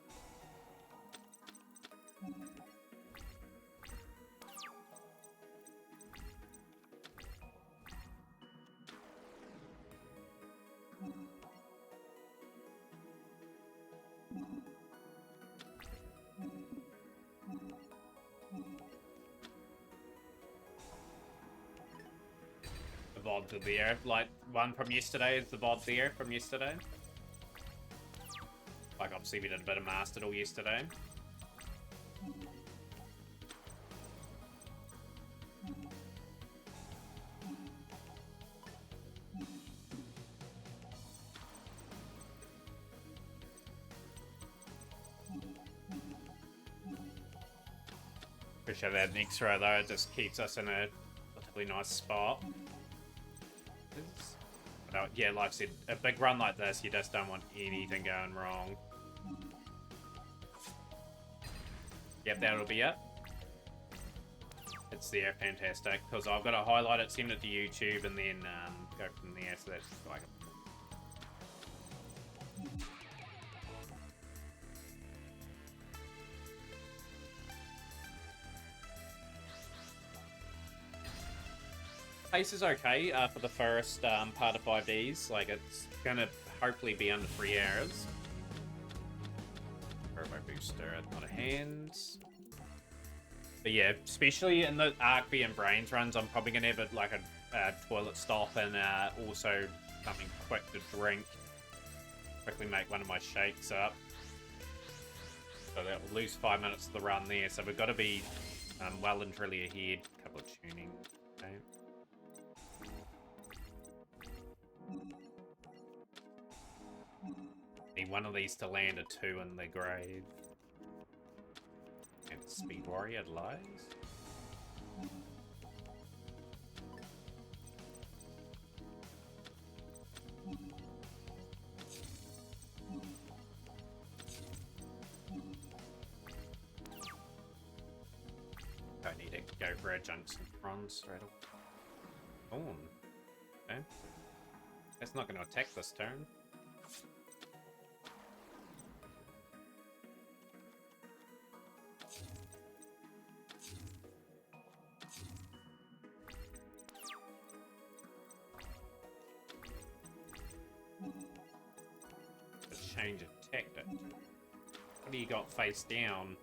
The VOD to there, like one from yesterday is the VOD there from yesterday. Like obviously we did a bit of Master Duel yesterday. Appreciate that next row though, it just keeps us in a relatively nice spot. But, yeah, like I said, a big run like this, you just don't want anything going wrong. Yep, that'll be it. It's there, fantastic. Because I've got to highlight it, send it to YouTube, and then go from there. So that's like pace is okay for the first part of 5Ds. Like, it's gonna hopefully be under 3 hours. Turbo booster out of hands. But yeah, especially in the Arcby and Brains runs, I'm probably gonna have like a toilet stop and also something quick to drink. Quickly make one of my shakes up. So that will lose 5 minutes of the run there. So we've got to be well and truly ahead. A couple of tuning. Okay. Need one of these to land a 2 in the grave. And Speed Warrior lies. go for a Junction Front straight away. Thorn. Okay. It's not going to attack this turn. Change of tactic. What do you got face down?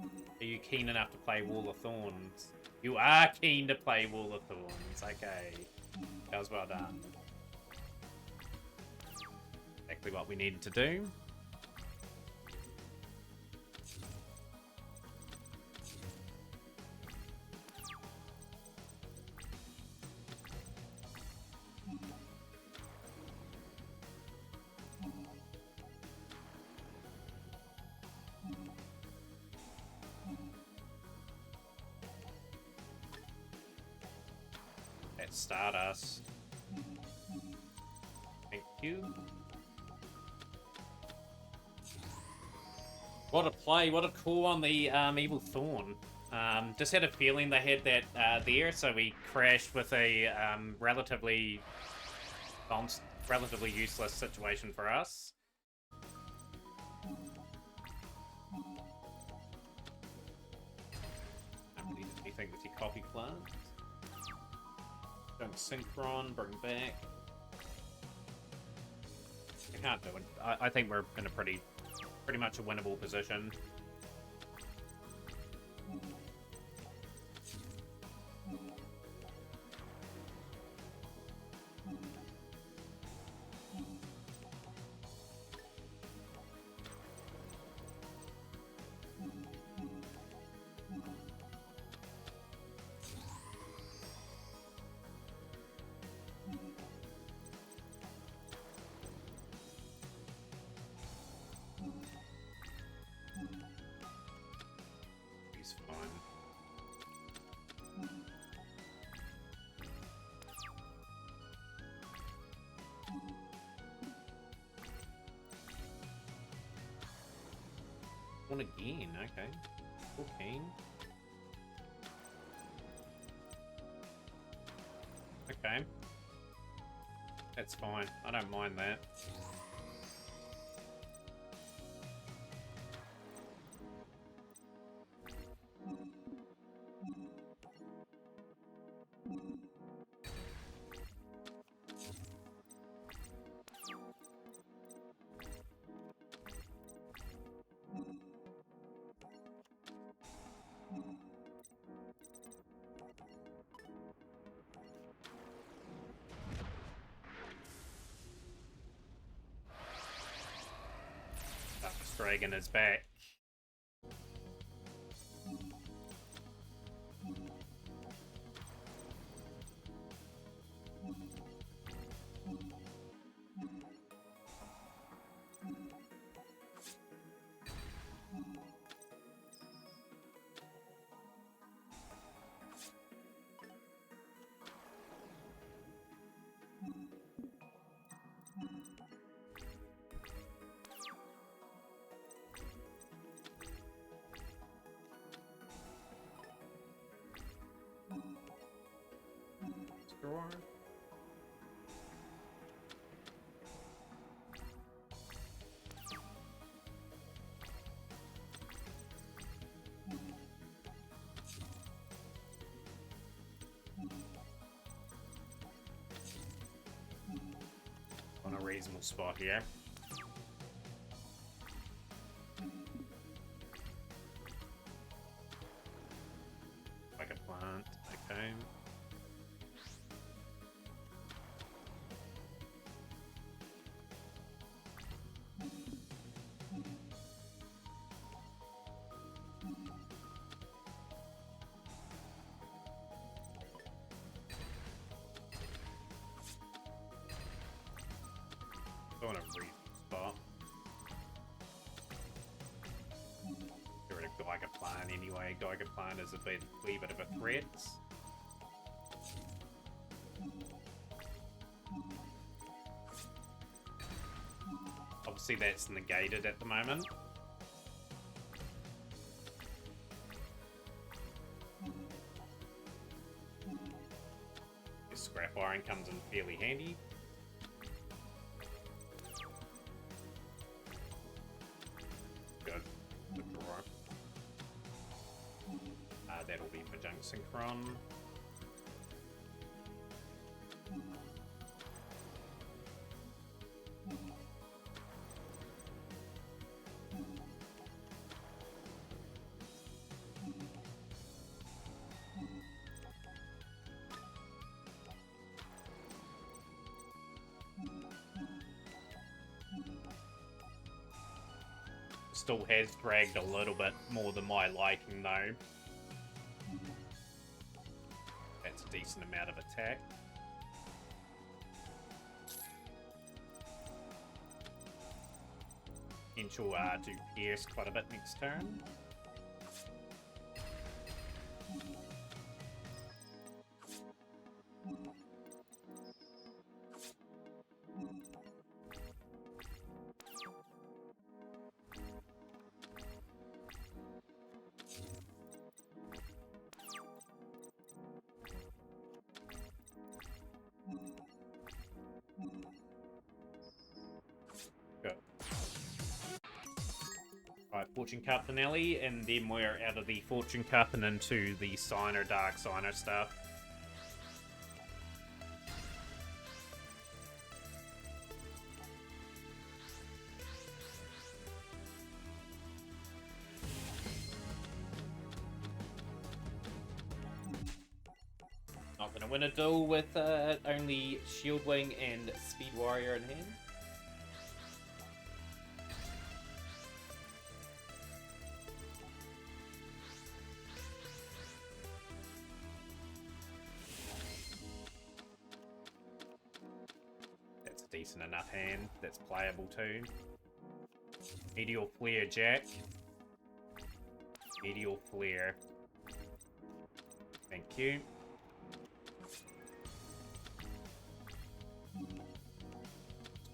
Are you keen enough to play Wall of Thorns? You are keen to play Wall of Thorns. Okay. That was well done. Exactly what we needed to do. Let's start us. Thank you. What a play, what a call on the Evil Thorn. Just had a feeling they had that there, so we crashed with a relatively useless situation for us. Don't really do anything with your copy plant. Don't synchron, bring back. I can't do it. I think we're in a pretty much a winnable position. One again, okay. Okay. Okay. That's fine. I don't mind that. Dragon is back. Sure. On a reasonable spot here. Like a plant, okay. Going to reasonable spot. Get rid of Gigaplan anyway. Gigaplan is a wee bit of a threat. Obviously that's negated at the moment. Scrap Iron comes in fairly handy. Good. Good draw. That'll be for Junk Synchron. Still has dragged a little bit more than my liking, though. That's a decent amount of attack. Potential to pierce quite a bit next turn. Right, Fortune Cup finale, and then we're out of the Fortune Cup and into the Signer, Dark Signer stuff. Not gonna win a duel with only Shieldwing and Speed Warrior in hand. That's a decent enough hand. That's playable too. Meteor Flare Jack. Meteor Flare. Thank you.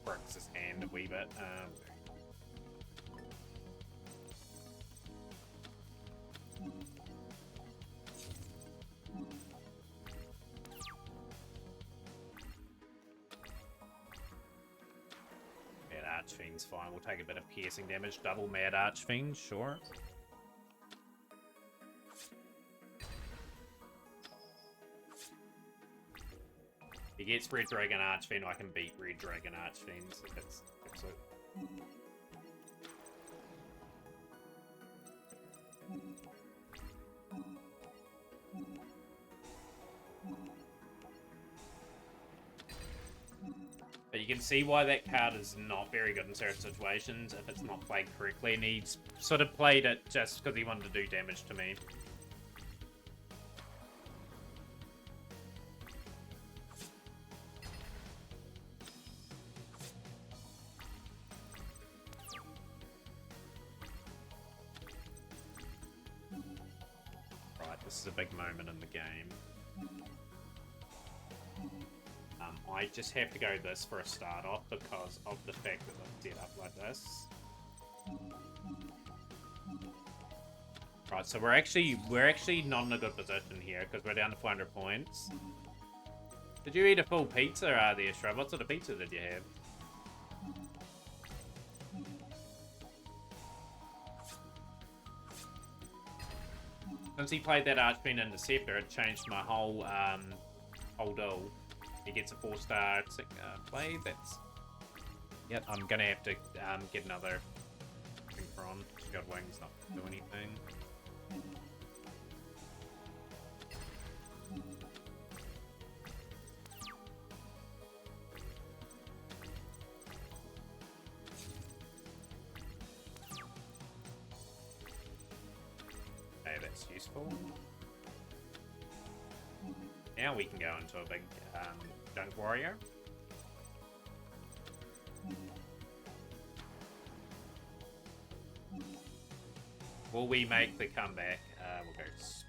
Breaks his hand a wee bit. Mad Archfiend's fine. We'll take a bit of piercing damage. Double Mad Archfiend, sure. He gets Red Dragon Archfiend, I can beat Red Dragon Archfiend, so that's absolute. But you can see why that card is not very good in certain situations if it's not played correctly, and he's sort of played it just because he wanted to do damage to me. This is a big moment in the game. I just have to go this for a start off because of the fact that I'm set up like this. Right, so we're actually not in a good position here because we're down to 400 points. Did you eat a full pizza there, Shrub? What sort of pizza did you have? Since he played that Archfiend Interceptor, it changed my whole duel. He gets a 4-star play. That's... Yep, I'm gonna have to get another Synchron. Shieldwing's not gonna do anything. Okay, that's useful. Now we can go into a big Junk Warrior. Will we make the comeback? We'll go speed.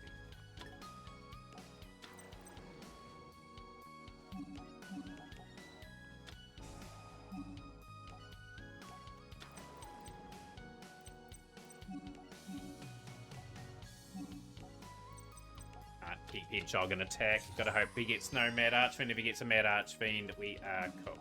keep Hedgehog in attack. Gotta hope he gets no Mad Archfiend. If he gets a Mad Archfiend, we are cooked.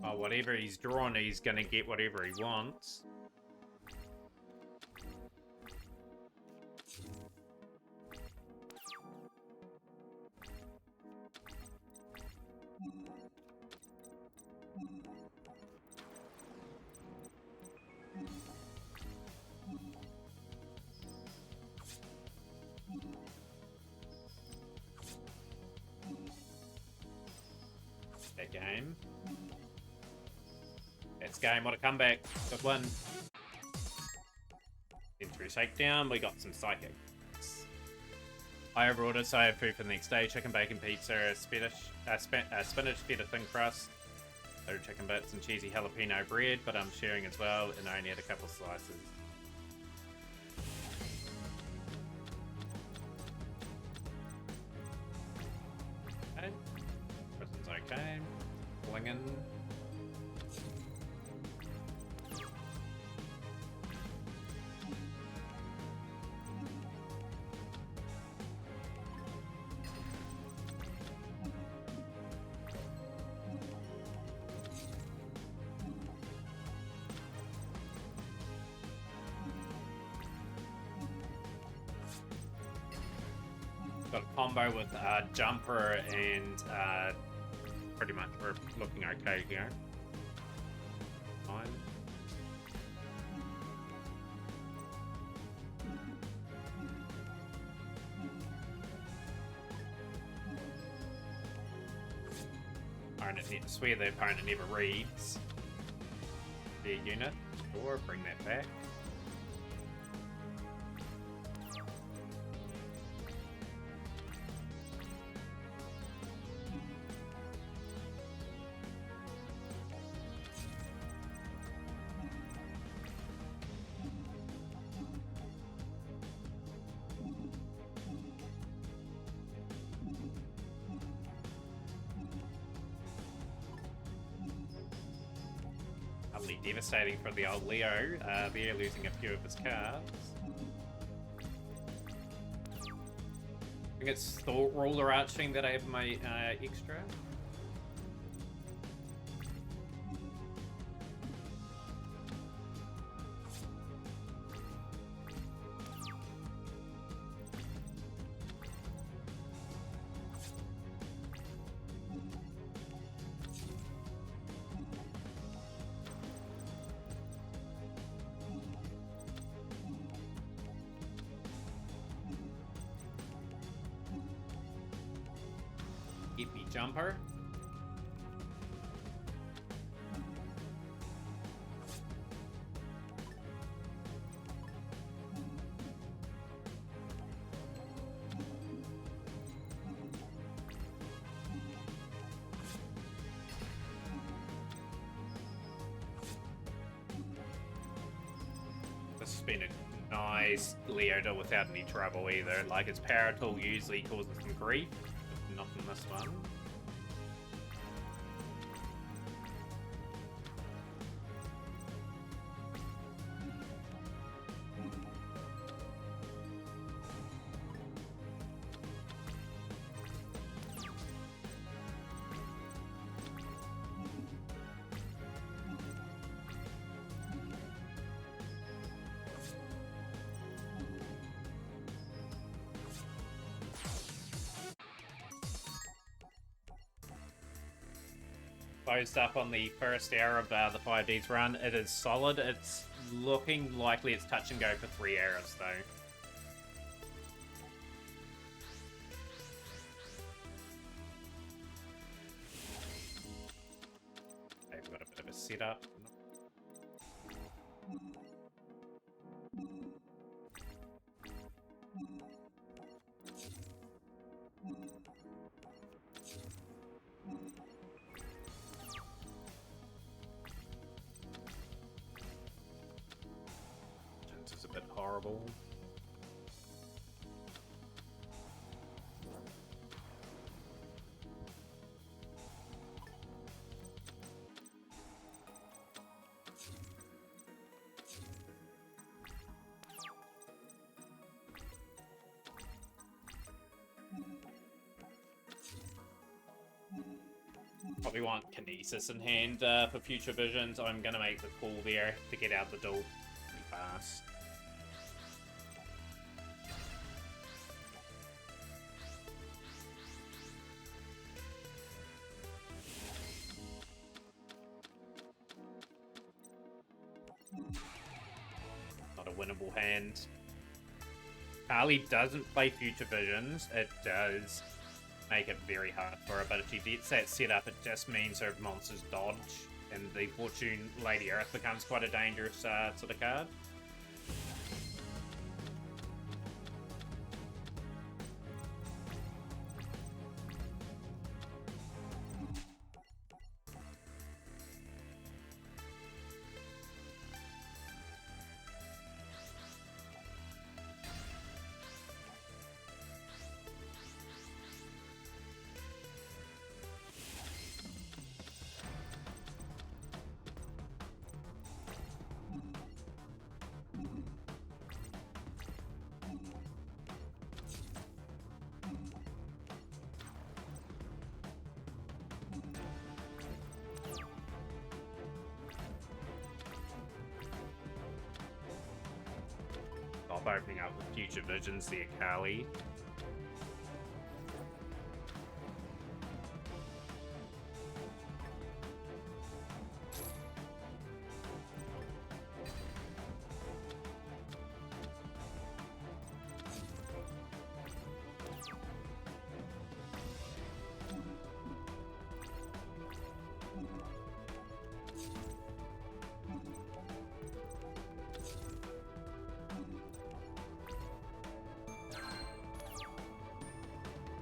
Oh, whatever he's drawn, he's gonna get whatever he wants. That game. That's game, what a comeback. Good one. Then through Shakedown, we got some Psychic. I overordered, so I have food for the next day. Chicken, bacon, pizza, spinach feta thin crust, loaded chicken bits, and cheesy jalapeno bread, but I'm sharing as well, and I only had a couple slices. Okay. Prison's okay. Blingin'. Got a combo with Jumper and pretty much we're looking okay here. Fine. I swear the opponent never reads their unit. Or bring that back. Utterly devastating for the old Leo. They're losing a few of his cards. I think it's Thought Ruler Archfiend that I have my extra. Get me Jumper. This has been a nice Leota without any trouble either. Like, its power tool usually causes some grief, but not in this one. Closed up on the first hour of the 5Ds run. It is solid. It's looking likely it's touch and go for 3 hours though. They've got a bit of a setup. This is a bit horrible. Probably want Kinesis in hand for future visions. I'm going to make the call there to get out the door pretty fast. Not a winnable hand. Kali doesn't play future visions. It does make it very hard for her, but if she gets that set up, it just means her monsters dodge, and the Fortune Lady Earth becomes quite a dangerous sort of card. Stop opening up with future visions, the Akali.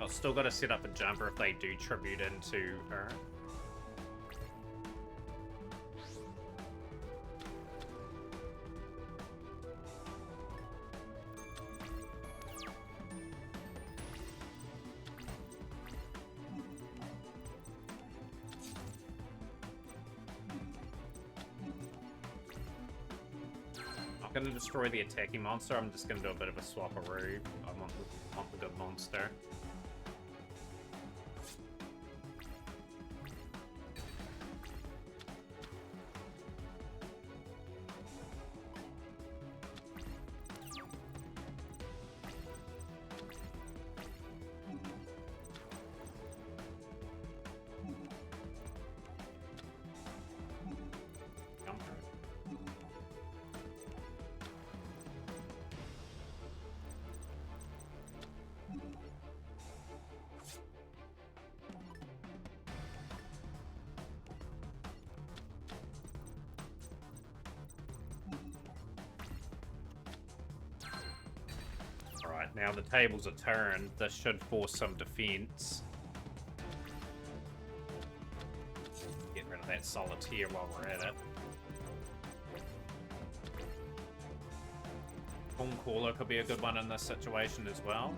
I've still got to set up a jumper if they do tribute into her. I'm going to destroy the attacking monster. I'm just going to do a bit of a swapperoo. I want the good monster. Right, now the tables are turned. This should force some defense. Get rid of that Solitaire while we're at it. Caller could be a good one in this situation as well.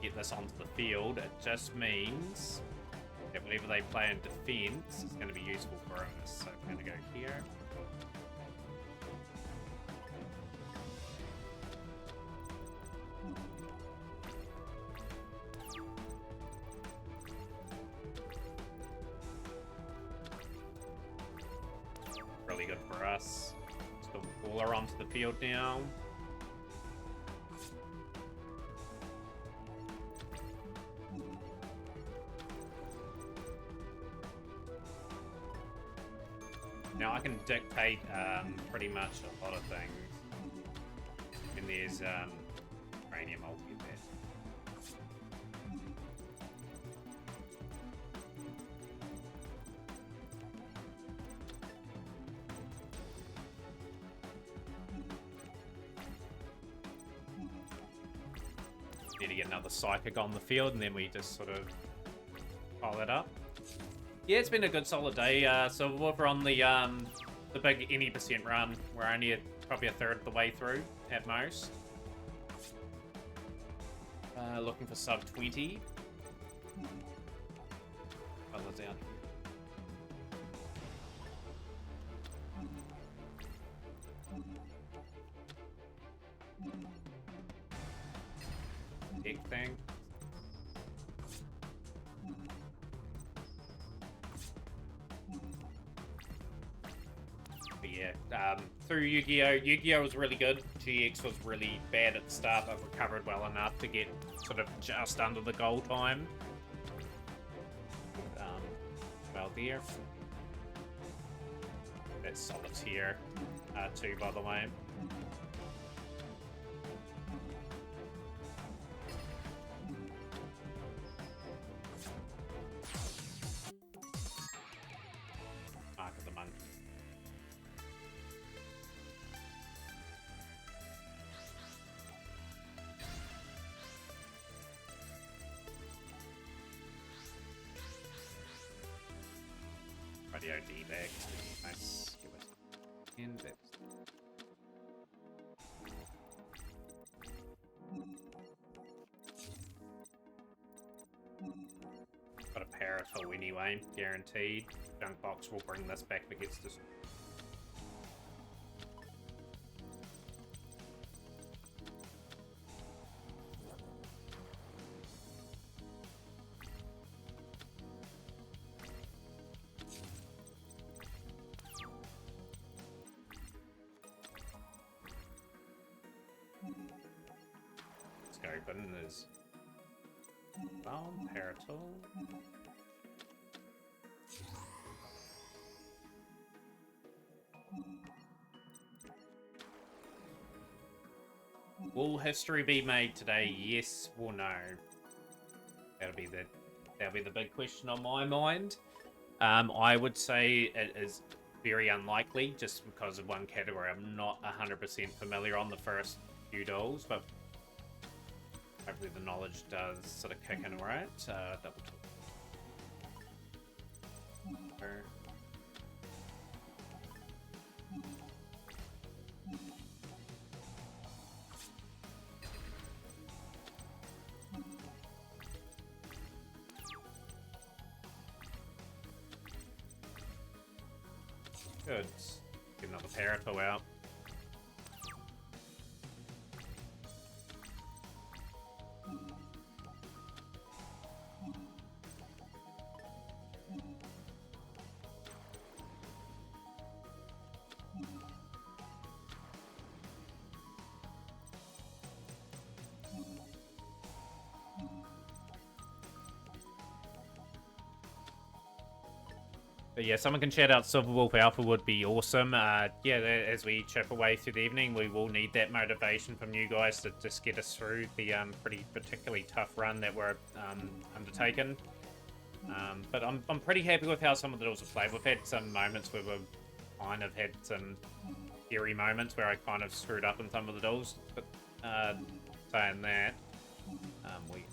Get this onto the field. It just means that whenever they play in defense, it's going to be useful for us. So we're going to go here. Really good for us. Still Caller onto the field now. Now I can dictate pretty much a lot of things. And there's Cranium, I'll get that. Need to get another Psychic on the field, and then we just sort of pile that up. Yeah, it's been a good solid day. So we're on the big any percent run. We're only probably a third of the way through at most. Looking for sub 20. Others out. Big thing. Yeah, through Yu-Gi-Oh! Yu-Gi-Oh! Was really good. GX was really bad at the start, but recovered well enough to get sort of just under the goal time. Well, there. That's Solitaire, too, by the way. Mark of the Monkey. Radio D-bag. Nice. Give us index. Got a Parasol anyway, guaranteed. Junk Box will bring this back if it gets this. Let's go open this. Parasol. Will history be made today? Yes or no? That'll be the big question on my mind. I would say it is very unlikely, just because of one category. I'm not 100% familiar on the first few duels, but hopefully the knowledge does sort of kick in right. Double talk. Good. Get another Parasol out. But yeah, someone can shout out Silver Wolf Alpha would be awesome. Yeah, as we chip away through the evening, we will need that motivation from you guys to just get us through the particularly tough run that we're undertaking. But I'm pretty happy with how some of the duels have played. We've had some moments where we've kind of had some eerie moments where I kind of screwed up in some of the duels. But saying that, we.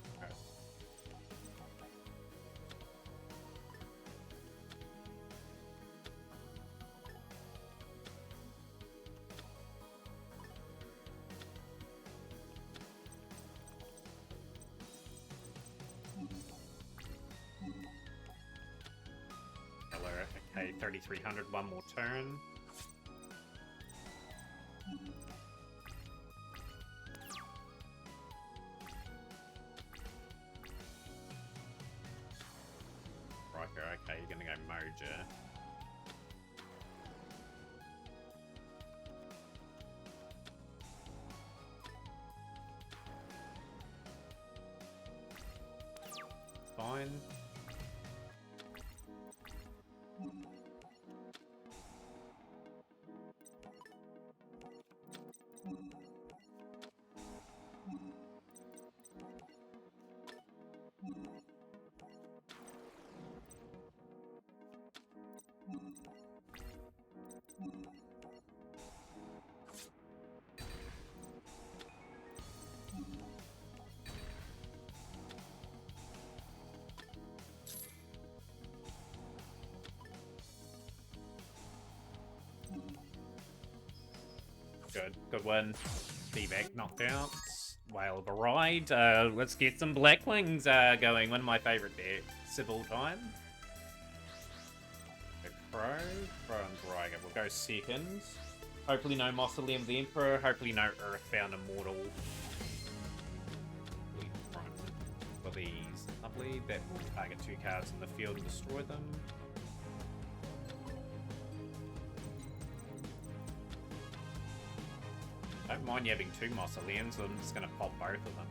Okay, 3,300, one more turn. Riker, okay, you're gonna go Moja. Fine. Good win. D-back knockouts. Whale of a ride. Let's get some Blackwings going. One of my favourite decks of all time. The Crow and Dryger. We'll go second. Hopefully no Mausoleum of the Emperor. Hopefully no Earthbound Immortal. For these. Lovely. That will target 2 cards in the field and destroy them. don't mind you having 2 mausoleums, so I'm just gonna pop both of them.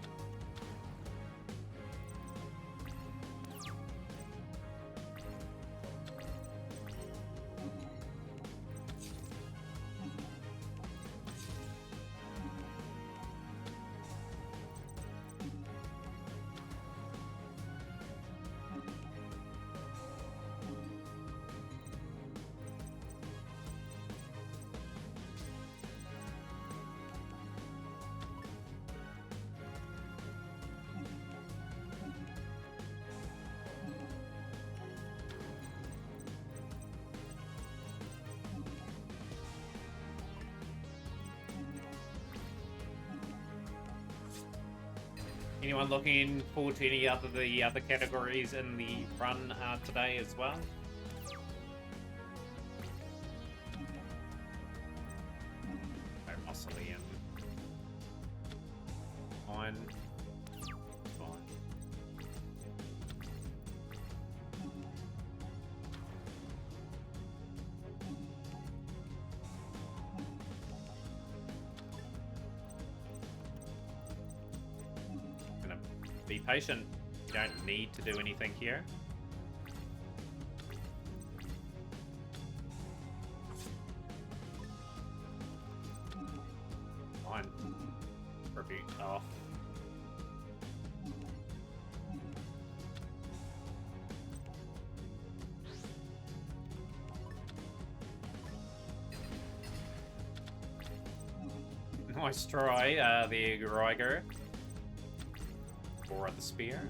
Anyone looking forward to any other the other categories in the run today as well? No mausoleum. Fine. Fine. Be patient. You don't need to do anything here. Fine. Repeat off. Nice try, the Ryger. Or the spear.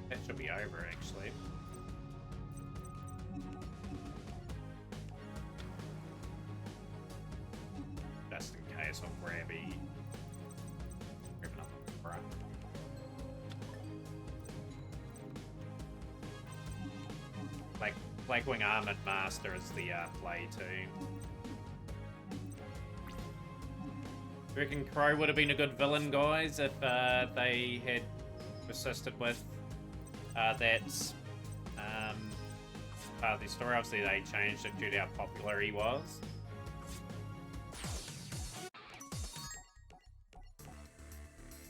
That should be over, actually. Just in case I'll grab up the front. Blackwing Armored Master is the play too. I reckon Crow would have been a good villain, guys, if they had persisted with that part of the story. Obviously, they changed it due to how popular he was.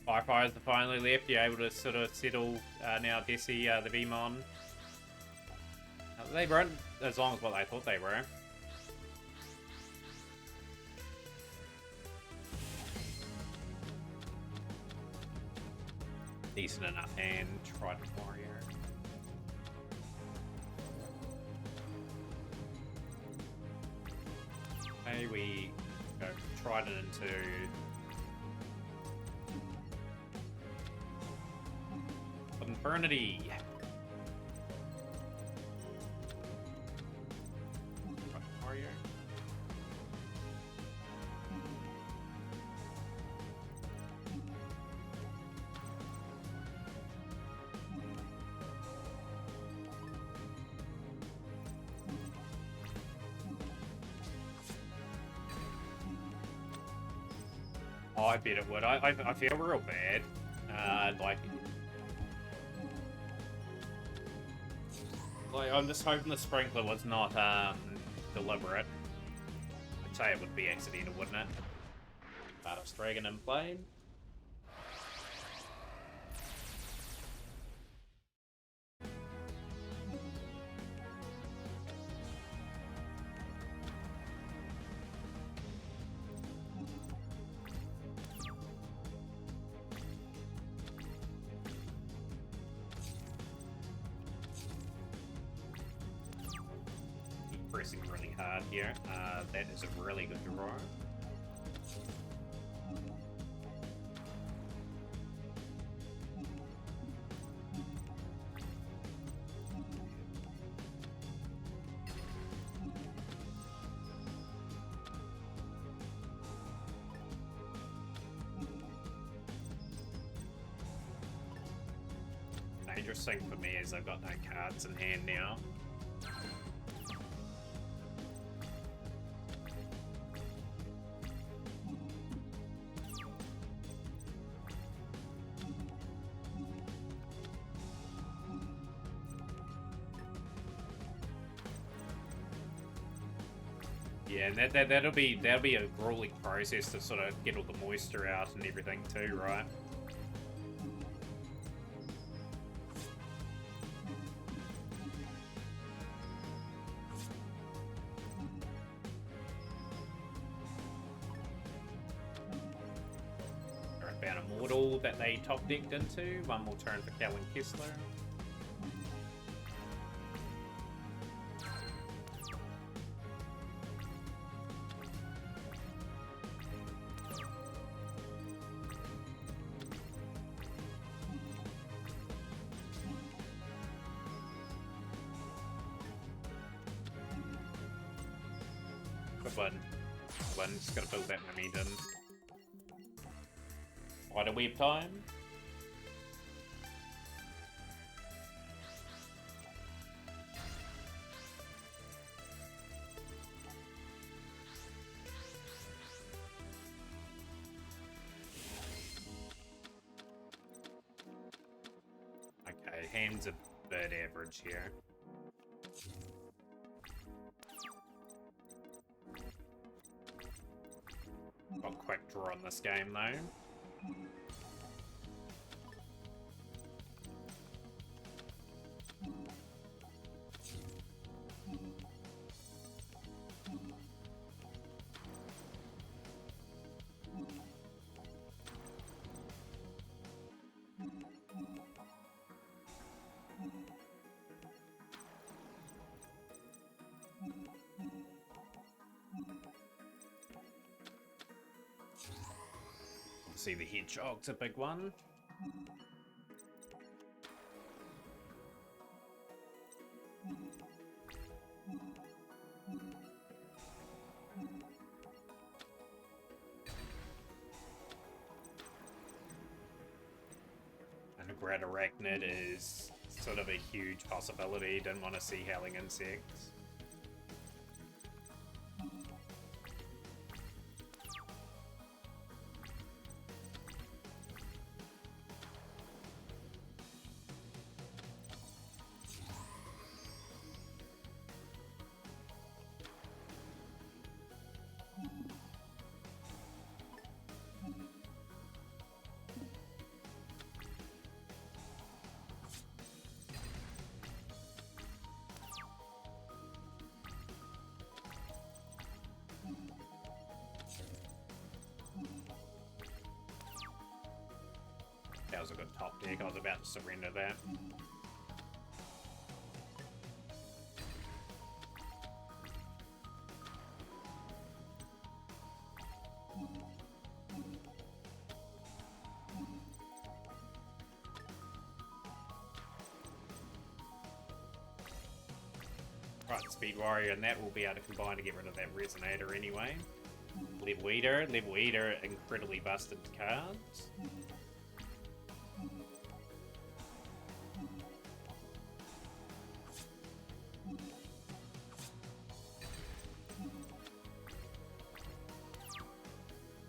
Firefighters are finally left. You're able to sort of settle now Desi, the Vmon. They weren't as long as what they thought they were. Decent enough hand, Trident Warrior. Okay, we go Trident into Infernity. Trident Warrior. Oh, I bet it would. I feel real bad. Like, I'm just hoping the sprinkler was not deliberate. I'd say it would be accidental, wouldn't it? Bard's Dragon in play. Pressing really hard here. That is a really good draw. Dangerous thing for me is I've got no cards in hand now. Yeah, and that'll be a grueling process to sort of get all the moisture out and everything too, right? About Immortal that they top decked into. One more turn for Kellen Kessler. Good one. Just gotta build that momentum. What a weird time. Okay, hand's a bit average here. Got quick draw on this game though. See, the hedgehog's a big one. And a Grad Arachnid is sort of a huge possibility. Didn't want to see Howling Insects. That was a good top deck. I was about to surrender that. Right, Speed Warrior, and that will be able to combine to get rid of that Resonator anyway. Level Eater, incredibly busted cards.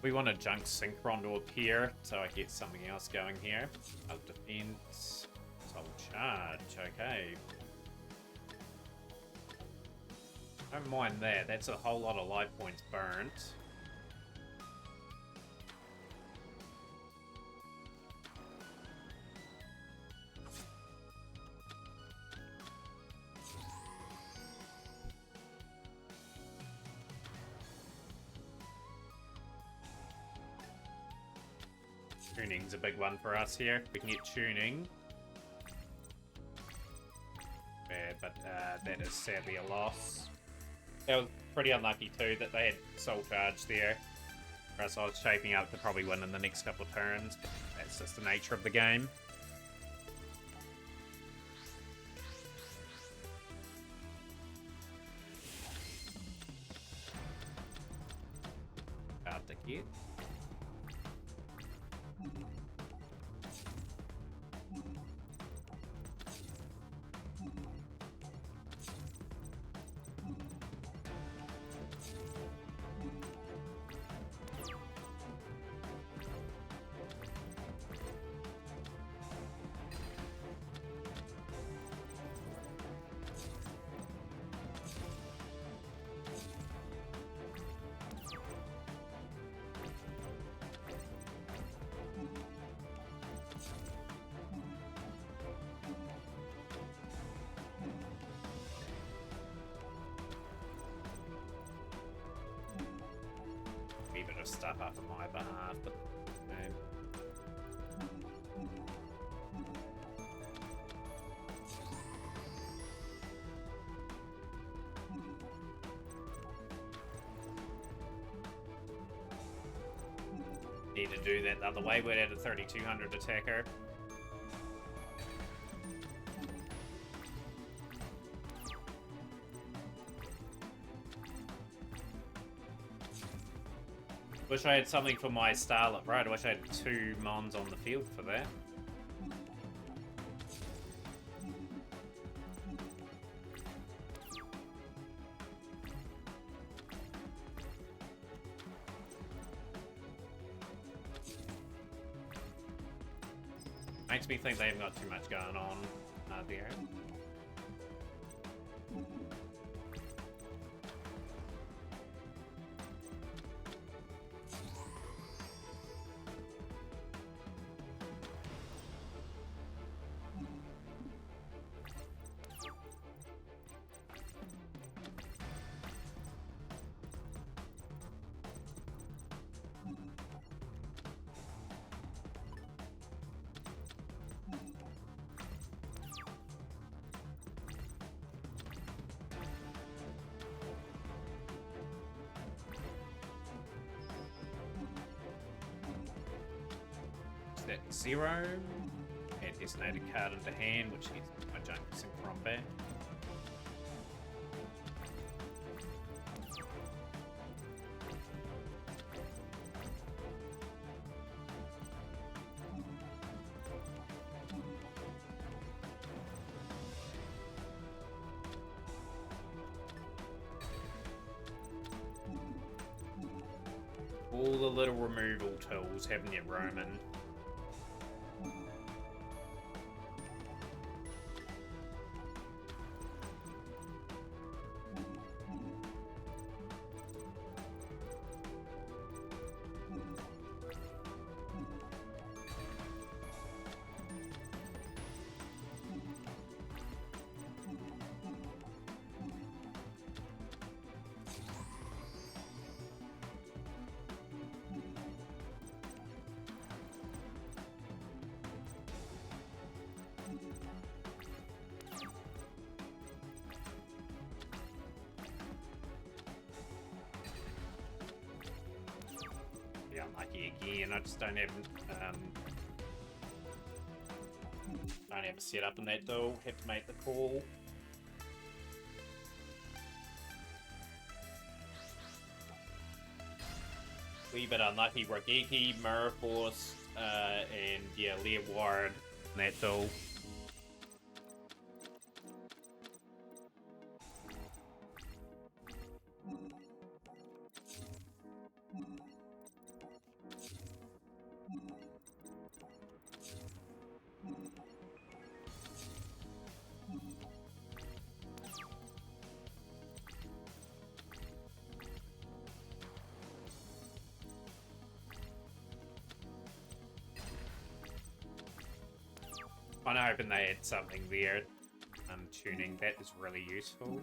We want a Junk Synchron to appear, so I get something else going here. Of defense, Soul Charge, okay. Don't mind that, that's a whole lot of life points burnt. Tuning's a big one for us here. We can get tuning. Bad, but that is sadly a loss. That was pretty unlucky too that they had Soul Charge there. Whereas I was shaping up to probably win in the next couple of turns, but that's just the nature of the game. Hard to get. stuff up on my behalf, but need to do that the other way. We'd add a 3200 attacker. Wish I had something for my Starlet Right. I wish I had 2 Mons on the field for that. Makes me think they haven't got too much going on there. That 0. Add designated card into hand, which needs my junk synchron back. All the little removal tools having your Roman. Unlucky again. I just don't have a setup in that duel. Have to make the call. Wee bit unlucky. Rageki, Mirror Force, and yeah, Lear Ward in that duel. I'm hoping they had something there. Tuning, that is really useful.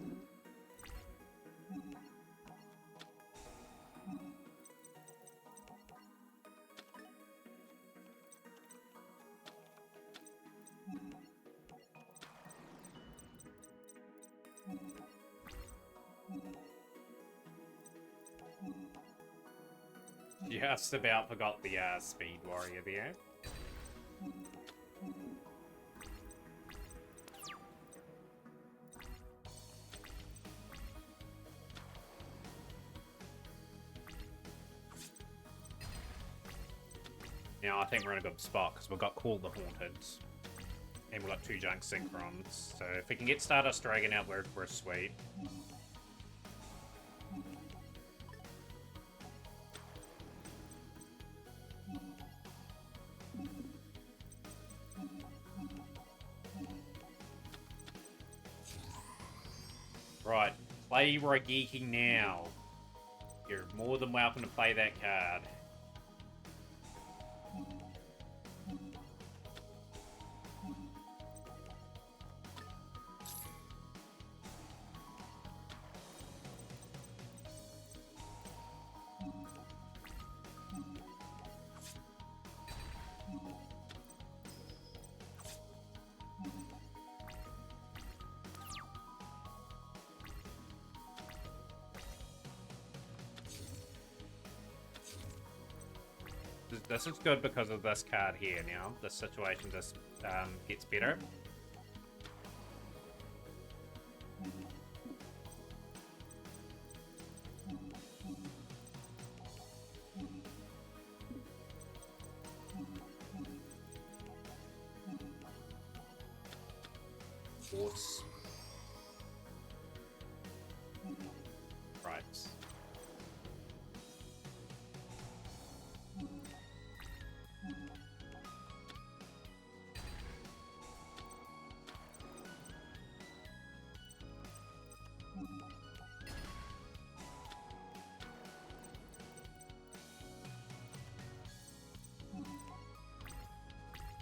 Just about forgot the Speed Warrior there. Now I think we're in a good spot because we've got Call the Haunted. And we've got 2 Junk Synchrons. So if we can get Stardust Dragon out, we're sweet. Right, play Raigeki now. You're more than welcome to play that card. This is good because of this card here now. This situation just gets better. Force. Right.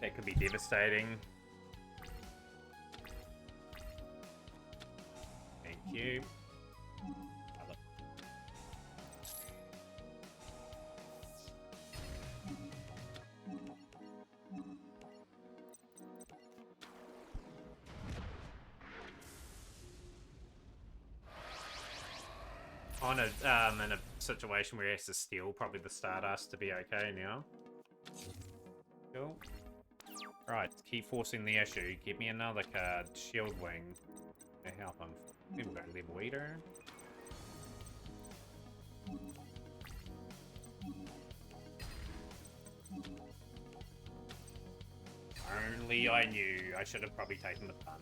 That could be devastating. Thank you. On a in a situation where he has to steal probably the Stardust to be okay now. Cool. Right, keep forcing the issue. Give me another card. Shield Wing. To help him. Maybe we'll go Level Eater. Only I knew. I should have probably taken the pun.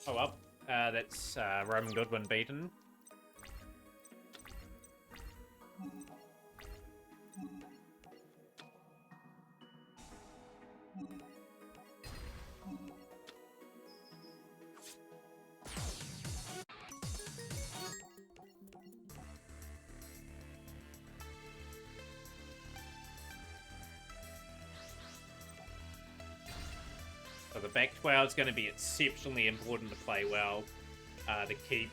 Oh well, that's Roman Goodwin beaten. So the back 12 is going to be exceptionally important to play well, to keep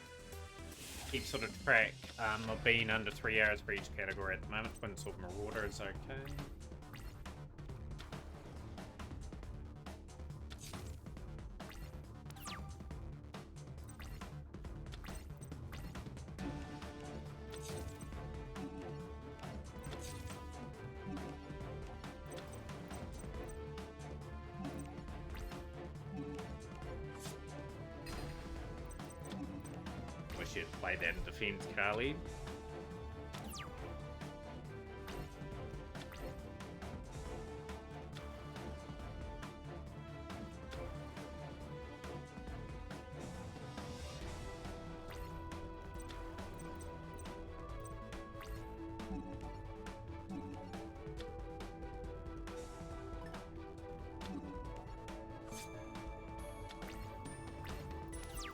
sort of track of being under 3 hours for each category at the moment. Twin Sword Marauder is okay. Wish you'd play that in defense, Carly.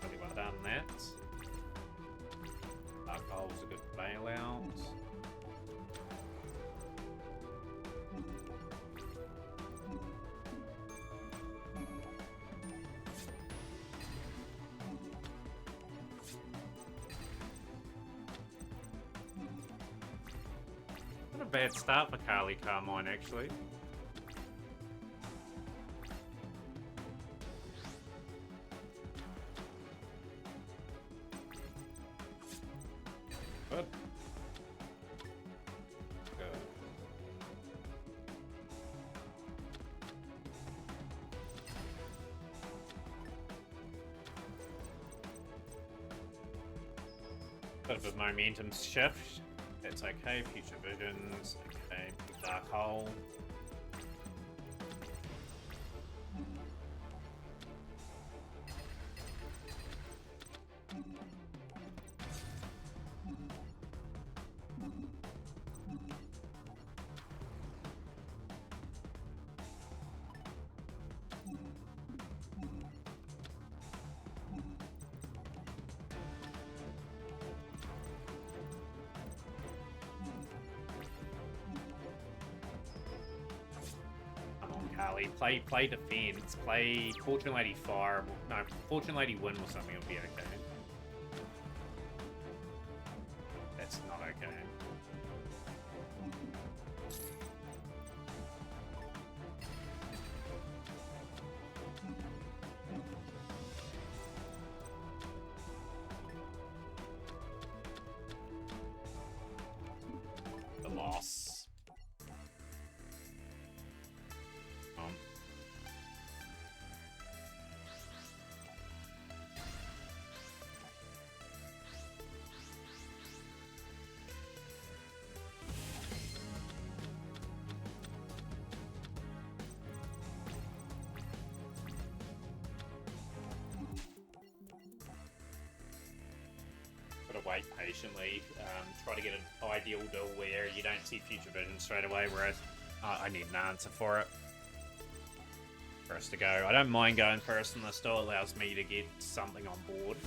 Really well done, that. Alcohol's a good bailout. Not a bad start for Carly Carmine, actually. Good. Good. Bit of a momentum shift. That's okay. Future Visions. Okay. Dark Hole. Carly, play defense, play Fortune Lady Fire. No, Fortune Lady Win or something will be okay. That's not okay. wait patiently. Try to get an ideal duel where you don't see future vision straight away, whereas I need an answer for it. For us to go. I don't mind going first, and this still allows me to get something on board.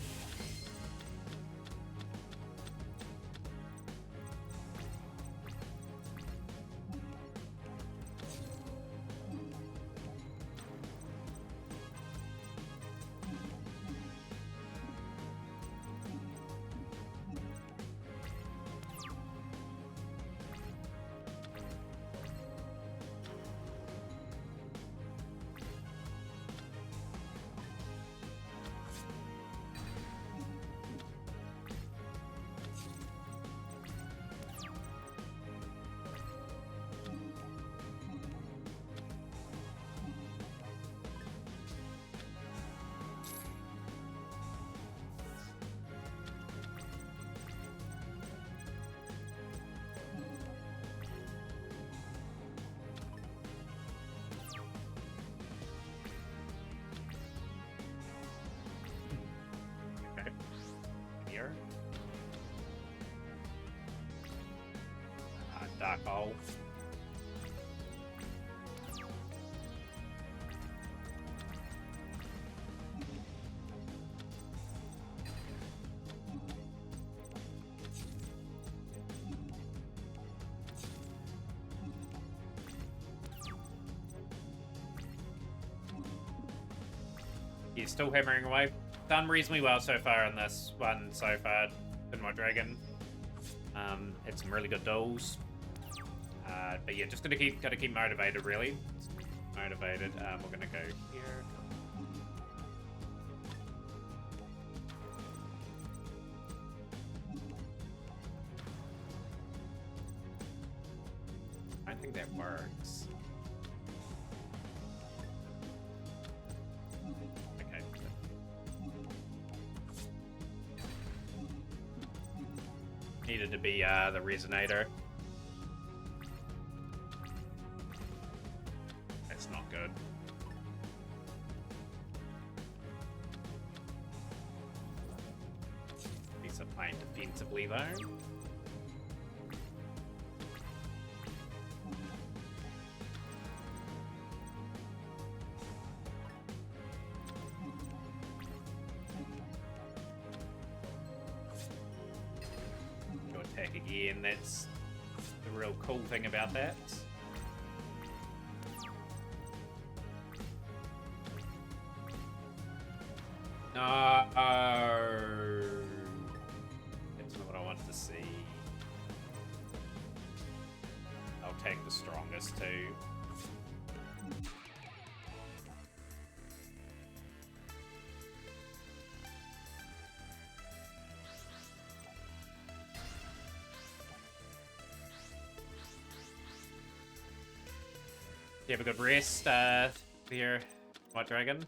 Dark hole. He's still hammering away. Done reasonably well so far in this one so far in my dragon. Had some really good duels. But yeah, just gotta keep motivated, really. Motivated. We're gonna go here. I think that works. Okay. Needed to be the resonator. Good. These are playing defensively though. Go attack again. That's the real cool thing about that. That's not what I wanted to see. I'll take the strongest too. You have a good rest here, White Dragon.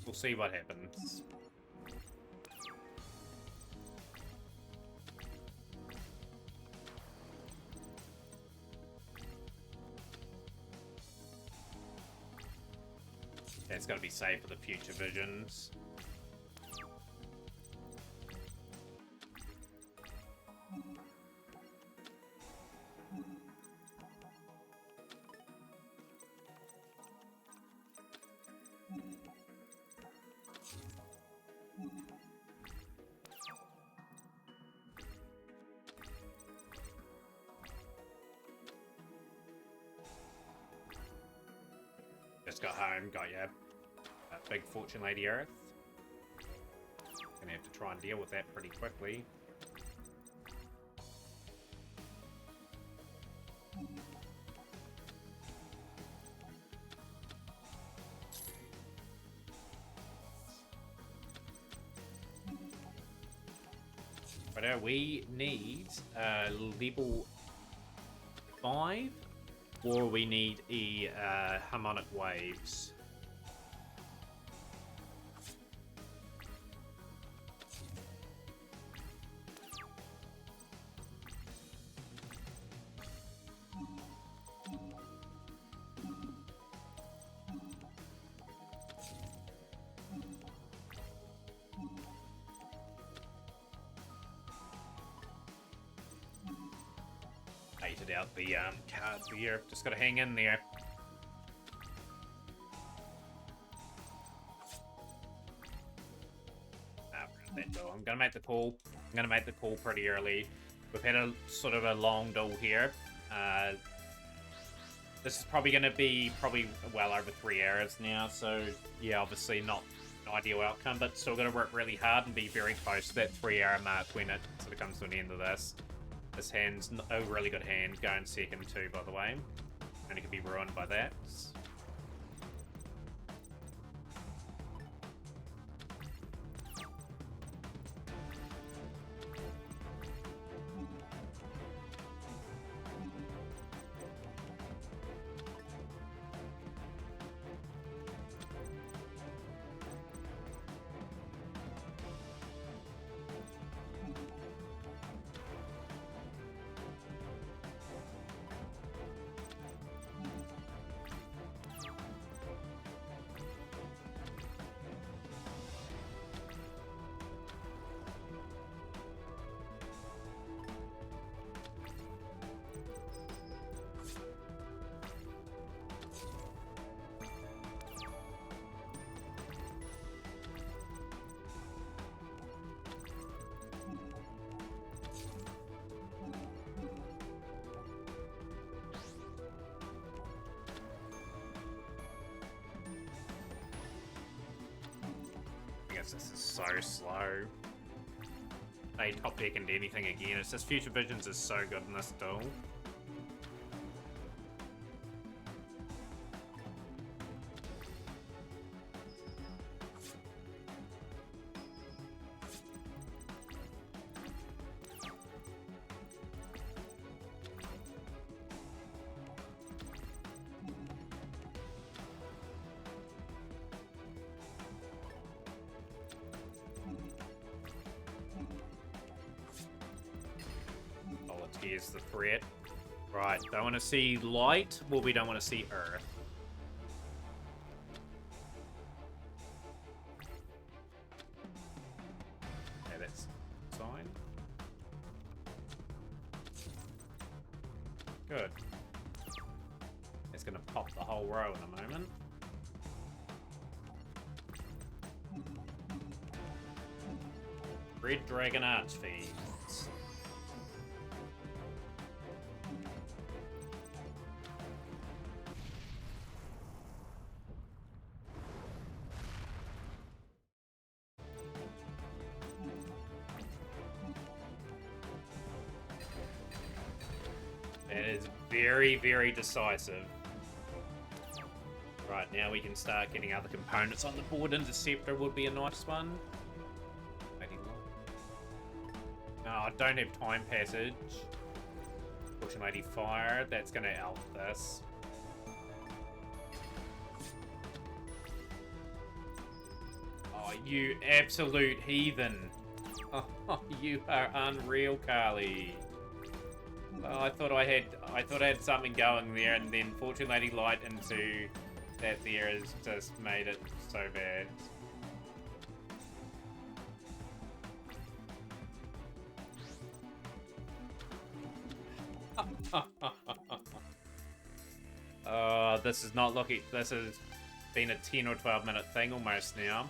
We'll see what happens. Yeah, it's got to be safe for the future visions. Just got home, got ya. That big Fortune Lady Earth. Gonna have to try and deal with that pretty quickly. But we need level 5, or we need harmonic waves. Pointed out the card there. Just gotta hang in there. I'm gonna make the call. I'm gonna make the call pretty early. We've had a sort of a long duel here. This is probably gonna be well over 3 hours now. So yeah, obviously not an ideal outcome, but still gotta work really hard and be very close to that 3-hour mark when it sort of comes to an end of this. This hand's a really good hand, going second too, by the way. Only could be ruined by that. This is so slow. They top deck into anything again. It's just Future Visions is so good in this duel. Here's the threat. Right, don't want to see light. Well, we don't want to see earth. Okay, that's fine. Good. It's going to pop the whole row in a moment. Red Dragon Archfiend. Very, very decisive. Right, now we can start getting other components on the board. Interceptor would be a nice one. No, I don't have Time Passage. Pushing Lady Fire, that's going to help this. Oh, you absolute heathen. Oh, you are unreal, Carly. Oh, I thought I had something going there, and then Fortune Lady Light into that there has just made it so bad. Oh, this is not looking. This has been a 10 or 12-minute thing almost now.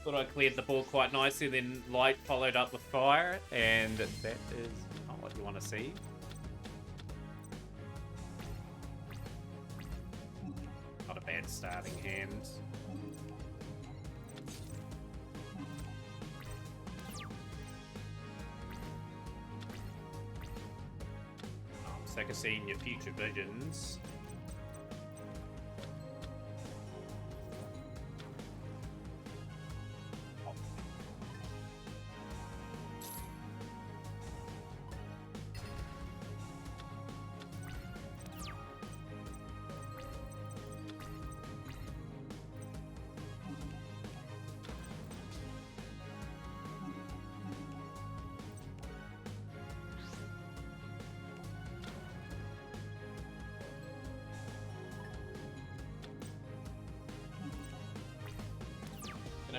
Thought I cleared the board quite nicely, then light followed up with fire, and that is not what you want to see. Not a bad starting hand. I'm sick of seeing your Future Visions.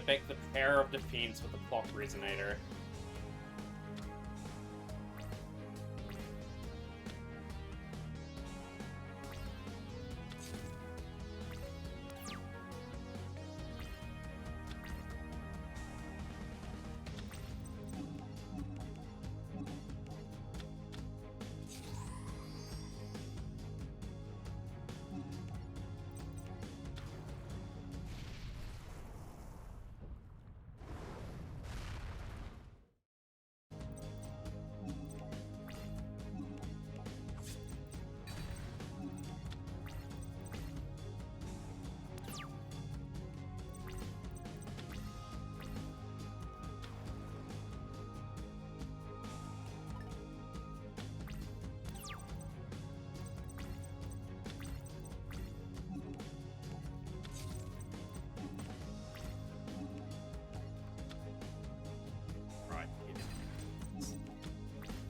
Back the power of defense with the clock resonator.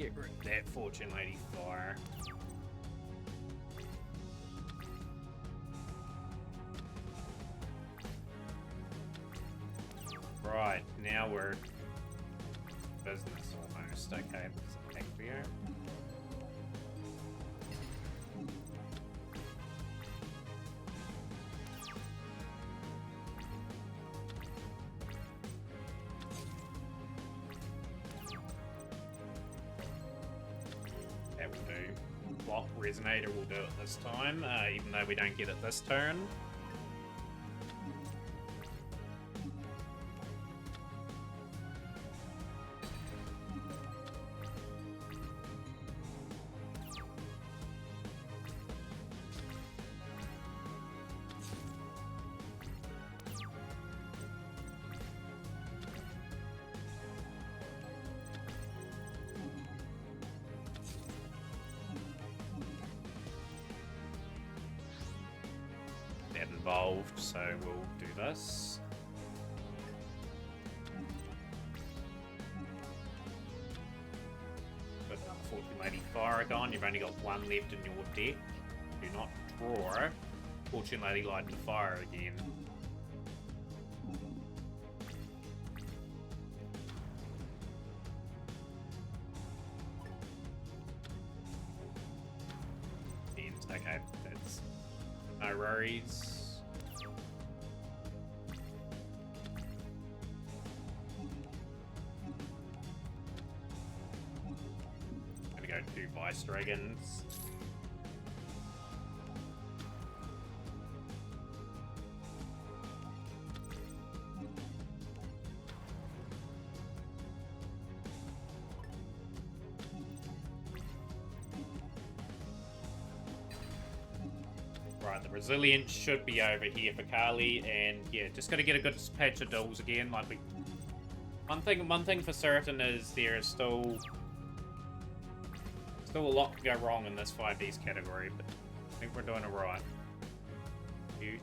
Get rid of that Fortune Lady Fire. Right, now we're business almost. Okay, back here. That will do. Block Resonator will do it this time, even though we don't get it this turn. Involved, so we'll do this. Put Fortune Lady Firagon, you've only got one left in your deck. Do not draw Fortune Lady Light the Fire again. Okay, that's no worries. Gonna go 2 Vice Dragons. Right, the Resilience should be over here for Kali, and yeah, just gotta get a good patch of duels again. Like one thing for certain is there is still a lot to go wrong in this 5Ds category, but I think we're doing it right. Cute.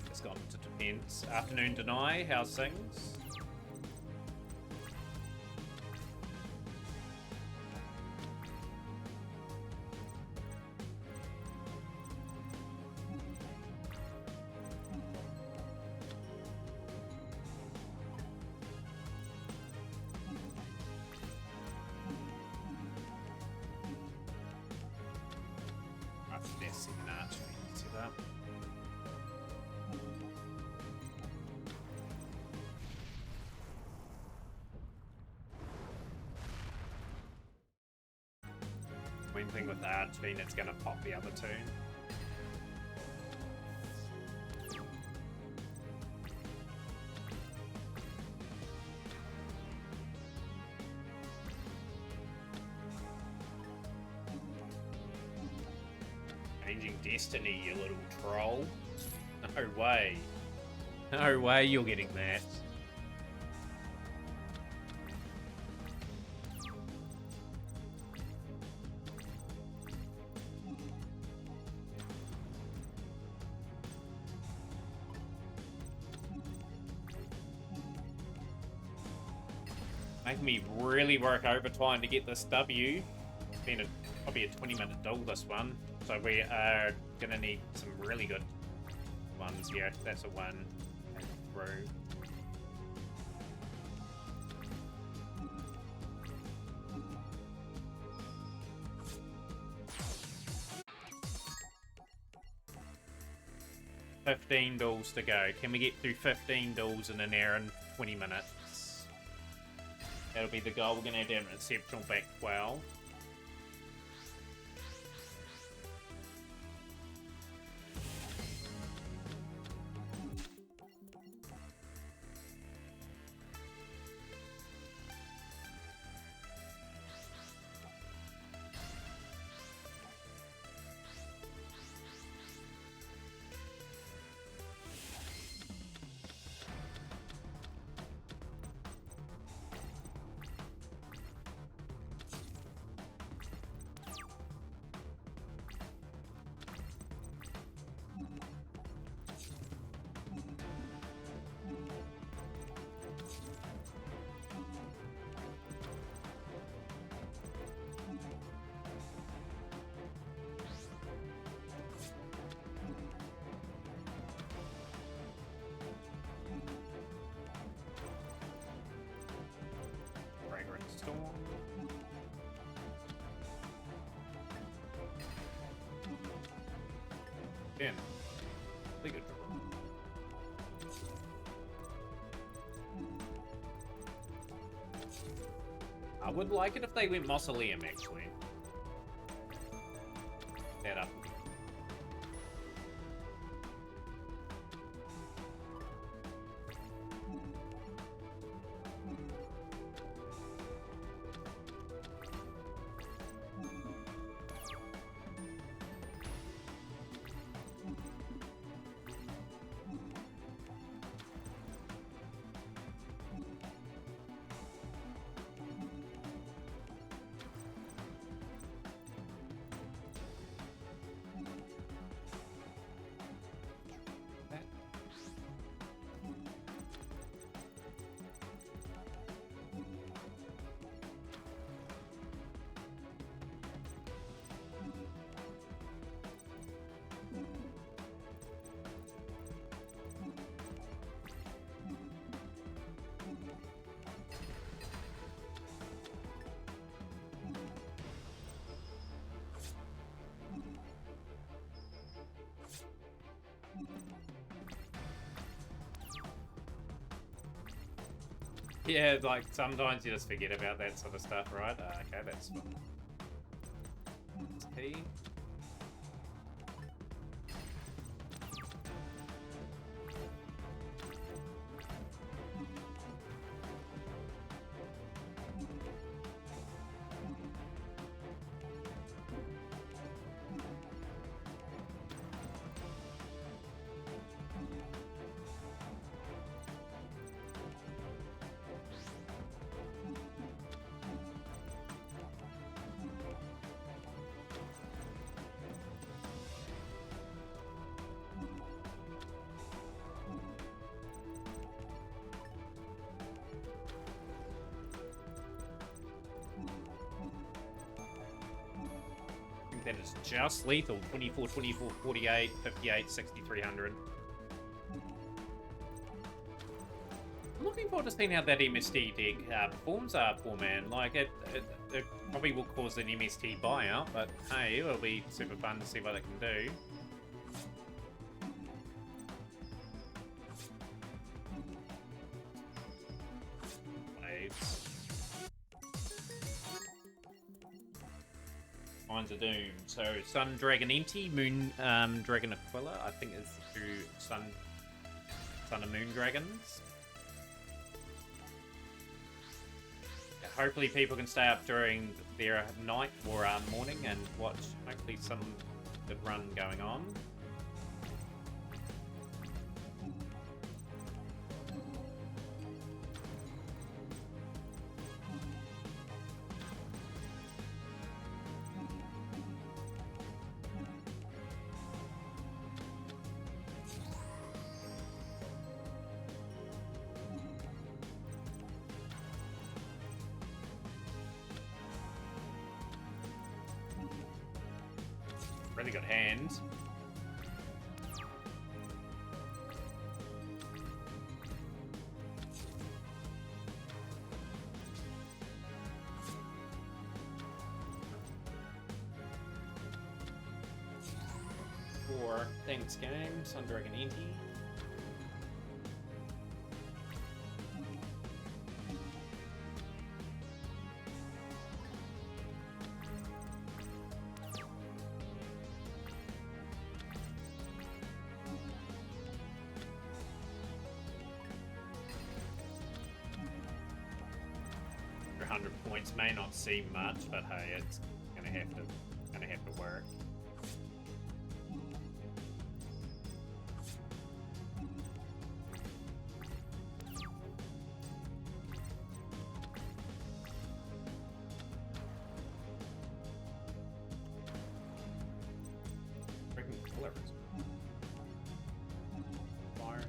It's gone to defense. Afternoon Deny, how's things? Main thing with that being it's gonna pop the other two. Changing Destiny, you little troll. No way. No way you're getting that. Making me really work overtime to get this W. It's been probably a 20-minute duel, this one. So we are going to need some really good ones here. That's a 1 through. $15 duels to go. Can we get through 15 duels in an hour and 20 minutes? That'll be the goal. We're going to have to have an exceptional back 12. 10. Pretty good. I would like it if they went Mausoleum, actually. That up. Yeah, like, sometimes you just forget about that sort of stuff, right? Okay, that's key. That is just lethal. 24, 24, 48, 58, 6300. I'm looking forward to seeing how that MST deck performs, poor man. Like, it probably will cause an MST buyout, but hey, it'll be super fun to see what it can do. Waves. Minds of Doom. So Sun Dragon Enti, Moon Dragon Aquila, I think is through Sun and Moon Dragons. Yeah, hopefully people can stay up during their night or morning and watch hopefully some good run going on. Really good hand. For thanks game, Sun Dragon Enti. Points may not seem much, but hey, it's gonna have to work. Freaking colors. Fire.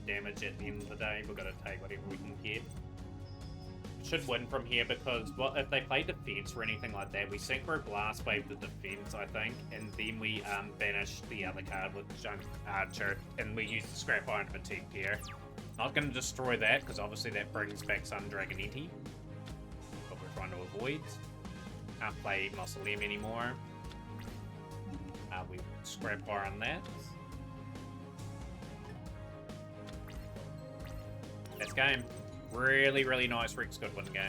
Damage at the end of the day. We've got to take whatever we can get. should win from here because if they play defense or anything like that, we synchro blast wave the defense, I think, and then we banish the other card with Junk Archer, and we use the Scrap Iron to protect here. Not going to destroy that because obviously that brings back some Dragonetti, what we're trying to avoid. Can't play Mausoleum anymore. We Scrap Iron that. That's game. Really, really nice Rex Goodwin game.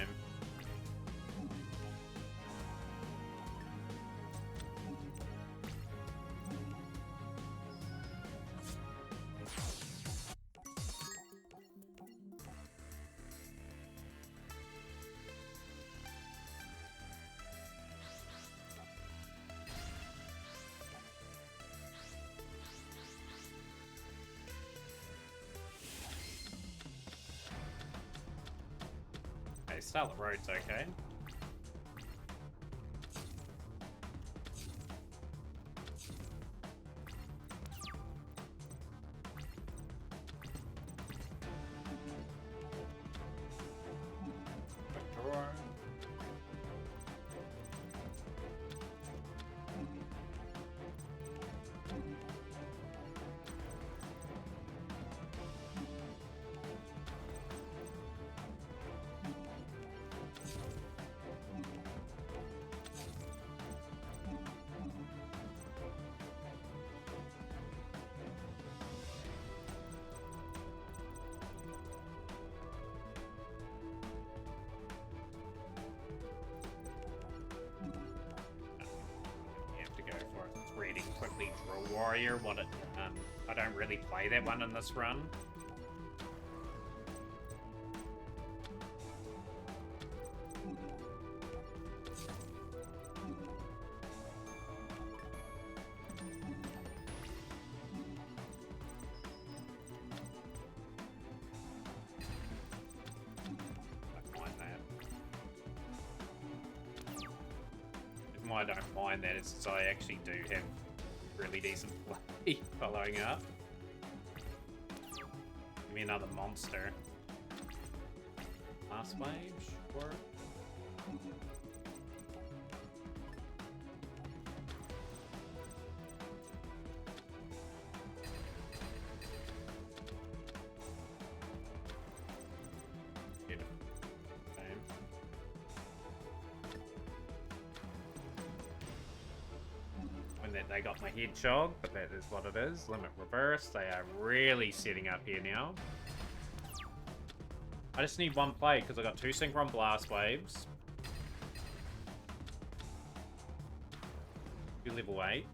Starlet Road's okay. Quickly Drill Warrior. I don't really play that one in this run. I don't mind that, is I actually do have really decent play following up. Give me another monster. Last wave, sure. They got my hedgehog, but that is what it is. Limit reverse. They are really setting up here now. I just need one play because I got 2 Synchron Blast Waves. 2 level 8.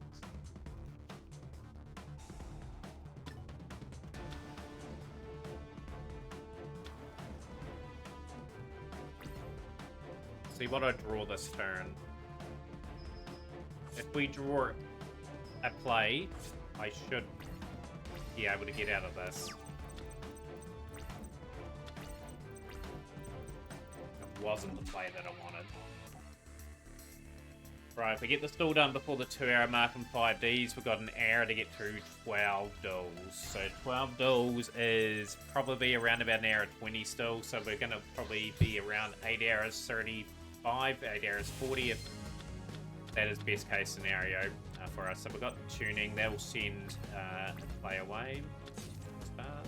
See what I draw this turn. If we draw a play, I should be able to get out of this. It wasn't the play that I wanted. Right, if we get this duel done before the 2-hour mark in 5Ds, we've got an hour to get through 12 duels. So 12 duels is probably around about an hour 20 still, so we're going to probably be around 8 hours 35, 8 hours 40 if that is best case scenario for us. So we've got tuning, that will send a play away. Start.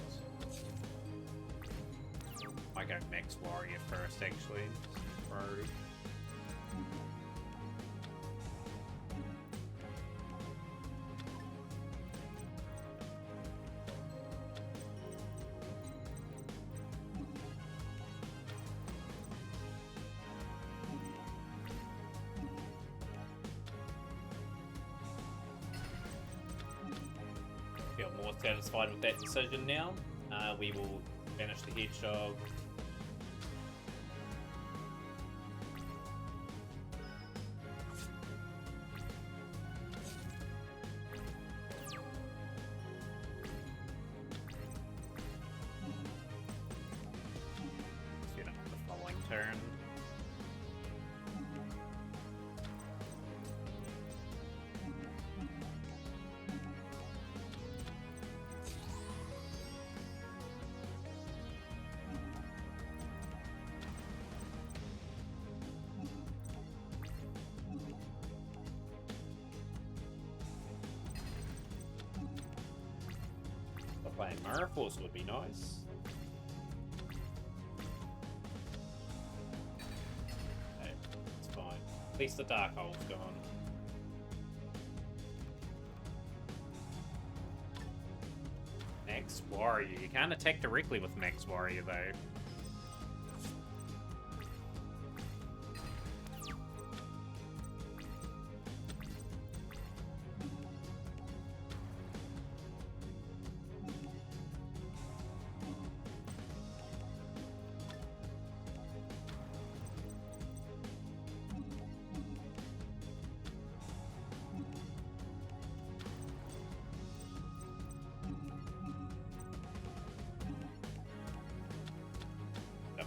I go Max Warrior first actually. Throw. Feel more satisfied with that decision now. We will finish the hedgehog. Set up the following turn. Mirror Force would be nice. Hey, it's fine. At least the Dark Hole's gone. Max Warrior. You can't attack directly with Max Warrior, though.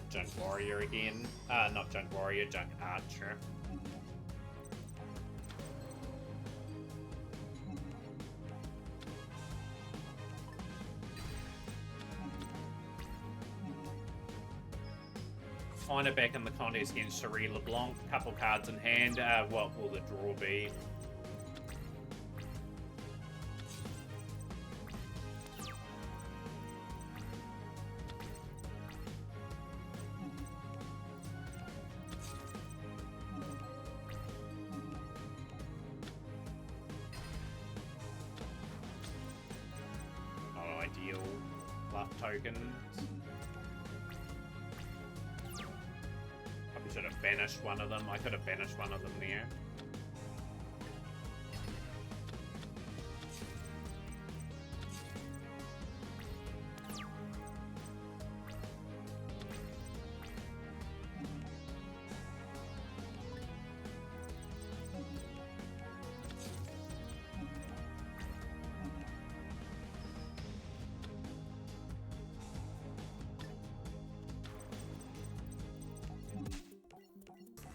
Junk Warrior again. Not Junk Warrior, Junk Archer. Find it back in the contest against Cherie LeBlanc. Couple cards in hand. What will the draw be? Tokens. Probably should have banished one of them. I could have banished one of them there.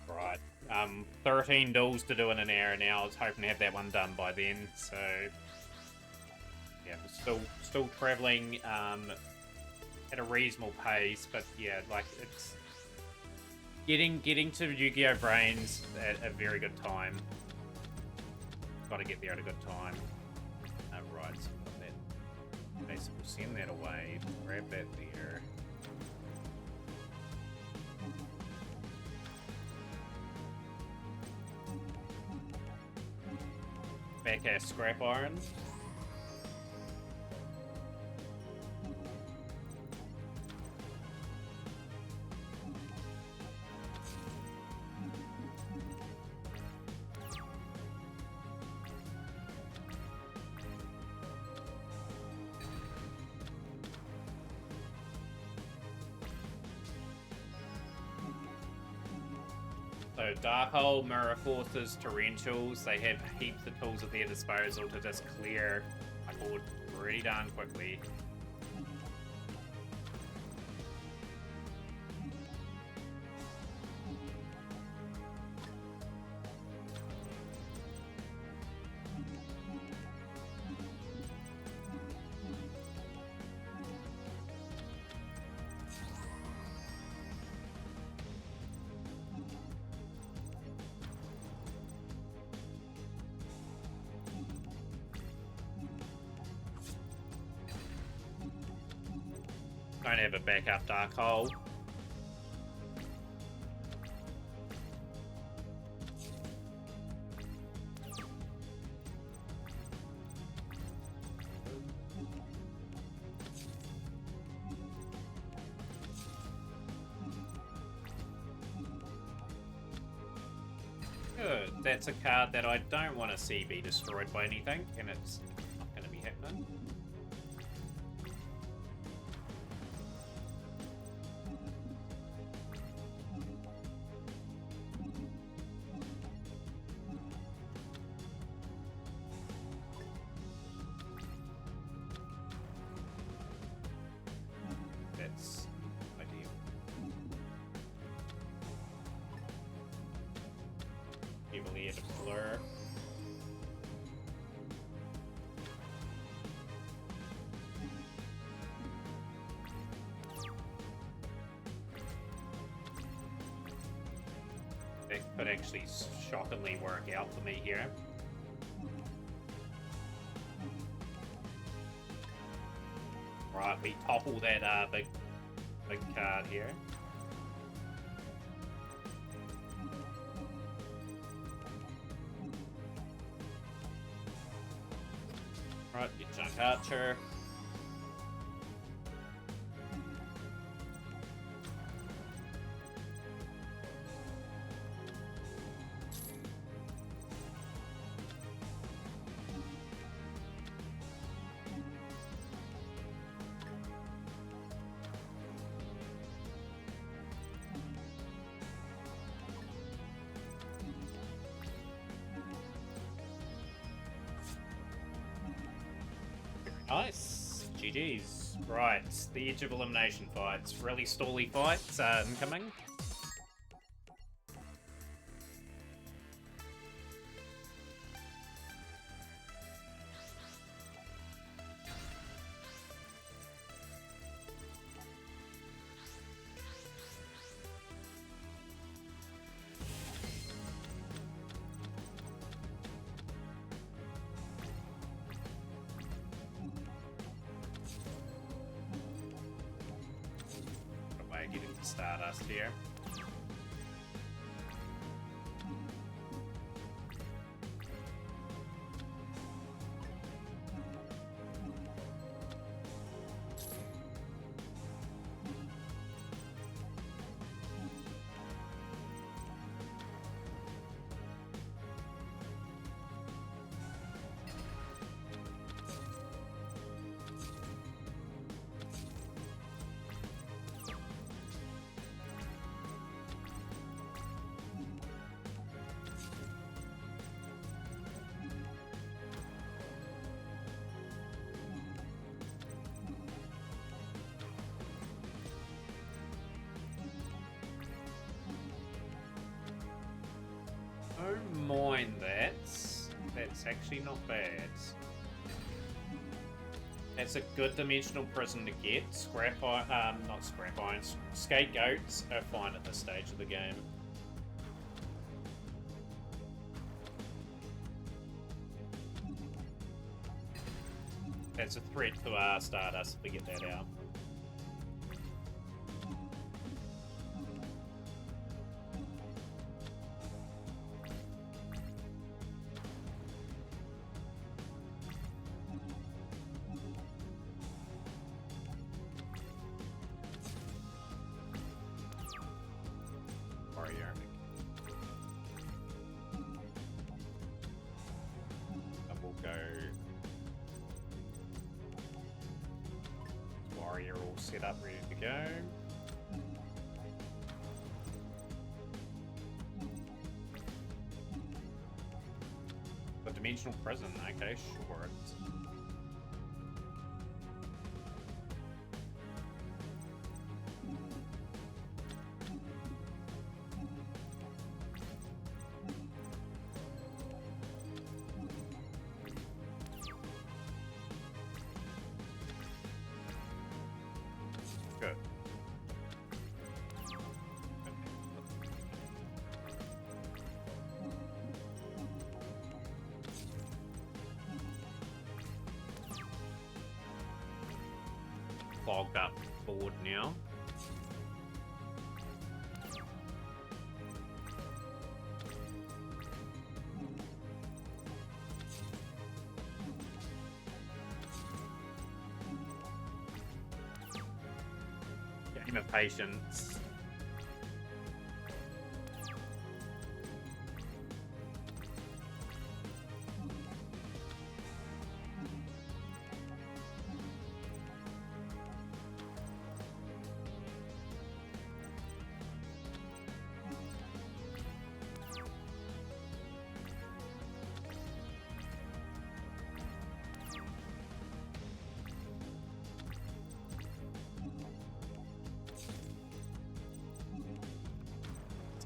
Right. 13 duels to do in an hour now. I was hoping to have that one done by then, so yeah, we're still traveling at a reasonable pace, but yeah, like it's getting to Yu-Gi-Oh! Brains at a very good time. Got to get there at a good time. Right, so we've got that. Okay, so we'll send that away. Grab that there. Back our scrap iron. So Darkhold, Mirror Forces, Torrentials, they have heaps of tools at their disposal to just clear my board pretty darn quickly. Don't have a backup Darkhold. Good. That's a card that I don't want to see be destroyed by anything, and it's not going to be happening. That's ideal. Evil-Ear to Blur. That could actually shockingly work out for me here. Right, we topple that big card here. Right, get Junk Archer. Nice. GG's. Right, the Edge of Elimination fights. Really stally fights incoming. Getting to Stardust here. Don't mind that. That's actually not bad. That's a good dimensional prison to get. Not scrap irons. Scapegoats are fine at this stage of the game. That's a threat to our Stardust if we get that out. Warrior all set up, ready to go. The Dimensional Prison, okay, sure. Good. Clogged up board now. Game of patience.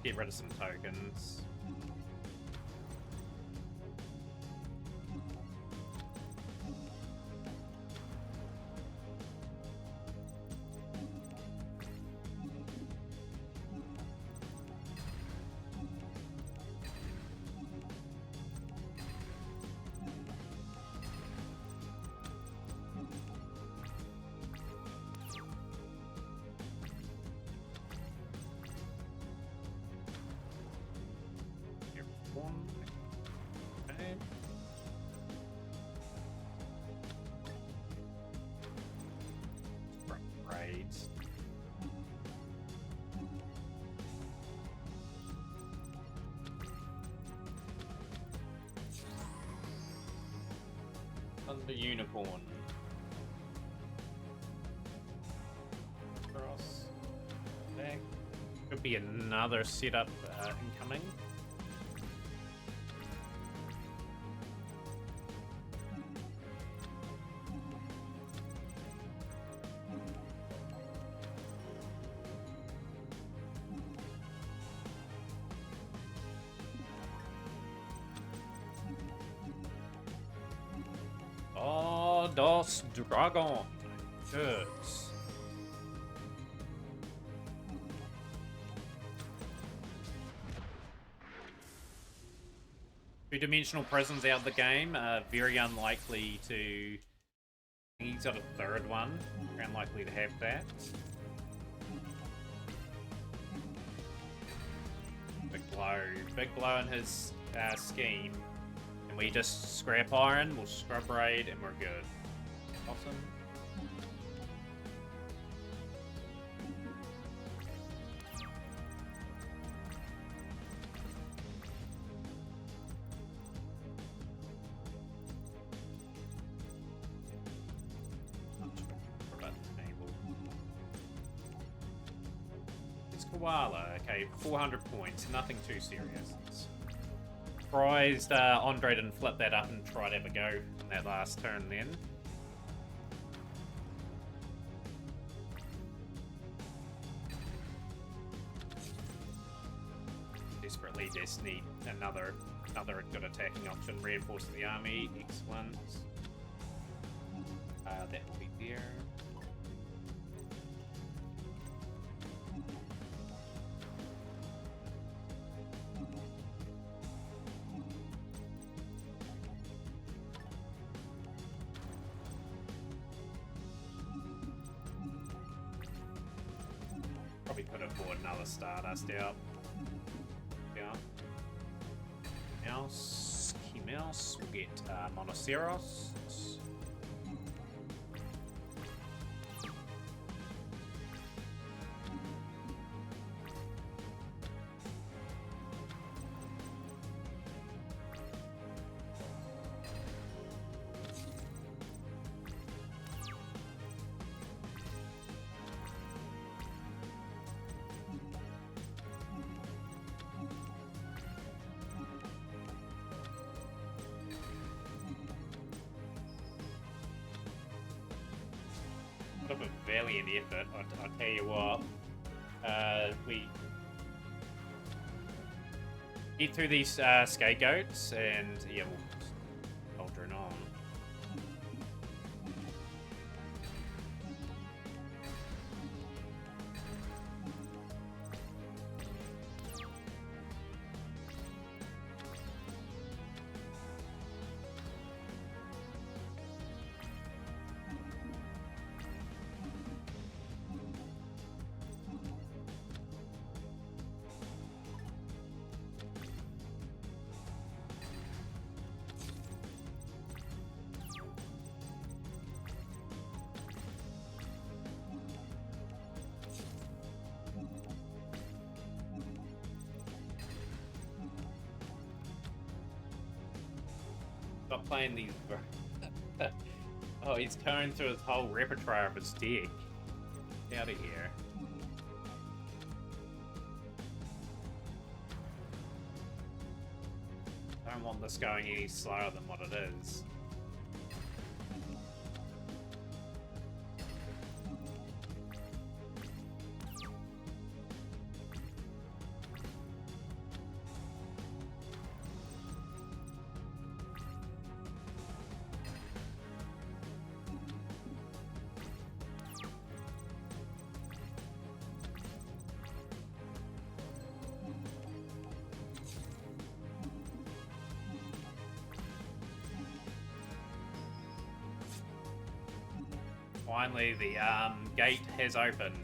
Get rid of some tokens. A unicorn. Cross. Back. Could be another setup incoming. Oh, Dos Dragon. Good. Two-dimensional prisons out of the game. Very unlikely to... I think he's got a third one. Very unlikely to have that. Big blow. Big blow in his scheme. And we just scrap iron, we'll scrub raid, and we're good. Awesome. It's Koala. Okay, 400 points. Nothing too serious. Surprised Andre didn't flip that up and try to have a go in that last turn then. Desperately just need another good attacking option. Reinforce the army. Excellent. That will be there. Probably could afford another Stardust out. Yeah. Mouse, Key Mouse. We'll get Monoceros. Of a valiant effort, I'll tell you what. We get through these scapegoats, and yeah, we'll soldier on. Stop playing these. Oh, he's going through his whole repertoire of his deck. Get out of here. I don't want this going any slower than what it is. Finally, the gate has opened.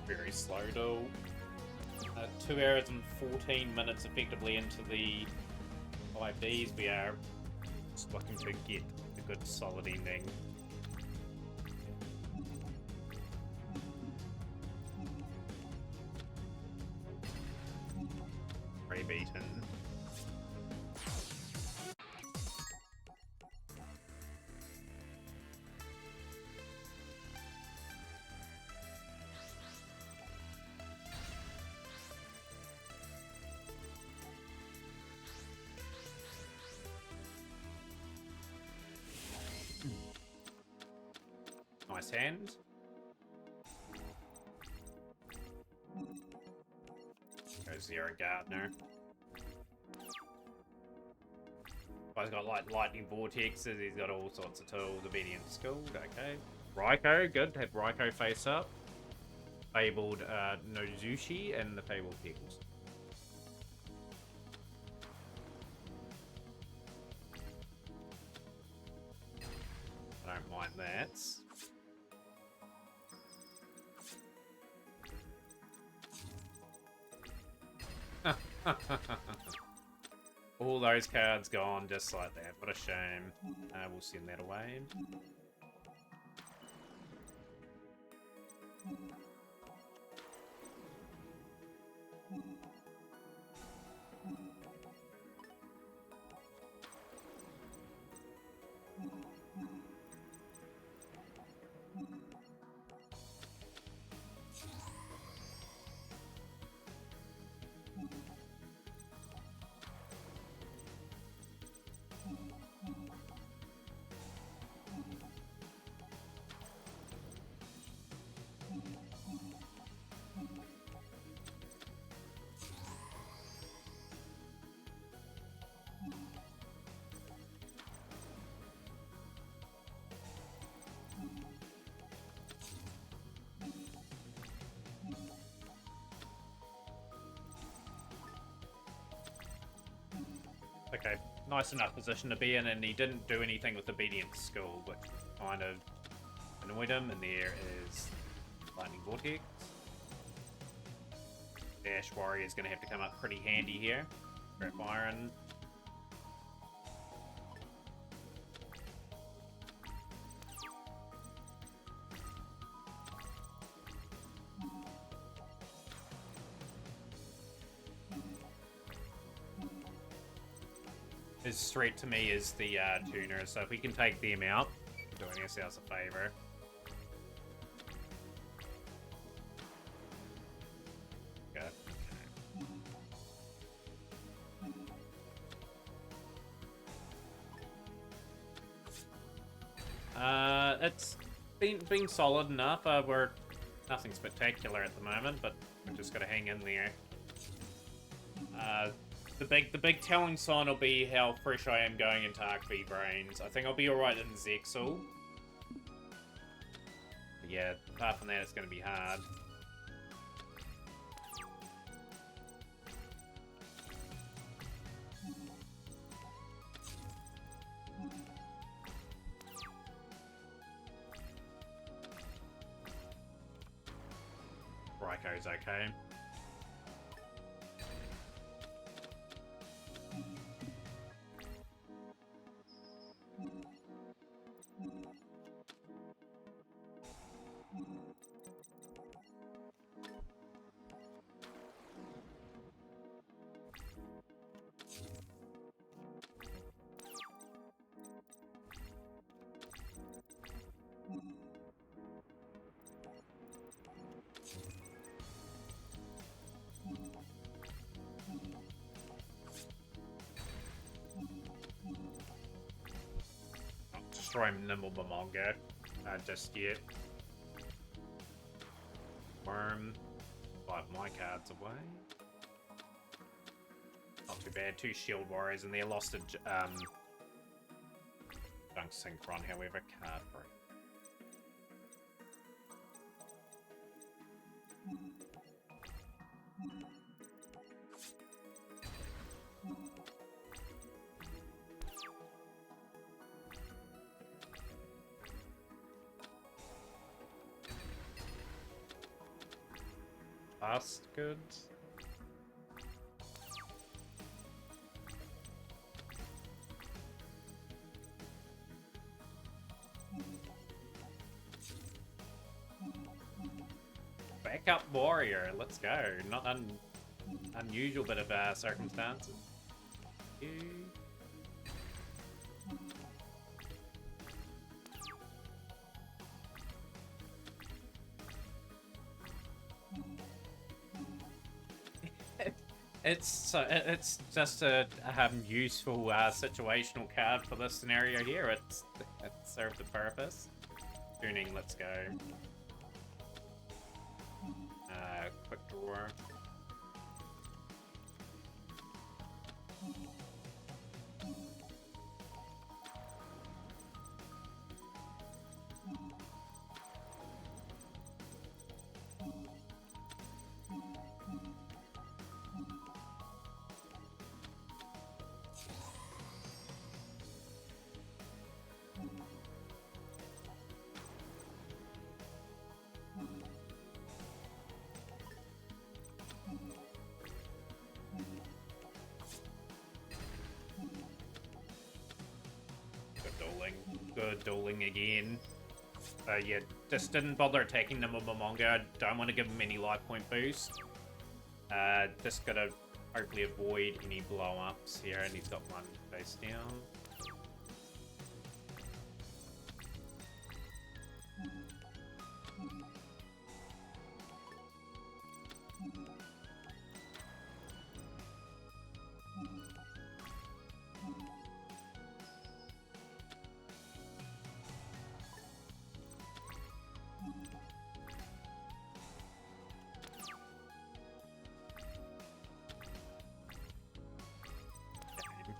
Very slow though. 2 hours and 14 minutes effectively into the 5Ds. We are just looking to get a good solid ending. Pretty beaten. Nice hand. Goes Zero Gardner. Guy's got like lightning vortexes, he's got all sorts of tools, obedient schooled, okay. Raikou, good, have Raikou face up. Fabled Nozushi and the Fabled Pickles. I don't mind that. All those cards gone just like that. What a shame. We'll send that away. Okay, nice enough position to be in, and he didn't do anything with Obedient School, which kind of annoyed him, and there is Lightning Vortex. Dash Warrior is going to have to come up pretty handy here. Scrap Iron. His threat to me is the tuner, so if we can take them out, we're doing ourselves a favor. Okay. It's been solid enough. We're nothing spectacular at the moment, but we've just got to hang in there. The big telling sign will be how fresh I am going into Arc V Brains. I think I'll be alright in Zexal. But yeah, apart from that, it's going to be hard. Raikou's okay. Destroy Nimble Momonga just yet. Worm. Wipe my cards away. Not too bad. 2 Shield Warriors and they're lost to Dunk Synchron, however, card break. past good. Backup warrior, let's go. Not unusual bit of circumstances. It's just a useful situational card for this scenario here. It served the purpose. Tuning, let's go. Quick draw. Good dueling again. Yeah, just didn't bother attacking them with Momonga. Don't want to give him any life point boost. Just gotta hopefully avoid any blow-ups here, and he's got one face down.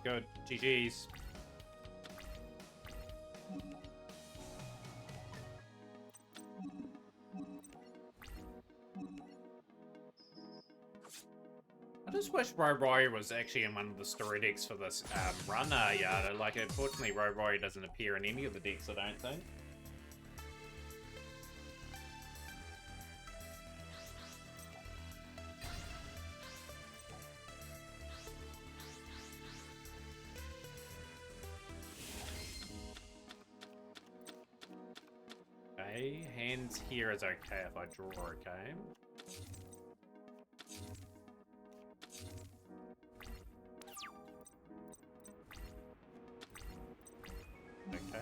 Good. GG's. I just wish Road Warrior was actually in one of the story decks for this run. Yeah, like, unfortunately, Road Warrior doesn't appear in any of the decks, I don't think. Okay, hands here is okay if I draw, okay? Okay.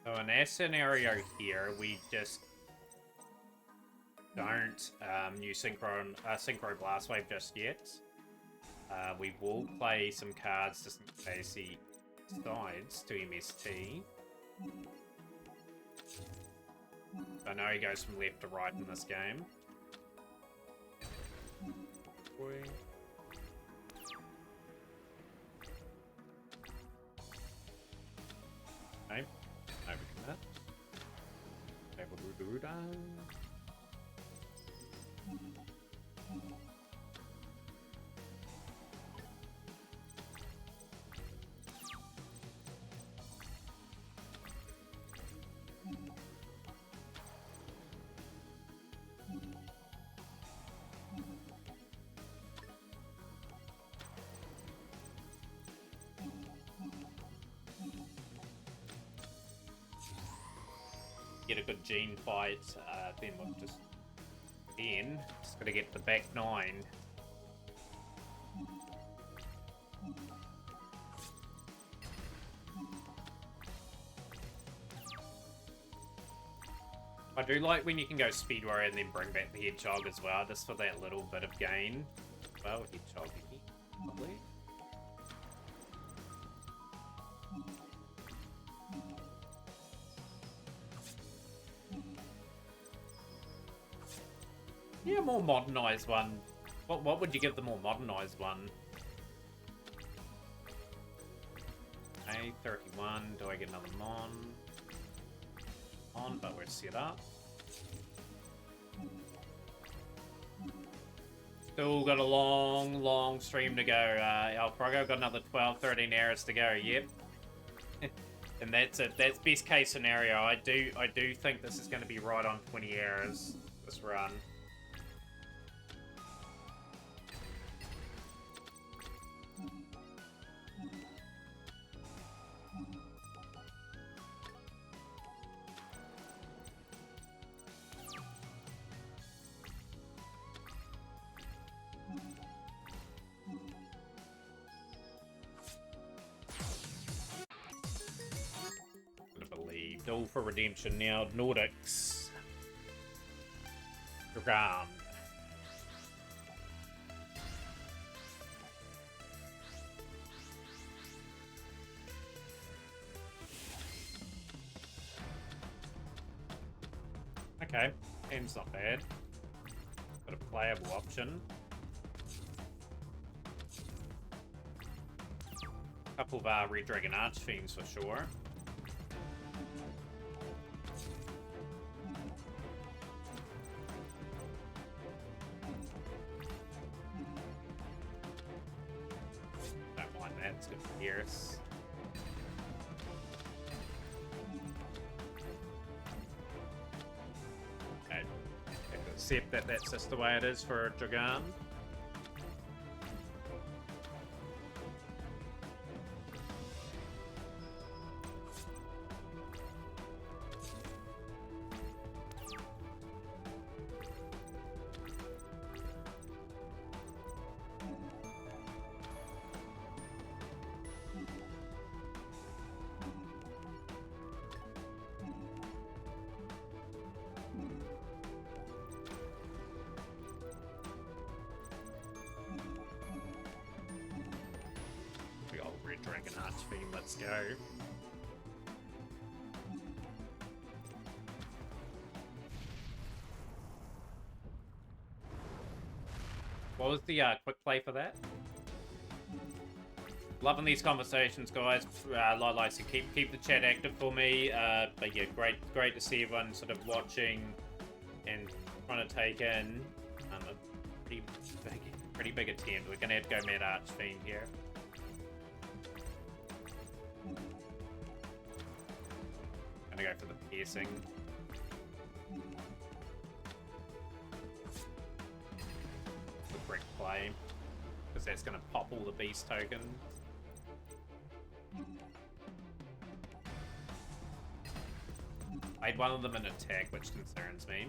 So in our scenario here, we just don't use Synchro Blast Wave just yet. We will play some cards just in case he decides to MST. I know he goes from left to right in this game. Okay. Overcome that. Get a good Gene fight, then we'll just gotta get the back 9. I do like when you can go Speed Warrior and then bring back the Hedgehog as well, just for that little bit of gain. Well, Hedgehog, probably. Yeah, more modernized one. What would you give the more modernized one? A 31. Do I get another Mon? on, but we're set up. Still got a long stream to go. El Frogo got another 12, 13 hours to go. Yep. And that's it. That's best case scenario. I do think this is going to be right on 20 hours, this run. All for redemption now. Nordics. Dragan. Okay, game's not bad. Got a playable option. Couple of Red Dragon Archfiends for sure. That's good for Pierce. Okay. Accept that that's just the way it is for Dragan. Dragon Archfiend, let's go. What was the quick play for that? Loving these conversations, guys. Like to keep the chat active for me. But yeah, great to see everyone sort of watching and trying to take in a pretty big attempt. We're gonna have to go Mad Archfiend here. Gonna go for the piercing. The brick play, because that's gonna pop all the beast tokens. I had one of them in attack, which concerns me.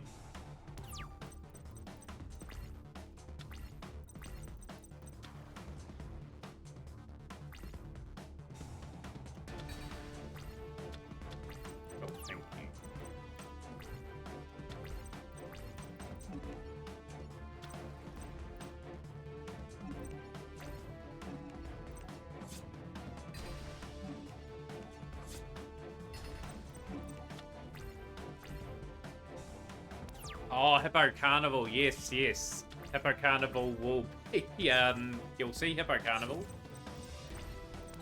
Oh, Hippo Carnival, yes. Hippo Carnival will be, you'll see Hippo Carnival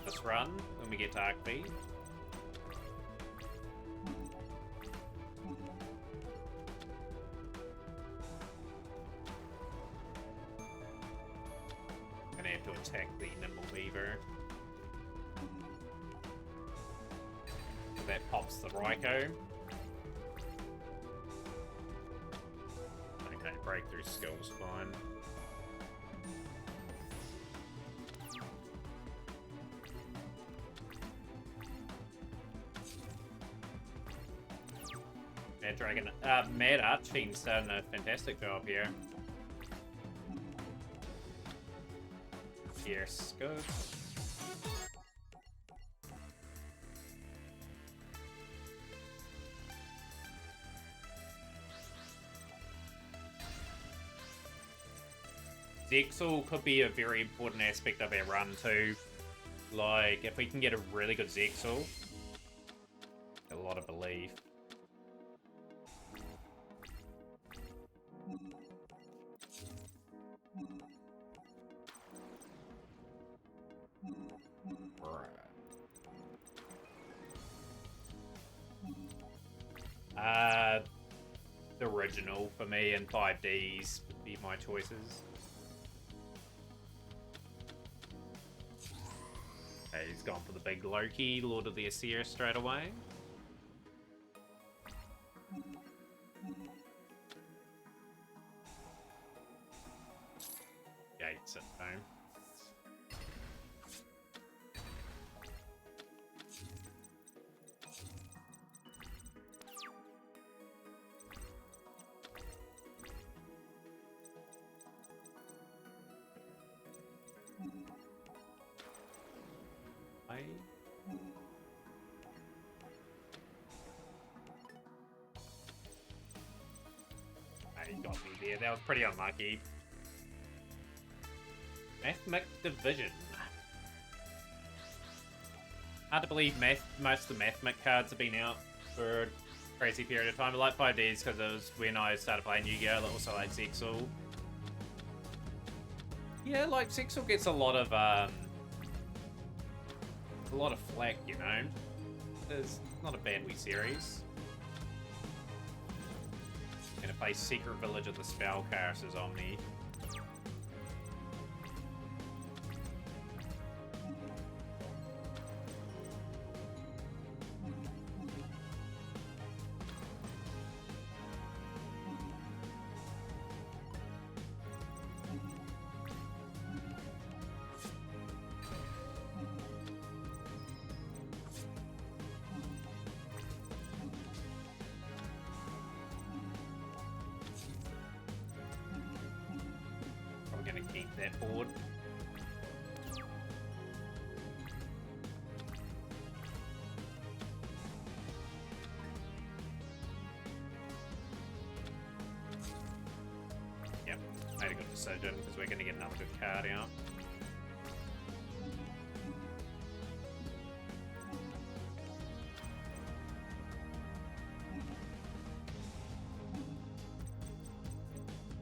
this run when we get to Arkby. Gonna have to attack the Nimble Weaver. So that pops the Raikou. Breakthrough skills, fine. Mad Archfiend's done a fantastic job here. Yes, good. Zexal could be a very important aspect of our run too. Like, if we can get a really good Zexal, a lot of belief. original for me, and 5Ds would be my choices. Okay, he's gone for the big Loki, Lord of the Aesir straight away. Gates at home. He got me there. That was pretty unlucky. Mathmic Division. Hard to believe most of the Mathmic cards have been out for a crazy period of time. I like 5Ds because it was when I started playing Yu-Gi-Oh! I also like Zexal. Yeah, like Zexal gets a lot of flack, you know. It's not a bad Wii series. Gonna play Secret Village of the Spellcasters Omni. Keep that board. Yep, made a good decision because we're going to get another good card out.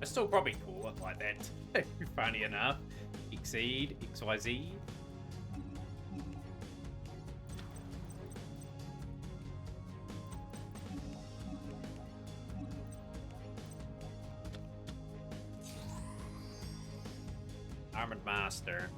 I still probably call it like that. Funny enough. Exceed, XYZ. Armored Master.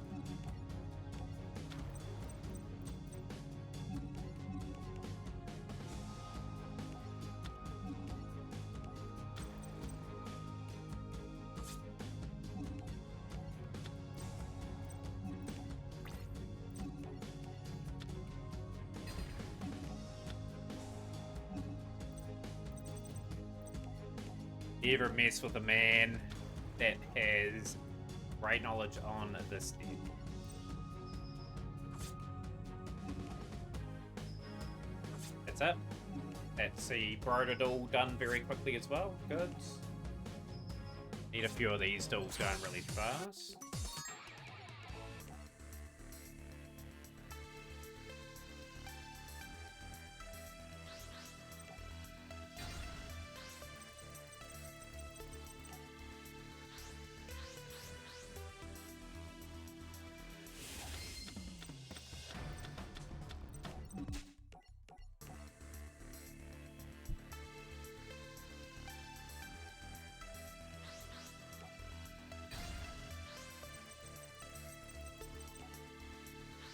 You ever mess with a man that has great knowledge on this deck? That's it. That's the Brodadal done very quickly as well. Good. Need a few of these duels going really fast.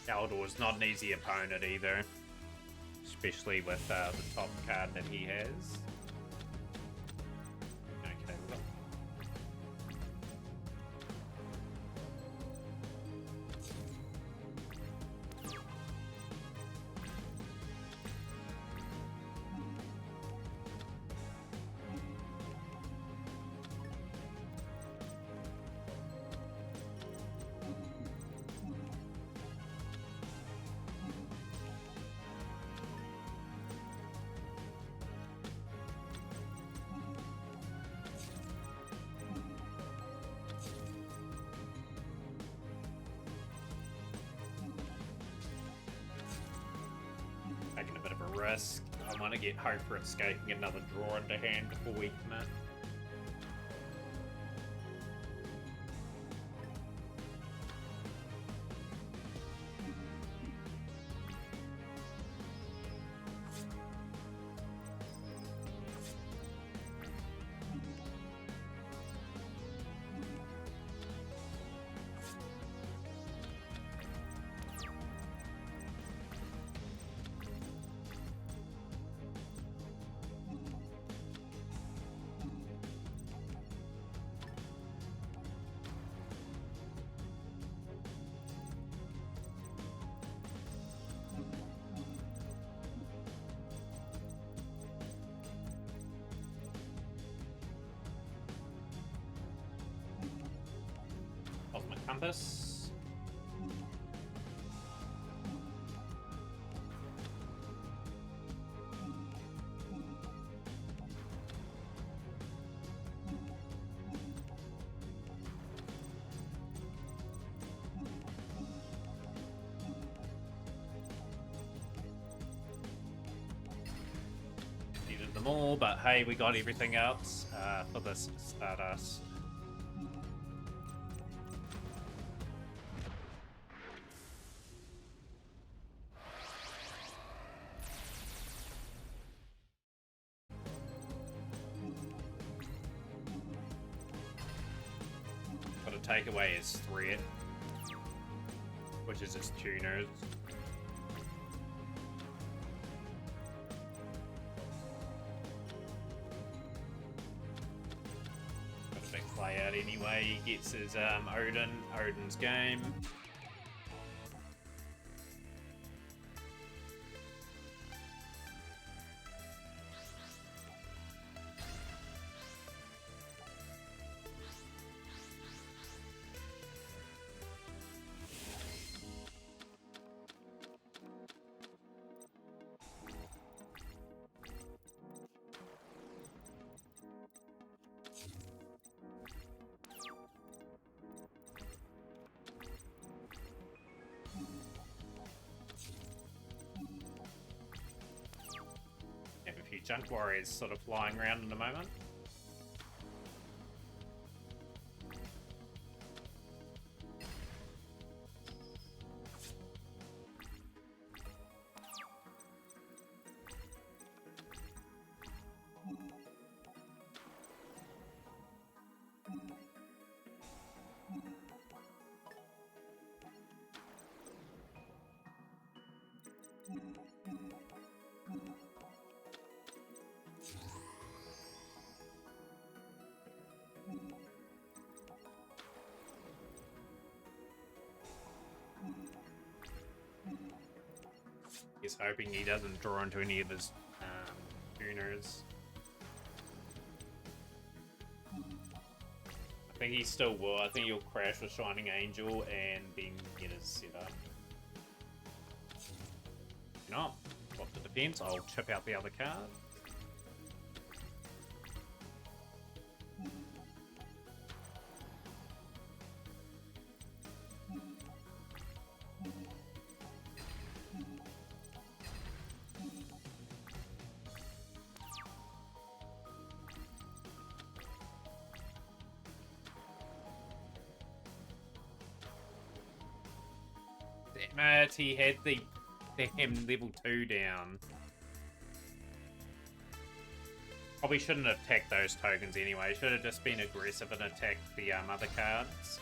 Kaldor's not an easy opponent either, especially with the top card that he has. Okay, well. Taking a bit of a risk. I want to get hope for escaping another draw into hand before we commit. compass. Needed them all, but hey, we got everything else for this Stardust. Got to take away his threat, which is his tuners. Got a big play out anyway. He gets his Odin's game. Have a few junk warriors sort of flying around in the moment. He's hoping he doesn't draw into any of his tuners. I think he still will. I think he'll crash with Shining Angel and then get his setup. You know, swap the defense. I'll chip out the other card. Damn it, he had the damn level 2 down. Probably shouldn't have attacked those tokens anyway. Should have just been aggressive and attacked the other cards.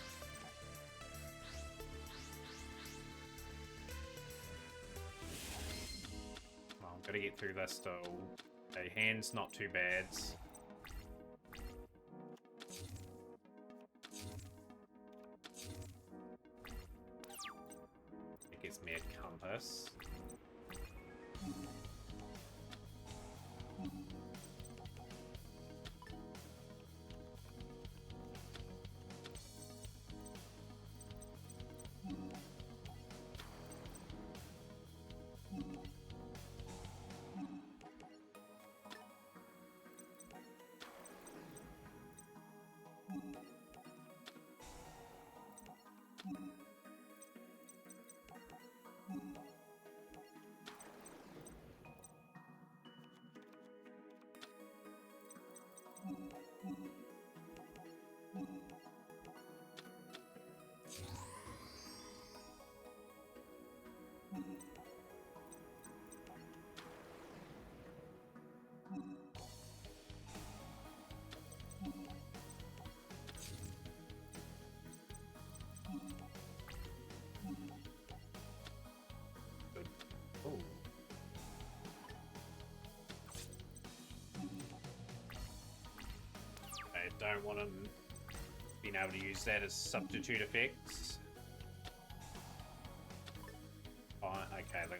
Well, gotta get through this still. Okay, hand's not too bad. It gives me a compass. Ooh. I don't want him being able to use that as substitute effects. Oh, okay, look.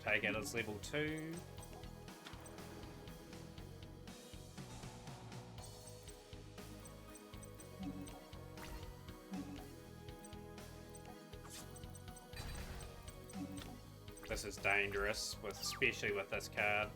take it as level 2. This is dangerous, especially with this card.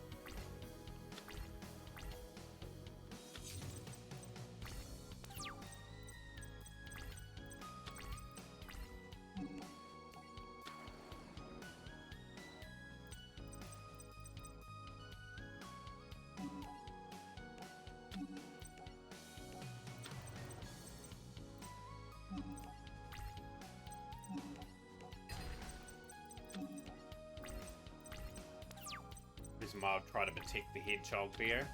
I'll try to protect the hedgehog there.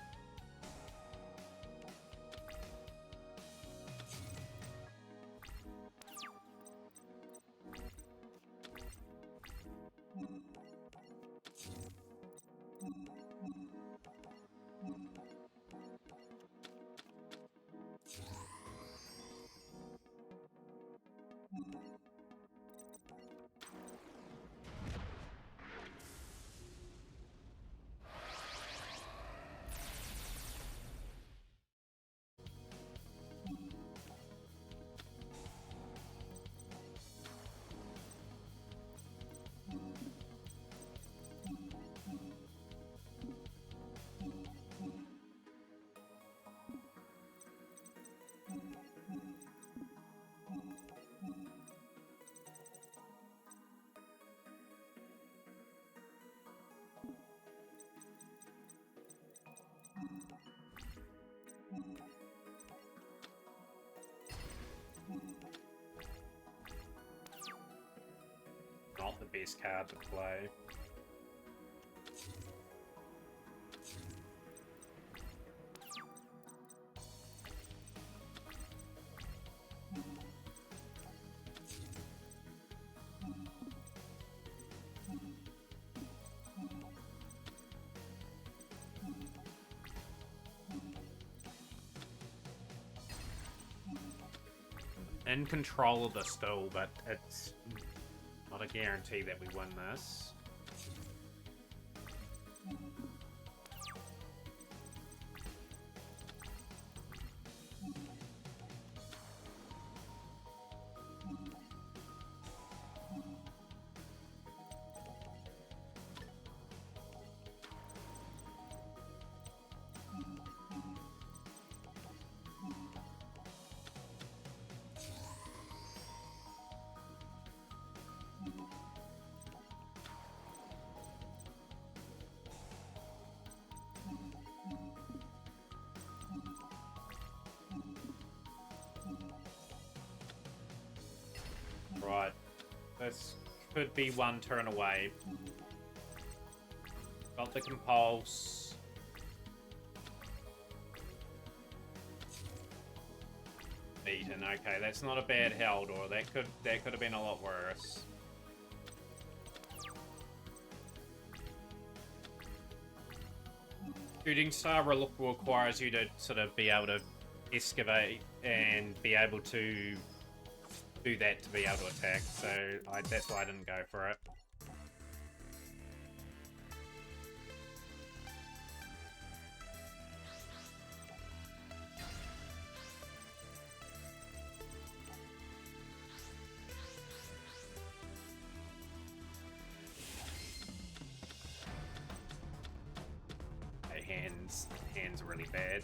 Not the best card to play. In control of the still, but it's not a guarantee that we win this. Right, this could be one turn away. Got the compulse. Beaten. Okay, that's not a bad Haldor. That could have been a lot worse. Shooting Star requires you to sort of be able to excavate and be able to do that to be able to attack, so that's why I didn't go for it. Hands are really bad.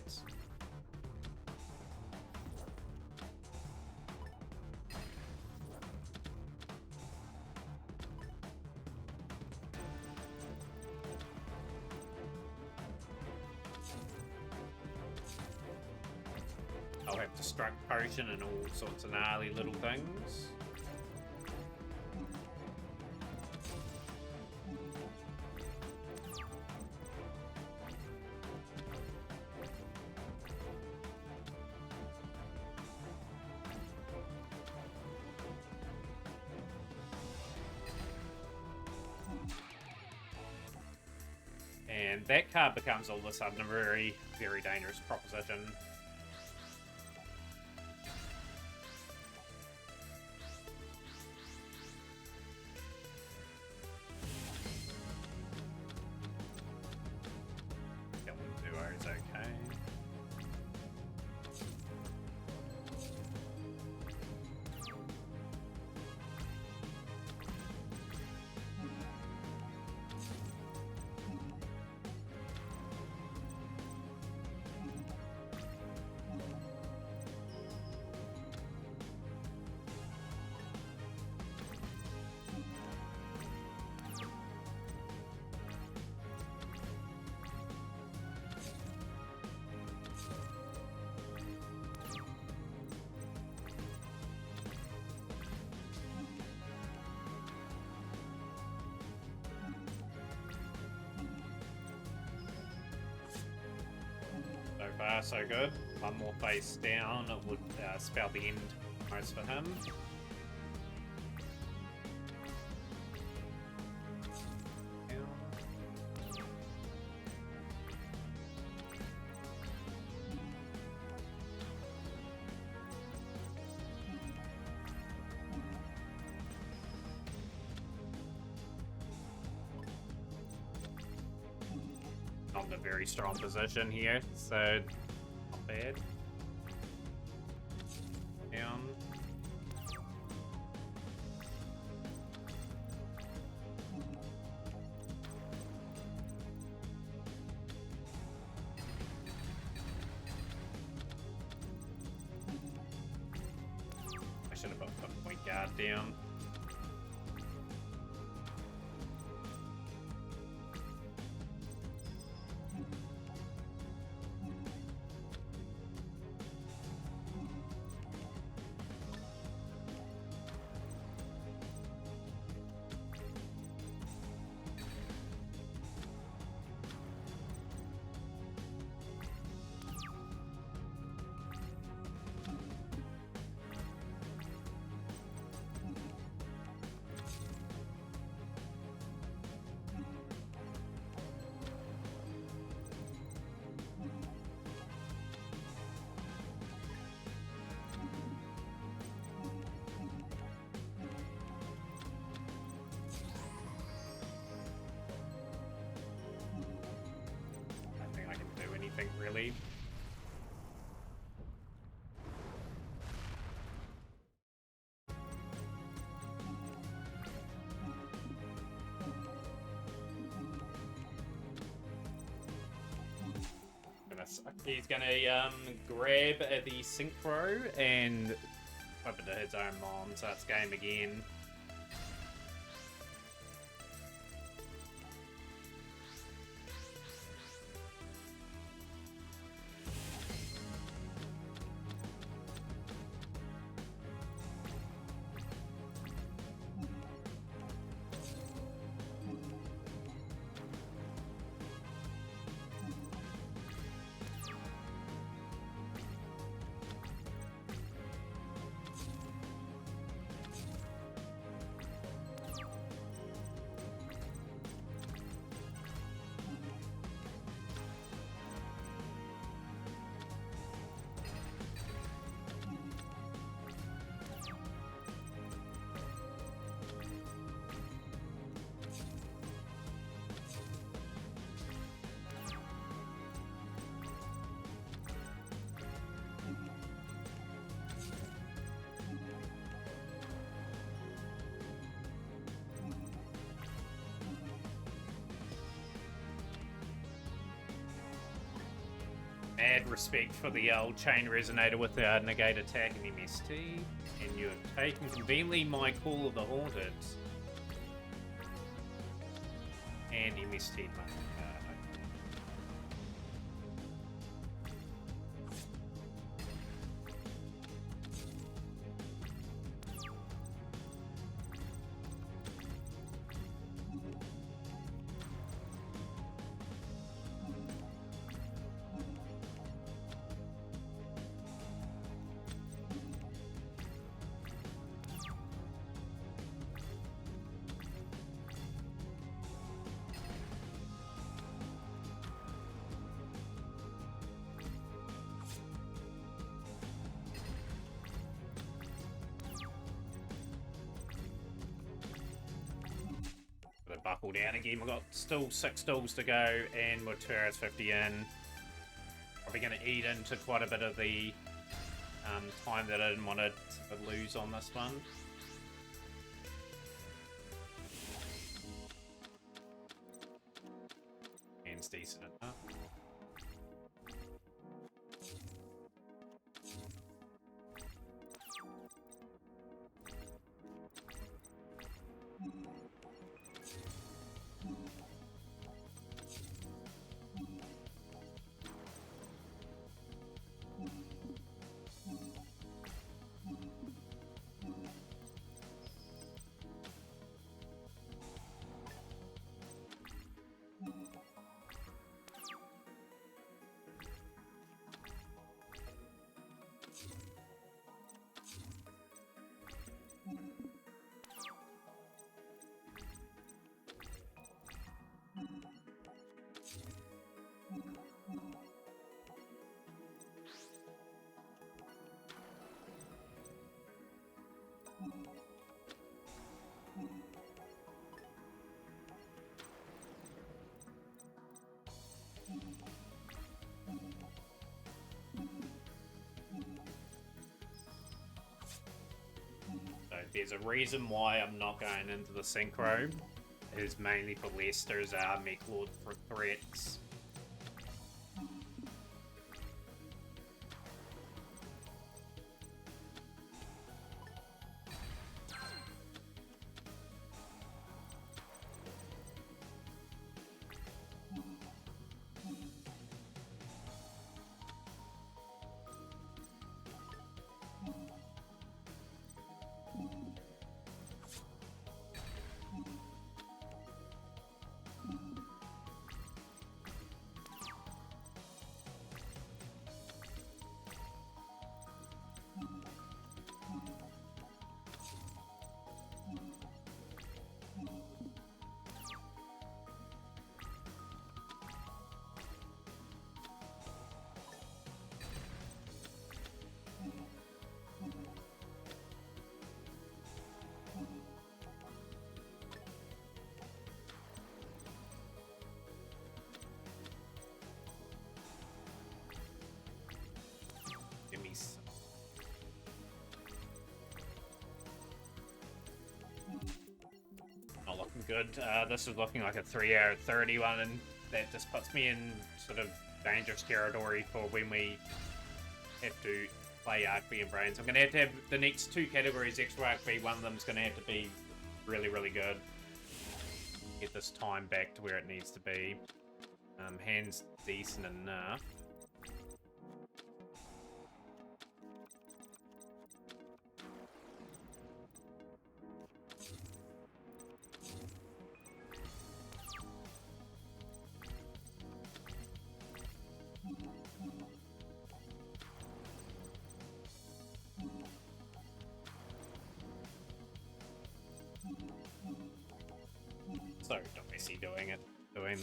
I'll have Destruct Potion and all sorts of gnarly little things. And that card becomes all of a sudden a very, very dangerous proposition. far, so good. One more face down would spell the end most for him. Not in a very strong position here, so not bad. Down. I should have put the point guard down. Really. He's gonna grab the synchro and pop it to his own mom, so it's game again. Mad respect for the old chain resonator with the negate attack and MST, and you've taken conveniently my Call of the Haunted. And MST my card. Buckle down again. We've got still 6 stalls to go, and with 2 hours 50 in, probably going to eat into quite a bit of the time that I didn't want to lose on this one. And it's decent enough. there's a reason why I'm not going into the synchro. It is mainly for Leicester's Mech Lord for threats. Give me some. Not looking good. This is looking like a 3 out of 31, and that just puts me in sort of dangerous territory for when we have to play Archby and Brains. I'm going to have the next two categories extra Archby. One of them is going to have to be really, really good. Get this time back to where it needs to be. Hand's decent enough. So, don't we see doing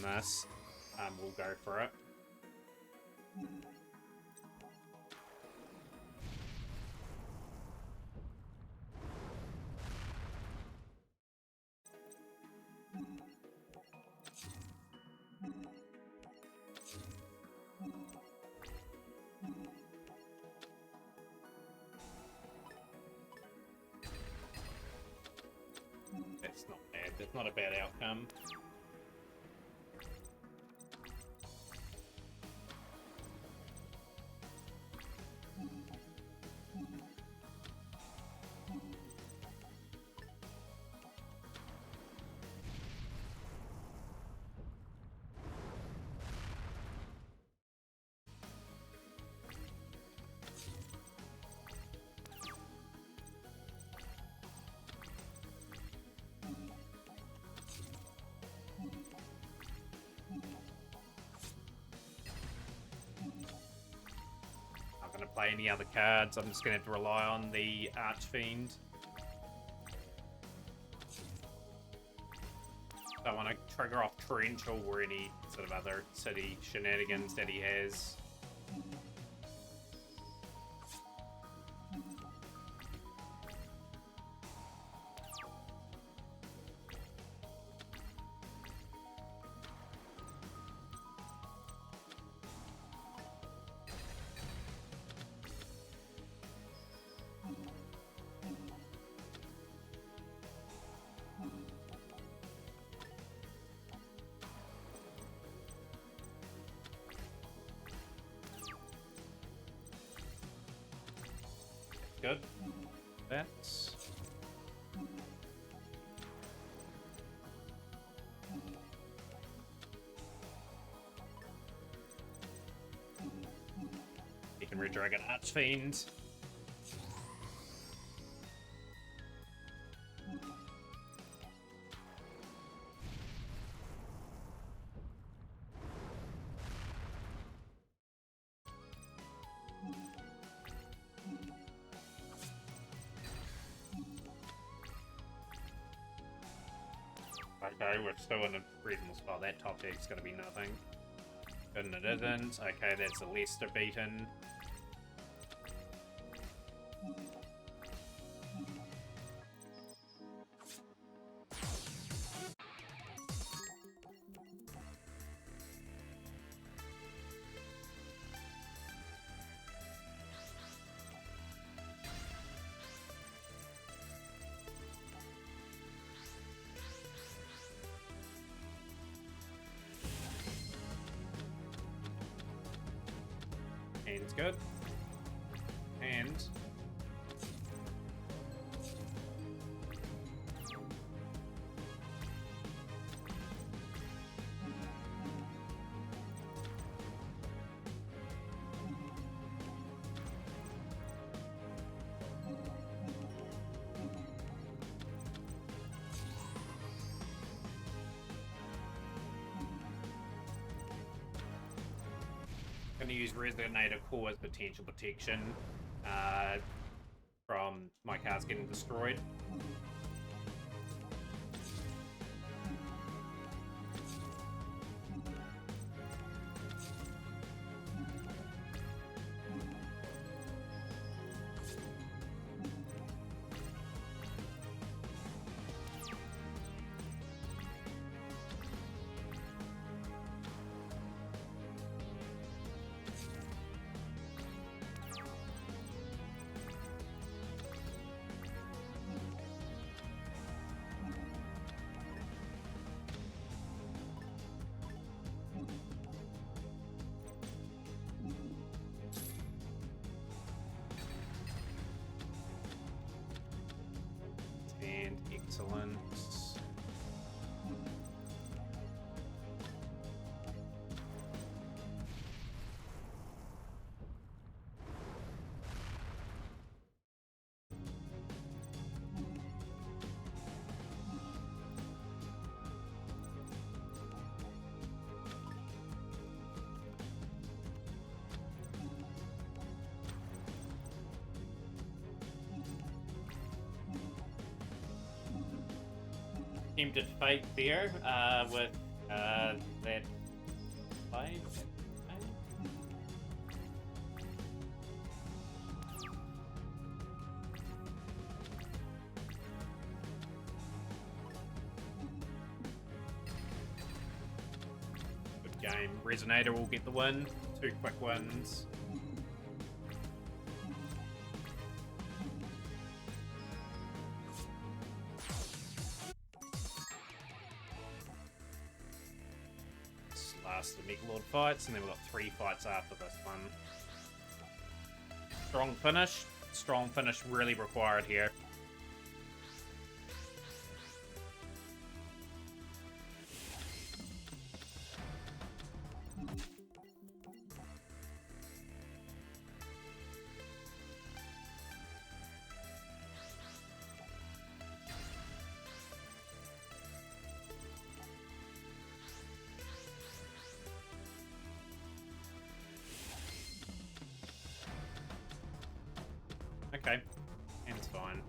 this? We'll go for it. That's not bad. That's not a bad outcome. Play any other cards. I'm just going to have to rely on the Archfiend. Don't want to trigger off Torrential or any sort of other city shenanigans that he has. Good. That's... You can redragon Archfiend. Okay, we're still in a reasonable spot. That top deck's gonna be nothing. And it isn't. Okay, that's a Leicester beaten. Seems good. And gonna use Resonator Core as potential protection from my cards getting destroyed. And excellent. Tempted fate there with that play. Good game. Resonator will get the win. 2 quick wins. Last of the Megalord fights, and then we've got 3 fights after this one. Strong finish. Strong finish really required here. Okay, and it's fine.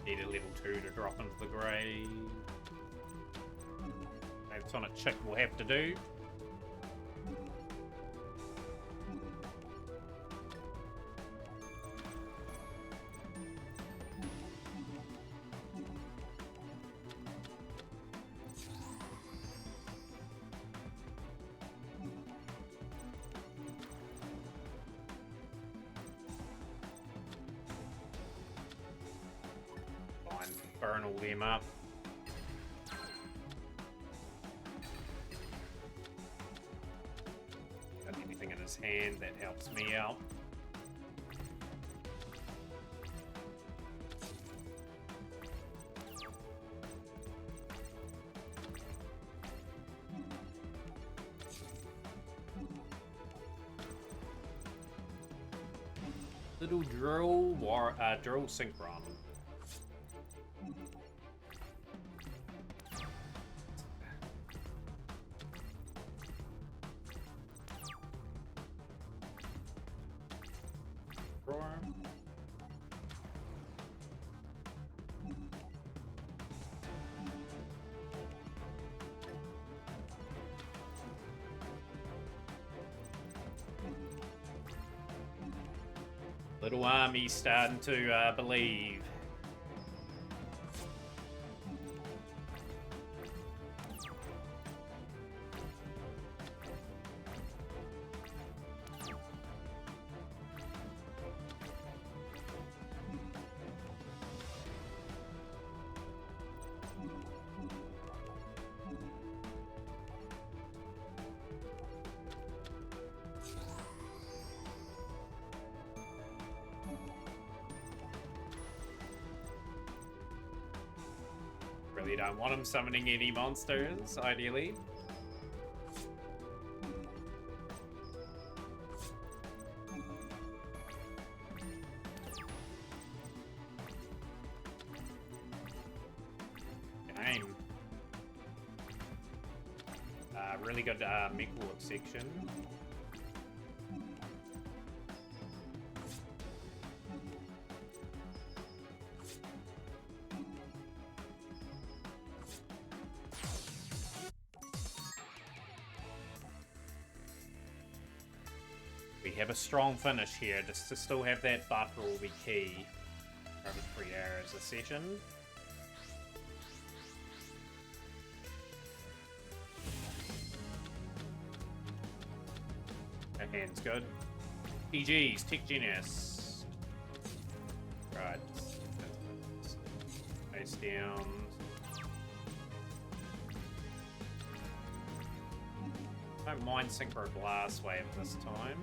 Need a level 2 to drop into the grave. That's on a chick we'll have to do. Burn all them up. Got anything in his hand that helps me out. Little drill synchron. Roar. Little army starting to believe. Really don't want him summoning any monsters, ideally. Game. Really good Mechwarp section. We have a strong finish here. Just to still have that buffer will be key. Over 3 hours a session. That hand's good. PG's, Tech Genius. Right. Face down. Don't mind Synchro Blast Wave this time.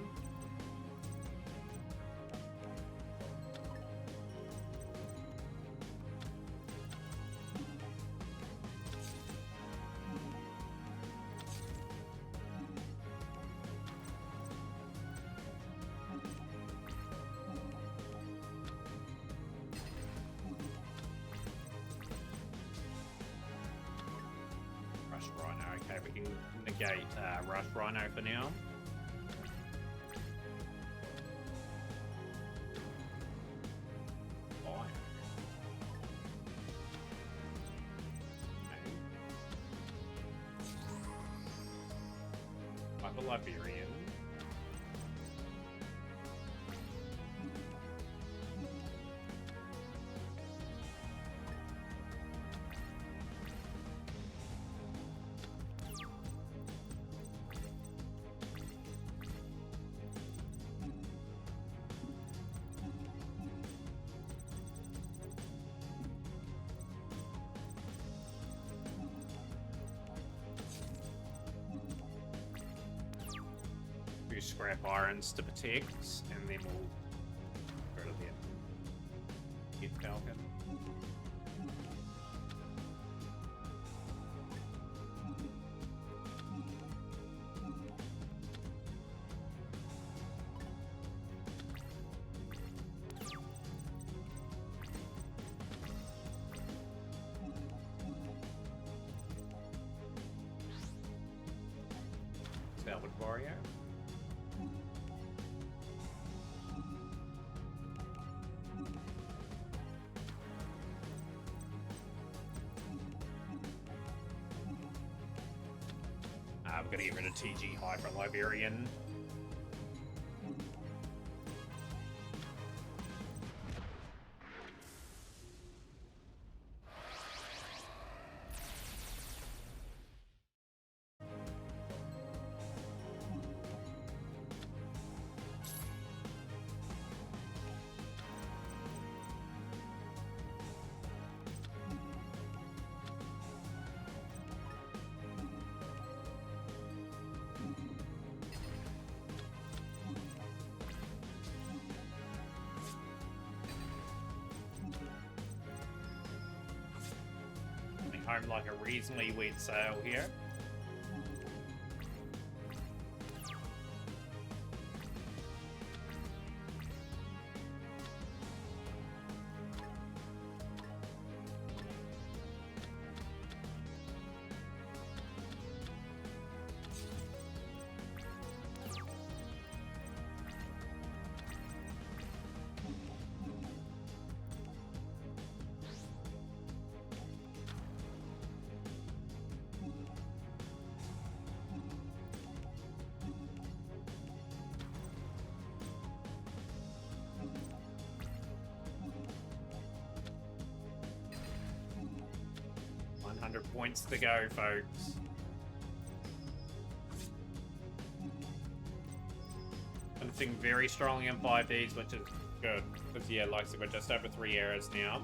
Rush Rhino. Okay, we can negate Rush Rhino for now. Fire. Okay. Like a Liberian. Scrap irons to protect, and then we'll go to the Death Falcon. Salvage Warrior. We're gonna get rid of TG Hyper Liberian. Home like a reasonably wet sail here. 100 points to go, folks. Finishing very strongly in 5Ds, which is good. Because, yeah, like I said, we're just over 3 errors now.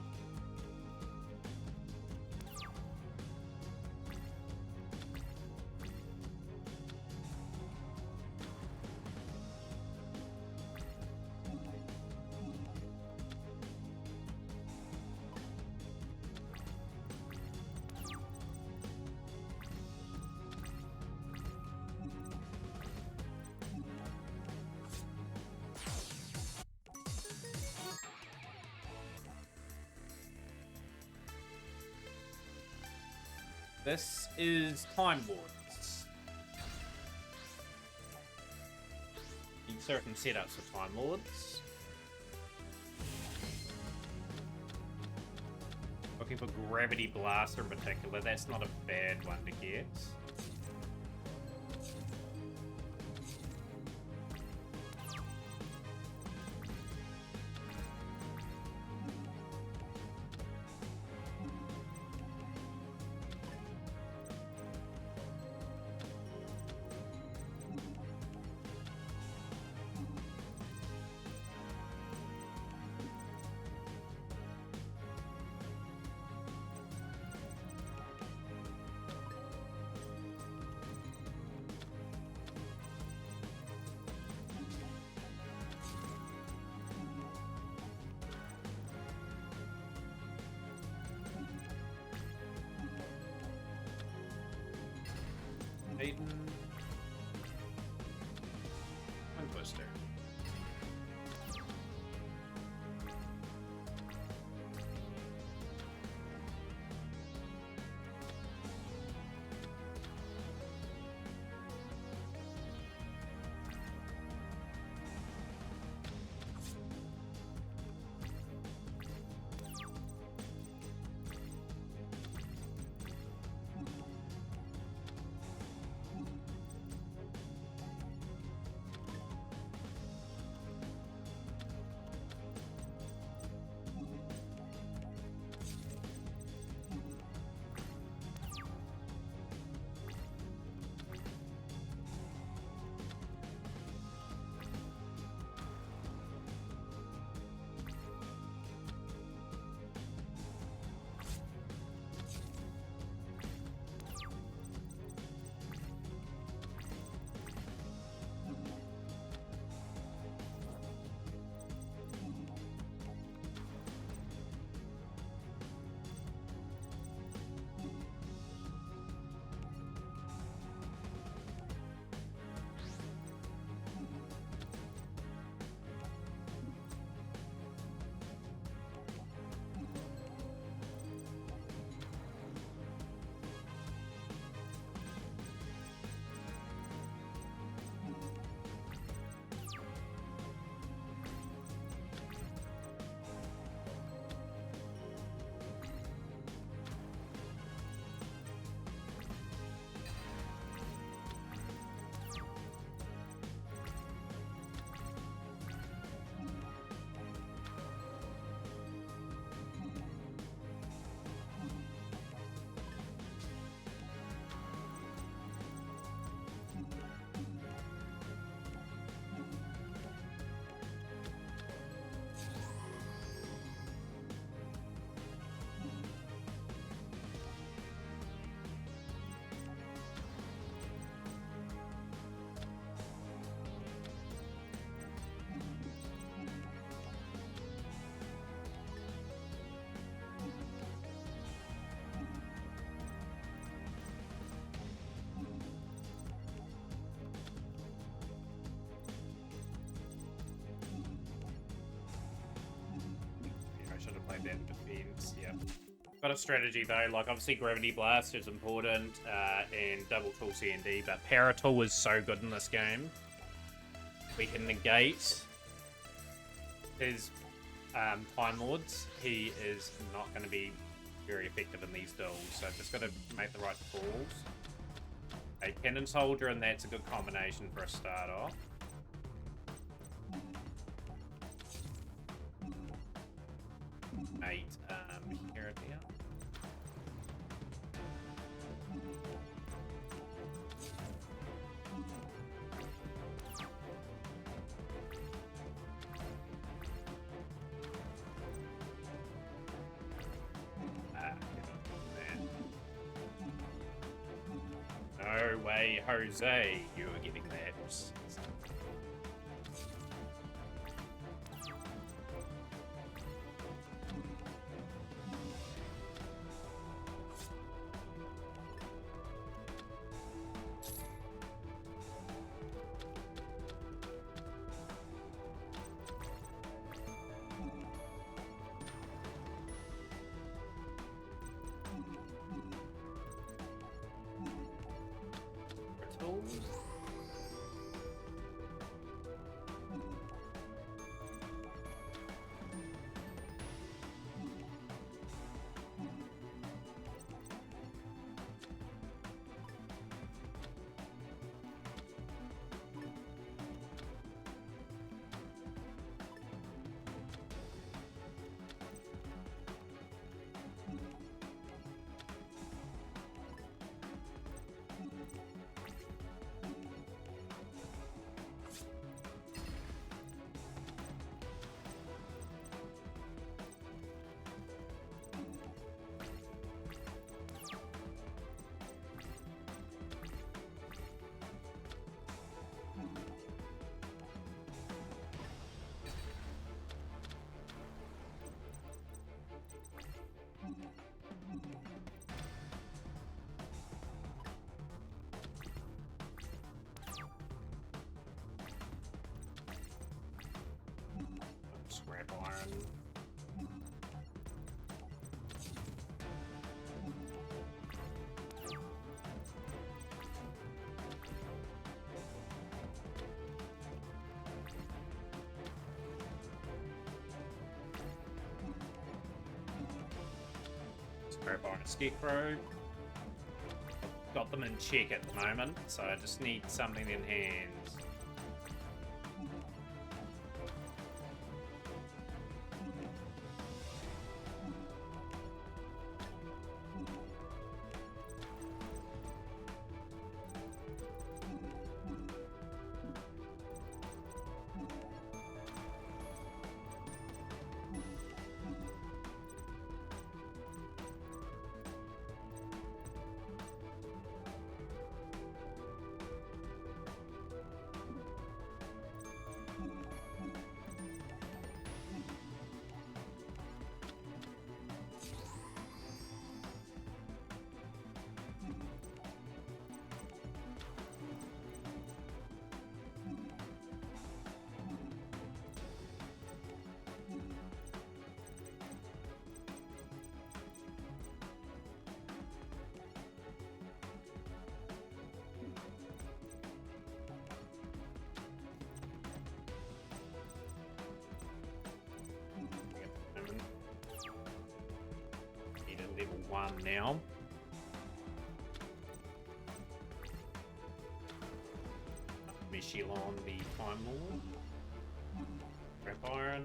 This is Time Lords. Certain setups for Time Lords. Looking for Gravity Blaster in particular. That's not a bad one to get. Aiden. And Twister. Like that defense, yeah. Got a strategy though, like obviously Gravity Blast is important, and Double Tool C&D, but Paratool is so good in this game. We can negate his Time Lords. He is not going to be very effective in these duels, so just got to make the right calls. A Cannon Soldier, and that's a good combination for a start off. Mate, here at the No way, Jose, you were getting that. Scrap iron. Scrap iron scarecrow. Got them in check at the moment, so I just need something in hand. Need a level 1 now. Michelon the Time Lord. Scrap iron.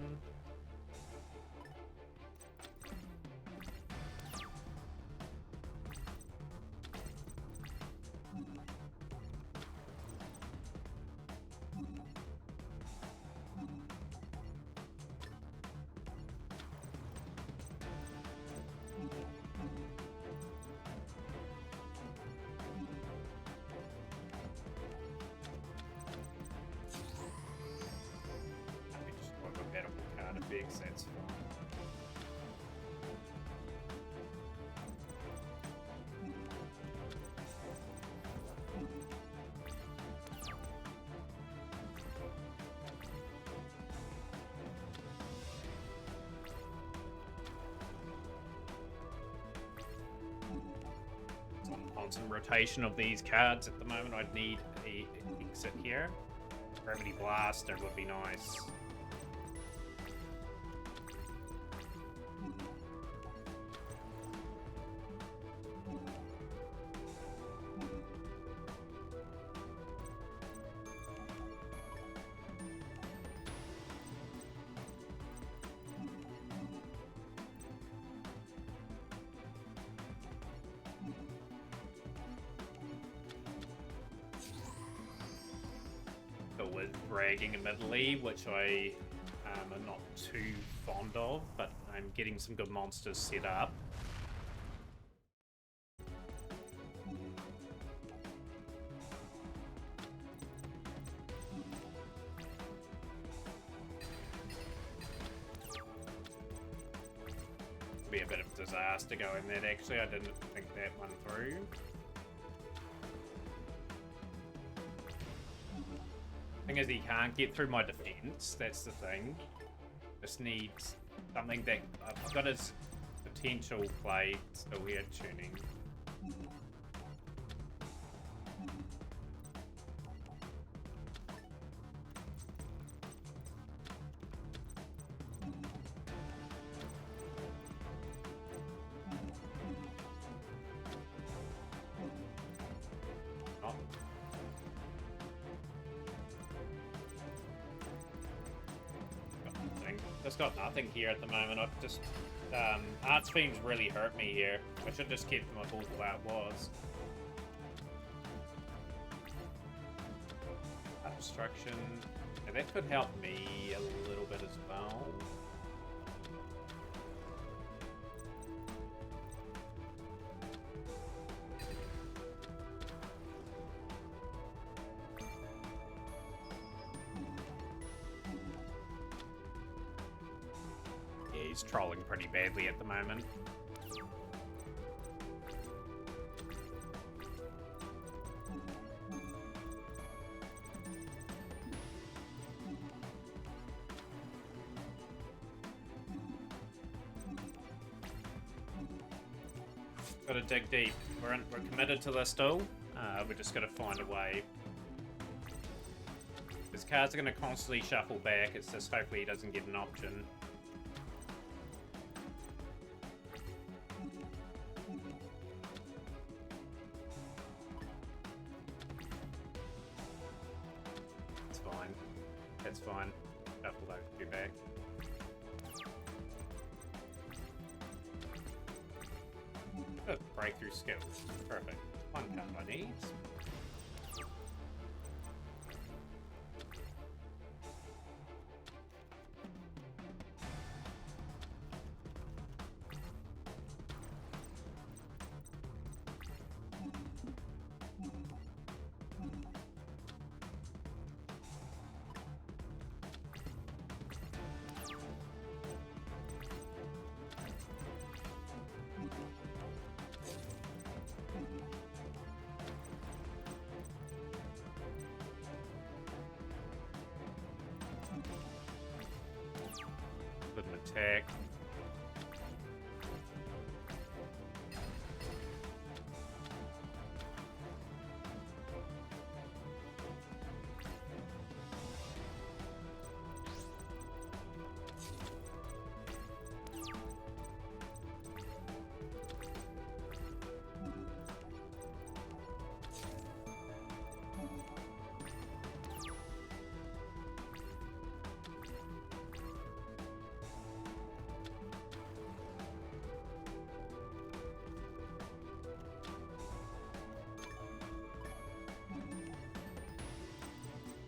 Big sense. On some rotation of these cards at the moment, I'd need a exit here. Gravity Blaster would be nice. With bragging admittedly, which I am not too fond of, but I'm getting some good monsters set up. be a bit of a disaster going there. Actually, I didn't think that one through. Thing is, he can't get through my defense. That's the thing. Just needs something that I've got his potential play still here tuning. Just got nothing here at the moment. I've just Arts Beam's really hurt me here. I should just keep my ball the way it was. Obstruction. Yeah, that could help me a little bit as well. He's trolling pretty badly at the moment. Gotta dig deep. We're committed to this duel. We're just gotta find a way. His cards are gonna constantly shuffle back. It's just hopefully he doesn't get an option. That's fine. Shuffle those two back. Good. Breakthrough skills. Perfect. One card I need. Attack.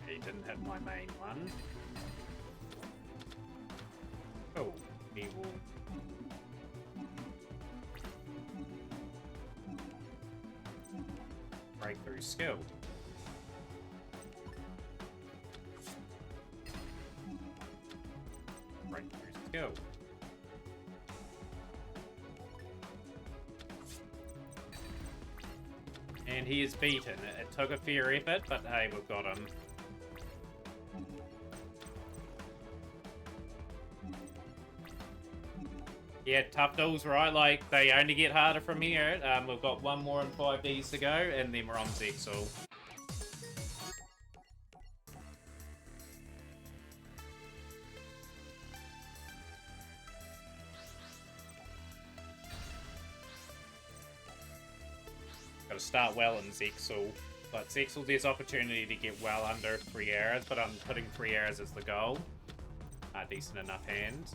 He didn't hit my main one. Oh, he will. Breakthrough skill. Breakthrough skill. And he is beaten. It took a fair effort, but hey, we've got him. Yeah, tough duels, right? Like, they only get harder from here. We've got one more and 5 Ds to go, and then we're on Zexal. Gotta start well in Zexal. But Zexal, there's opportunity to get well under 3 arrows, but I'm putting 3 arrows as the goal. Decent enough hand.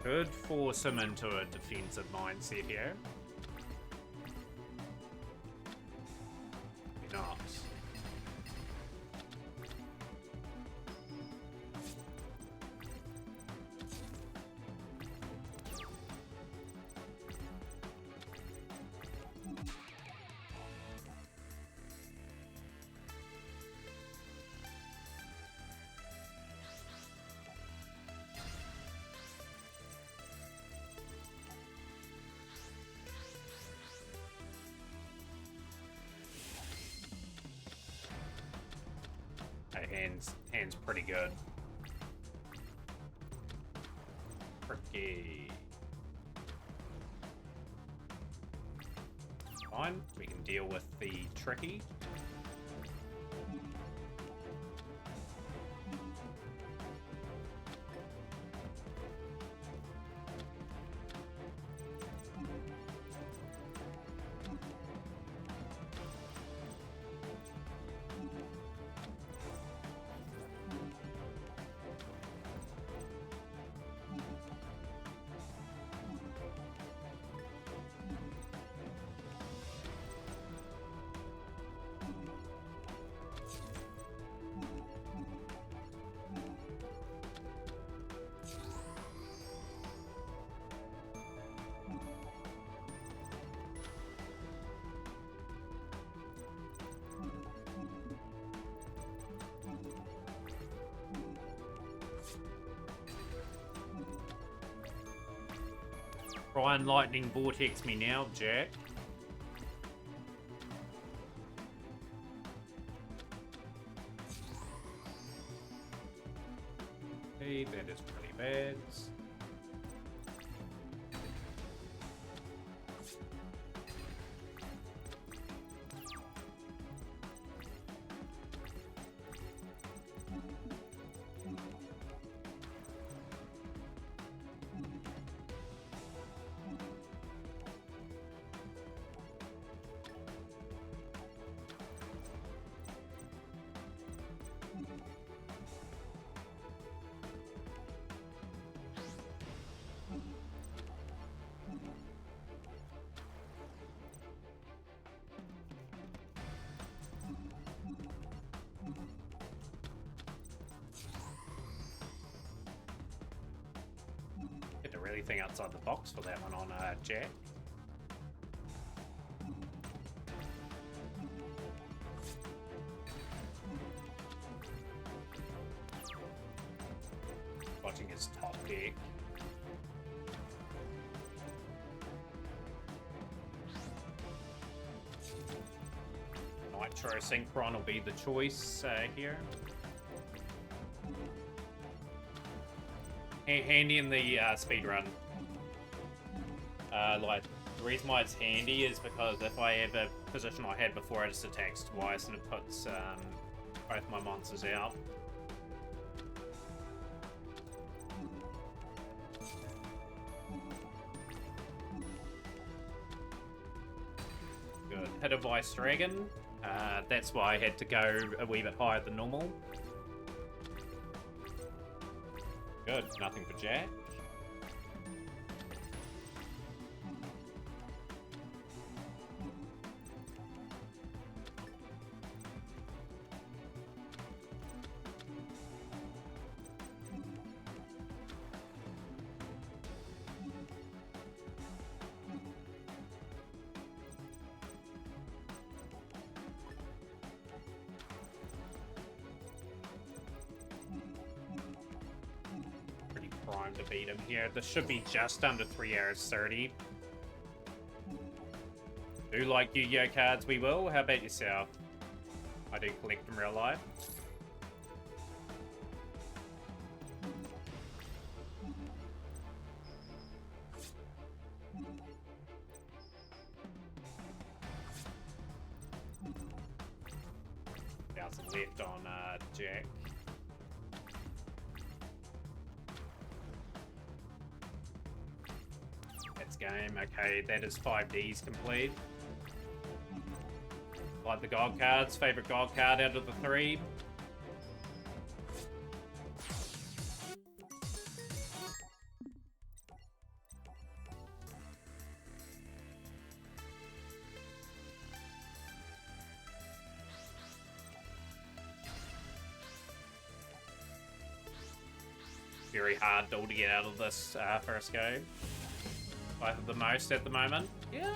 Could force him into a defensive mindset here. Maybe not. Hand's pretty good. Tricky. Fine, we can deal with the tricky. Try and lightning vortex me now, Jack. Hey, that is pretty bad. Get to really think outside the box for that one on Jack. Watching his top deck. Nitro Synchron will be the choice here. Handy in the speed run. Like, the reason why it's handy is because if I have a position I had before, I just attacks twice and it puts both my monsters out. Good. Hit a Vice Dragon. That's why I had to go a wee bit higher than normal. Good. Nothing for Jack. To beat him here. This should be just under 3 hours 30. Do like Yu-Gi-Oh cards, we will. How about yourself? I do collect in real life. Bounce left on Jack. Game. Okay, that is 5Ds complete. Like the gold cards, favorite gold card out of the 3. very hard duel to get out of this first go. Scyther the most at the moment. Yeah,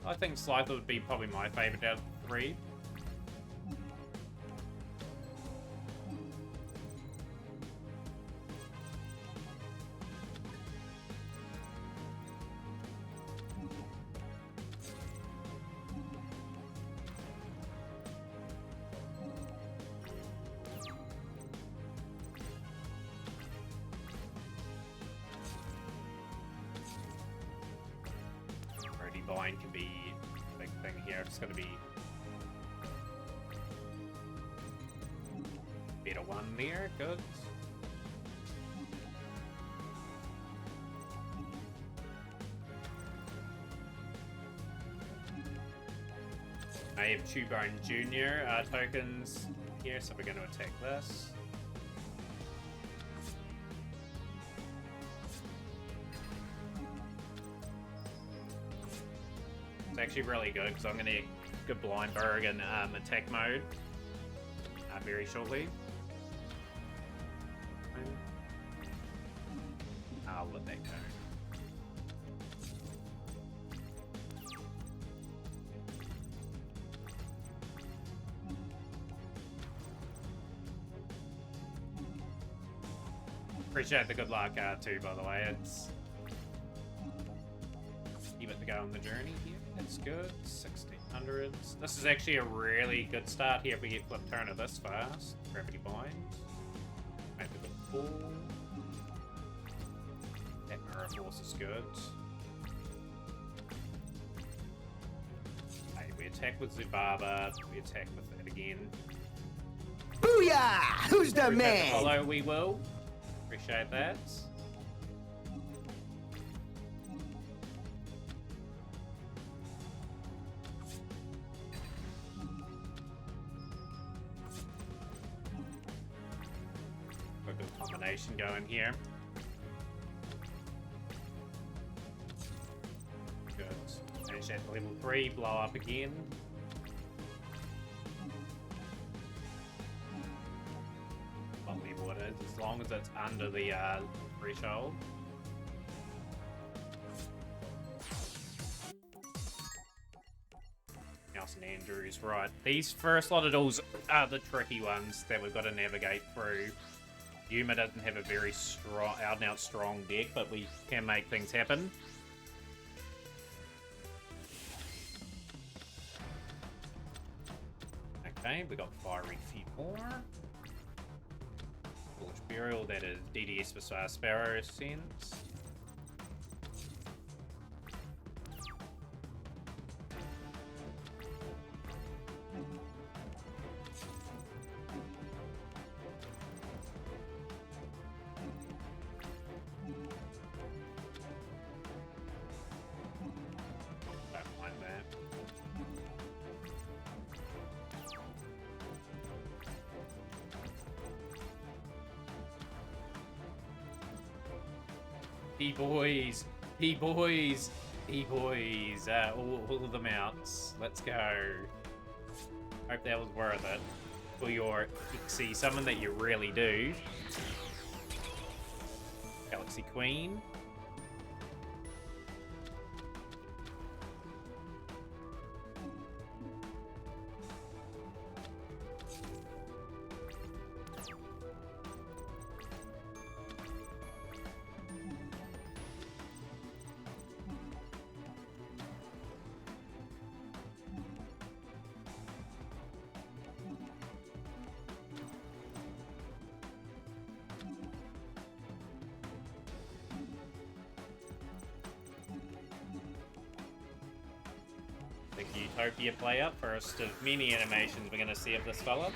I think Scyther would be probably my favourite out of the 3. Bind can be a big thing here. It's going to be better one there. Good. I have Chewbone Jr. Tokens here, so we're going to attack this. It's actually really good because I'm going to get good Blindberg in attack mode very shortly. I'll let that go. Appreciate the good luck too, by the way. It's keep it to go on the journey here. That's good. 1600s. This is actually a really good start here if we get Flip Turner this fast. Gravity Bind. Make it a full. That Mirror Force is good. Hey, we attack with Zubaba. We attack with it again. Booyah! Who's the man? Follow, we will. Appreciate that. Got a good combination going here. Good. Finish at level 3, blow up again. What level it is, as long as it's under the threshold. Nelson Andrews, right. These first lot of duels are the tricky ones that we've got to navigate through. Yuma doesn't have a very strong, out-and-out strong deck, but we can make things happen. Okay, we got Fiery Feet more. Gorge Burial, that is DDS for Sparrow Sense. Don't mind that. P-boys, P-boys, P-boys, all of them out. Let's go. Hope that was worth it. For your Pixie summon that you really do. Galaxy Queen. The Utopia player, first of many animations we're going to see of this fella.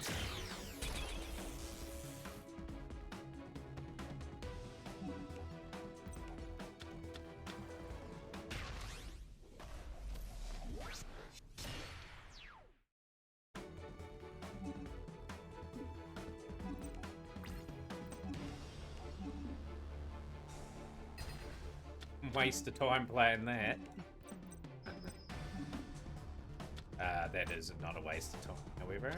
Waste of time playing that. That is not a waste of time, however.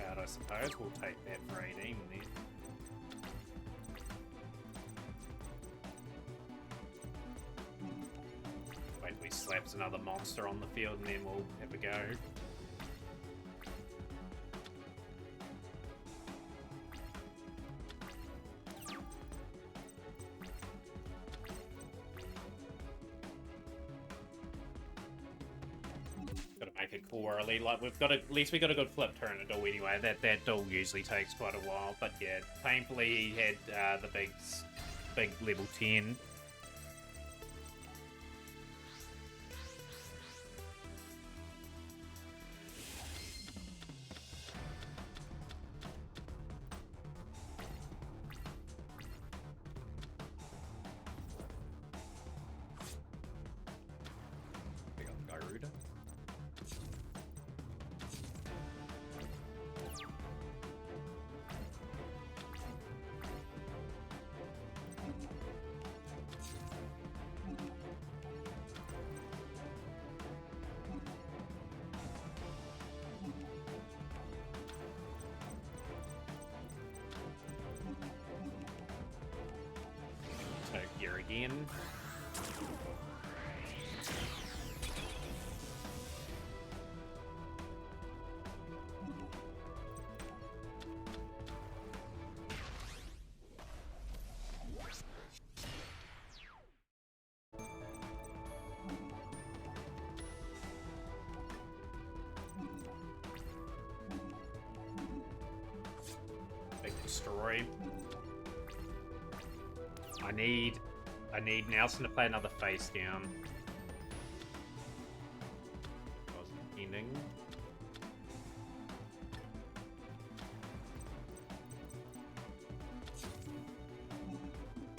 card, I suppose. We'll take that for 18 then. Wait till he slaps another monster on the field and then we'll have a go. Make it cool early. Like we've got at least we got a good flip turn at all anyway. That duel usually takes quite a while, but yeah, painfully he had the big level 10. Pick up Garuda. Here again. Big destroy. I need Nelson to play another face down. Wasn't ending.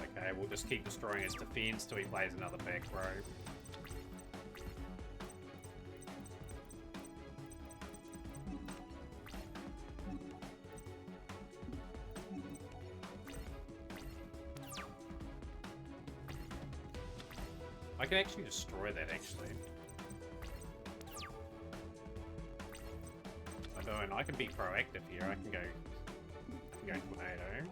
Okay, we'll just keep destroying his defense till he plays another back row. I can actually destroy that, actually. I can be proactive here. I can go tornado.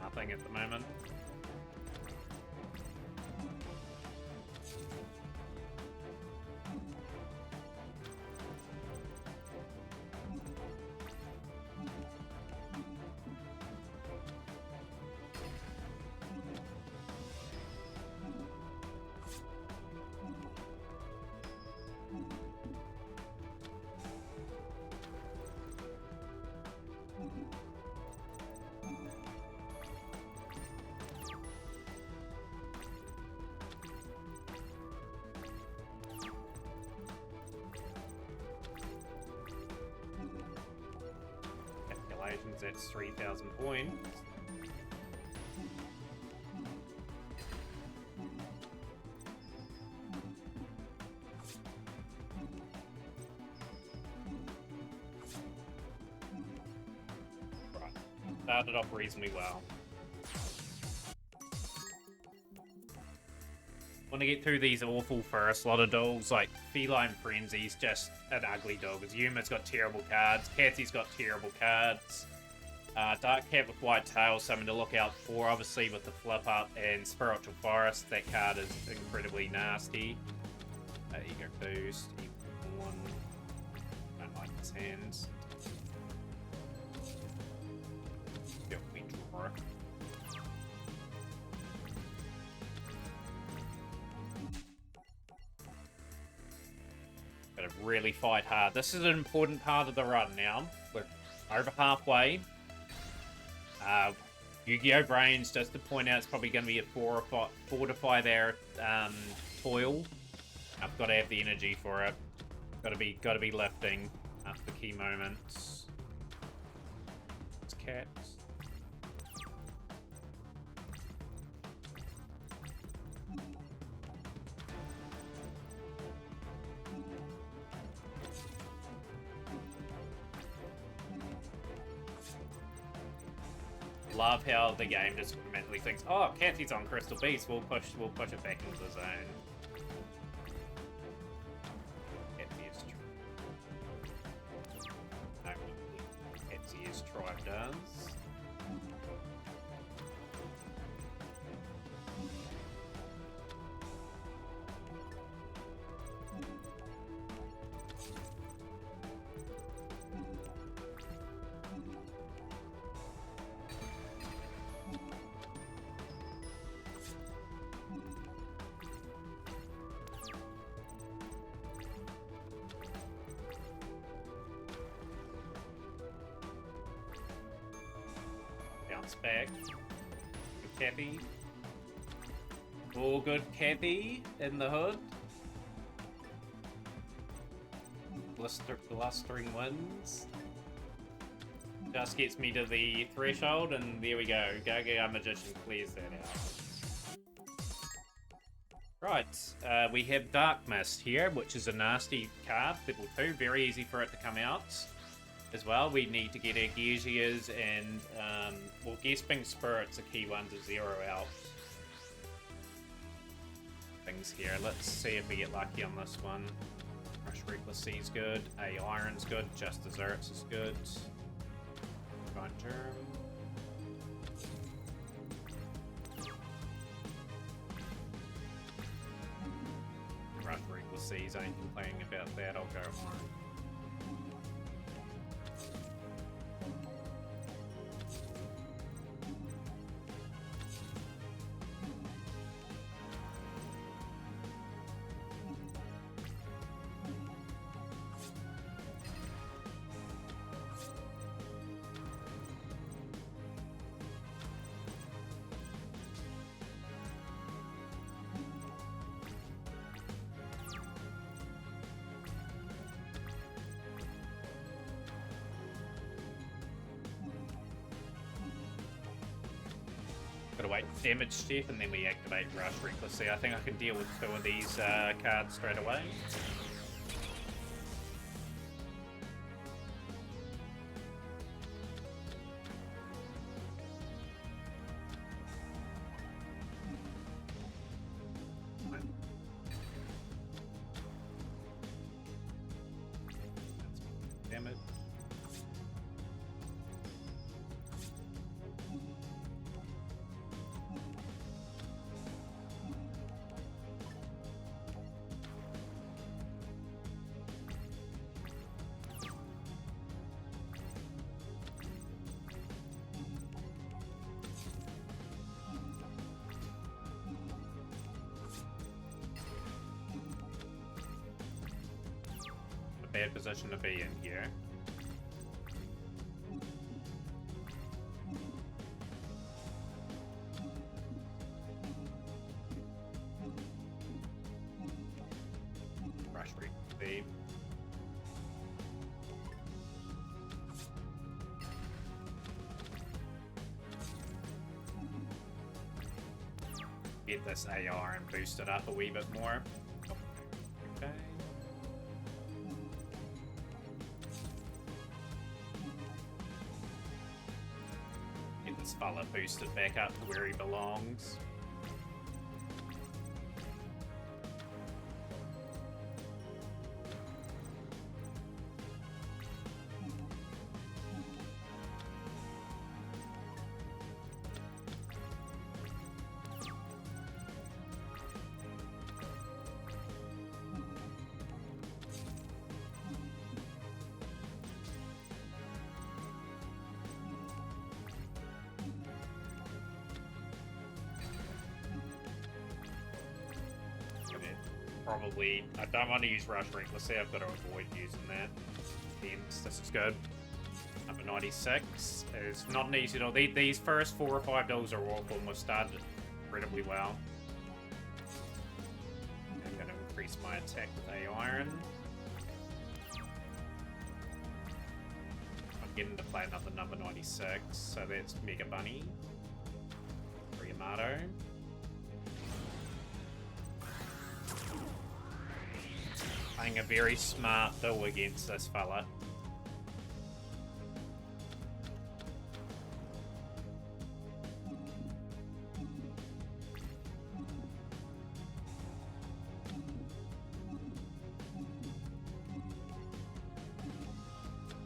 Nothing at the moment. That's 3,000 points. Right. Started off reasonably well. Want to get through these awful first lot of dogs, like Feline Frenzy's just an ugly dog. Yuma's got terrible cards, Catsy's got terrible cards. Dark Cat with White Tail, something to look out for, obviously with the flip up, and Spiritual Forest, that card is incredibly nasty. Ego Boost, Equal 1, don't like his hands. Yep, we draw. Gotta really fight hard. This is an important part of the run now. We're over halfway. Yu-Gi-Oh! Brains, just to point out, it's probably going to be a 4 to 5 hour toil. I've got to have the energy for it. Gotta be lifting after key moments. It's cats. Love how the game just mentally thinks, oh, Kathy's on Crystal Beast, we'll push it back into the zone. Kathy is no, Kathy is tribe does. Bounce back. Good Kathy. All good Kathy in the hood. Blustering winds. Just gets me to the threshold, and there we go. Gaga Magician clears that out. Right, we have Dark Mist here, which is a nasty card, level 2. Very easy for it to come out. As well, we need to get our Geargias and, well, Gasping Spirit's a key one to zero out things here. Let's see if we get lucky on this one. Crush Recklessy is good. A Iron's good. Just Desserts is good. Divine Germ. Crush Recklessy, I ain't complaining about that. I'll go Iron. Gotta wait damage step and then we activate Rush Recklessly. I think I can deal with 2 of these cards straight away. Damage. Bad position to be in here. Rush Recklessy. Get this AR and boost it up a wee bit more. Okay. This fella boosted back up to where he belongs. Probably, I don't want to use Rush Recklessly, I've got to avoid using that. This is good. Number 96 is not an easy at These first 4 or 5 dogs are awful and we've started incredibly well. I'm going to increase my attack with A Iron. getting to play another number 96, so that's Mega Bunny. Yamato. Playing a very smart though against this fella.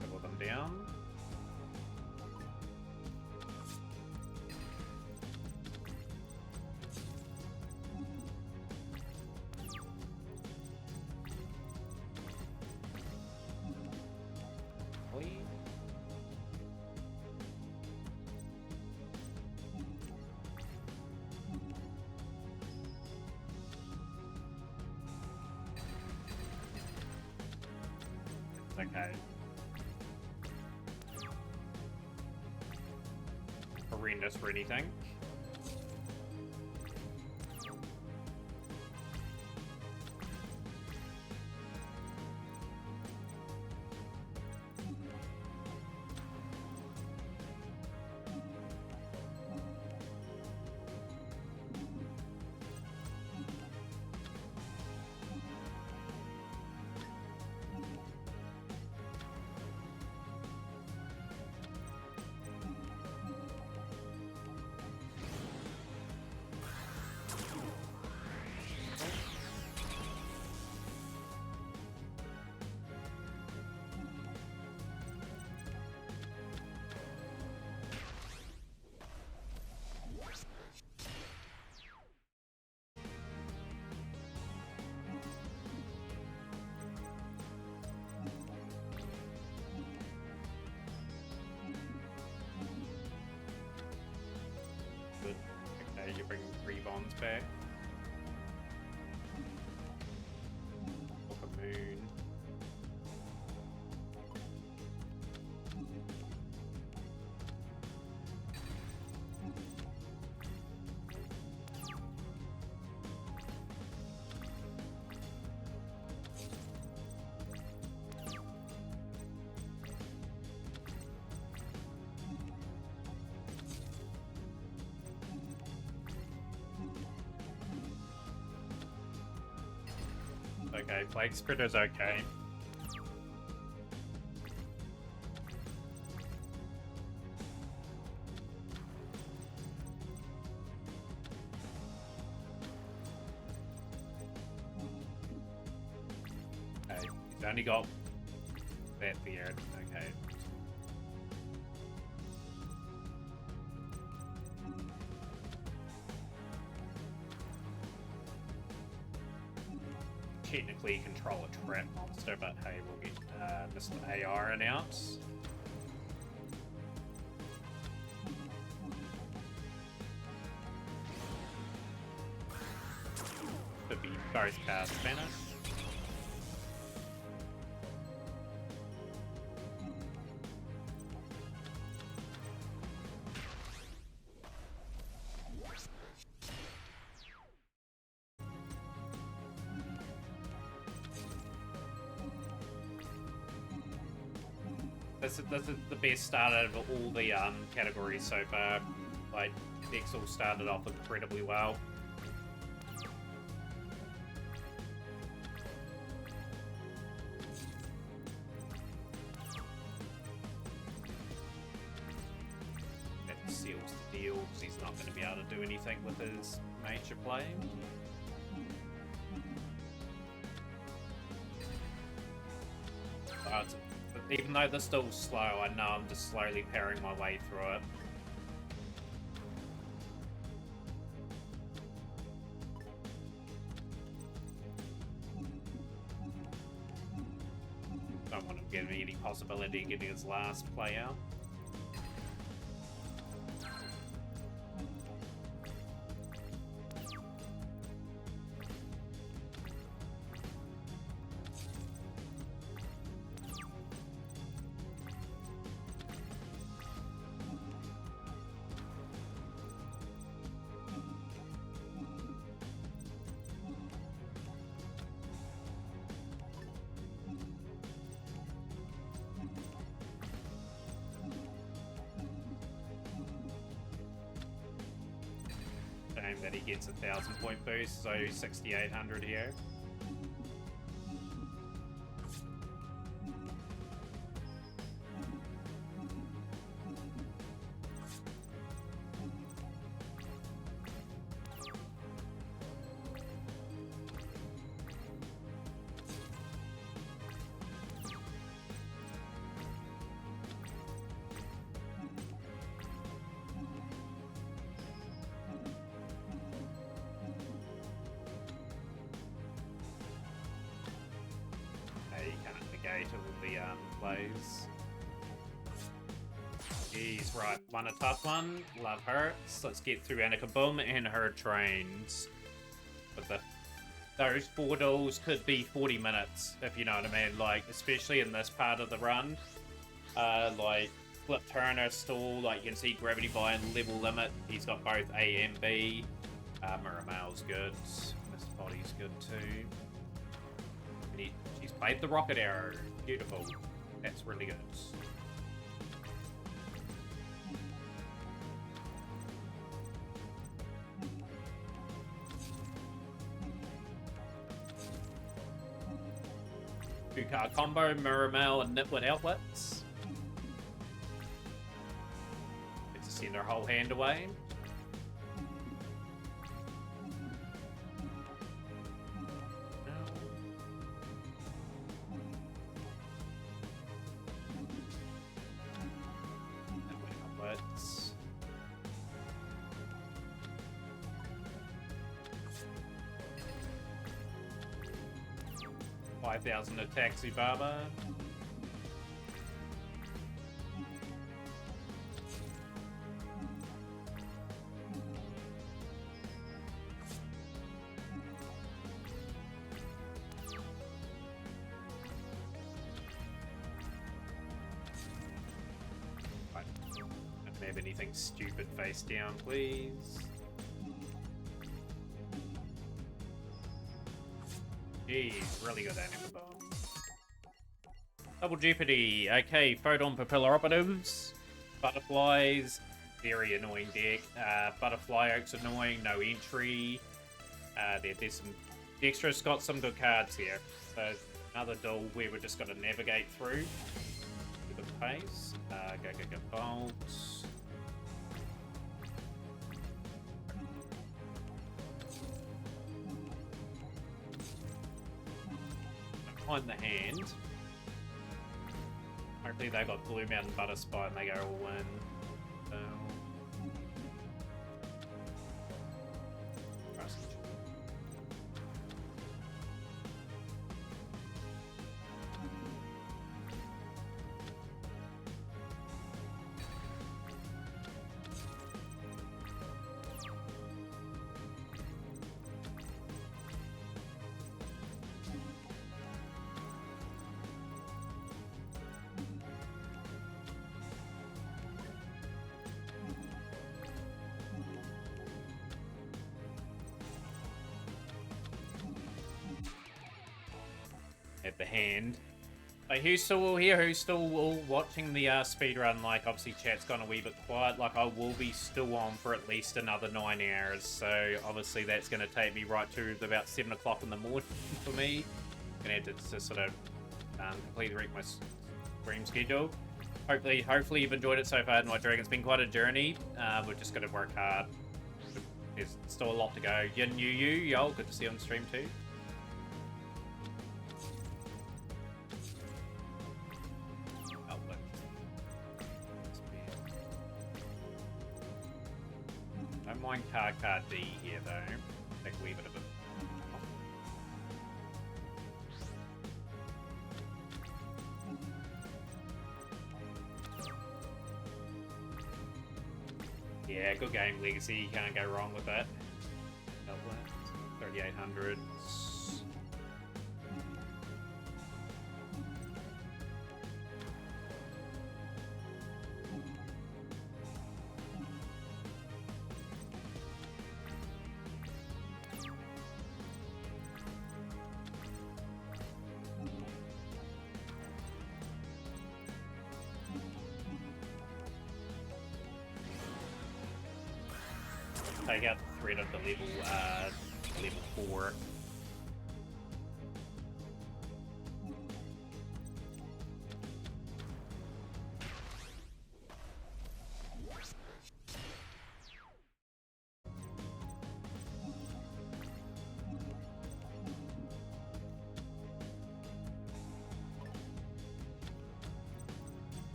Double them down. Okay. Horrendous for anything. Okay, you bring 3 bonds back. Book a moon. Okay, Plague Spreader's okay. Okay, he's only got that beard. Okay. Technically control a trap monster, but hey, we'll get Mr. AR announced. Could be both cast banners. This is the best start out of all the categories so far. Like, decks all started off incredibly well. That seals the deal because he's not going to be able to do anything with his nature play. Even though they're still slow, I know I'm just slowly powering my way through it. Don't want him getting any possibility of getting his last play out. time that he gets a 1,000 point boost, so 6,800 here. Plays. Jeez, right. One a tough one. Love hurts. Let's get through Annika Boom and her trains. But those 4 duels could be 40 minutes, if you know what I mean. Like, especially in this part of the run. Like, Flip Turner stall, like you can see Gravity Buy and Level Limit. He's got both A and B. Miramel's good. Mr. Body's good too. And she's played the Rocket Arrow. Beautiful. That's really good. Two-card combo, Miramel and Nitwit outlets. Get to send her whole hand away. $5,000 to Taxi Baba. Right. Don't have anything stupid face down, please. Jeez, really good Anima Bomb. Double Jeopardy. Okay, Photon Propeller Operatives. Butterflies. Very annoying deck. Butterfly Oak's annoying. No entry. There's some... Dexter's got some good cards here. So, another duel where we're just got to navigate through. With a good pace. Go Bolts. On the hand. Hopefully they got Blue Mountain Butter Spot and they go all in. So... at the hand. Like, who's still here? Who's still watching the speedrun? Like, obviously chat's gone a wee bit quiet. Like, I will be still on for at least another 9 hours. So, obviously that's going to take me right to about 7 o'clock in the morning for me. Gonna have to sort of completely wreck my stream schedule. Hopefully you've enjoyed it so far, Night Dragon. It's been quite a journey. We're just got to work hard. There's still a lot to go. Yin Yu Yu, y'all, good to see you on the stream too. Don't mind card D here though. Take a wee bit of it. Yeah, good game, Legacy. You can't go wrong with that. 3,800. Take out rid of the level 4.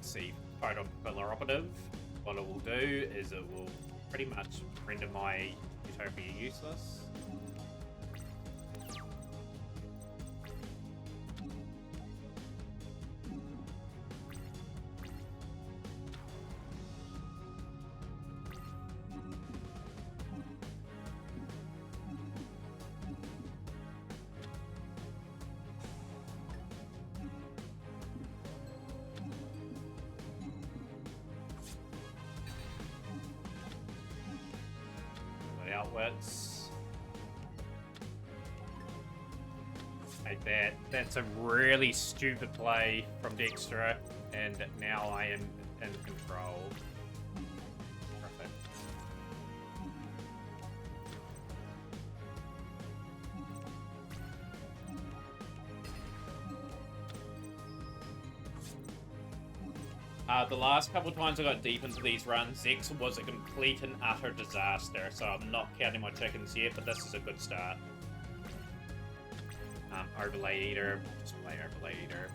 See, Photon Pillar Operative, what it will do is it will pretty much render my Utopia useless. Outlets. Like that. That's a really stupid play from Dexter, and now I am in control. Perfect. The last couple times I got deep into these runs, Zex was a complete and utter disaster, so I'm not counting my chickens yet, but this is a good start. Overlay Eater, just play Overlay Eater.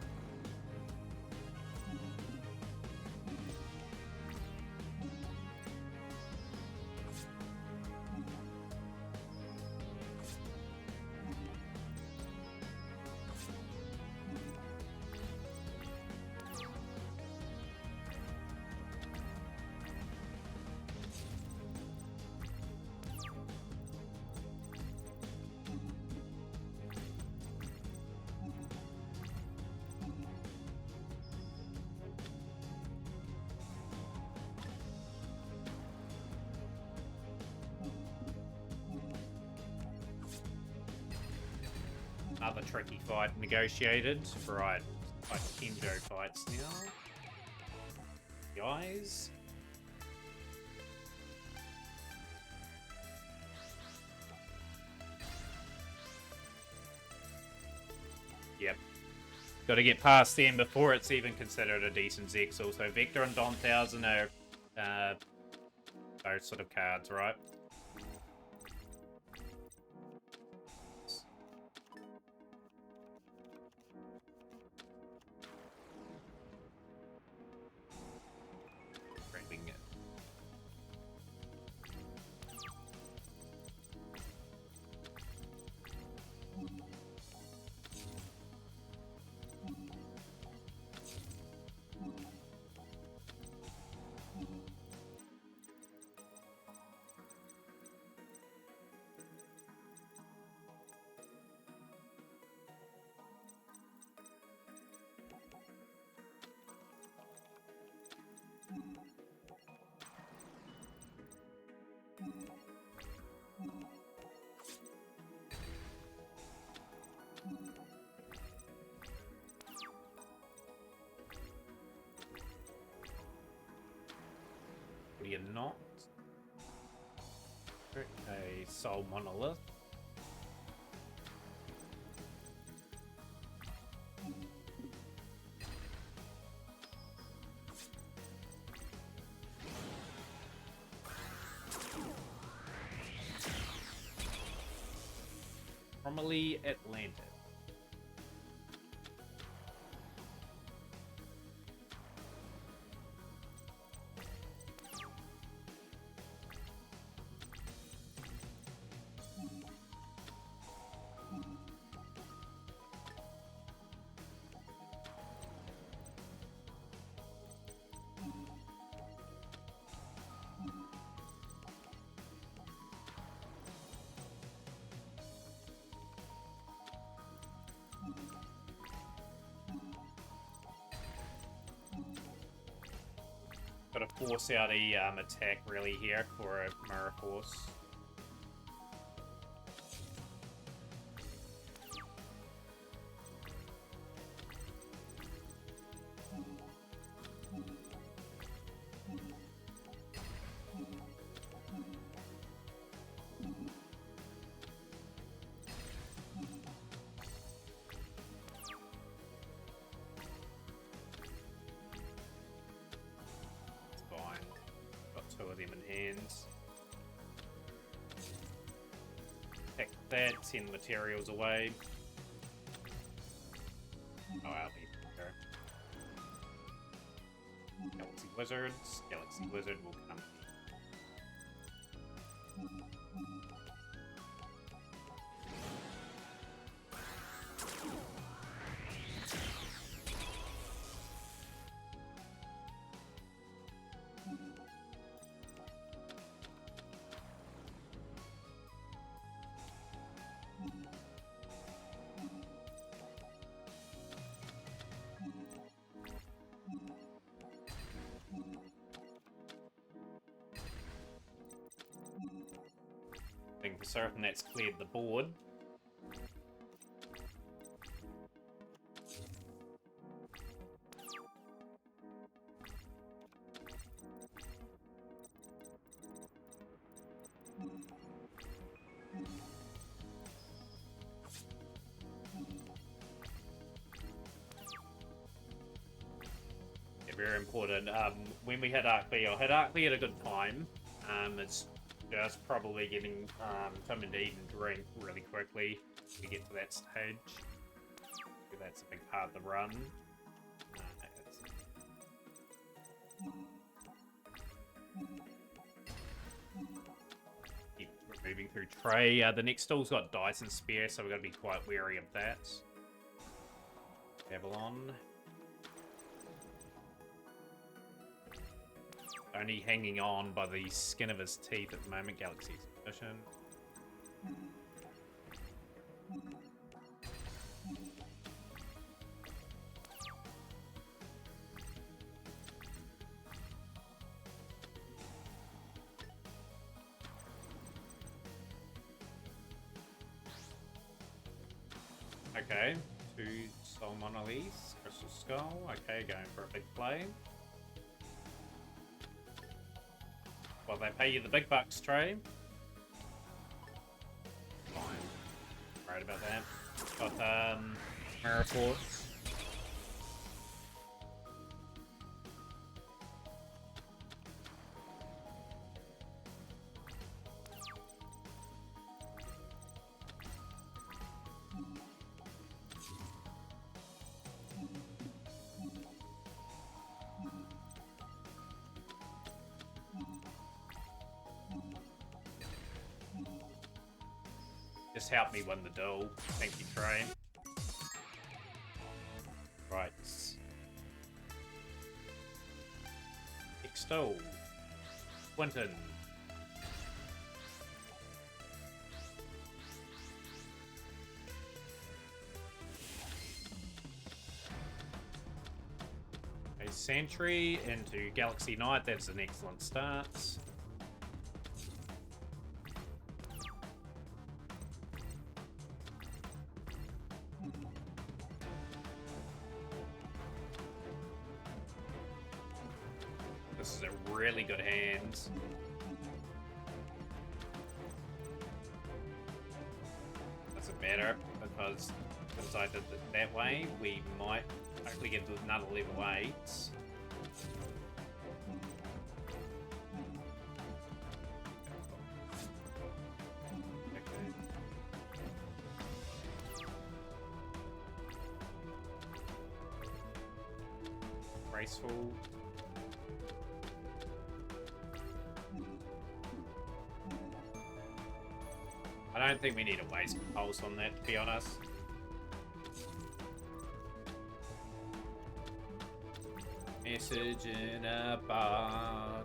Another tricky fight negotiated. Right, like Kenjo fights now. Guys. Yep. Got to get past them before it's even considered a decent Zex. Also, Vector and Don Thousand are those sort of cards, right? We are not. A Soul Monolith. Formerly Atlantis. Got to force out a attack really here for a Mirror Force. that, send materials away. Oh, I'll be there. Galaxy Wizards. Galaxy Wizard will come. For certain that's cleared the board. Yeah, very important. When we hit Arclea, or hit Arclea at a good time, it's just probably getting come and eat and drink really quickly to get to that stage. That's a big part of the run. Keep moving through Trey. The next stall's got Dyson Spear, so we've got to be quite wary of that. Avalon. Only hanging on by the skin of his teeth at the moment, Galaxy's mission. Okay, 2 Soul Monoliths, Crystal Skull. Okay, going for a big play. Well, they pay you the big bucks, Trey. Fine. Right about that. Got, Mirror Force. Just help me win the duel. Thank you, Trey. Right. Extol. Quinton. A Sentry into Galaxy Knight. That's an excellent start. This is a really good hand. That's a better, because I did it that way, we might hopefully get to another level 8. Graceful. I don't think we need a waste pulse on that, to be honest. Message in a bottle.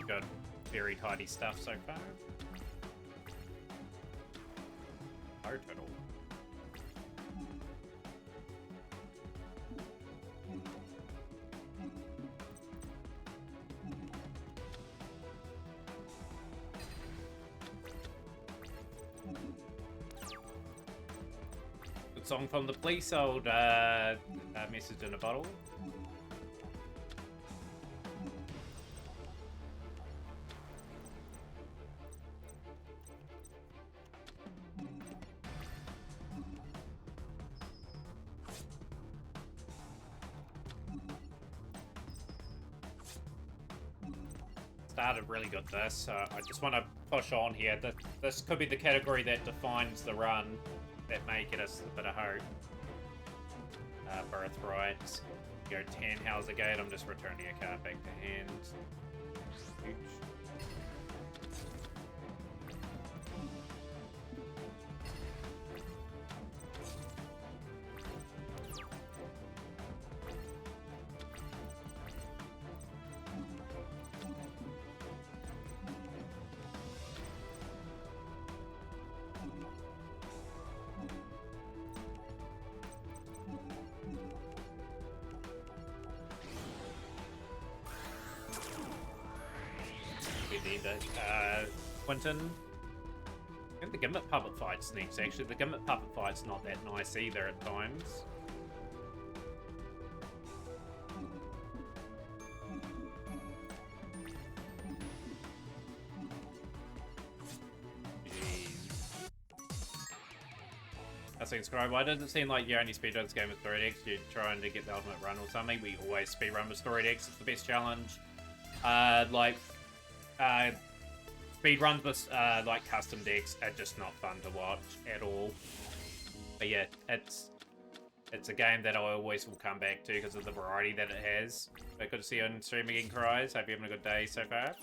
Got very tidy stuff so far. Fire turtle. Good song from the police, old message in a bottle. started really good this, so I just want to push on here. This could be the category that defines the run that may get us a bit of hope. Birthright. Go 10 How's the Gate. I'm just returning a card back to hand. Huge. Quinton. I think the Gimlet Puppet Fight's next, actually. The Gimlet Puppet Fight's not that nice either at times. Jeez. I think Scribe, why does it seem like you only speedrun this game with Story Decks? You're trying to get the ultimate run or something? We always speedrun with Story Decks. It's the best challenge. Speedruns with like custom decks are just not fun to watch at all. But yeah, it's a game that I always will come back to because of the variety that it has. But good to see you on stream again, Cries. Hope you're having a good day so far.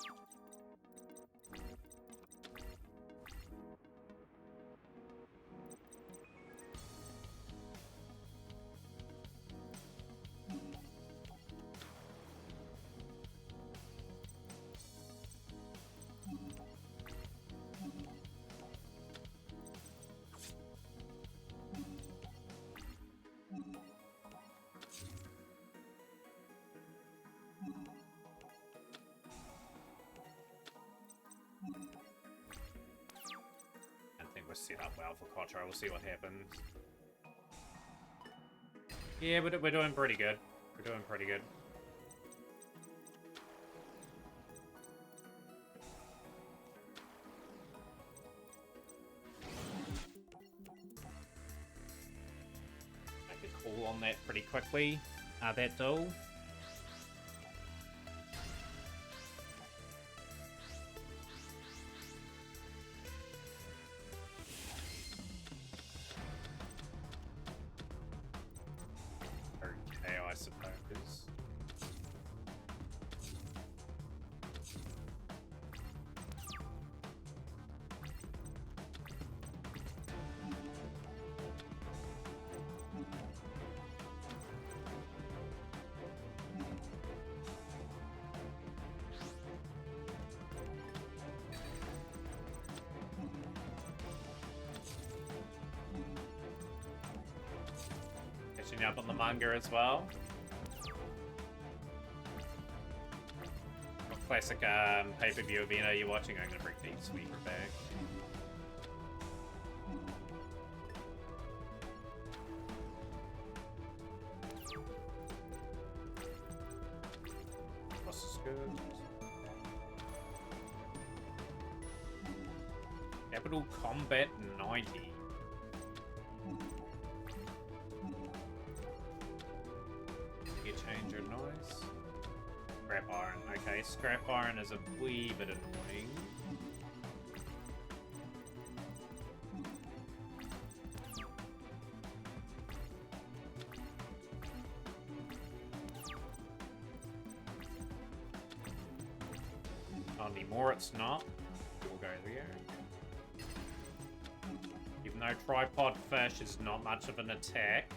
Set up well for Quattro. We'll see what happens. Yeah, we're doing pretty good. We're doing pretty good. Make a call on that pretty quickly. That duel. Up on the manga as well. What classic pay-per-view event are you watching? I'm gonna bring Deep Sweeper back. This is good. Capital Combat 90. Changer, nice. Scrap Iron. Okay, Scrap Iron is a wee bit annoying. Not anymore, it's not. We'll go there. Even though Tripod Fish is not much of an attack,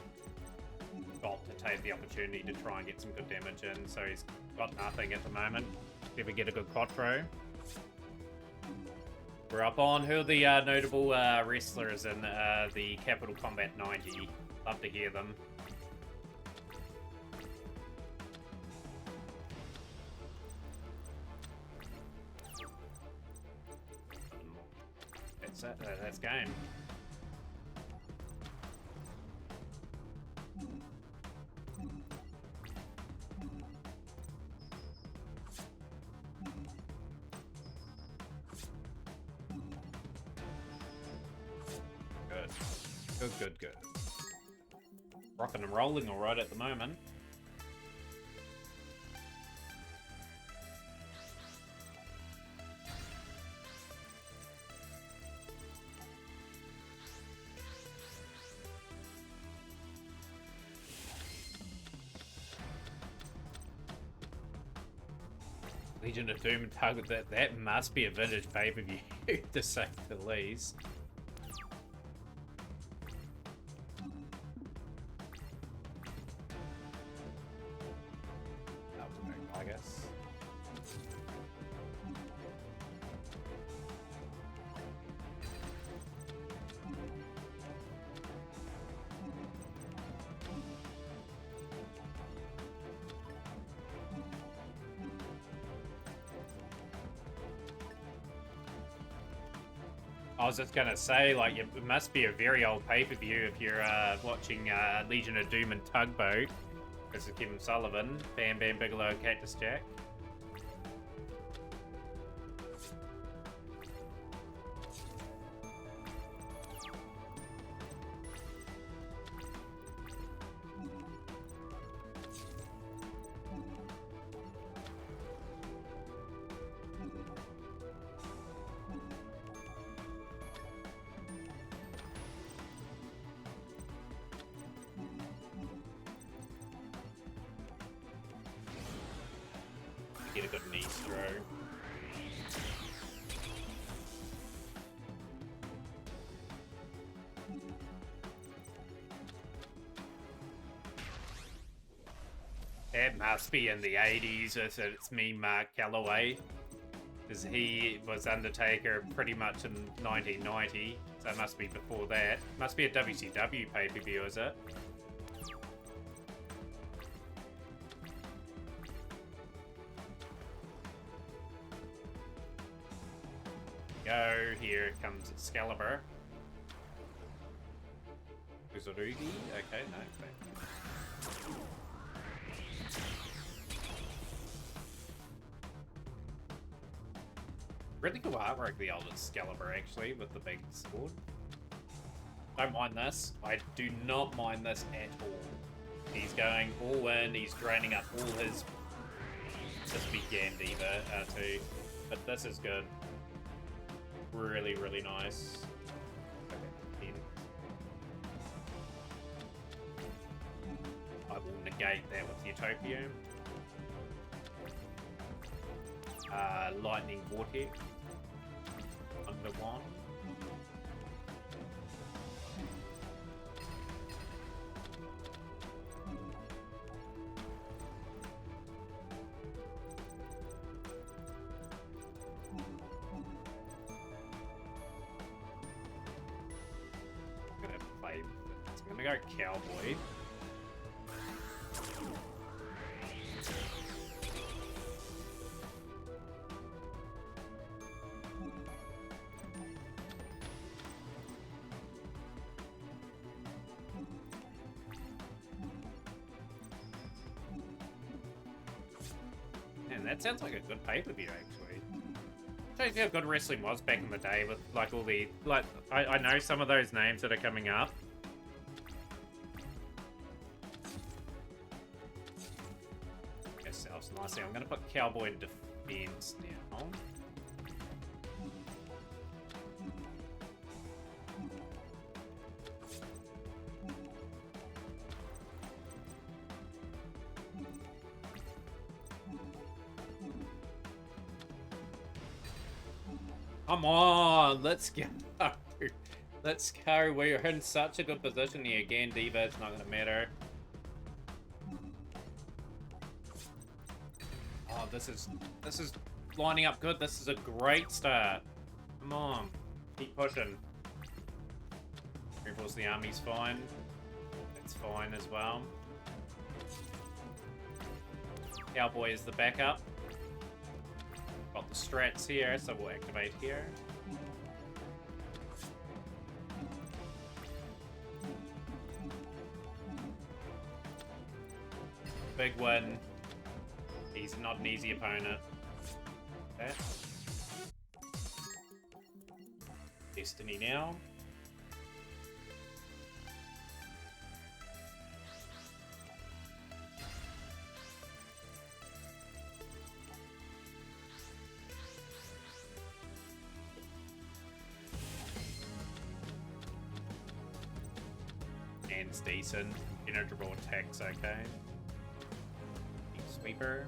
got to take the opportunity to try and get some good damage in, so he's got nothing at the moment. If we get a good Quattro. We're up on who are the notable wrestlers in the Capital Combat 90. Love to hear them. That's game. Good. Rocking and rolling all right at the moment. Legion of Doom and Tug, that must be a vintage pay-per-view, to say the least. I guess. I was just gonna say, like, it must be a very old pay-per-view if you're watching Legion of Doom and Tugboat. This is Kevin Sullivan, Bam Bam Bigelow, Cactus Jack. Get a good knee throw. It must be in the 80s if it's me, Mark Calloway. Because he was Undertaker pretty much in 1990. So it must be before that. Must be a WCW pay-per-view, is it? Go, here comes Excalibur. Uzurugi? Okay, no. Really cool artwork, the old Excalibur, actually, with the big sword. Don't mind this. I do not mind this at all. He's going all in, he's draining up all his... This be Gandiva, too. But this is good. Really, really nice. Okay, I will negate that with Utopia. Lightning Vortex. Under one. I'm gonna go Cowboy. Man, that sounds like a good pay-per-view, actually. Shows you how good wrestling was back in the day with, like, all the... Like, I know some of those names that are coming up. Yourselves nicely. I'm going to put Cowboy in defense now. Come on, let's go. Let's go. We're in such a good position here. Again, Diva, it's not going to matter. Oh, this is lining up good. This is a great start. Come on, keep pushing. Reinforce the army's fine. That's fine as well. Cowboy is the backup. Got the strats here, so we'll activate here. Big win. He's not an easy opponent. Okay. Destiny now. It's decent. Impenetrable attacks, okay. Sweeper.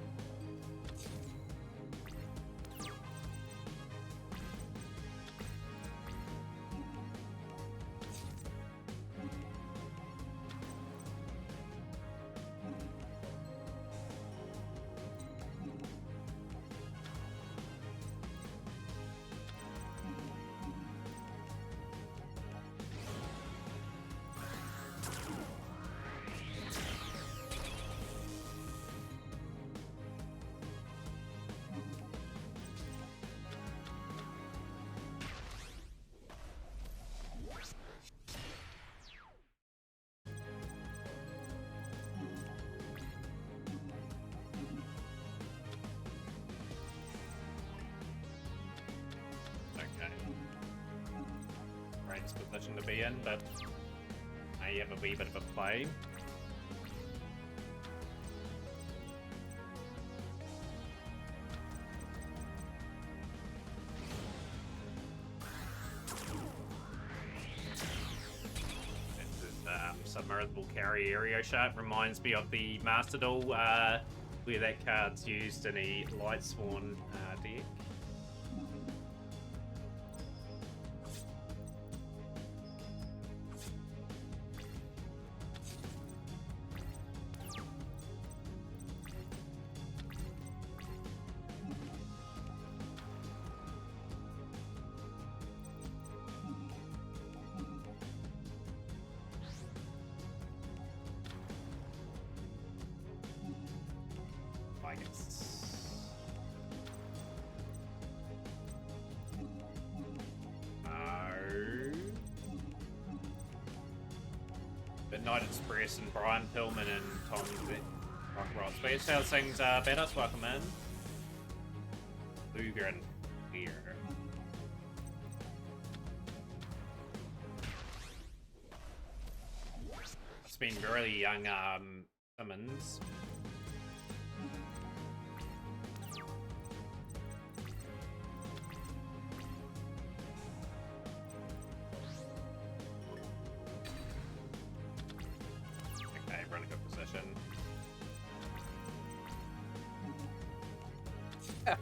best position to be in, but I have a wee bit of a play. Submersible carry area shot reminds me of the Master Duel, where that card's used in a Lightsworn deck. Night Express and Brian Pillman and Tom Rock Space House things better. Welcome in. Lugren here. It's been really young Simmons.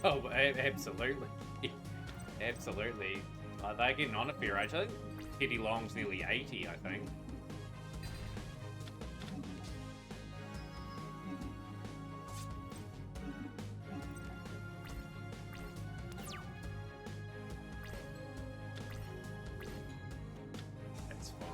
Oh, absolutely. Absolutely. They're getting on a fair age. I think Teddy Long's nearly 80, I think. That's fine.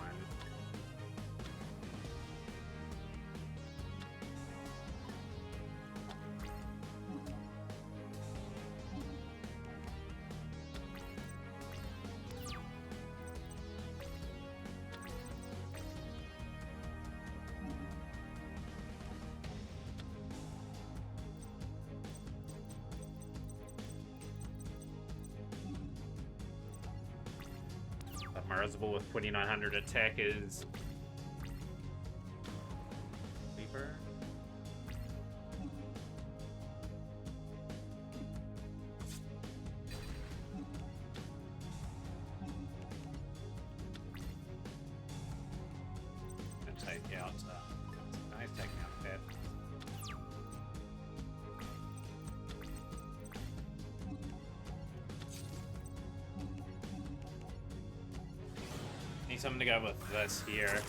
Submersible with 2900 attack is Weaver. And take out nice taking out that. Need something to go with this here.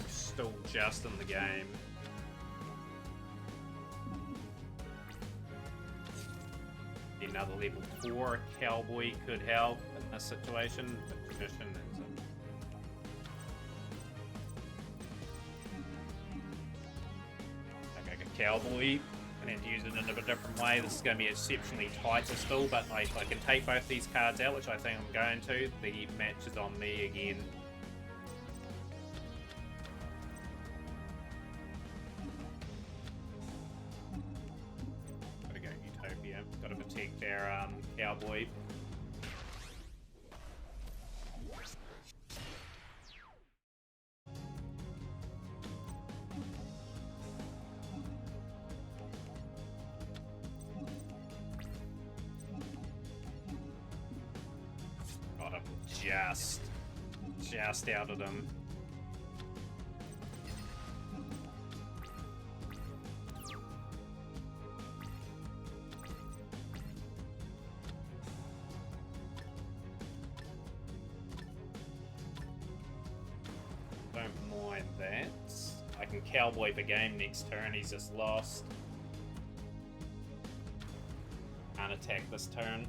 Still just in the game. Another level 4 Cowboy could help in this situation, but Tradition is a Cowboy and then use it in a bit different way. This is going to be exceptionally tight still, but like I can take both these cards out, which I think I'm going to. The match is on me again. Cowboy. Got him just out of him. can cowboy the game next turn. He's just lost. Can't attack this turn.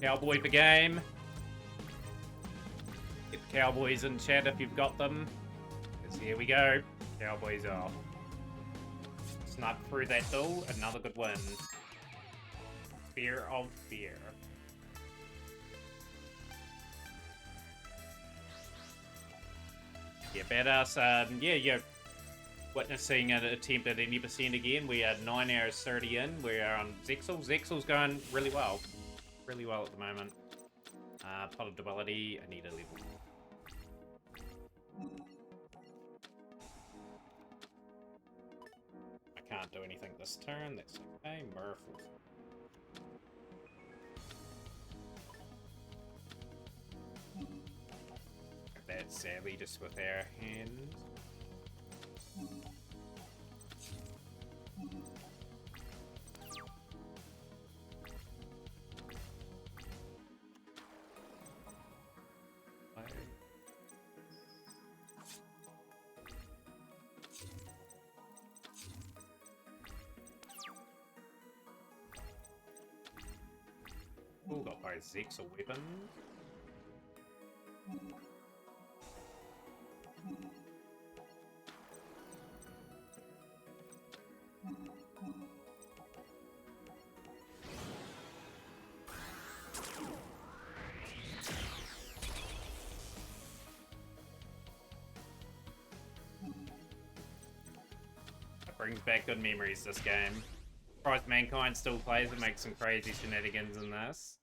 Cowboy the game. Get the Cowboys in chat if you've got them. Because here we go. Cowboys off. Snuck through that duel. Another good win. Fear of fear. Yeah, badass. Yeah, you're witnessing an attempt at any percent again. We are 9 hours 30 in. We are on Zexal. Zexal's going really well. Really well at the moment. Pot of Debility, I need a level. I can't do anything this turn, that's okay. Merfolk. That's savvy just with our hands. Ooh, got both Zexal weapons. That brings back good memories, this game. Surprised Mankind still plays and makes some crazy shenanigans in this.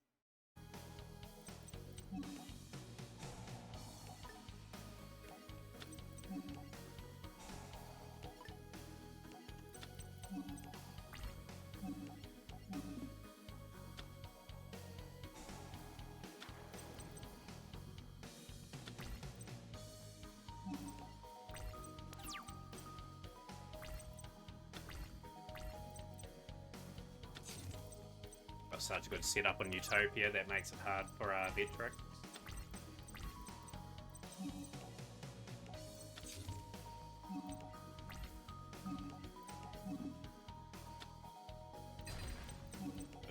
Got such a good setup on Utopia that makes it hard for Vetric.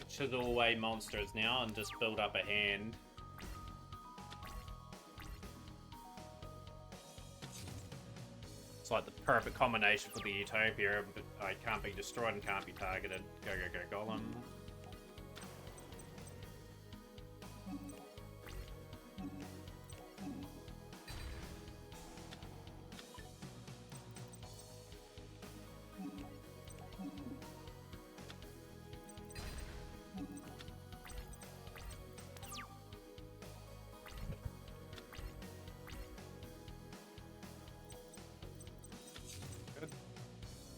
Chisel away monsters now and just build up a hand. It's like the perfect combination for the Utopia. I can't be destroyed and can't be targeted. Go, go, go, Golem.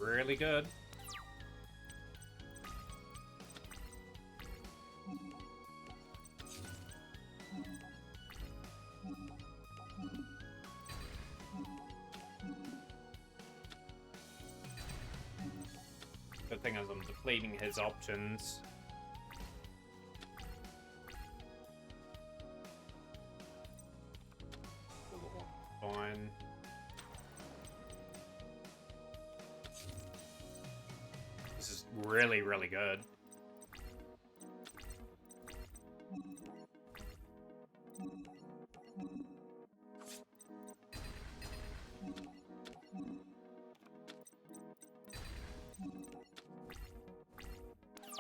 Really good. Good thing is I'm depleting his options. Fine. This is really, really good.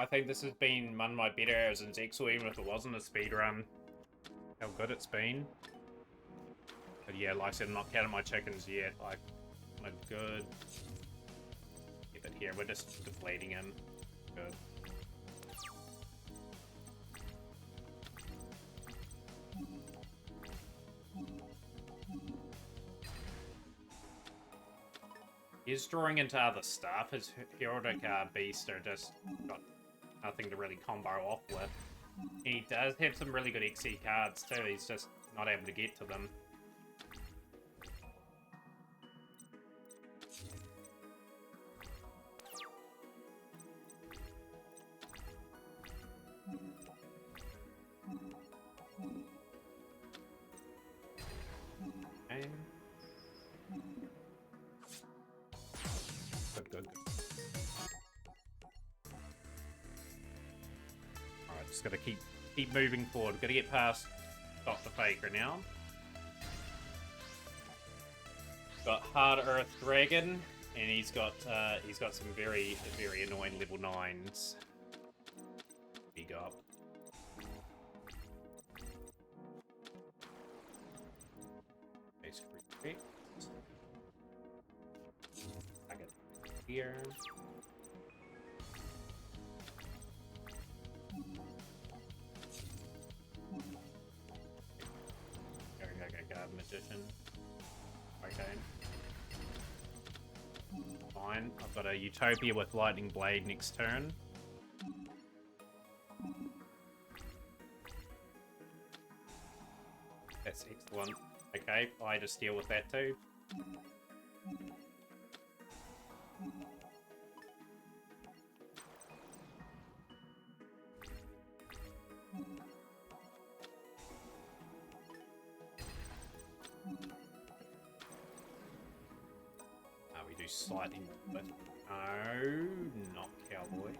I think this has been one of my better hours in Zexal, even if it wasn't a speedrun. How good it's been. But yeah, like I said, I'm not counting my chickens yet. Like, I'm good. Yeah, but here, we're just deflating him. Good. He's drawing into other stuff. His Herodic Beast are just got nothing to really combo off with. He does have some really good XC cards too, he's just not able to get to them. just gotta keep moving forward. Gotta get past Dr. Faker now. Got Hard Earth Dragon, and he's got some very annoying level 9s. He got. Base retreat. I got here. Got Magician. Okay. Fine. I've got a Utopia with Lightning Blade next turn. That's excellent. Okay, I just deal with that too. We do slightly more, but no, not Cowboy.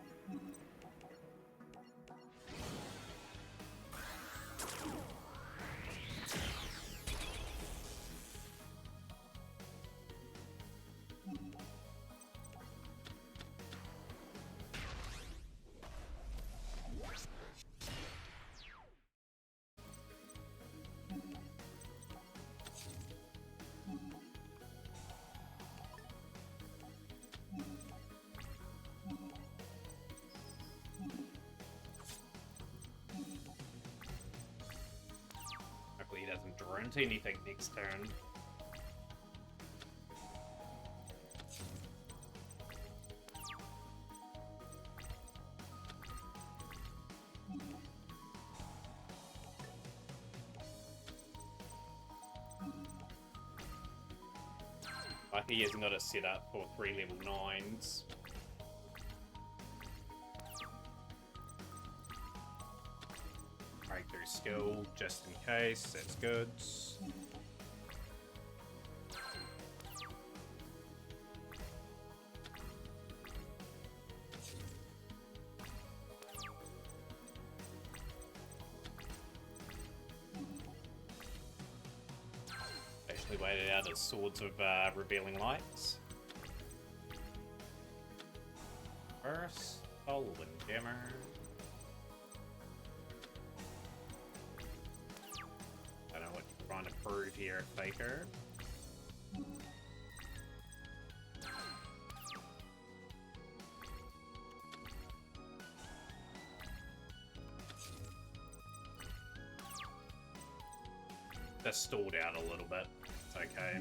Hopefully he doesn't draw into anything next turn. Like he hasn't got it set up for 3 level 9s. Breakthrough skill, just in case, that's good. Actually waited out as Swords of Revealing Lights. First, Windjammer. I don't know what you're trying to prove here, Faker. Just stalled out a little bit. It's okay.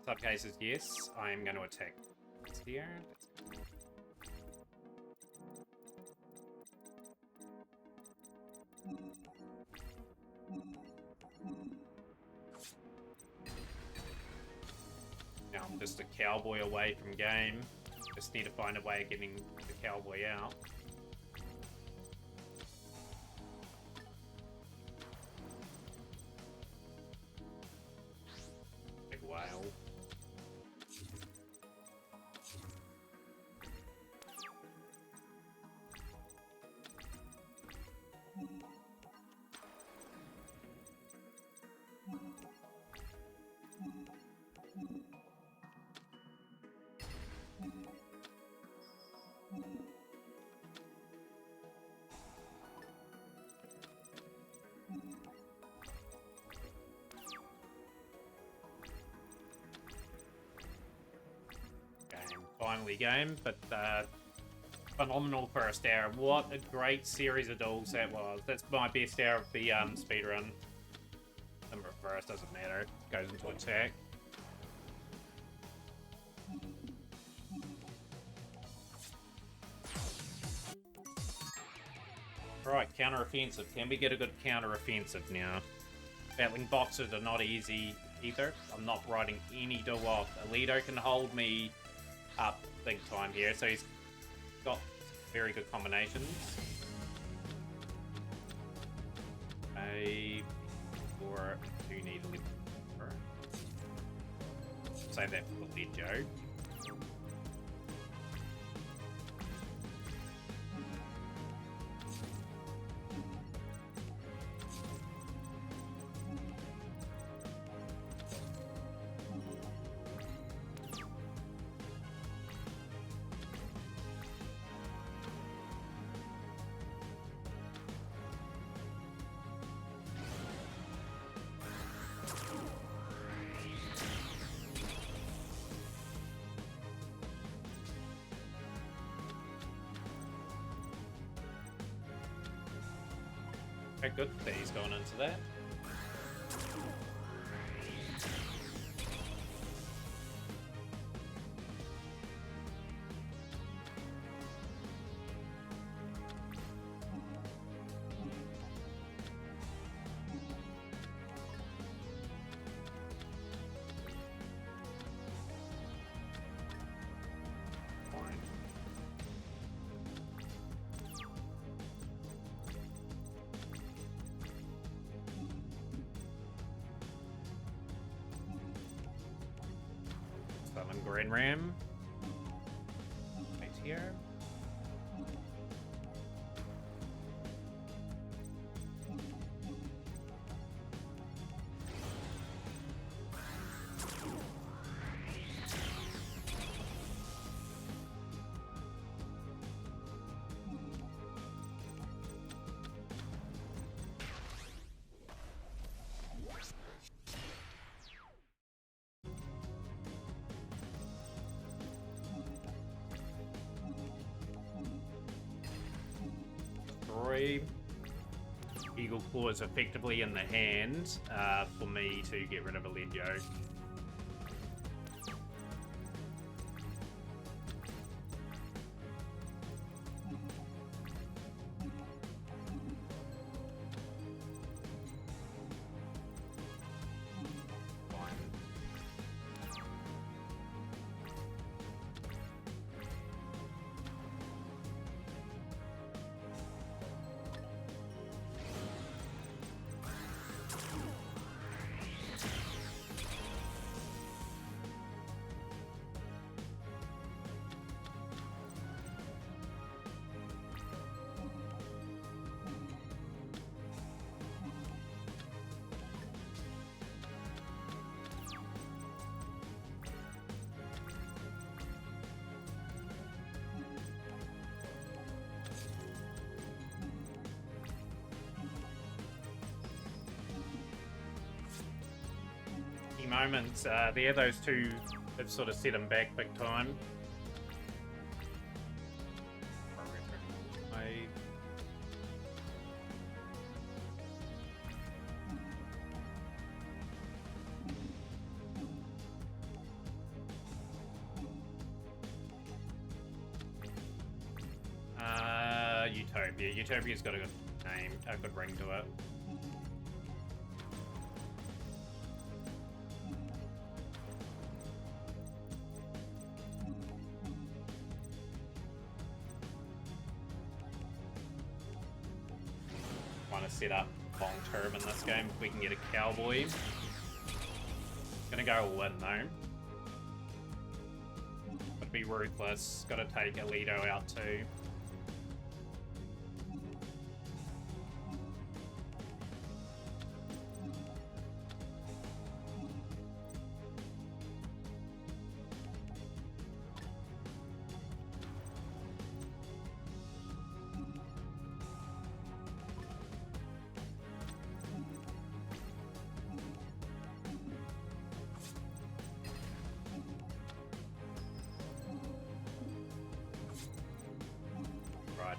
Some cases, yes. I'm going to attack here. Now I'm just a cowboy away from game. Just need to find a way of getting the cowboy out. Big whale. Finally game, but phenomenal first hour. What a great series of duels that was. That's my best hour of the speedrun. Number of first doesn't matter. Goes into attack. Right, counter-offensive. Can we get a good counter-offensive now? Battling boxers are not easy either. I'm not riding any duel off. Alito can hold me up big time here, so he's got very good combinations. Or do need a little more. Save that for the lead, Joe. Good that he's going into that. Summon Grand Ram. Right here. Eagle Claw is effectively in the hand for me to get rid of a Legio. Moments there, those two have sort of set him back big time. Utopia. Utopia's got a good name, a good ring to it. Set up long term in this game if we can get a cowboy. Gonna go all in though. Gotta be ruthless. Gotta take Alito out too.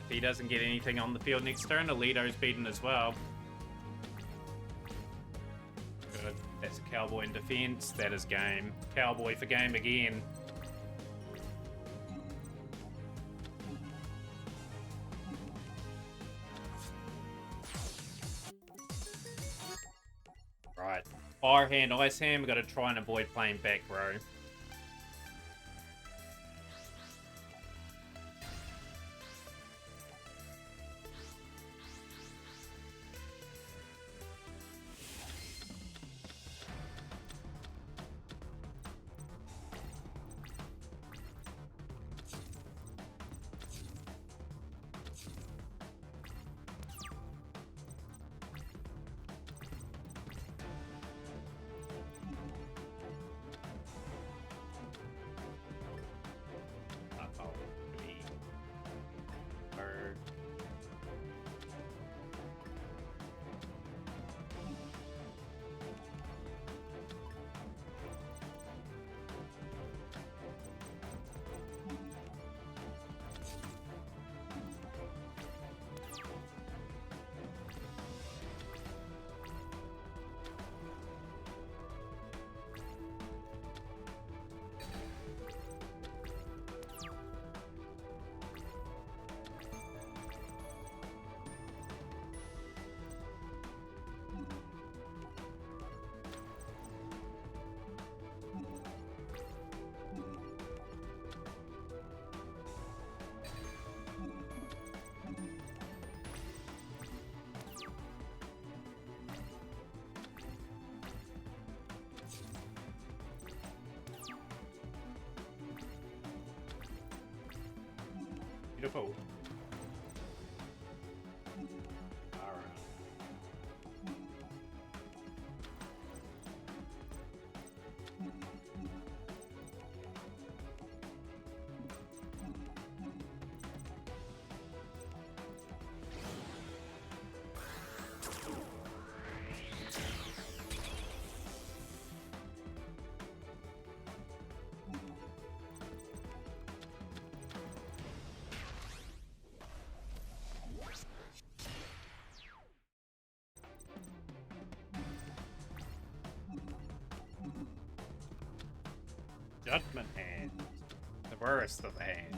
If he doesn't get anything on the field next turn, Alito's beaten as well. Good. That's a cowboy in defense. That is game. Cowboy for game again. Fire Hand, Ice Hand, we gotta try and avoid playing back row. Beautiful. Alright. Judgment Hand. The worst of the hand.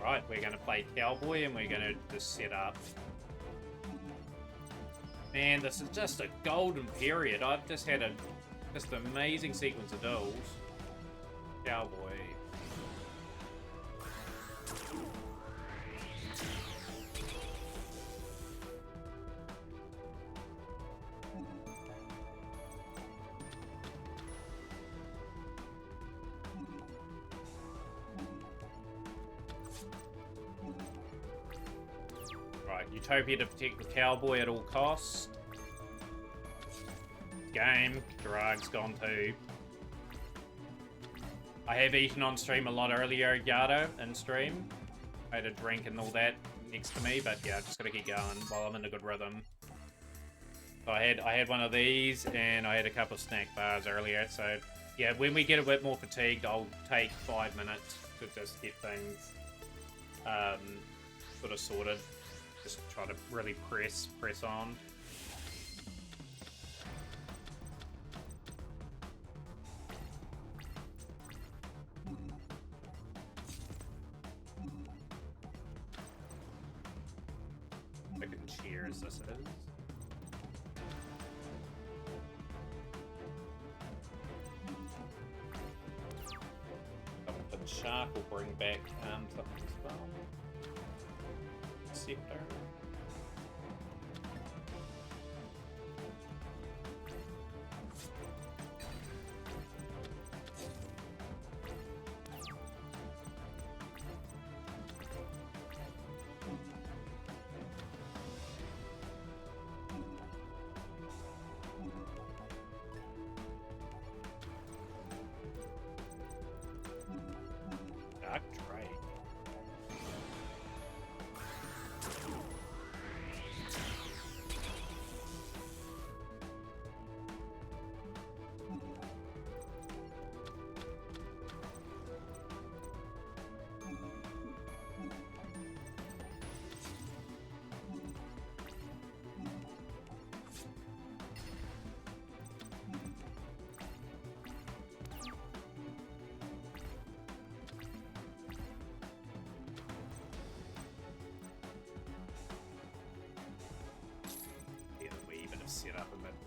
Right, we're gonna play Cowboy and we're gonna just set up. Man, this is just a golden period. I've just had a just amazing sequence of duels. Cowboy. Right, Utopia to protect the Cowboy at all costs. Game. Drag's gone too. I have eaten on stream a lot earlier, Yardo, in stream. I had a drink and all that next to me, but yeah, just gotta keep going while I'm in a good rhythm. So I had one of these, and I had a couple of snack bars earlier, so yeah, when we get a bit more fatigued, I'll take 5 minutes to just get things sort of sorted. Just try to really press on. Cheers, this is. The shark will bring back something as well. Scepter.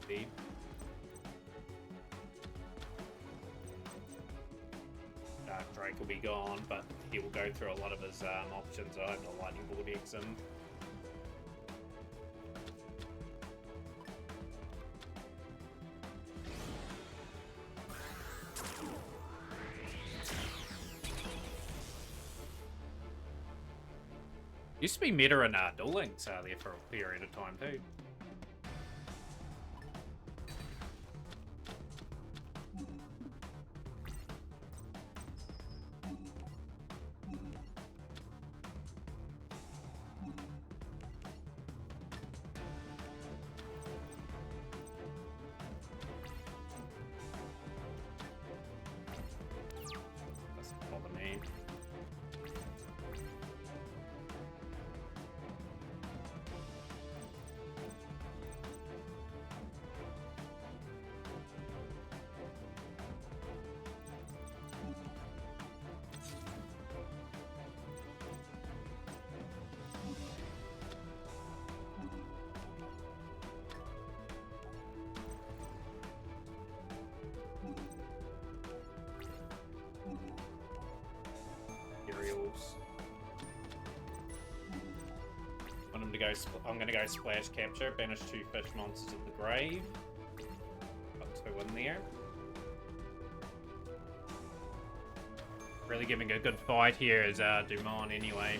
Indeed. Dark Drake will be gone, but he will go through a lot of his options. I have the Lightning Vortex him. Used to be meta and Duel Links there for a period of time too. Doesn't bother me. Imperials. Want him to go. I'm gonna go splash capture. Banish 2 fish monsters at the grave. Got 2 in there. Really giving a good fight here is Dumont anyway.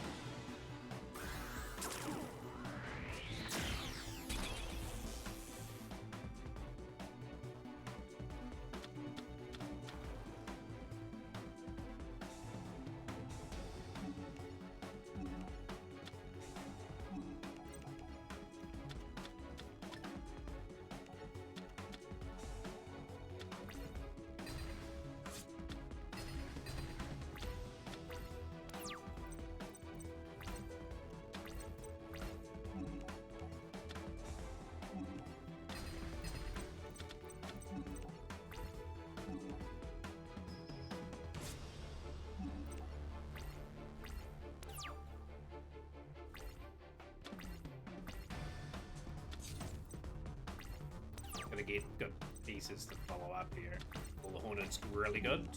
Gonna get good pieces to follow up here. All the Hornets really good.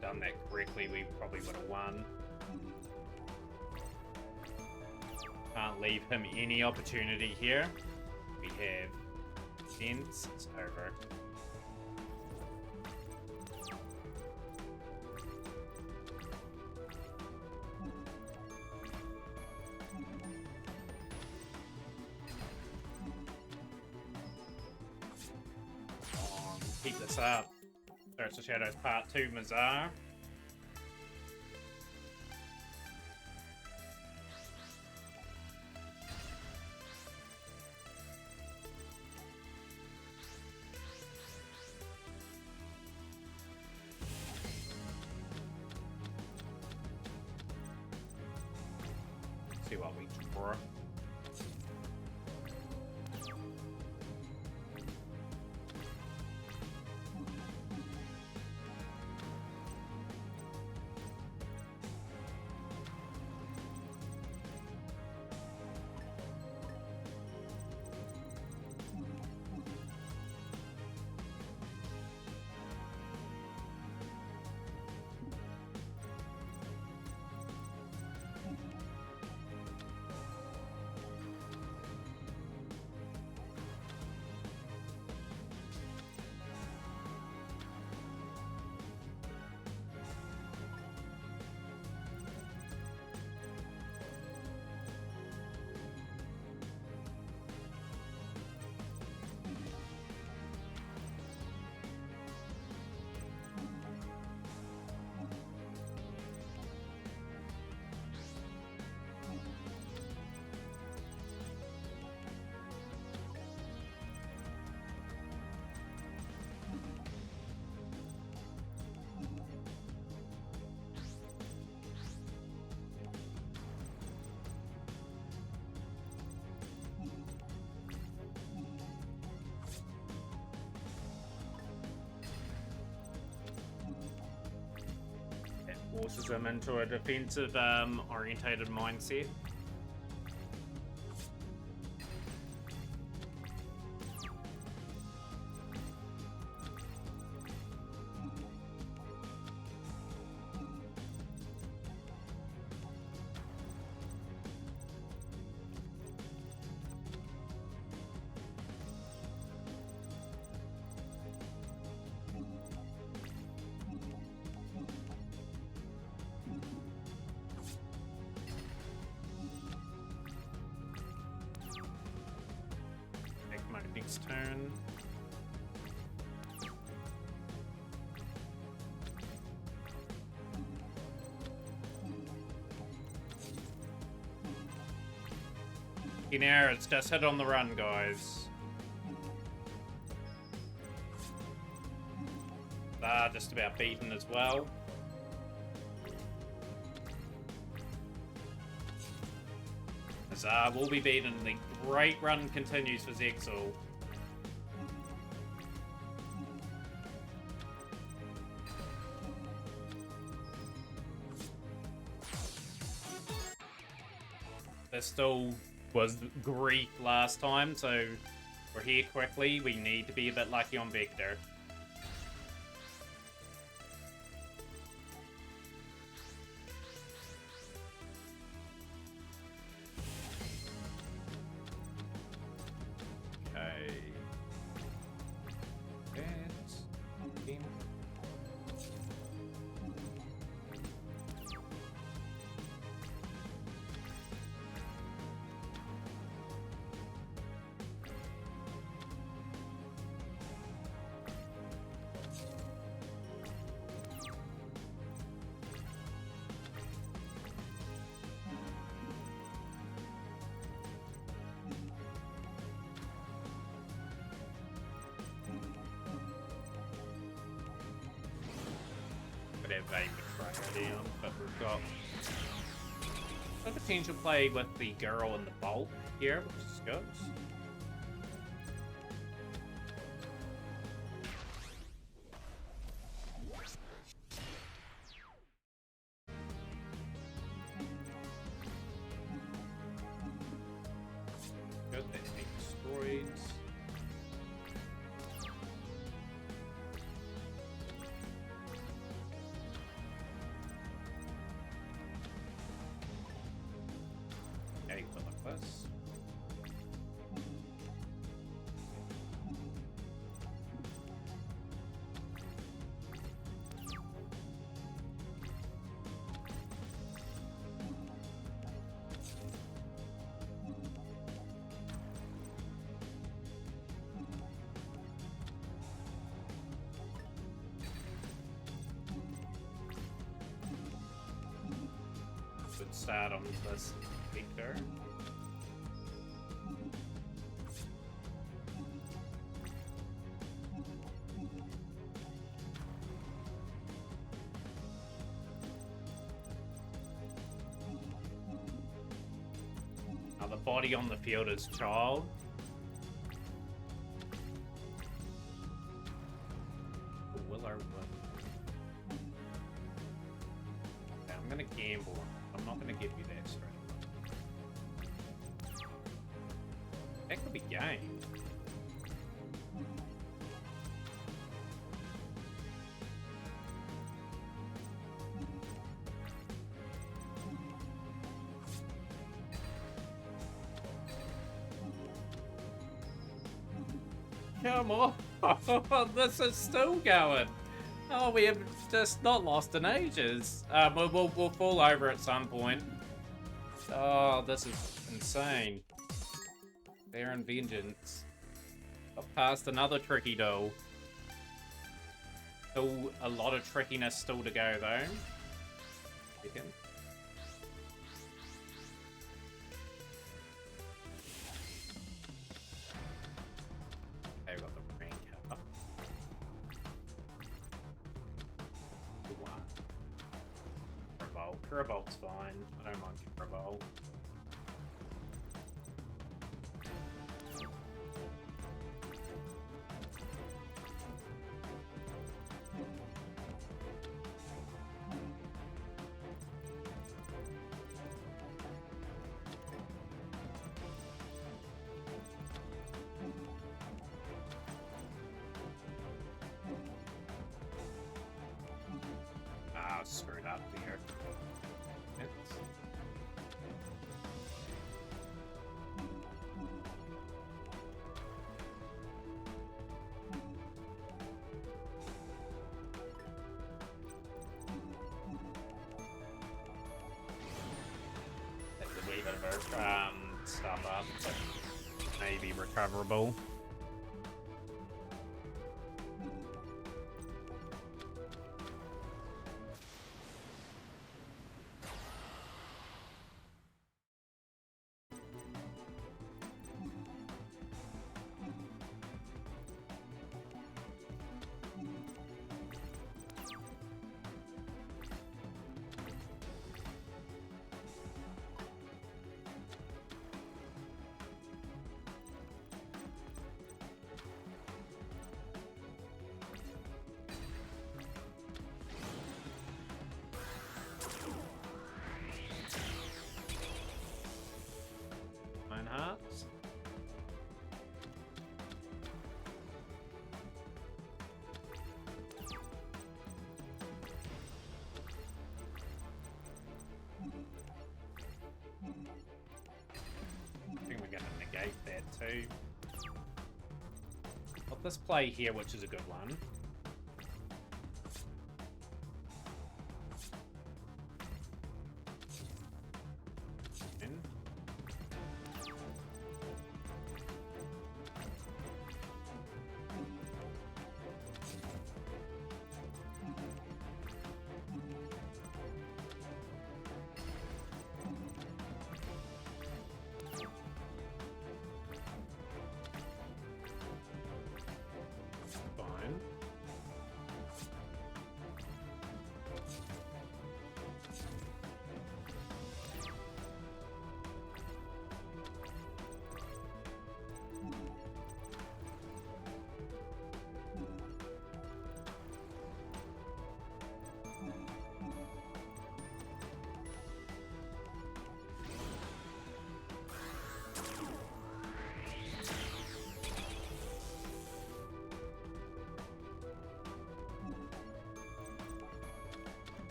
Done that correctly, we probably would have won. Can't leave him any opportunity here. We have Sense. It's over. Keep this up. Thirst of Shadows Part 2, Mazar. See what we draw. forces him into a defensive orientated mindset. Next turn. In air, it's just hit on the run, guys. Just about beaten as well. Azar will be beaten. The great run continues for Zexal. This still was Greek last time, so we're here quickly. We need to be a bit lucky on Vector. But we've got a potential play with the girl and the bolt here, which is good. Good, that's been destroyed. Good start on this Victor. Now the body on the field is Child. Will or will? Okay, I'm gonna gamble. I'm not gonna give you that straight away. That could be game. Come on! This is still going. Oh, we have just not lost in ages. We'll fall over at some point. Oh, this is insane. Baron Vengeance. Got past another tricky doll. Still a lot of trickiness still to go though. Second. Okay, we got the rank up. Revolt. Revolt's fine. I don't mind Revolt. stuff up, but maybe recoverable. Hearts. I think we're going to negate that too. Got this play here, which is a good one.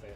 That.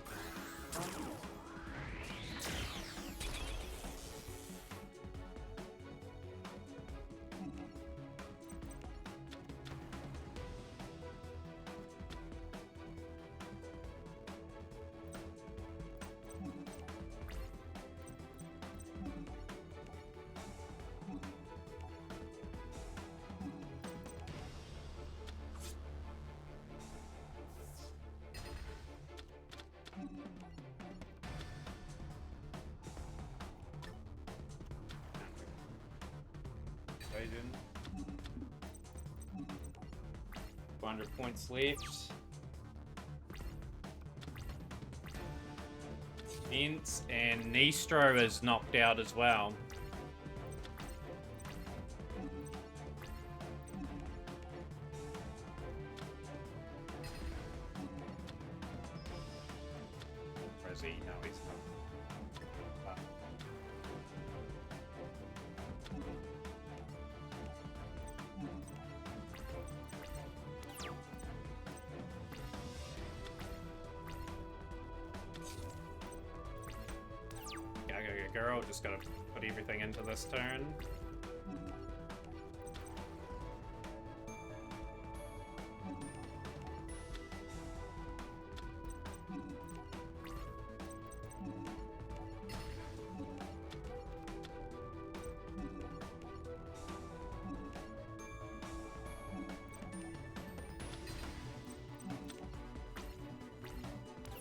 Evasion. 200 points left. Ents and Nistro is knocked out as well. Where is he? No, he's not. Girl, just gotta put everything into this turn.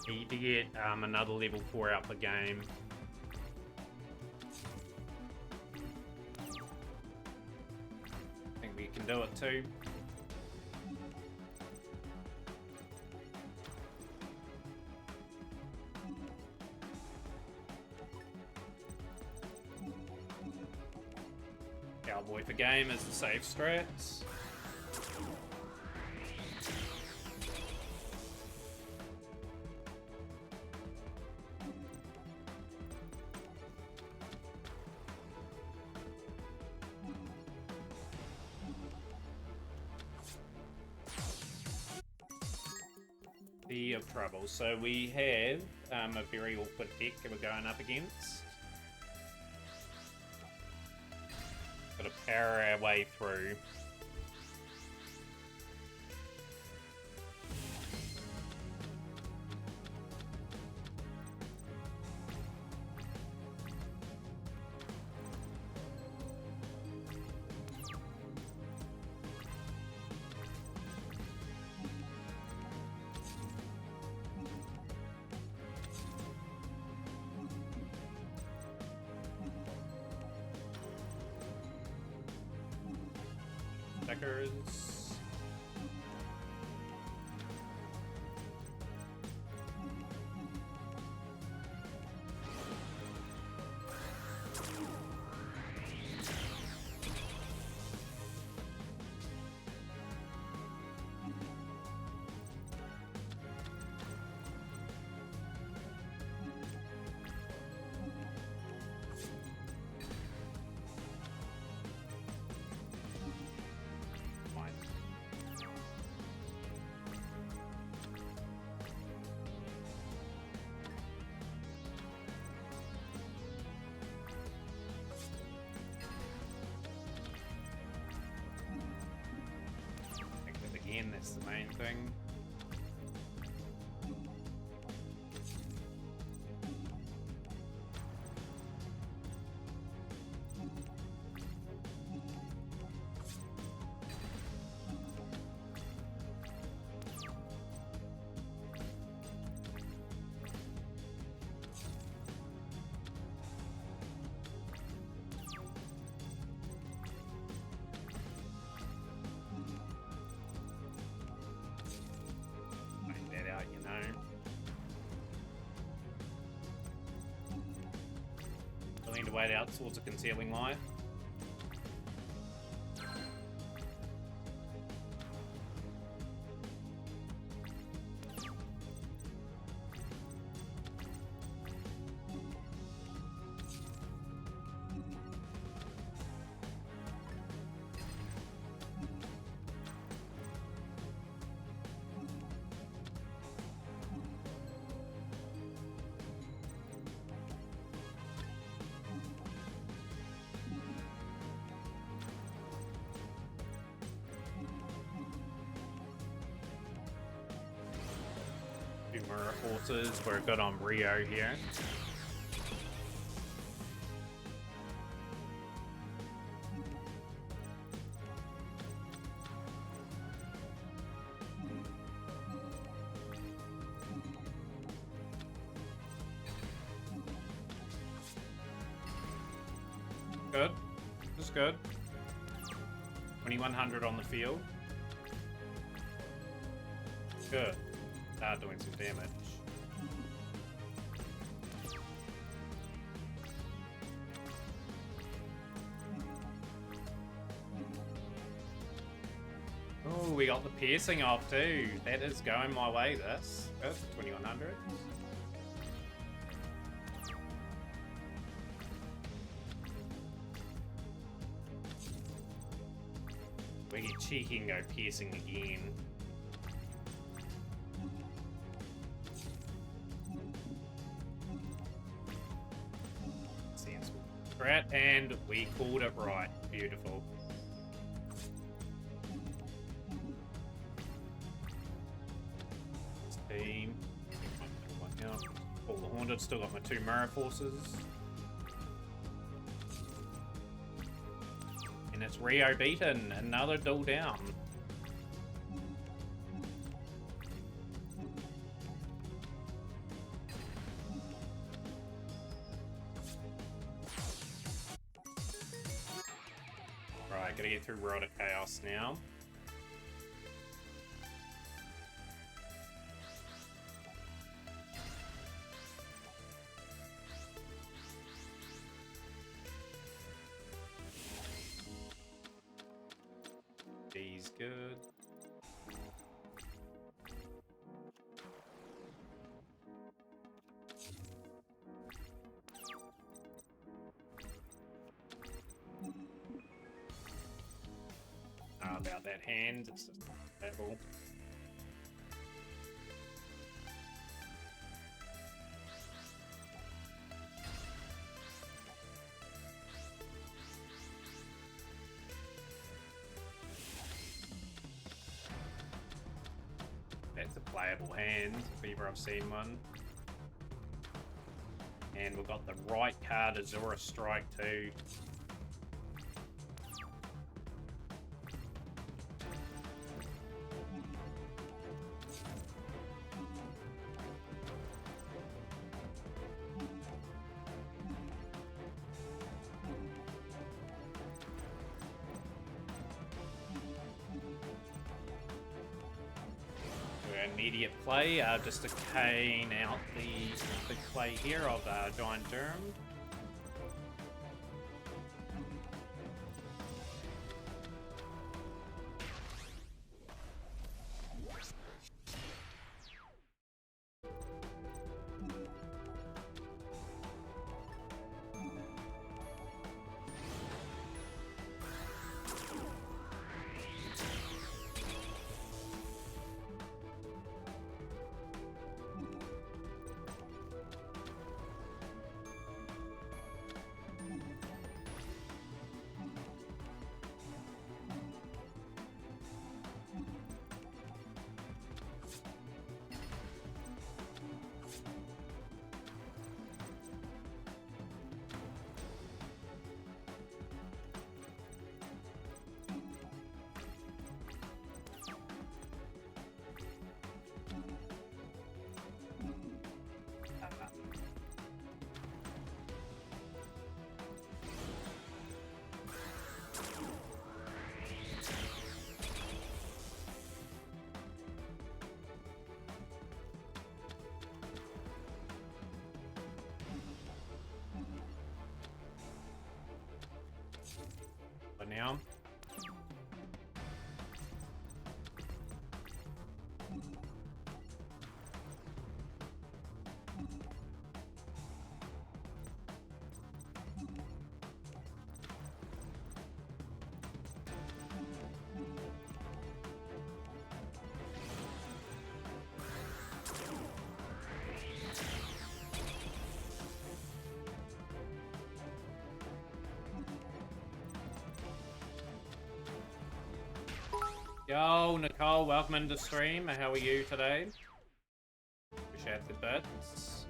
Need to get another level 4 out per game. Do it too. Cowboy for game is the safe strats. plenty of trouble. So we have a very awkward deck that we're going up against. Got to power our way through. Deckers. Again, that's the main thing. To wait out towards a concealing life. Mirror forces, we're good on Rio here. Good. This is good. 2100 on the field. Good. Doing some damage. Oh, we got the piercing off too. That is going my way, this. That's 2100. We get cheeky and go piercing again. And we called it right. Beautiful. Steam. All the Haunted. Still got my 2 Mirror Forces. And it's Rio beaten. Another duel down. Gotta get through World of Chaos now. D's good. About that hand, it's just level. unplayable hand, if ever I've seen one. And we've got the right card, Azura Strike too. Immediate play, just to cane out the play here of Giant Derm. But now, yo, Nicole, welcome into stream. How are you today? Appreciate the bits.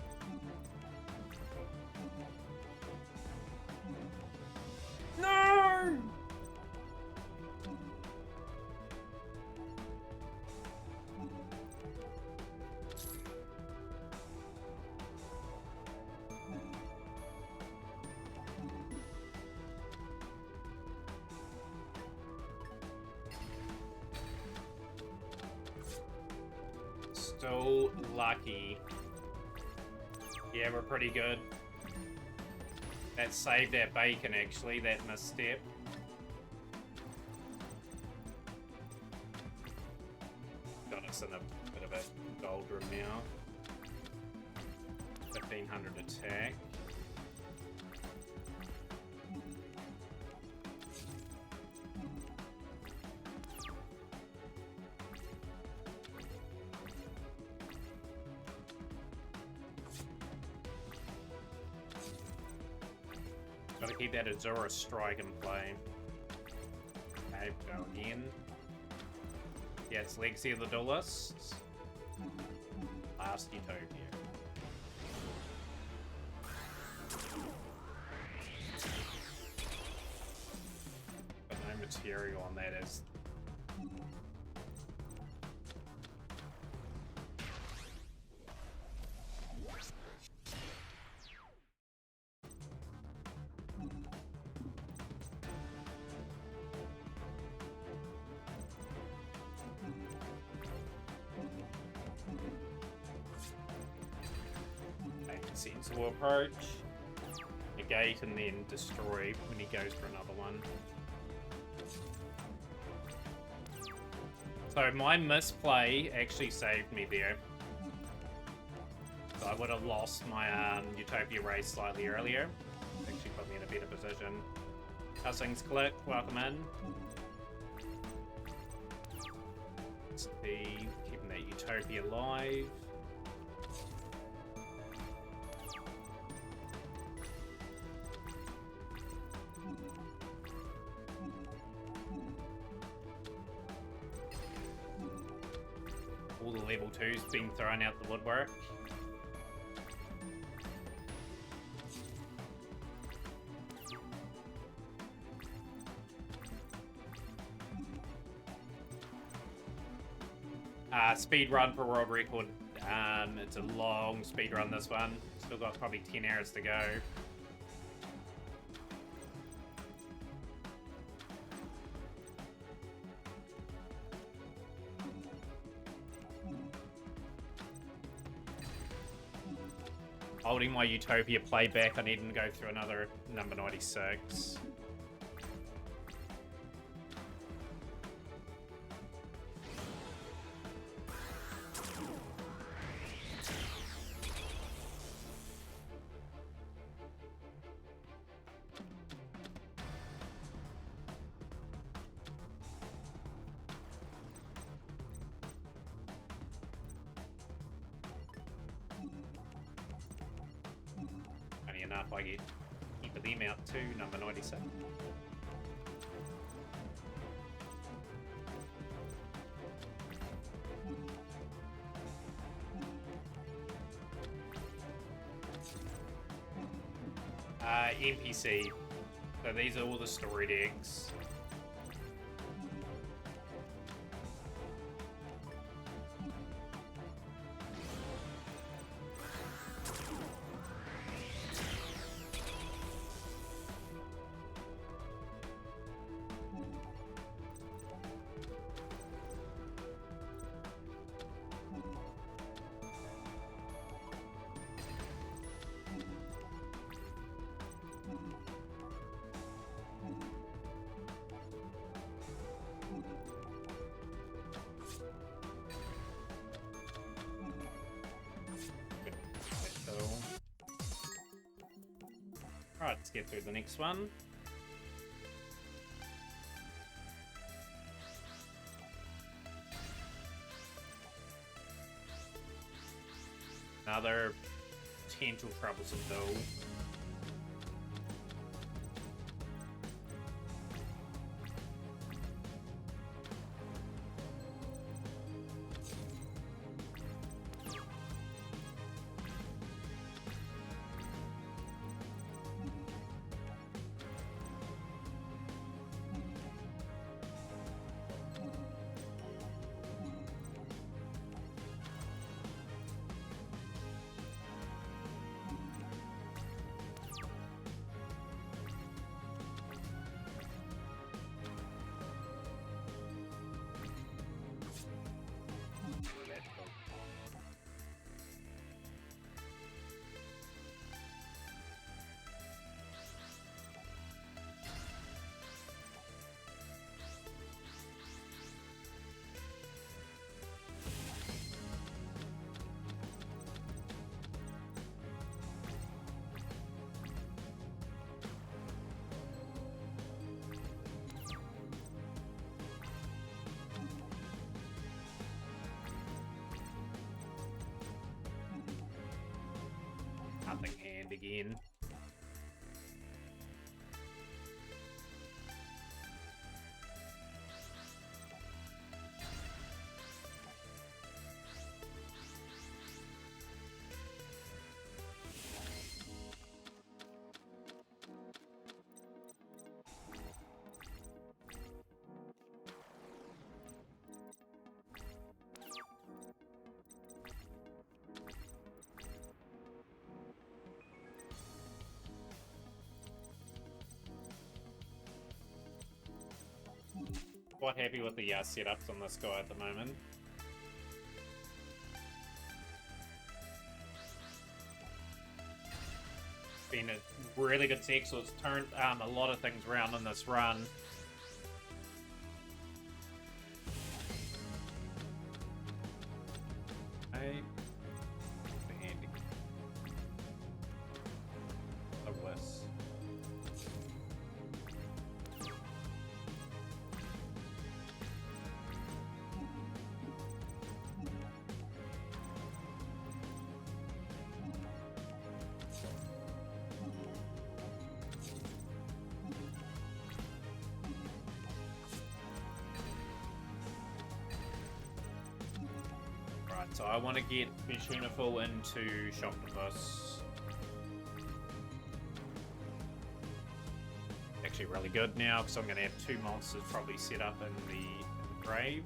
No! So lucky. Yeah, we're pretty good. That saved our bacon, actually, that misstep. Got us in a bit of a doldrum now. 1500 attack. Gotta keep that Azura Strike in play. Okay, go again. Yeah, it's Legacy of the Duelists. Last Utopia. But no material on that as... sensible approach. Negate and then destroy when he goes for another one. So my misplay actually saved me there. So I would have lost my Utopia race slightly earlier. Actually put me in a better position. How's things, Click? Welcome in. Let's be keeping that Utopia alive. level 2's been thrown out the woodwork. Speed run for world record. It's a long speed run, this one. Still got probably 10 hours to go. Holding my Utopia playback, I need to go through another number 96. Enough, I get keep them out to number 97. NPC. So these are all the storage eggs. Alright, let's get through the next one. Another potential troublesome though. Nothing hand again. Quite happy with the setups on this guy at the moment. Been a really good tech, so it's turned a lot of things around in this run. Hey. Less. Right, so I want to get Vishunaful into Shocktopus. Actually really good now, because I'm going to have 2 monsters probably set up in the grave.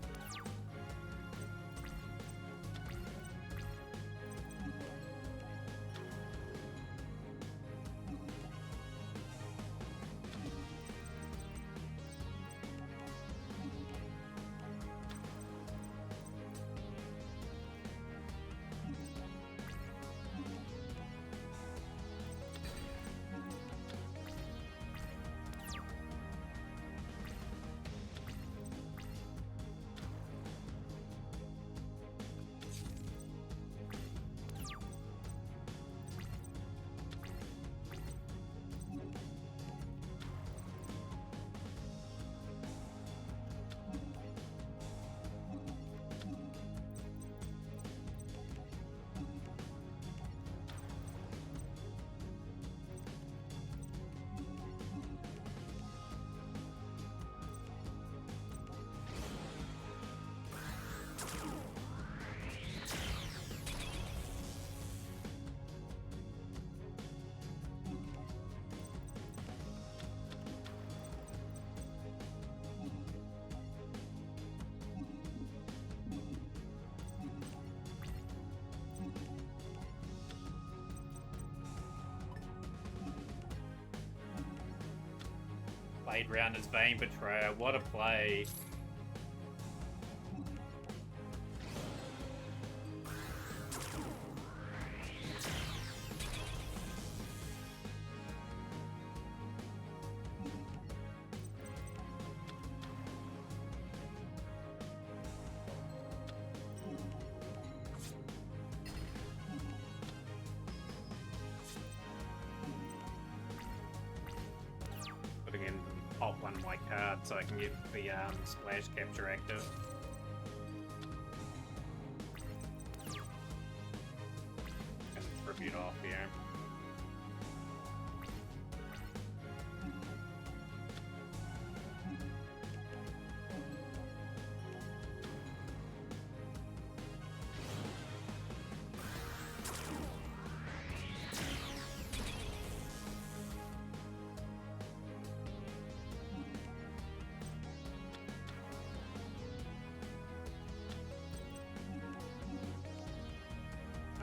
Played round as Vein Betrayer. What a play. Putting in top one of my cards so I can get the splash capture active. And tribute off here.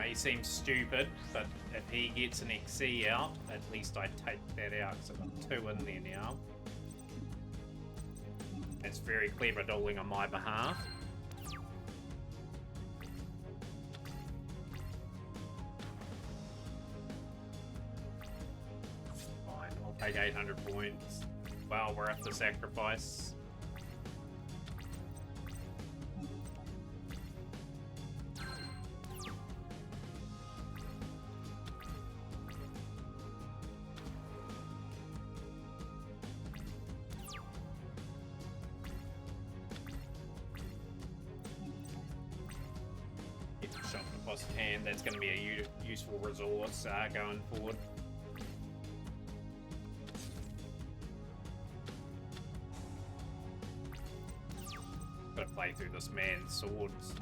He seems stupid, but if he gets an XC out, at least I take that out, because I've got 2 in there now. It's very clever dueling on my behalf. Fine, I'll take 800 points. Well, we're at the sacrifice. Hand, that's going to be a useful resource going forward. Gotta play through this man's swords.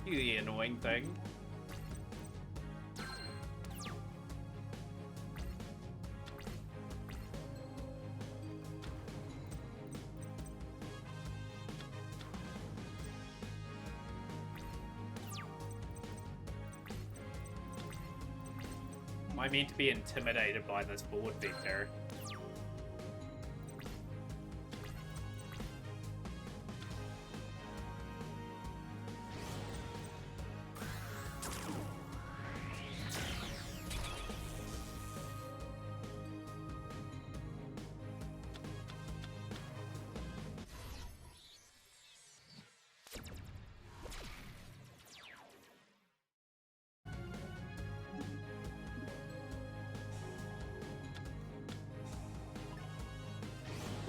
Really the annoying thing. Am I meant to be intimidated by this board vector?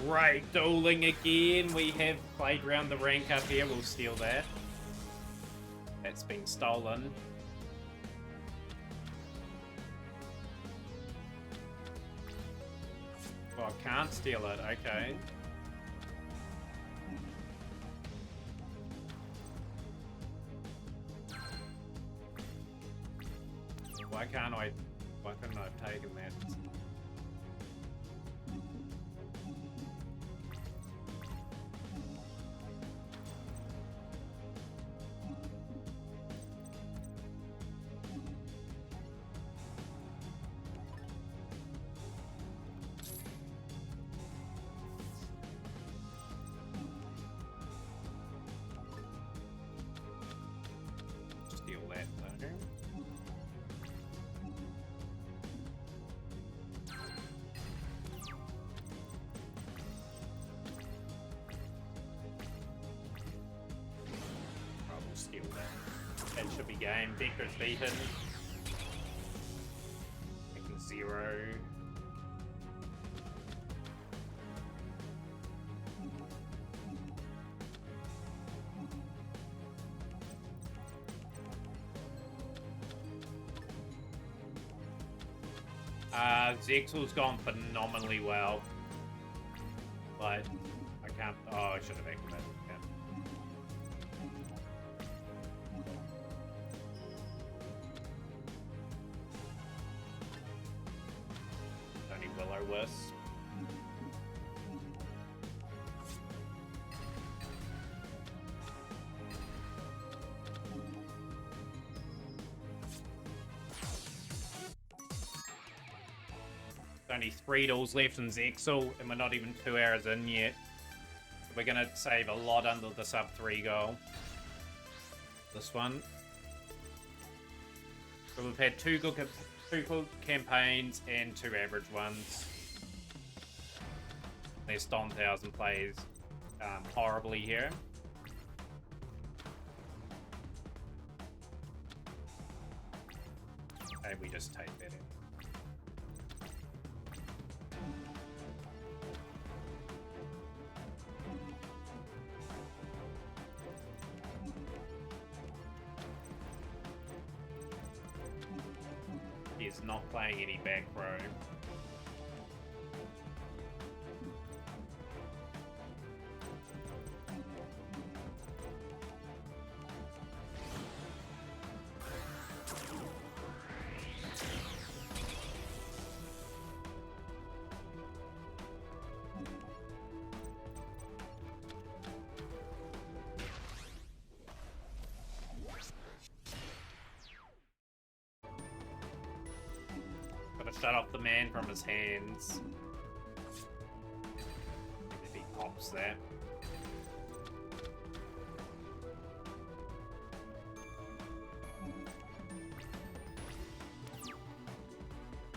Right, dueling again. We have played round the rank up here. We'll steal that. That's been stolen. Oh, I can't steal it. Okay. Why couldn't I have taken that? Steal that though. I will steal that. That should be game. Vector's beaten. Making 0. Zexal's gone phenomenally well. But I can't. Oh, I should have activated that. Only Will-O-Wisp. Only 3 duels left in Zexal, and we're not even 2 hours in yet. So we're gonna save a lot under the sub 3 goal. This one. So we've had 2 good campaigns and 2 average ones. Their Stomp 1000 plays horribly here. And we just take that in. Is not playing any back row. Shut off the man from his hands. If he pops that.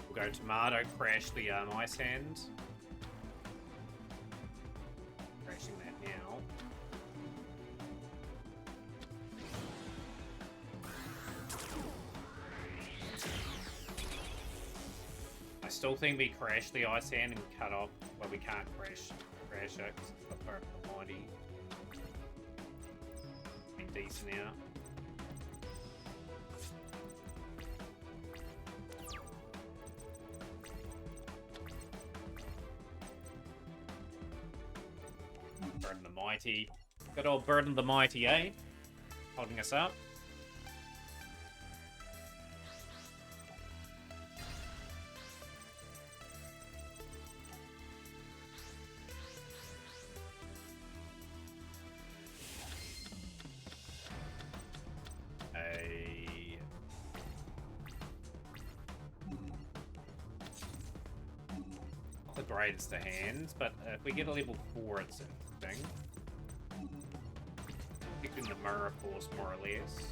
We'll go Tomato, crash the Ice Hand. Crashing that now. I still think we crash the Ice Hand and cut off. Well, we can't crash it because it's not part of the mighty. Been decent now. Burden the Mighty. Good old Burden the Mighty, eh? Holding us up. Upgrades to hands, but if we get a level 4, it's interesting. Picking the Mirror Force, more or less.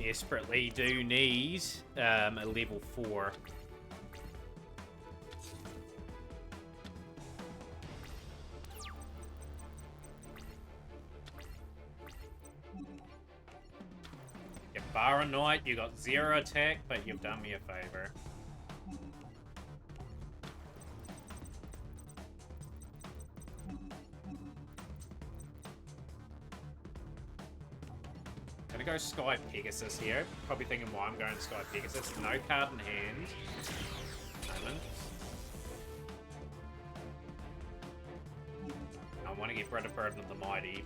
desperately do need a level 4. Yeah, Baron Knight, you got 0 attack, but you've done me a favor. Gonna go Sky Pegasus here. Probably thinking why I'm going Sky Pegasus. No card in hand. Moment. I want to get rid of Burden of the Mighty.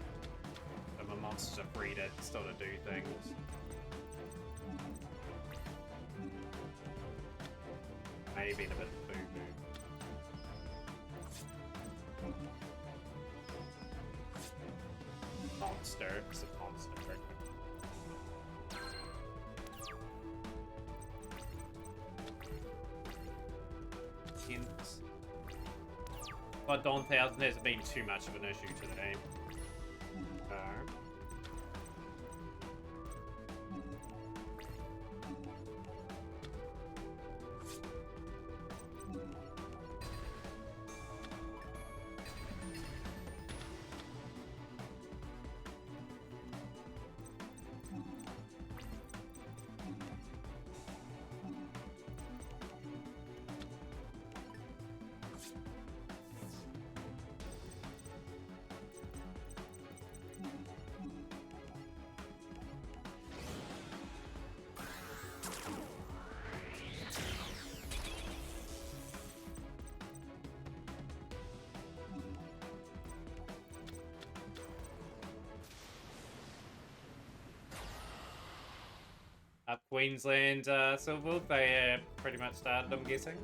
But my monsters are free to still to do things. Maybe a bit boo-boo. Monster. It's a monster. But Don 1000 hasn't been too much of an issue today. Up Queensland, Silverwood, they pretty much started, I'm guessing.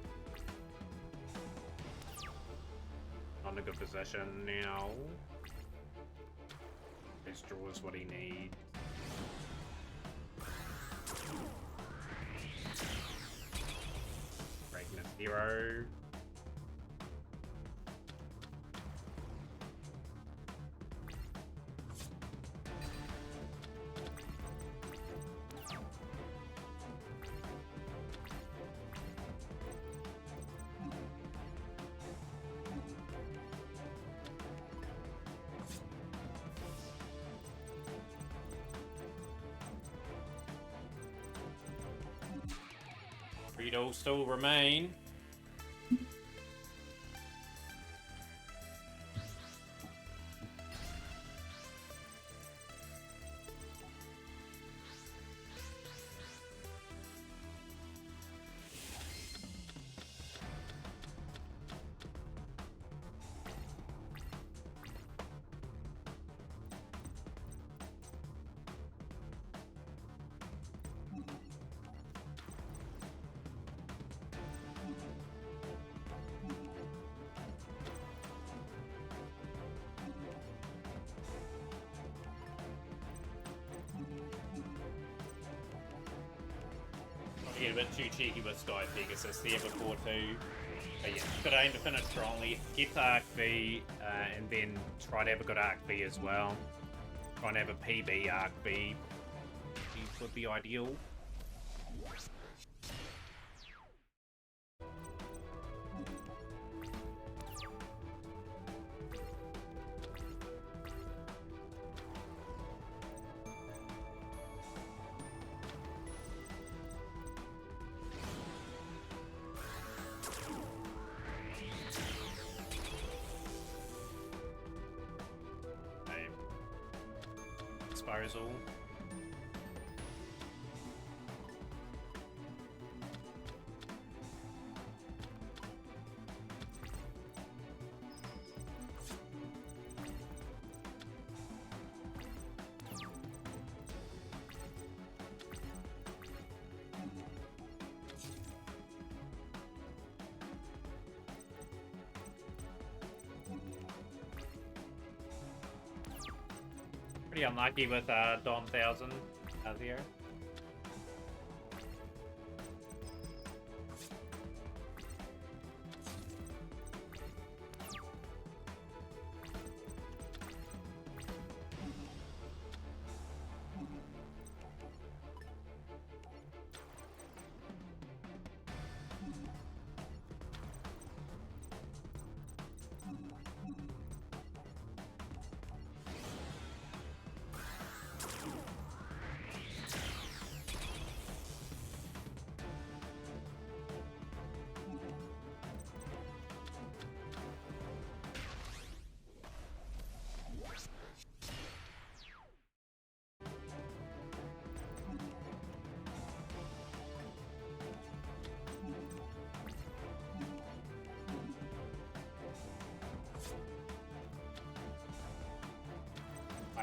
Not in a good position now. This draws what he needs. Breaking a 0. Rito still remain. Get a bit too cheeky with Sky Pegasus there before too. But yeah, got to aim to finish strongly, get to Arc B, and then try to have a good Arc B as well. Try and have a PB Arc B would be ideal. Disposal. Pretty unlucky with Don 1000 out here.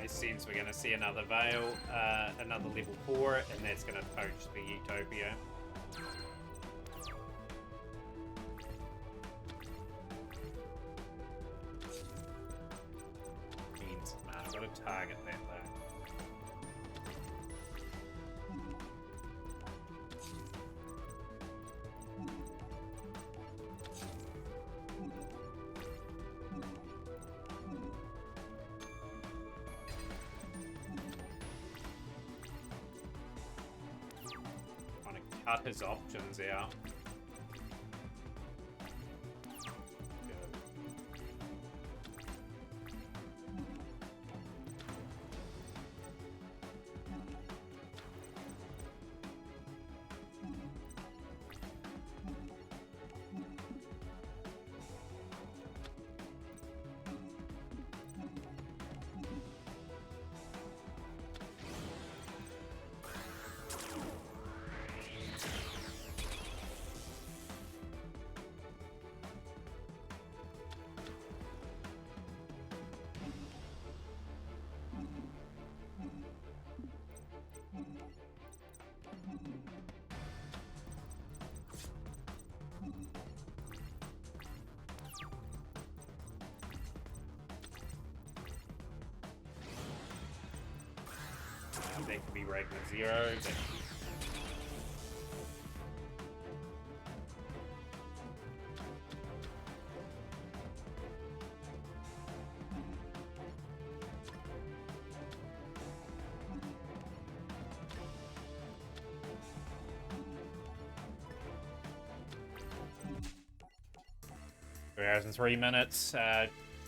I sense we're going to see another Veil, another level 4, and that's going to poach the Utopia. Means, man, I've got to target that though. Cut his options out. That could be Ragnar Zero. In 3 minutes.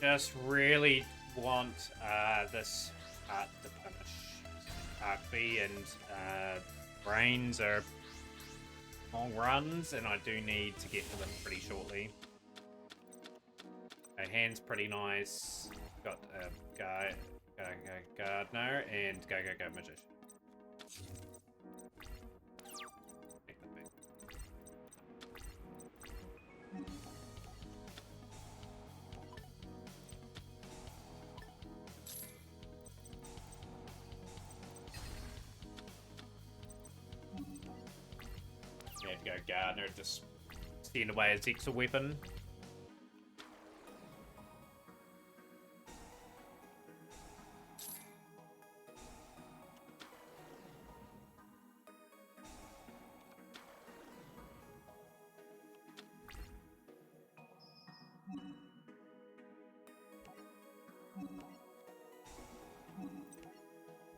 Just really want this part to finish. Part B and brains are long runs, and I do need to get to them pretty shortly. My hand's pretty nice. Got Gardener and Go Magician. Go Gardener, just stand away as extra weapon.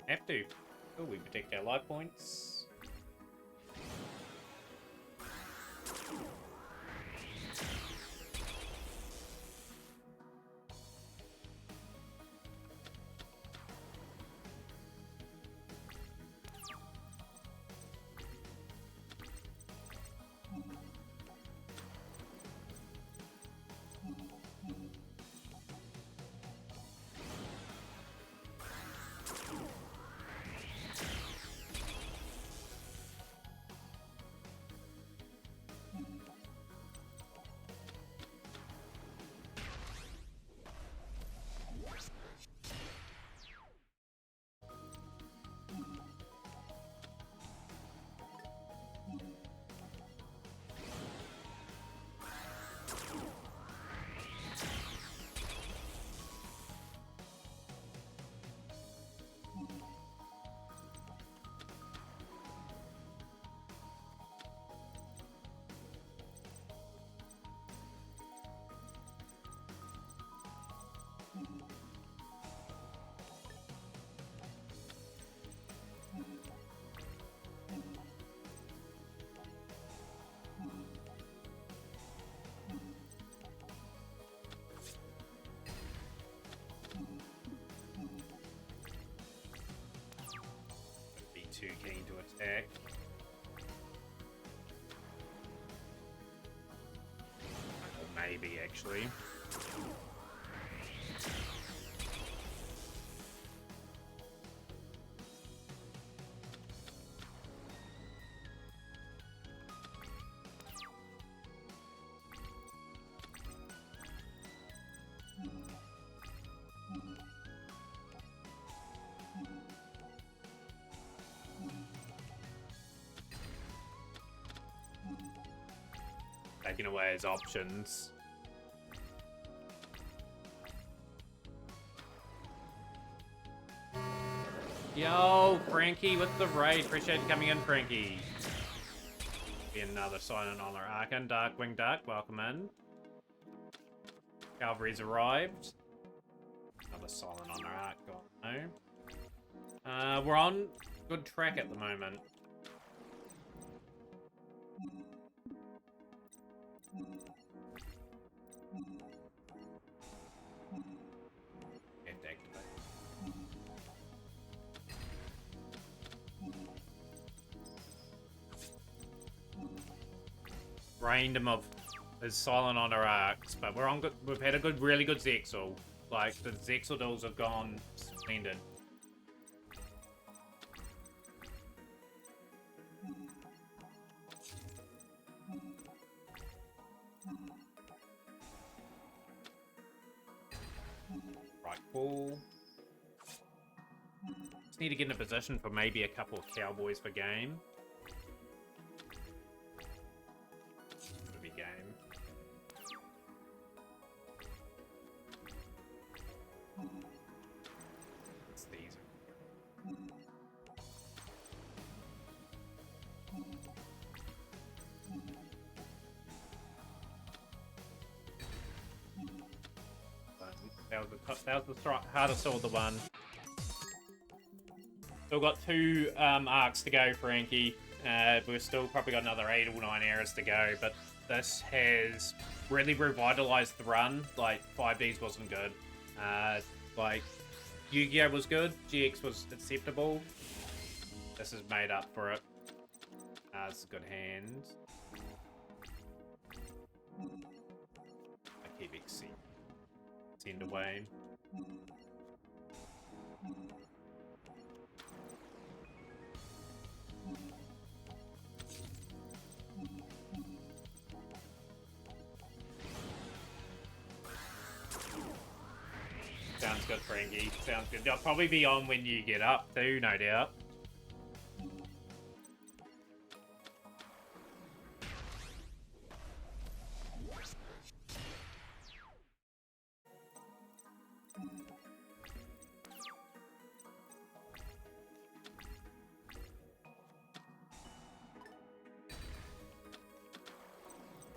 Have to. Oh, we protect our life points. Too keen to attack. Or maybe, actually. taking away his options. Yo, Frankie with the raid. Appreciate you coming in, Frankie. Be another Silent Honor Archon. Darkwing Duck, welcome in. Cavalry's arrived. Another Silent Honor Arc, no. We're on good track at the moment. Drained him of his Silent Honor arcs, but we're on good. We've had a really good Zexal. Like the Zexal duels have gone splendid. Right, cool. Just need to get in a position for maybe a couple of cowboys for game. That was the hardest of the one. Still got 2 arcs to go, Frankie. We've still probably got another 8 or 9 eras to go, but this has really revitalized the run. Like, 5Ds wasn't good. Like, Yu-Gi-Oh! Was good, GX was acceptable. This has made up for it. It's a good hand. I keep send away. Sounds good, Frankie. Sounds good. They'll probably be on when you get up too, no doubt.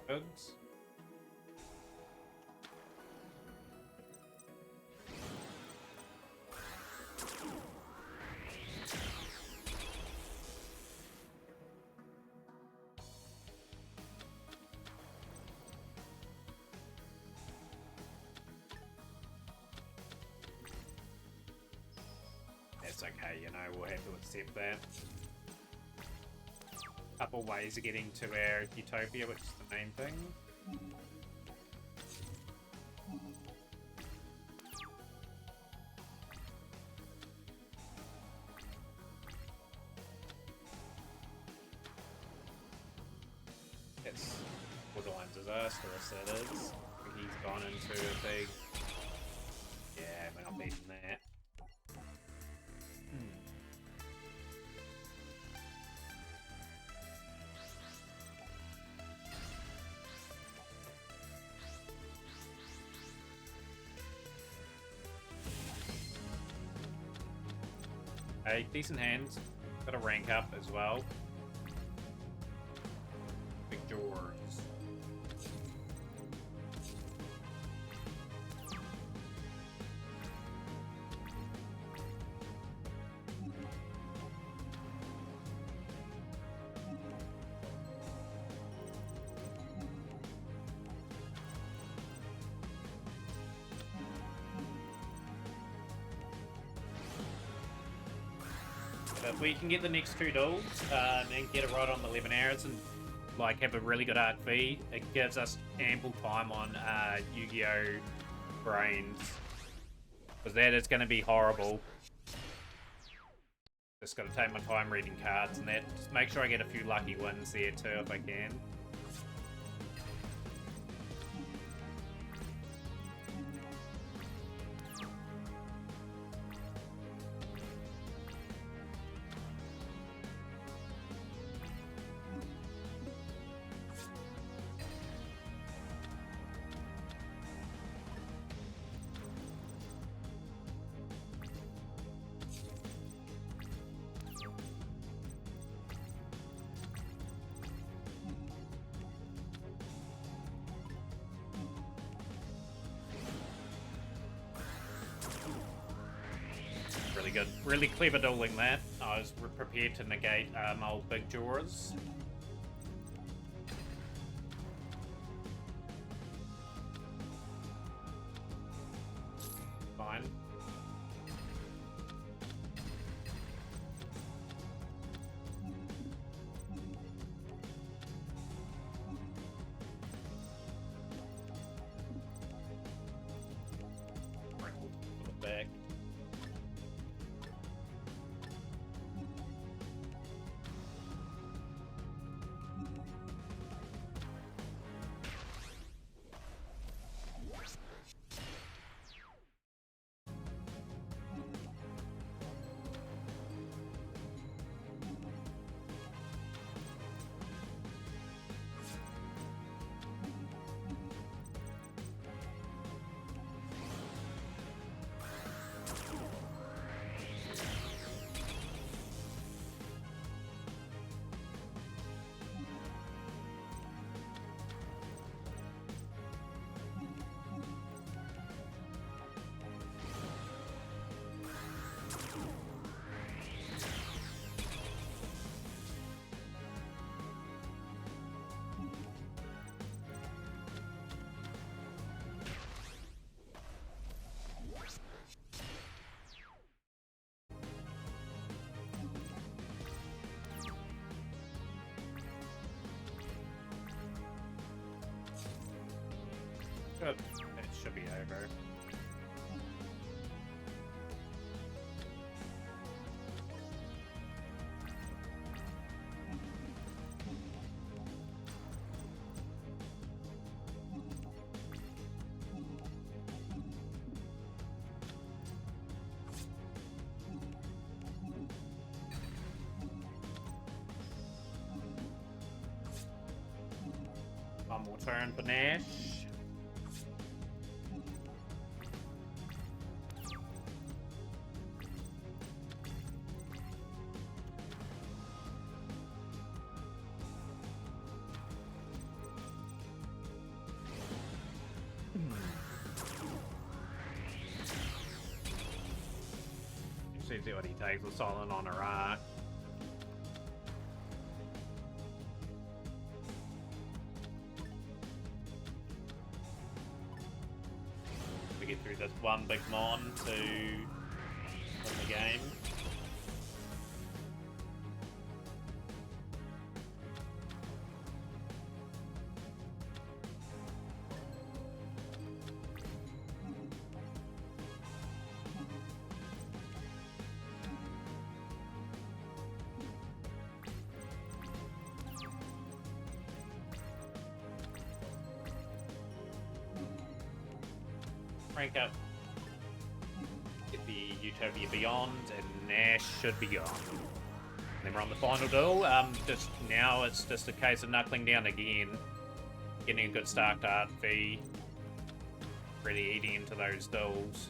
Goods. That's okay, you know, we'll have to accept that. Couple ways of getting to our Utopia, which is the main thing. It's Borderline Disastrous, that is. He's gone into a big... Yeah, we're not beating that. Hey, decent hands. Got a rank up as well. Big jaws. If we can get the next 2 duels and get it right on the 11 hours and like have a really good arc V, it gives us ample time on Yu-Gi-Oh! Brains. Because that is going to be horrible. Just got to take my time reading cards and that. Just make sure I get a few lucky wins there too if I can. really good. Really clever dueling that. I was prepared to negate old big jaws. Fine. Back. Good. It should be over. One more turn for Nash. See what he takes with Silent on a rock. We get through this one big mon to win the game. Rank up, get the Utopia Beyond, and Nash should be gone. And then we're on the final duel. Just now it's just a case of knuckling down again, getting a good start to Art V, really eating into those duels.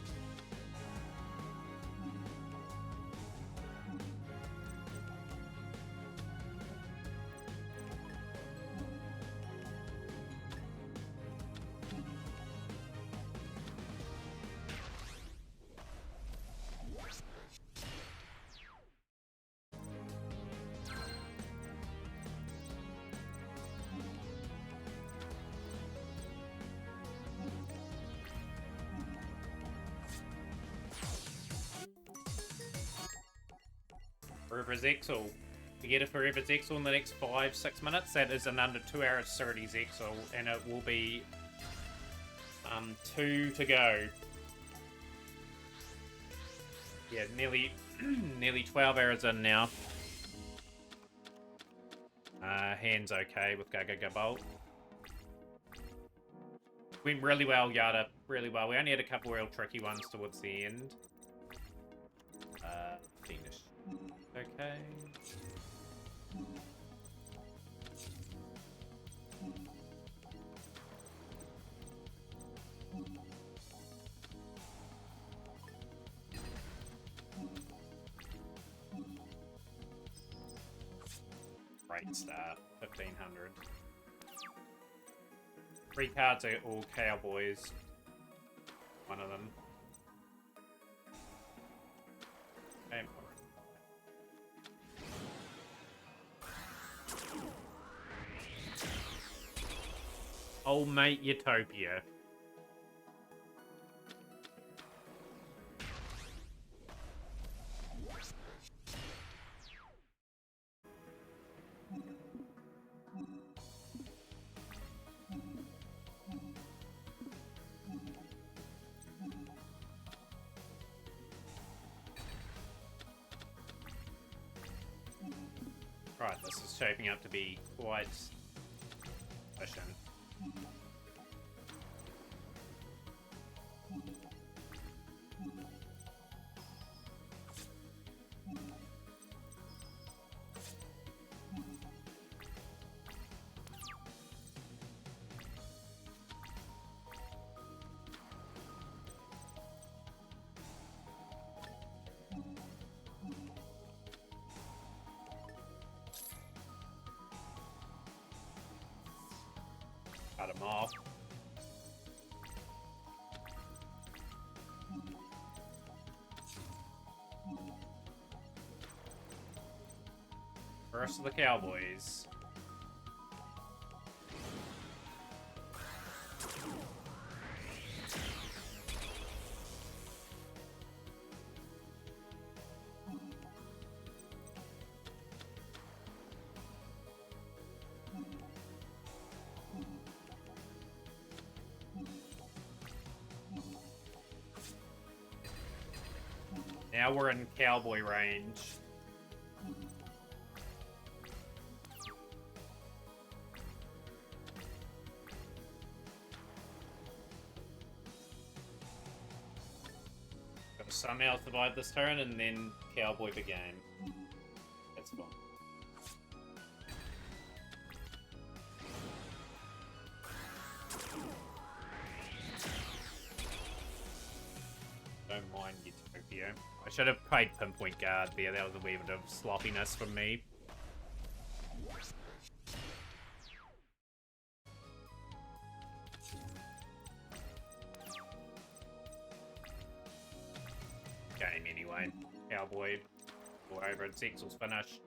Forever Zexal. We get a Forever Zexal in the next 5-6 minutes. That is an under 2 hour Surity Zexal, and it will be 2 to go. Yeah, nearly nearly 12 hours in now. Hand's okay with Gaga Bolt. Went really well, Yada. Really well. We only had a couple real tricky ones towards the end. Finish. Okay. Great start. 1500. 3 cards are all Cowboys. One of them. Old mate Utopia. Right, this is shaping up to be quite efficient. Cut him off. First of the Cowboys. Now we're in cowboy range. Gotta somehow survive this turn and then cowboy the game. That's fun. Don't mind Utopia. I should have played Pinpoint Guard there. That was a wee bit of sloppiness from me. Game anyway. Cowboy. All over. Zexal's finished.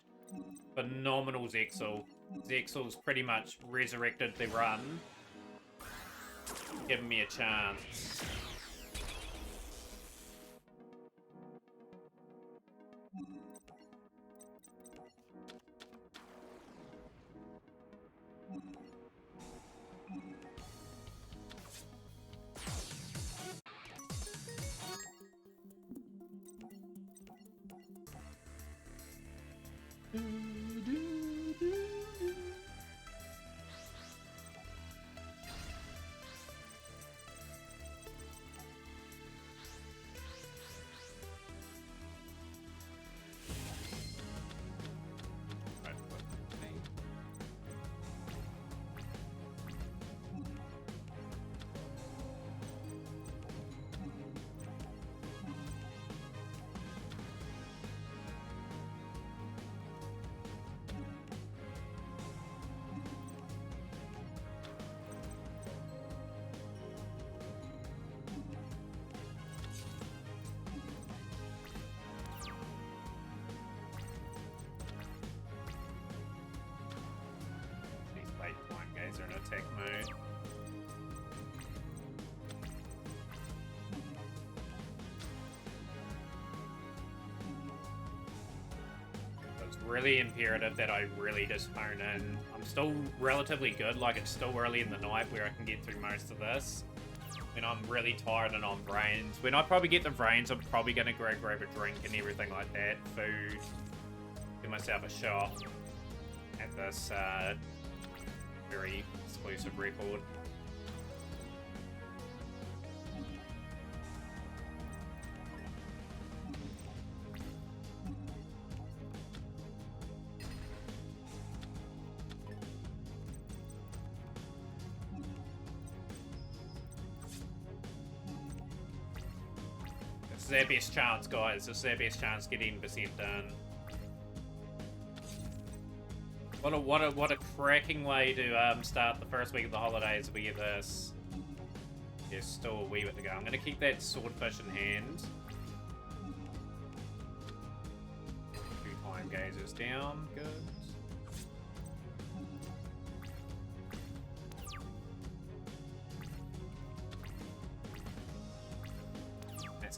Phenomenal Zexal. Zexal's pretty much resurrected the run. Giving me a chance. Are in attack mode. So it's really imperative that I really just hone in. I'm still relatively good, like it's still early in the night where I can get through most of this. When I'm really tired and on brains. When I probably get the brains, I'm probably gonna grab a drink and everything like that. Food. Give myself a shot at this very exclusive record. This is our best chance, guys. This is our best chance getting percent done. What a cracking way to start the first week of the holidays. We get this. There's still a wee bit to go. I'm gonna keep that swordfish in hand. 2 time gazers down. Good.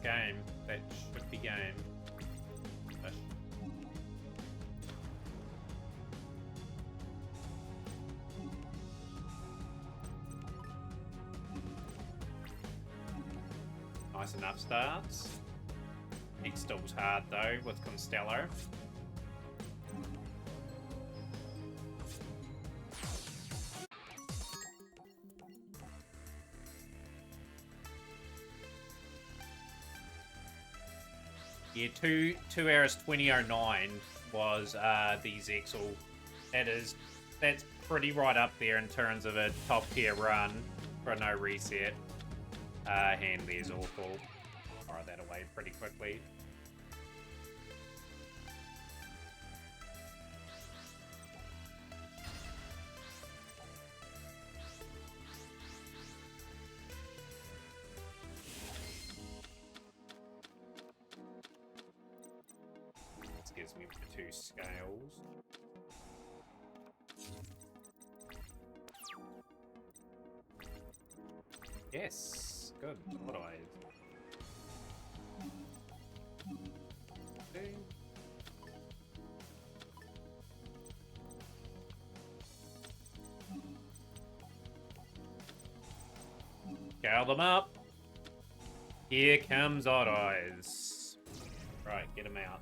game. That should be game. Nice enough starts. Next stall's hard though with Constello. Yeah, 2 hours 20:09 was the Zexal. That's pretty right up there in terms of a top tier run for a no reset. Hand there's awful. Throw that away pretty quickly. This gives me the 2 scales. Yes, good. What do I? Okay. Scale them up. Here comes Odd Eyes. Right, get him out.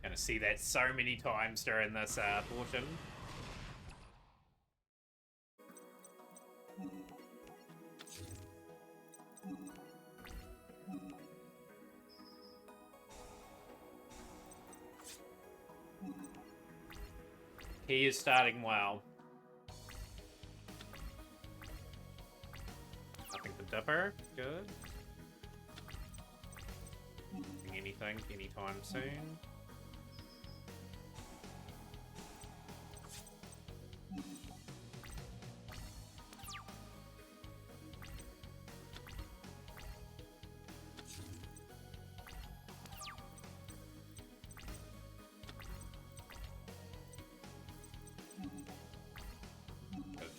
Gonna see that so many times during this portion. He is starting well. Nothing for Dipper. Good. Anything anytime soon.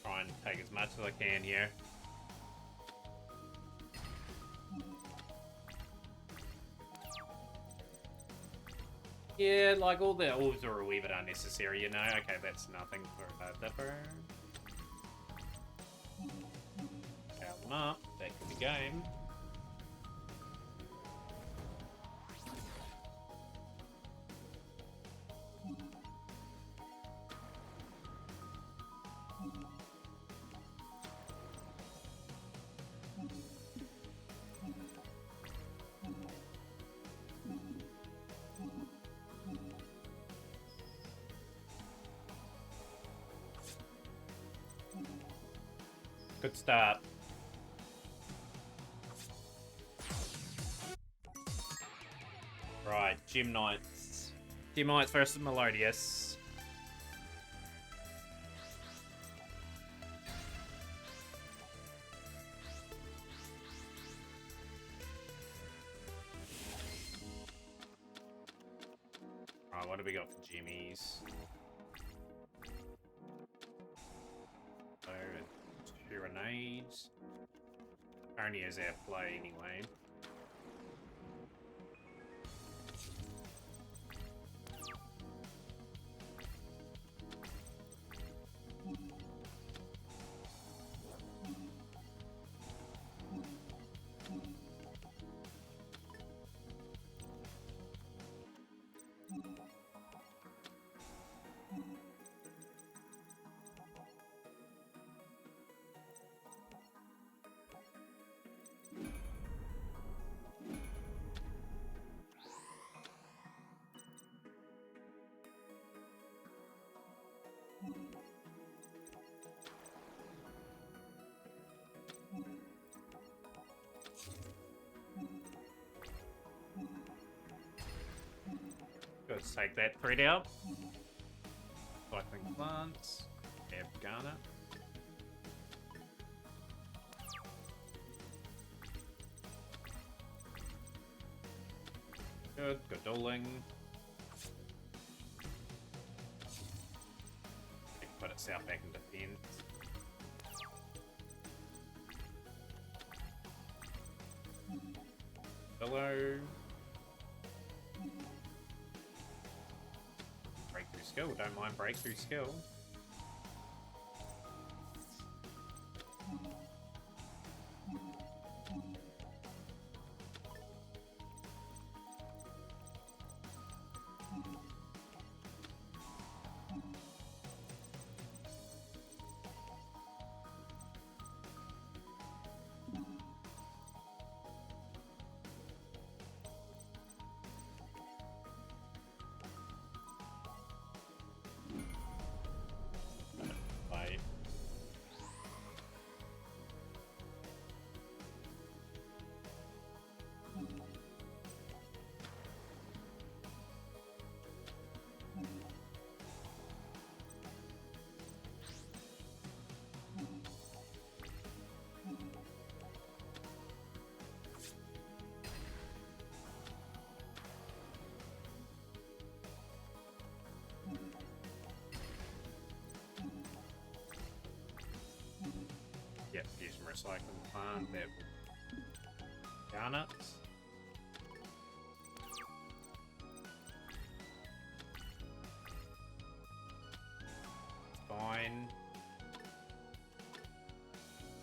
Try and take as much as I can here. Yeah, like all the orbs are a wee bit unnecessary, you know? Okay, that's nothing for Dipper. Count them up. That could be game. Good start. Right, Gem Knights. Gem Knights versus Melodious. Right, what do we got for Jimmies? Grenades. Only as our play anyway. Let's take that thread out. Cycling plants. Have Garnet. Good, good dueling. South back in defense. Hello. Breakthrough skill, don't mind breakthrough skill. Like, yeah, use some recycling plant that garnets. Fine.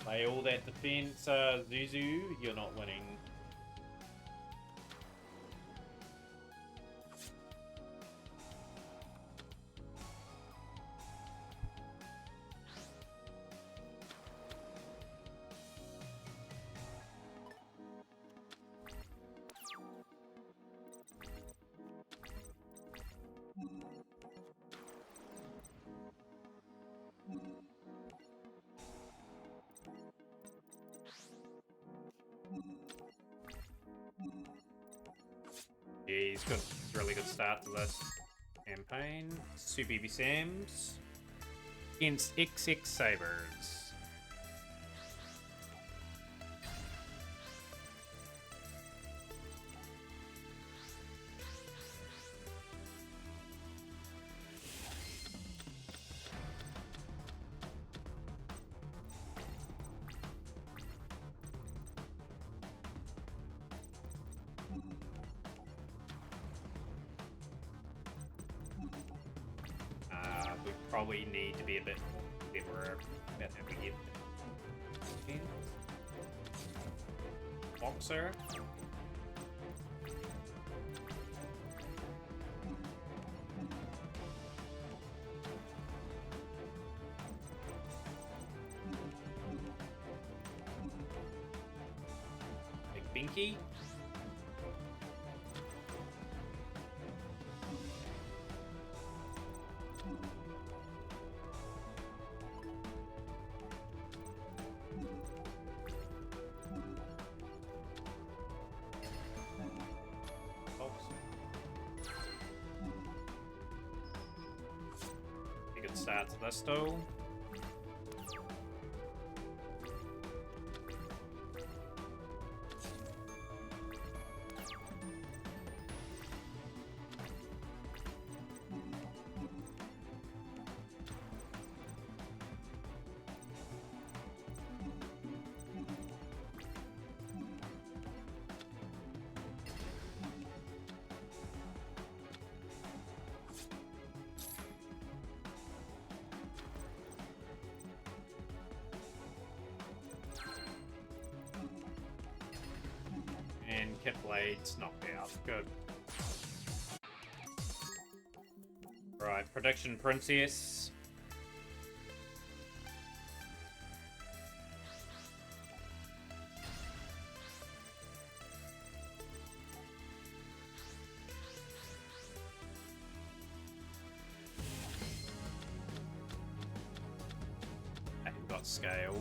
Play all that defense, Zuzu. You're not winning. Yeah, he's got a really good start to this campaign. Super BB Sams against XX Sabres. We probably need to be a bit cleverer about how we get Boxer. Big Binky. Good start to this though. And Kit Blades knocked out. Good. Right, Prediction Princess. And got Scales.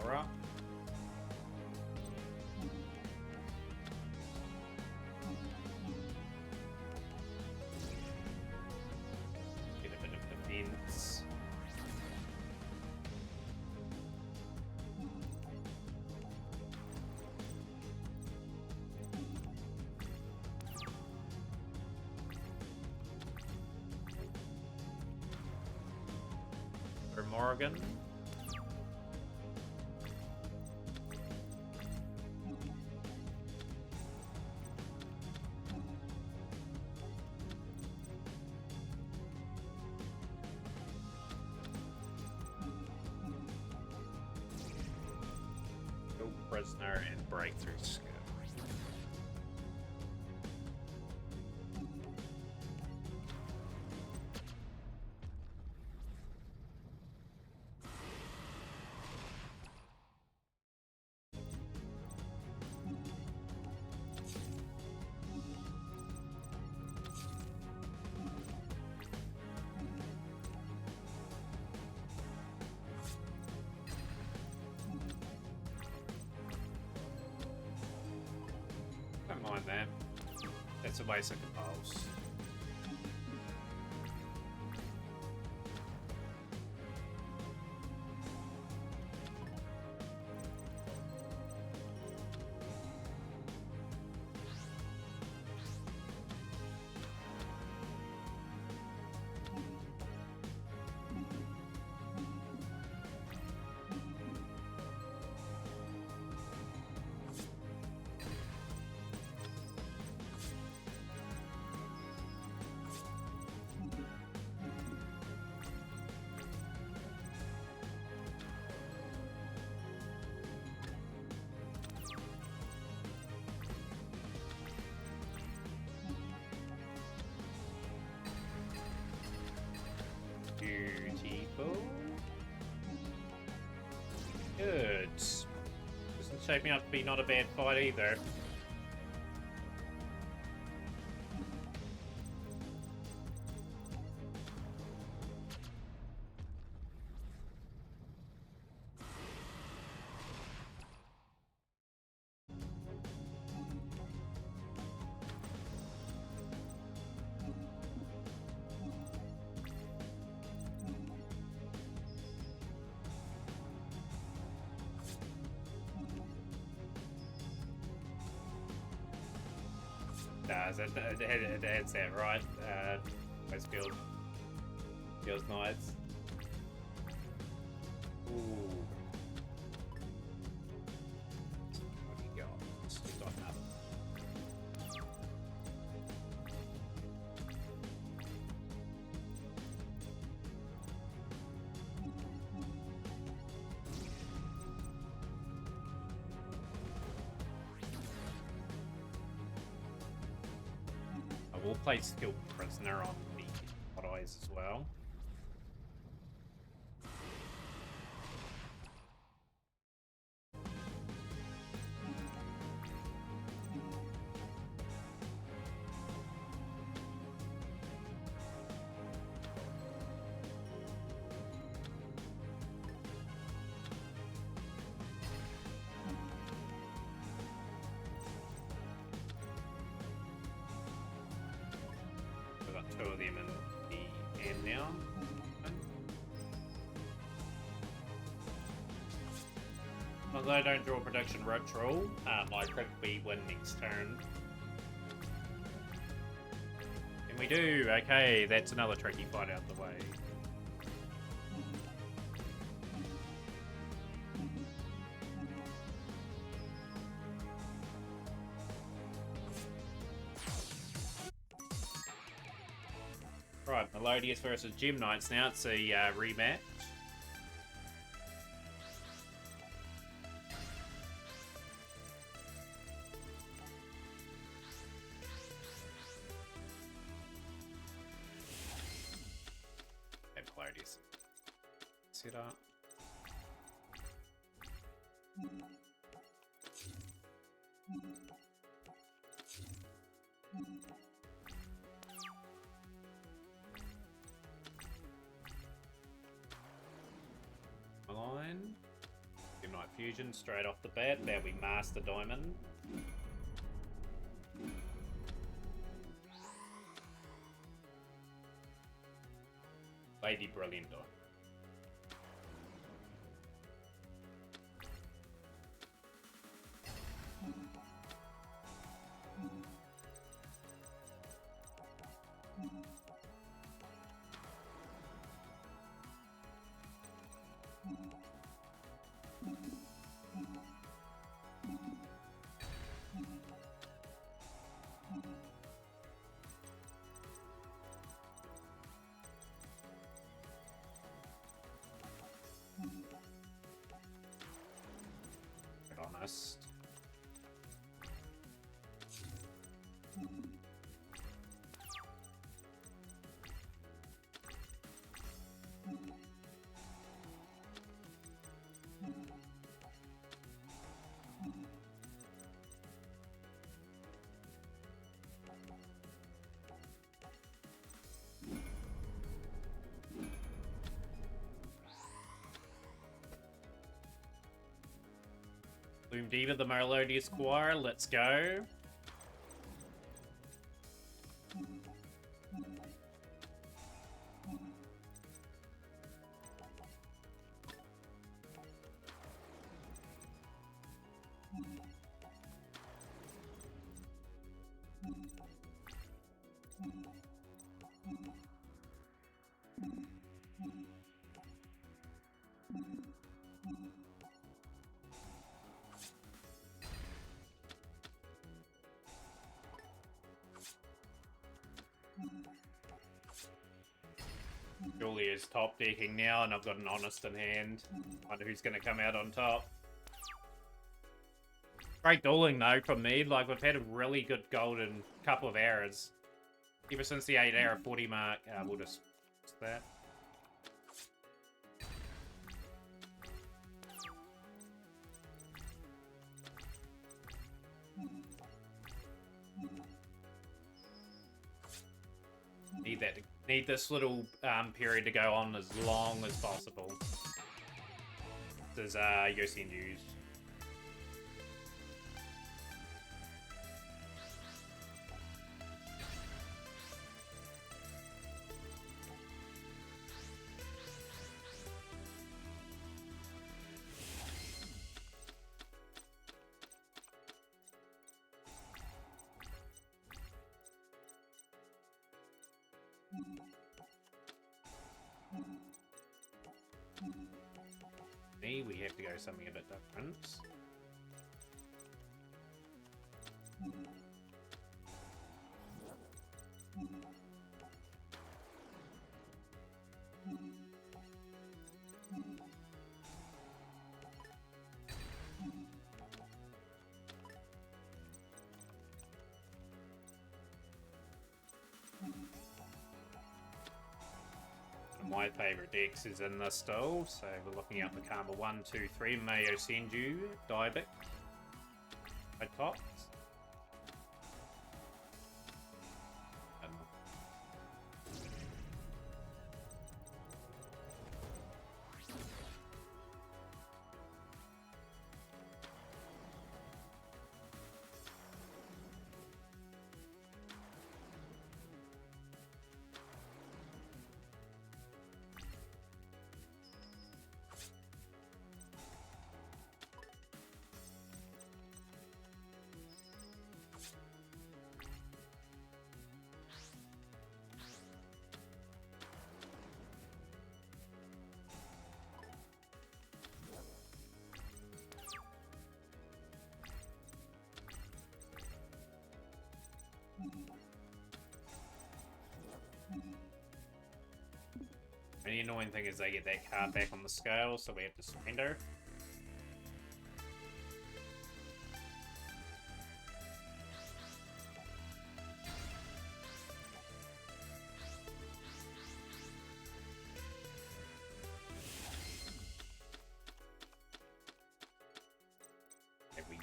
healer up. Get a bit of defense. For Morgan. Prisoner and breakthrough skill. Don't mind that. That's a basic pulse. Beautiful. Good. Doesn't shaping up to be not a bad fight either. That's that, right? Those feels nice. Ooh. What do you got? Stick on that. We'll play Skilled Prisoner on the Hot Eyes as well. Two of them in the end now. Although I don't draw production roach roll, I probably win next turn. And we do. Okay, that's another tricky fight out the way. Right, Melodious versus Gem Knights now. It's a rematch. Have Melodious set up. Transfusion straight off the bat. There we Master Diamond. Lady Brillianto. Honest. Bloom Diva, the Melodious Choir, let's go. Julia's top decking now, and I've got an Honest in hand. Wonder who's going to come out on top. Great dueling, though, from me. Like, we've had a really good golden couple of errors. Ever since the 8 hour 40 mark, we'll just that. Need this little period to go on as long as possible. This is Yoshi News. We have to go something a bit different. My favourite decks is in this still, so we're looking at Makamba 1, 2, 3, Mayo Senju, Diabic, Red Fox. And the annoying thing is they get that card back on the scale, so we have to surrender. Have we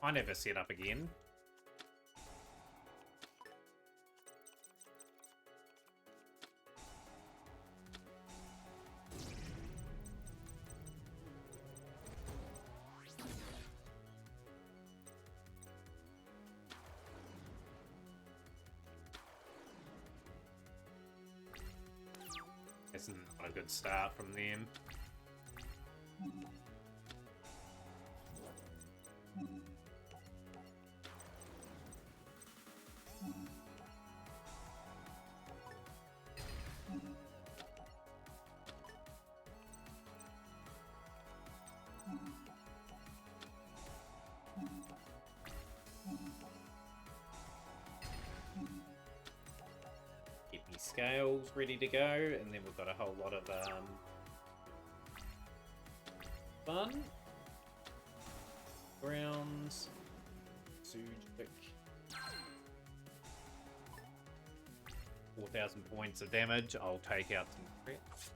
kind of a setup again? That's not a good start from them. Get me scales ready to go, and then we've got a whole lot of fun. Grounds. Sujic. 4,000 points of damage. I'll take out some crits.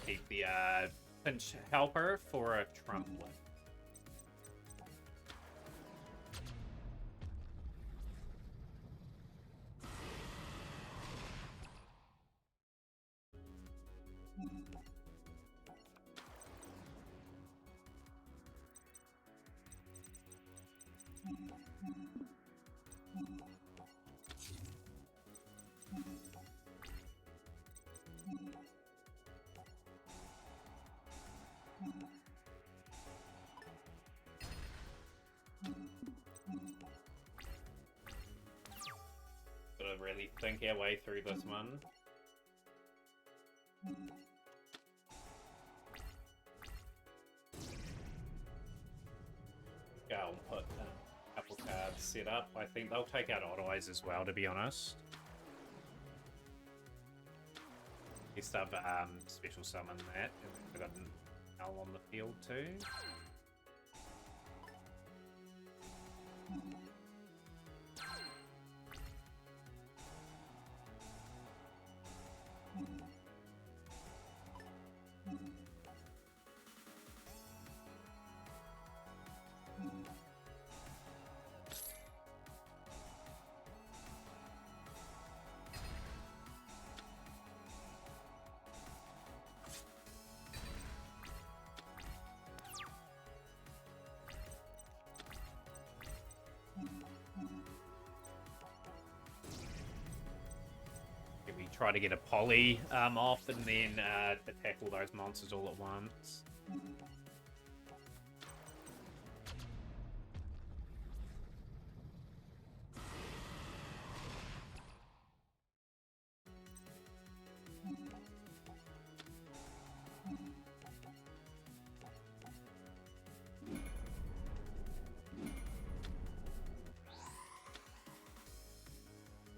Keep the pinch helper for a trumplet. Gotta really think our way through this one. Go and put a couple cards set up. I think they'll take out Odd Eyes as well, to be honest. Next up, special summon that. And we've got an Owl on the field too. We try to get a poly off and then attack all those monsters all at once.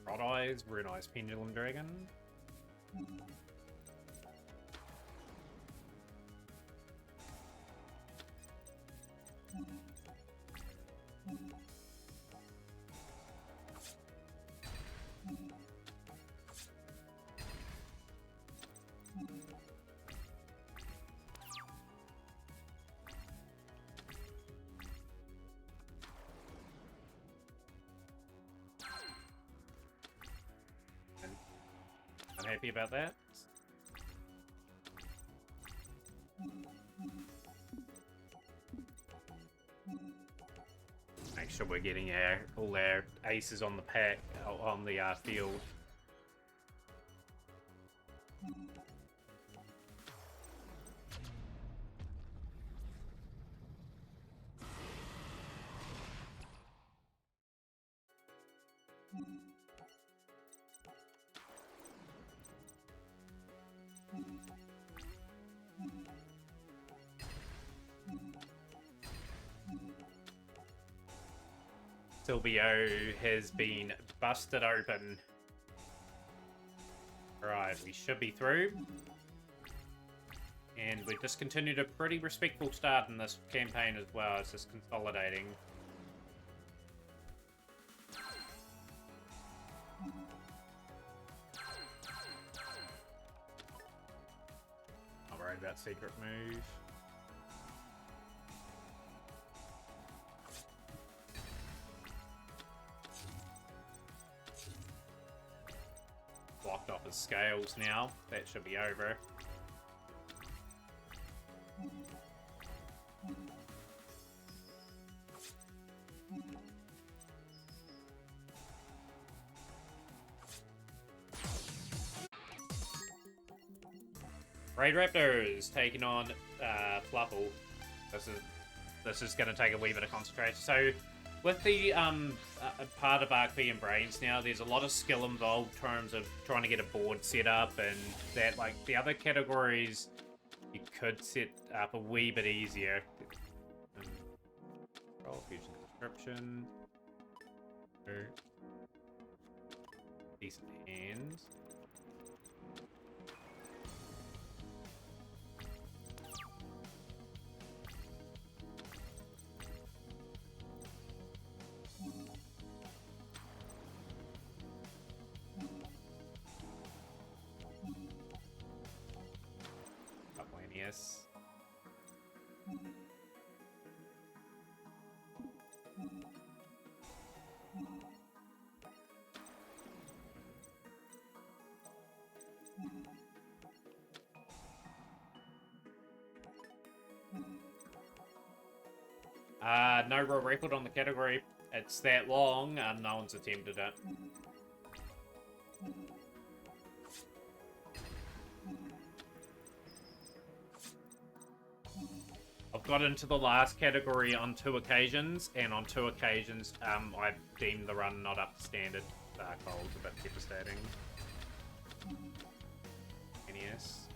Odd Eyes, Rune Eyes, Pendulum Dragon. I'm happy about that. Make sure we're getting all our aces on the pack, on the field. Silvio has been busted open. Right, we should be through. And we've just continued a pretty respectful start in this campaign as well. It's just consolidating. Alright, Move that secret move. Blocked off his scales now. That should be over. Raid Raptors taking on Fluffle. This is going to take a wee bit of concentration. So, with the part of RP and Brains now, there's a lot of skill involved in terms of trying to get a board set up, and that, like, the other categories, you could set up a wee bit easier. Roll Fusion Description. Decent hands. Yes. No real record on the category. It's that long, no one's attempted it. I've got into the last category on 2 occasions, and on 2 occasions, I deemed the run not up to standard. Cold's a bit devastating. NES.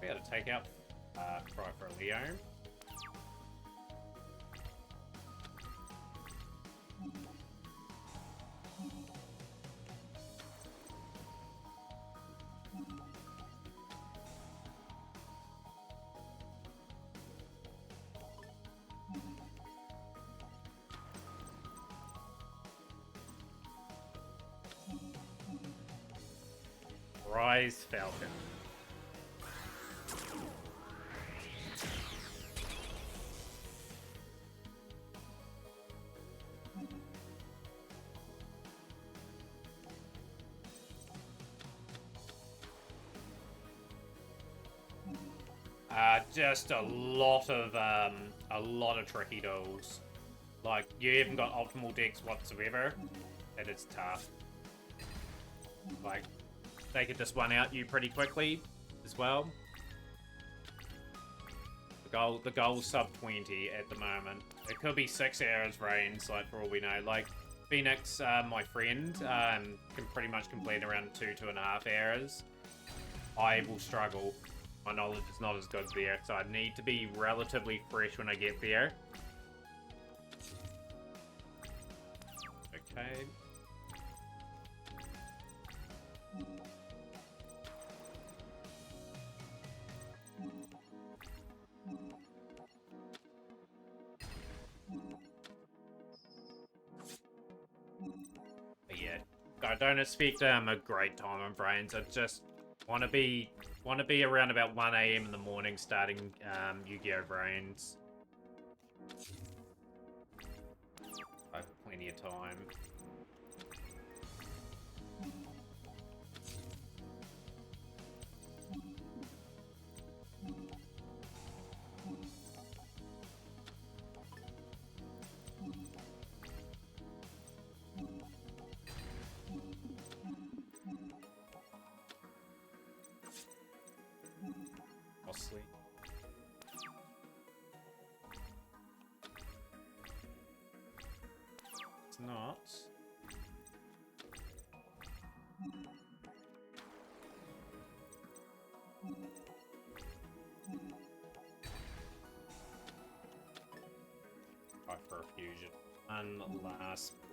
We got to take out Cry for Leo. Rise Falcon. Just a lot of tricky duels. Like, you haven't got optimal decks whatsoever. It is tough. Like, they could just one out you pretty quickly as well. The goal's sub 20 at the moment. It could be 6 hours range, like, for all we know. Like, Phoenix, my friend, can pretty much complete around 2.5 hours. I will struggle. My knowledge is not as good there, so I need to be relatively fresh when I get there. Okay. But yeah, I don't expect a great time on Brains. I just want to be around about 1 AM in the morning starting Yu-Gi-Oh! Brains. I have plenty of time. Mostly. It's not. for a fusion. One last one.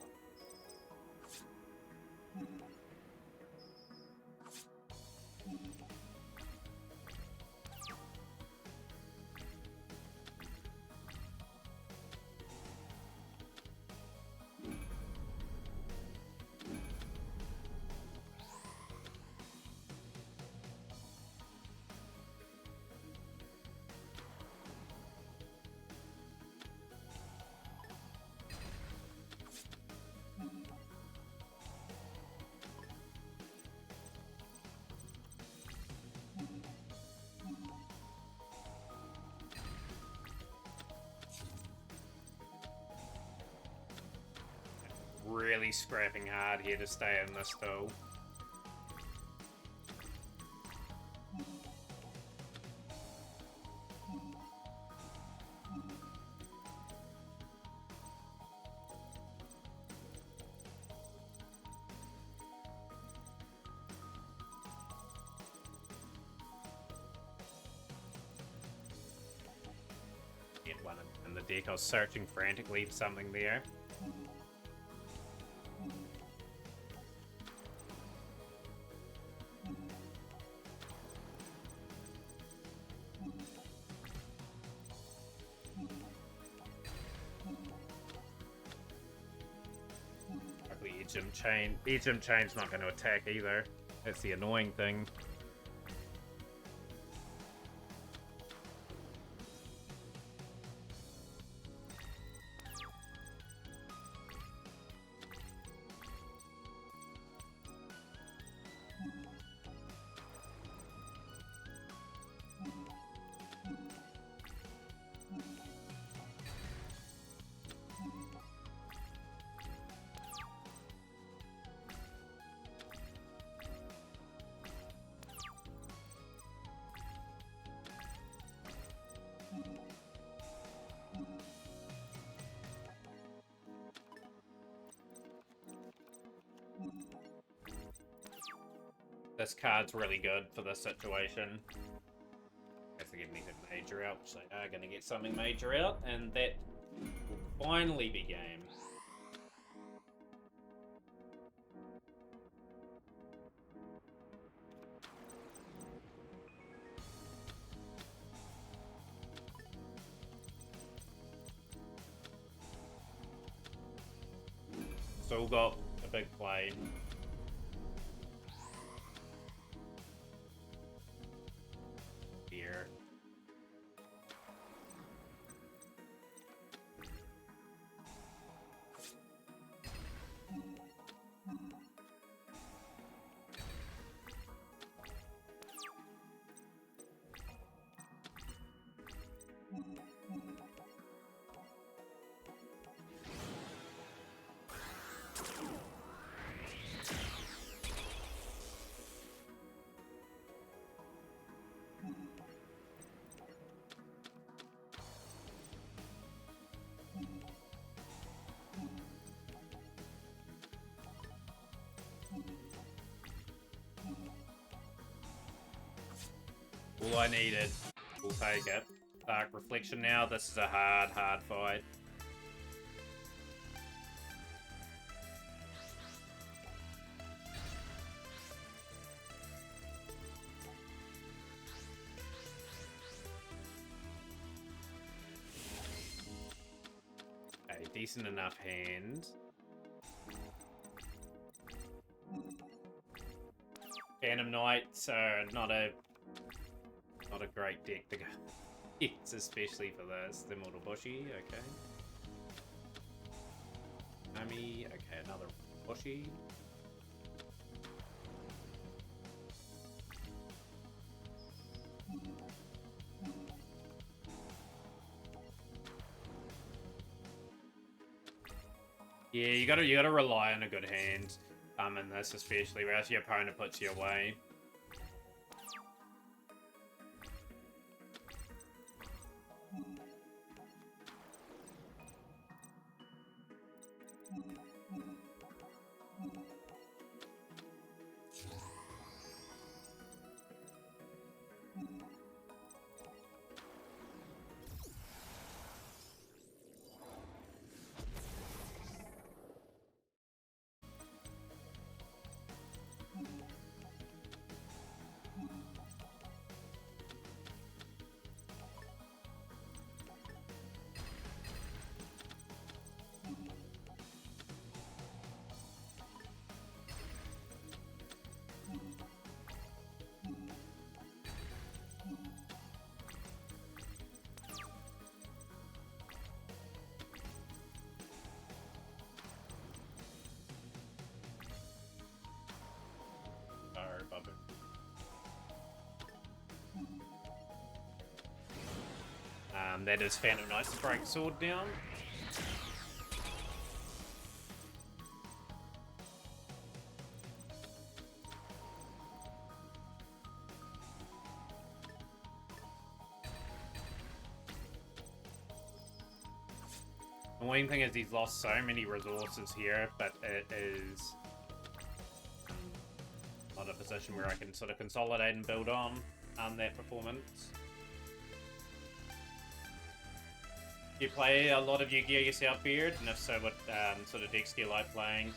Really scrapping hard here to stay in this though. Get one in the deck. I was searching frantically for something there. Ejim Chain's not going to attack either. That's the annoying thing. This card's really good for this situation. If they get anything major out, which they are going to get something major out, and that will finally be game. Still got a big play. Here. All I needed. We'll take it. Dark Reflection now. This is a hard fight. A decent enough hand. Phantom Knights are not a great deck to go. It's especially for this. The Immortal Bushi, okay. Ami, okay, another Bushi. Yeah, you gotta rely on a good hand. In this especially, where else your opponent puts you away. that is Phantom Knight Strike Sword down. The annoying thing is he's lost so many resources here, but it is not a position where I can sort of consolidate and build on that performance. You play a lot of Yu-Gi-Oh yourself, Beard, and if so, what sort of decks do you like playing?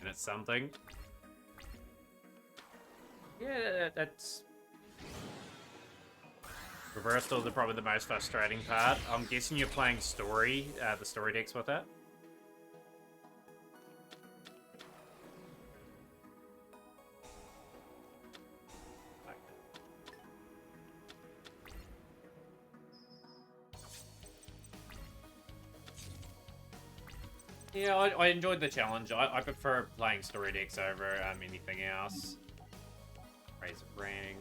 And it's something. Yeah, that's... Reversals are probably the most frustrating part. I'm guessing you're playing story, the story decks with it. Yeah, I enjoyed the challenge. I prefer playing story decks over anything else. Razor Ring.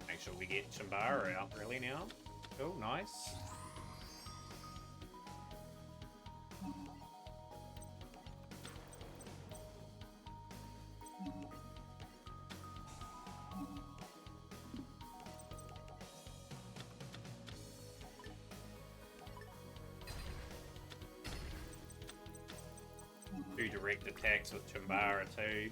Make sure we get Chambara out early now. Oh, nice. Two direct attacks with Chambara too.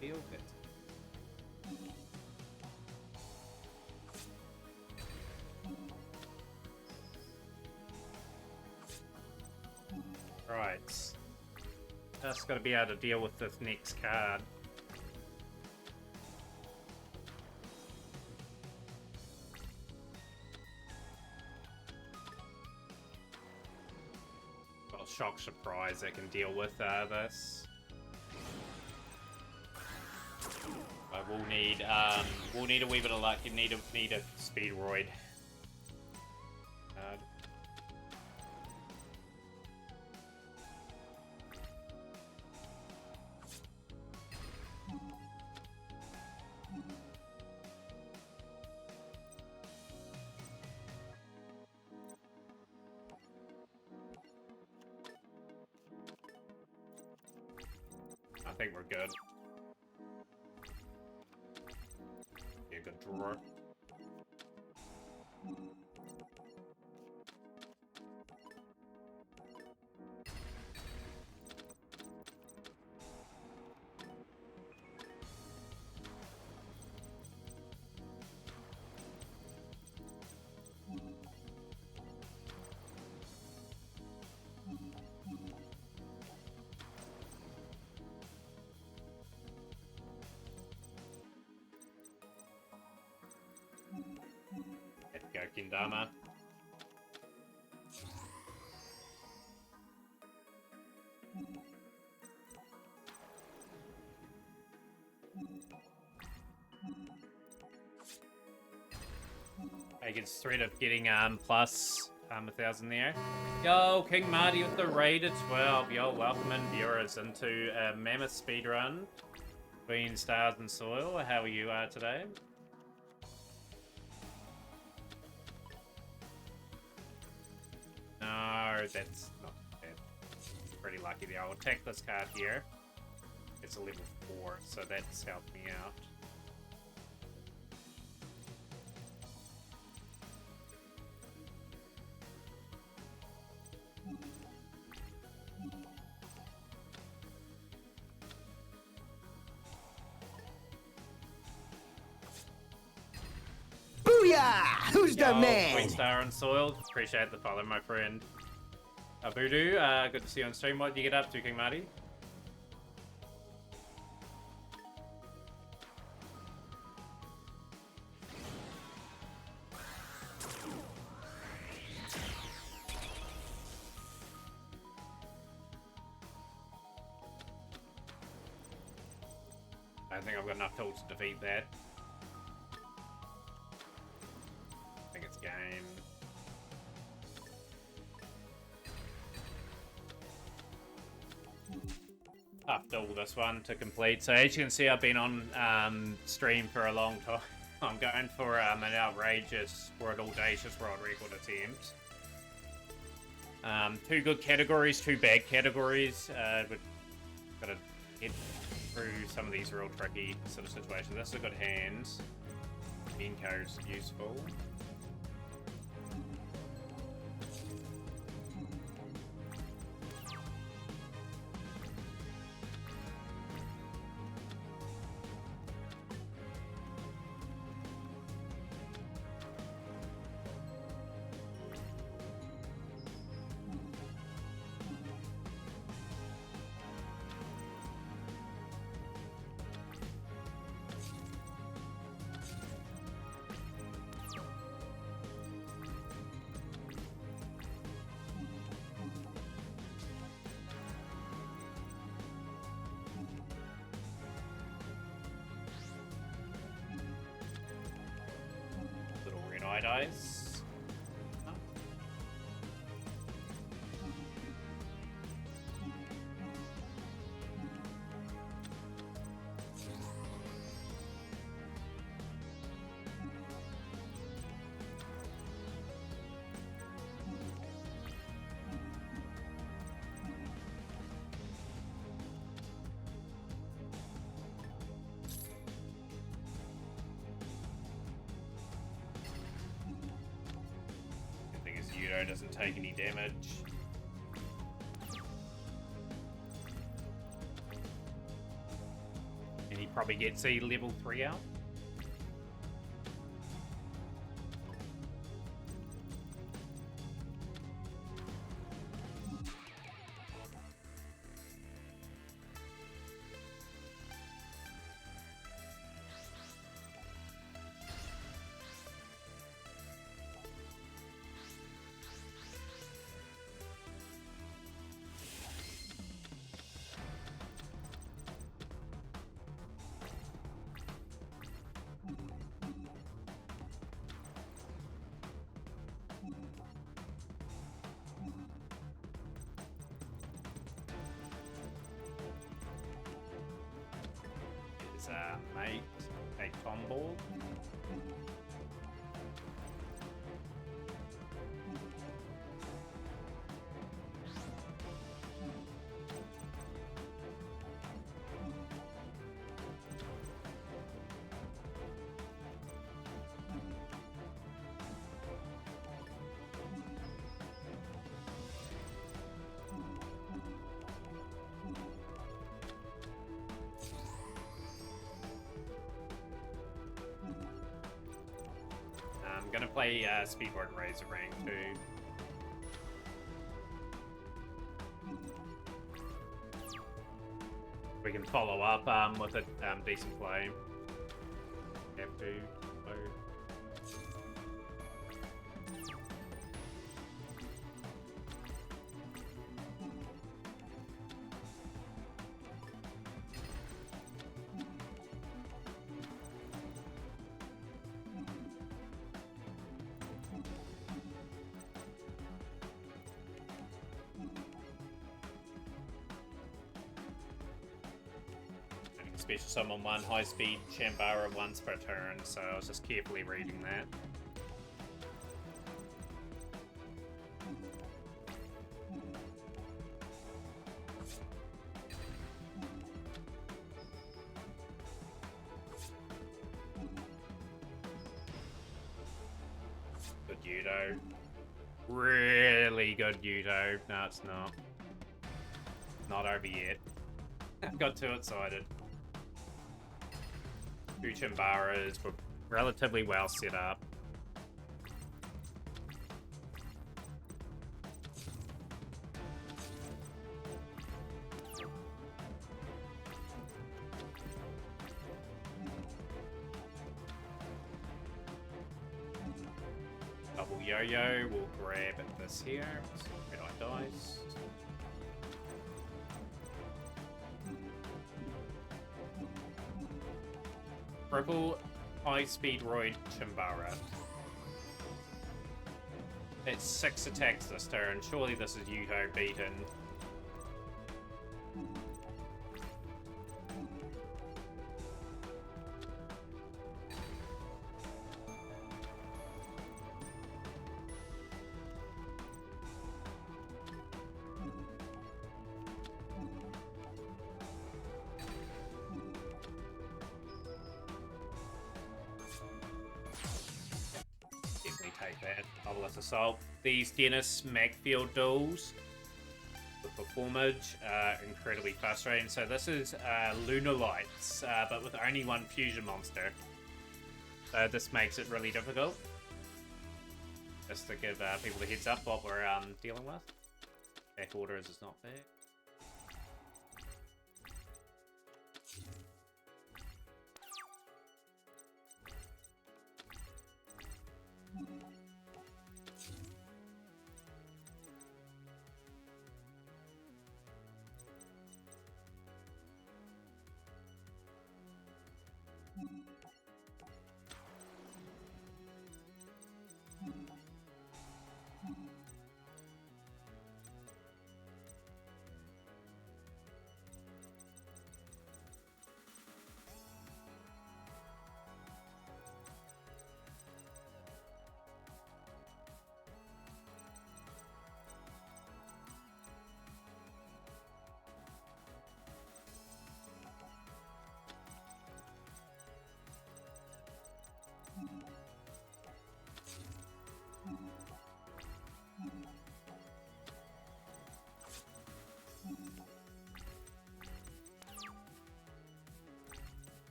Feel good. Right. Just got to be able to deal with this next card. Got a shock surprise that can deal with this. We'll need a wee bit of luck. You need a Speedroid. I think we're good. Be a good drawer. Let's go, Kendama. I get threat of getting plus 1,000 there. Yo, King Marty with the raid at 12. Yo, welcome in viewers into a mammoth speedrun Bean, Stars, and Soil. How are you today? No, that's not bad. Pretty lucky there. I'll attack this card here. It's a level 4, so that's helped me out. Booyah! Who's the man? Queen Star Unsoiled. Appreciate the follow, my friend. Voodoo, good to see you on stream. What do you get up to, King Marty? I don't think I've got enough tools to defeat that. I think it's game. After all this one to complete. So as you can see, I've been on stream for a long time. I'm going for an outrageous world audacious world record attempt. 2 good categories, 2 bad categories. We've got to get through some of these real tricky sort of situations. That's a good hand. Enco's useful. Little red eye dice. Good thing is Yudo doesn't take any damage. And he probably gets a level 3 out. It's mate, a combo. I'm gonna play Speedboard Razor Rank too. We can follow up with a decent play. Have to. So. special summon one high-speed Chambara once per turn, so I was just carefully reading that. Good Yudo. Really good Yudo. No, it's not. Not over yet. Got too excited. Two Chimbaras were relatively well set up. Double Yo-Yo, we'll grab this here. Red Eye Dice. Triple high-speed Roid Chimbara. It's 6 attacks this turn. Surely this is Yuho beaten. Take that. Obelisk Assault. These Dennis Magfield duels with Performage are incredibly frustrating. So this is Lunar Lights, but with only one fusion monster. So this makes it really difficult. Just to give people the heads up what we're dealing with. Back order is not bad.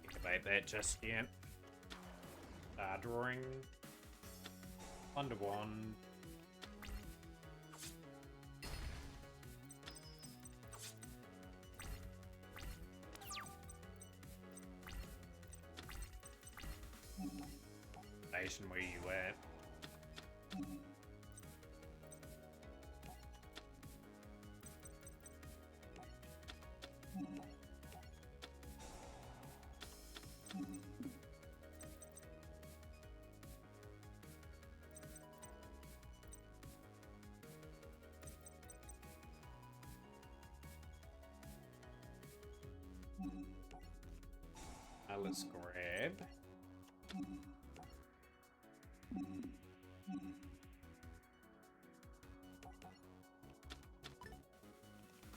Activate that just yet. Drawing. Wonder Wand. Station, where you at? Let's grab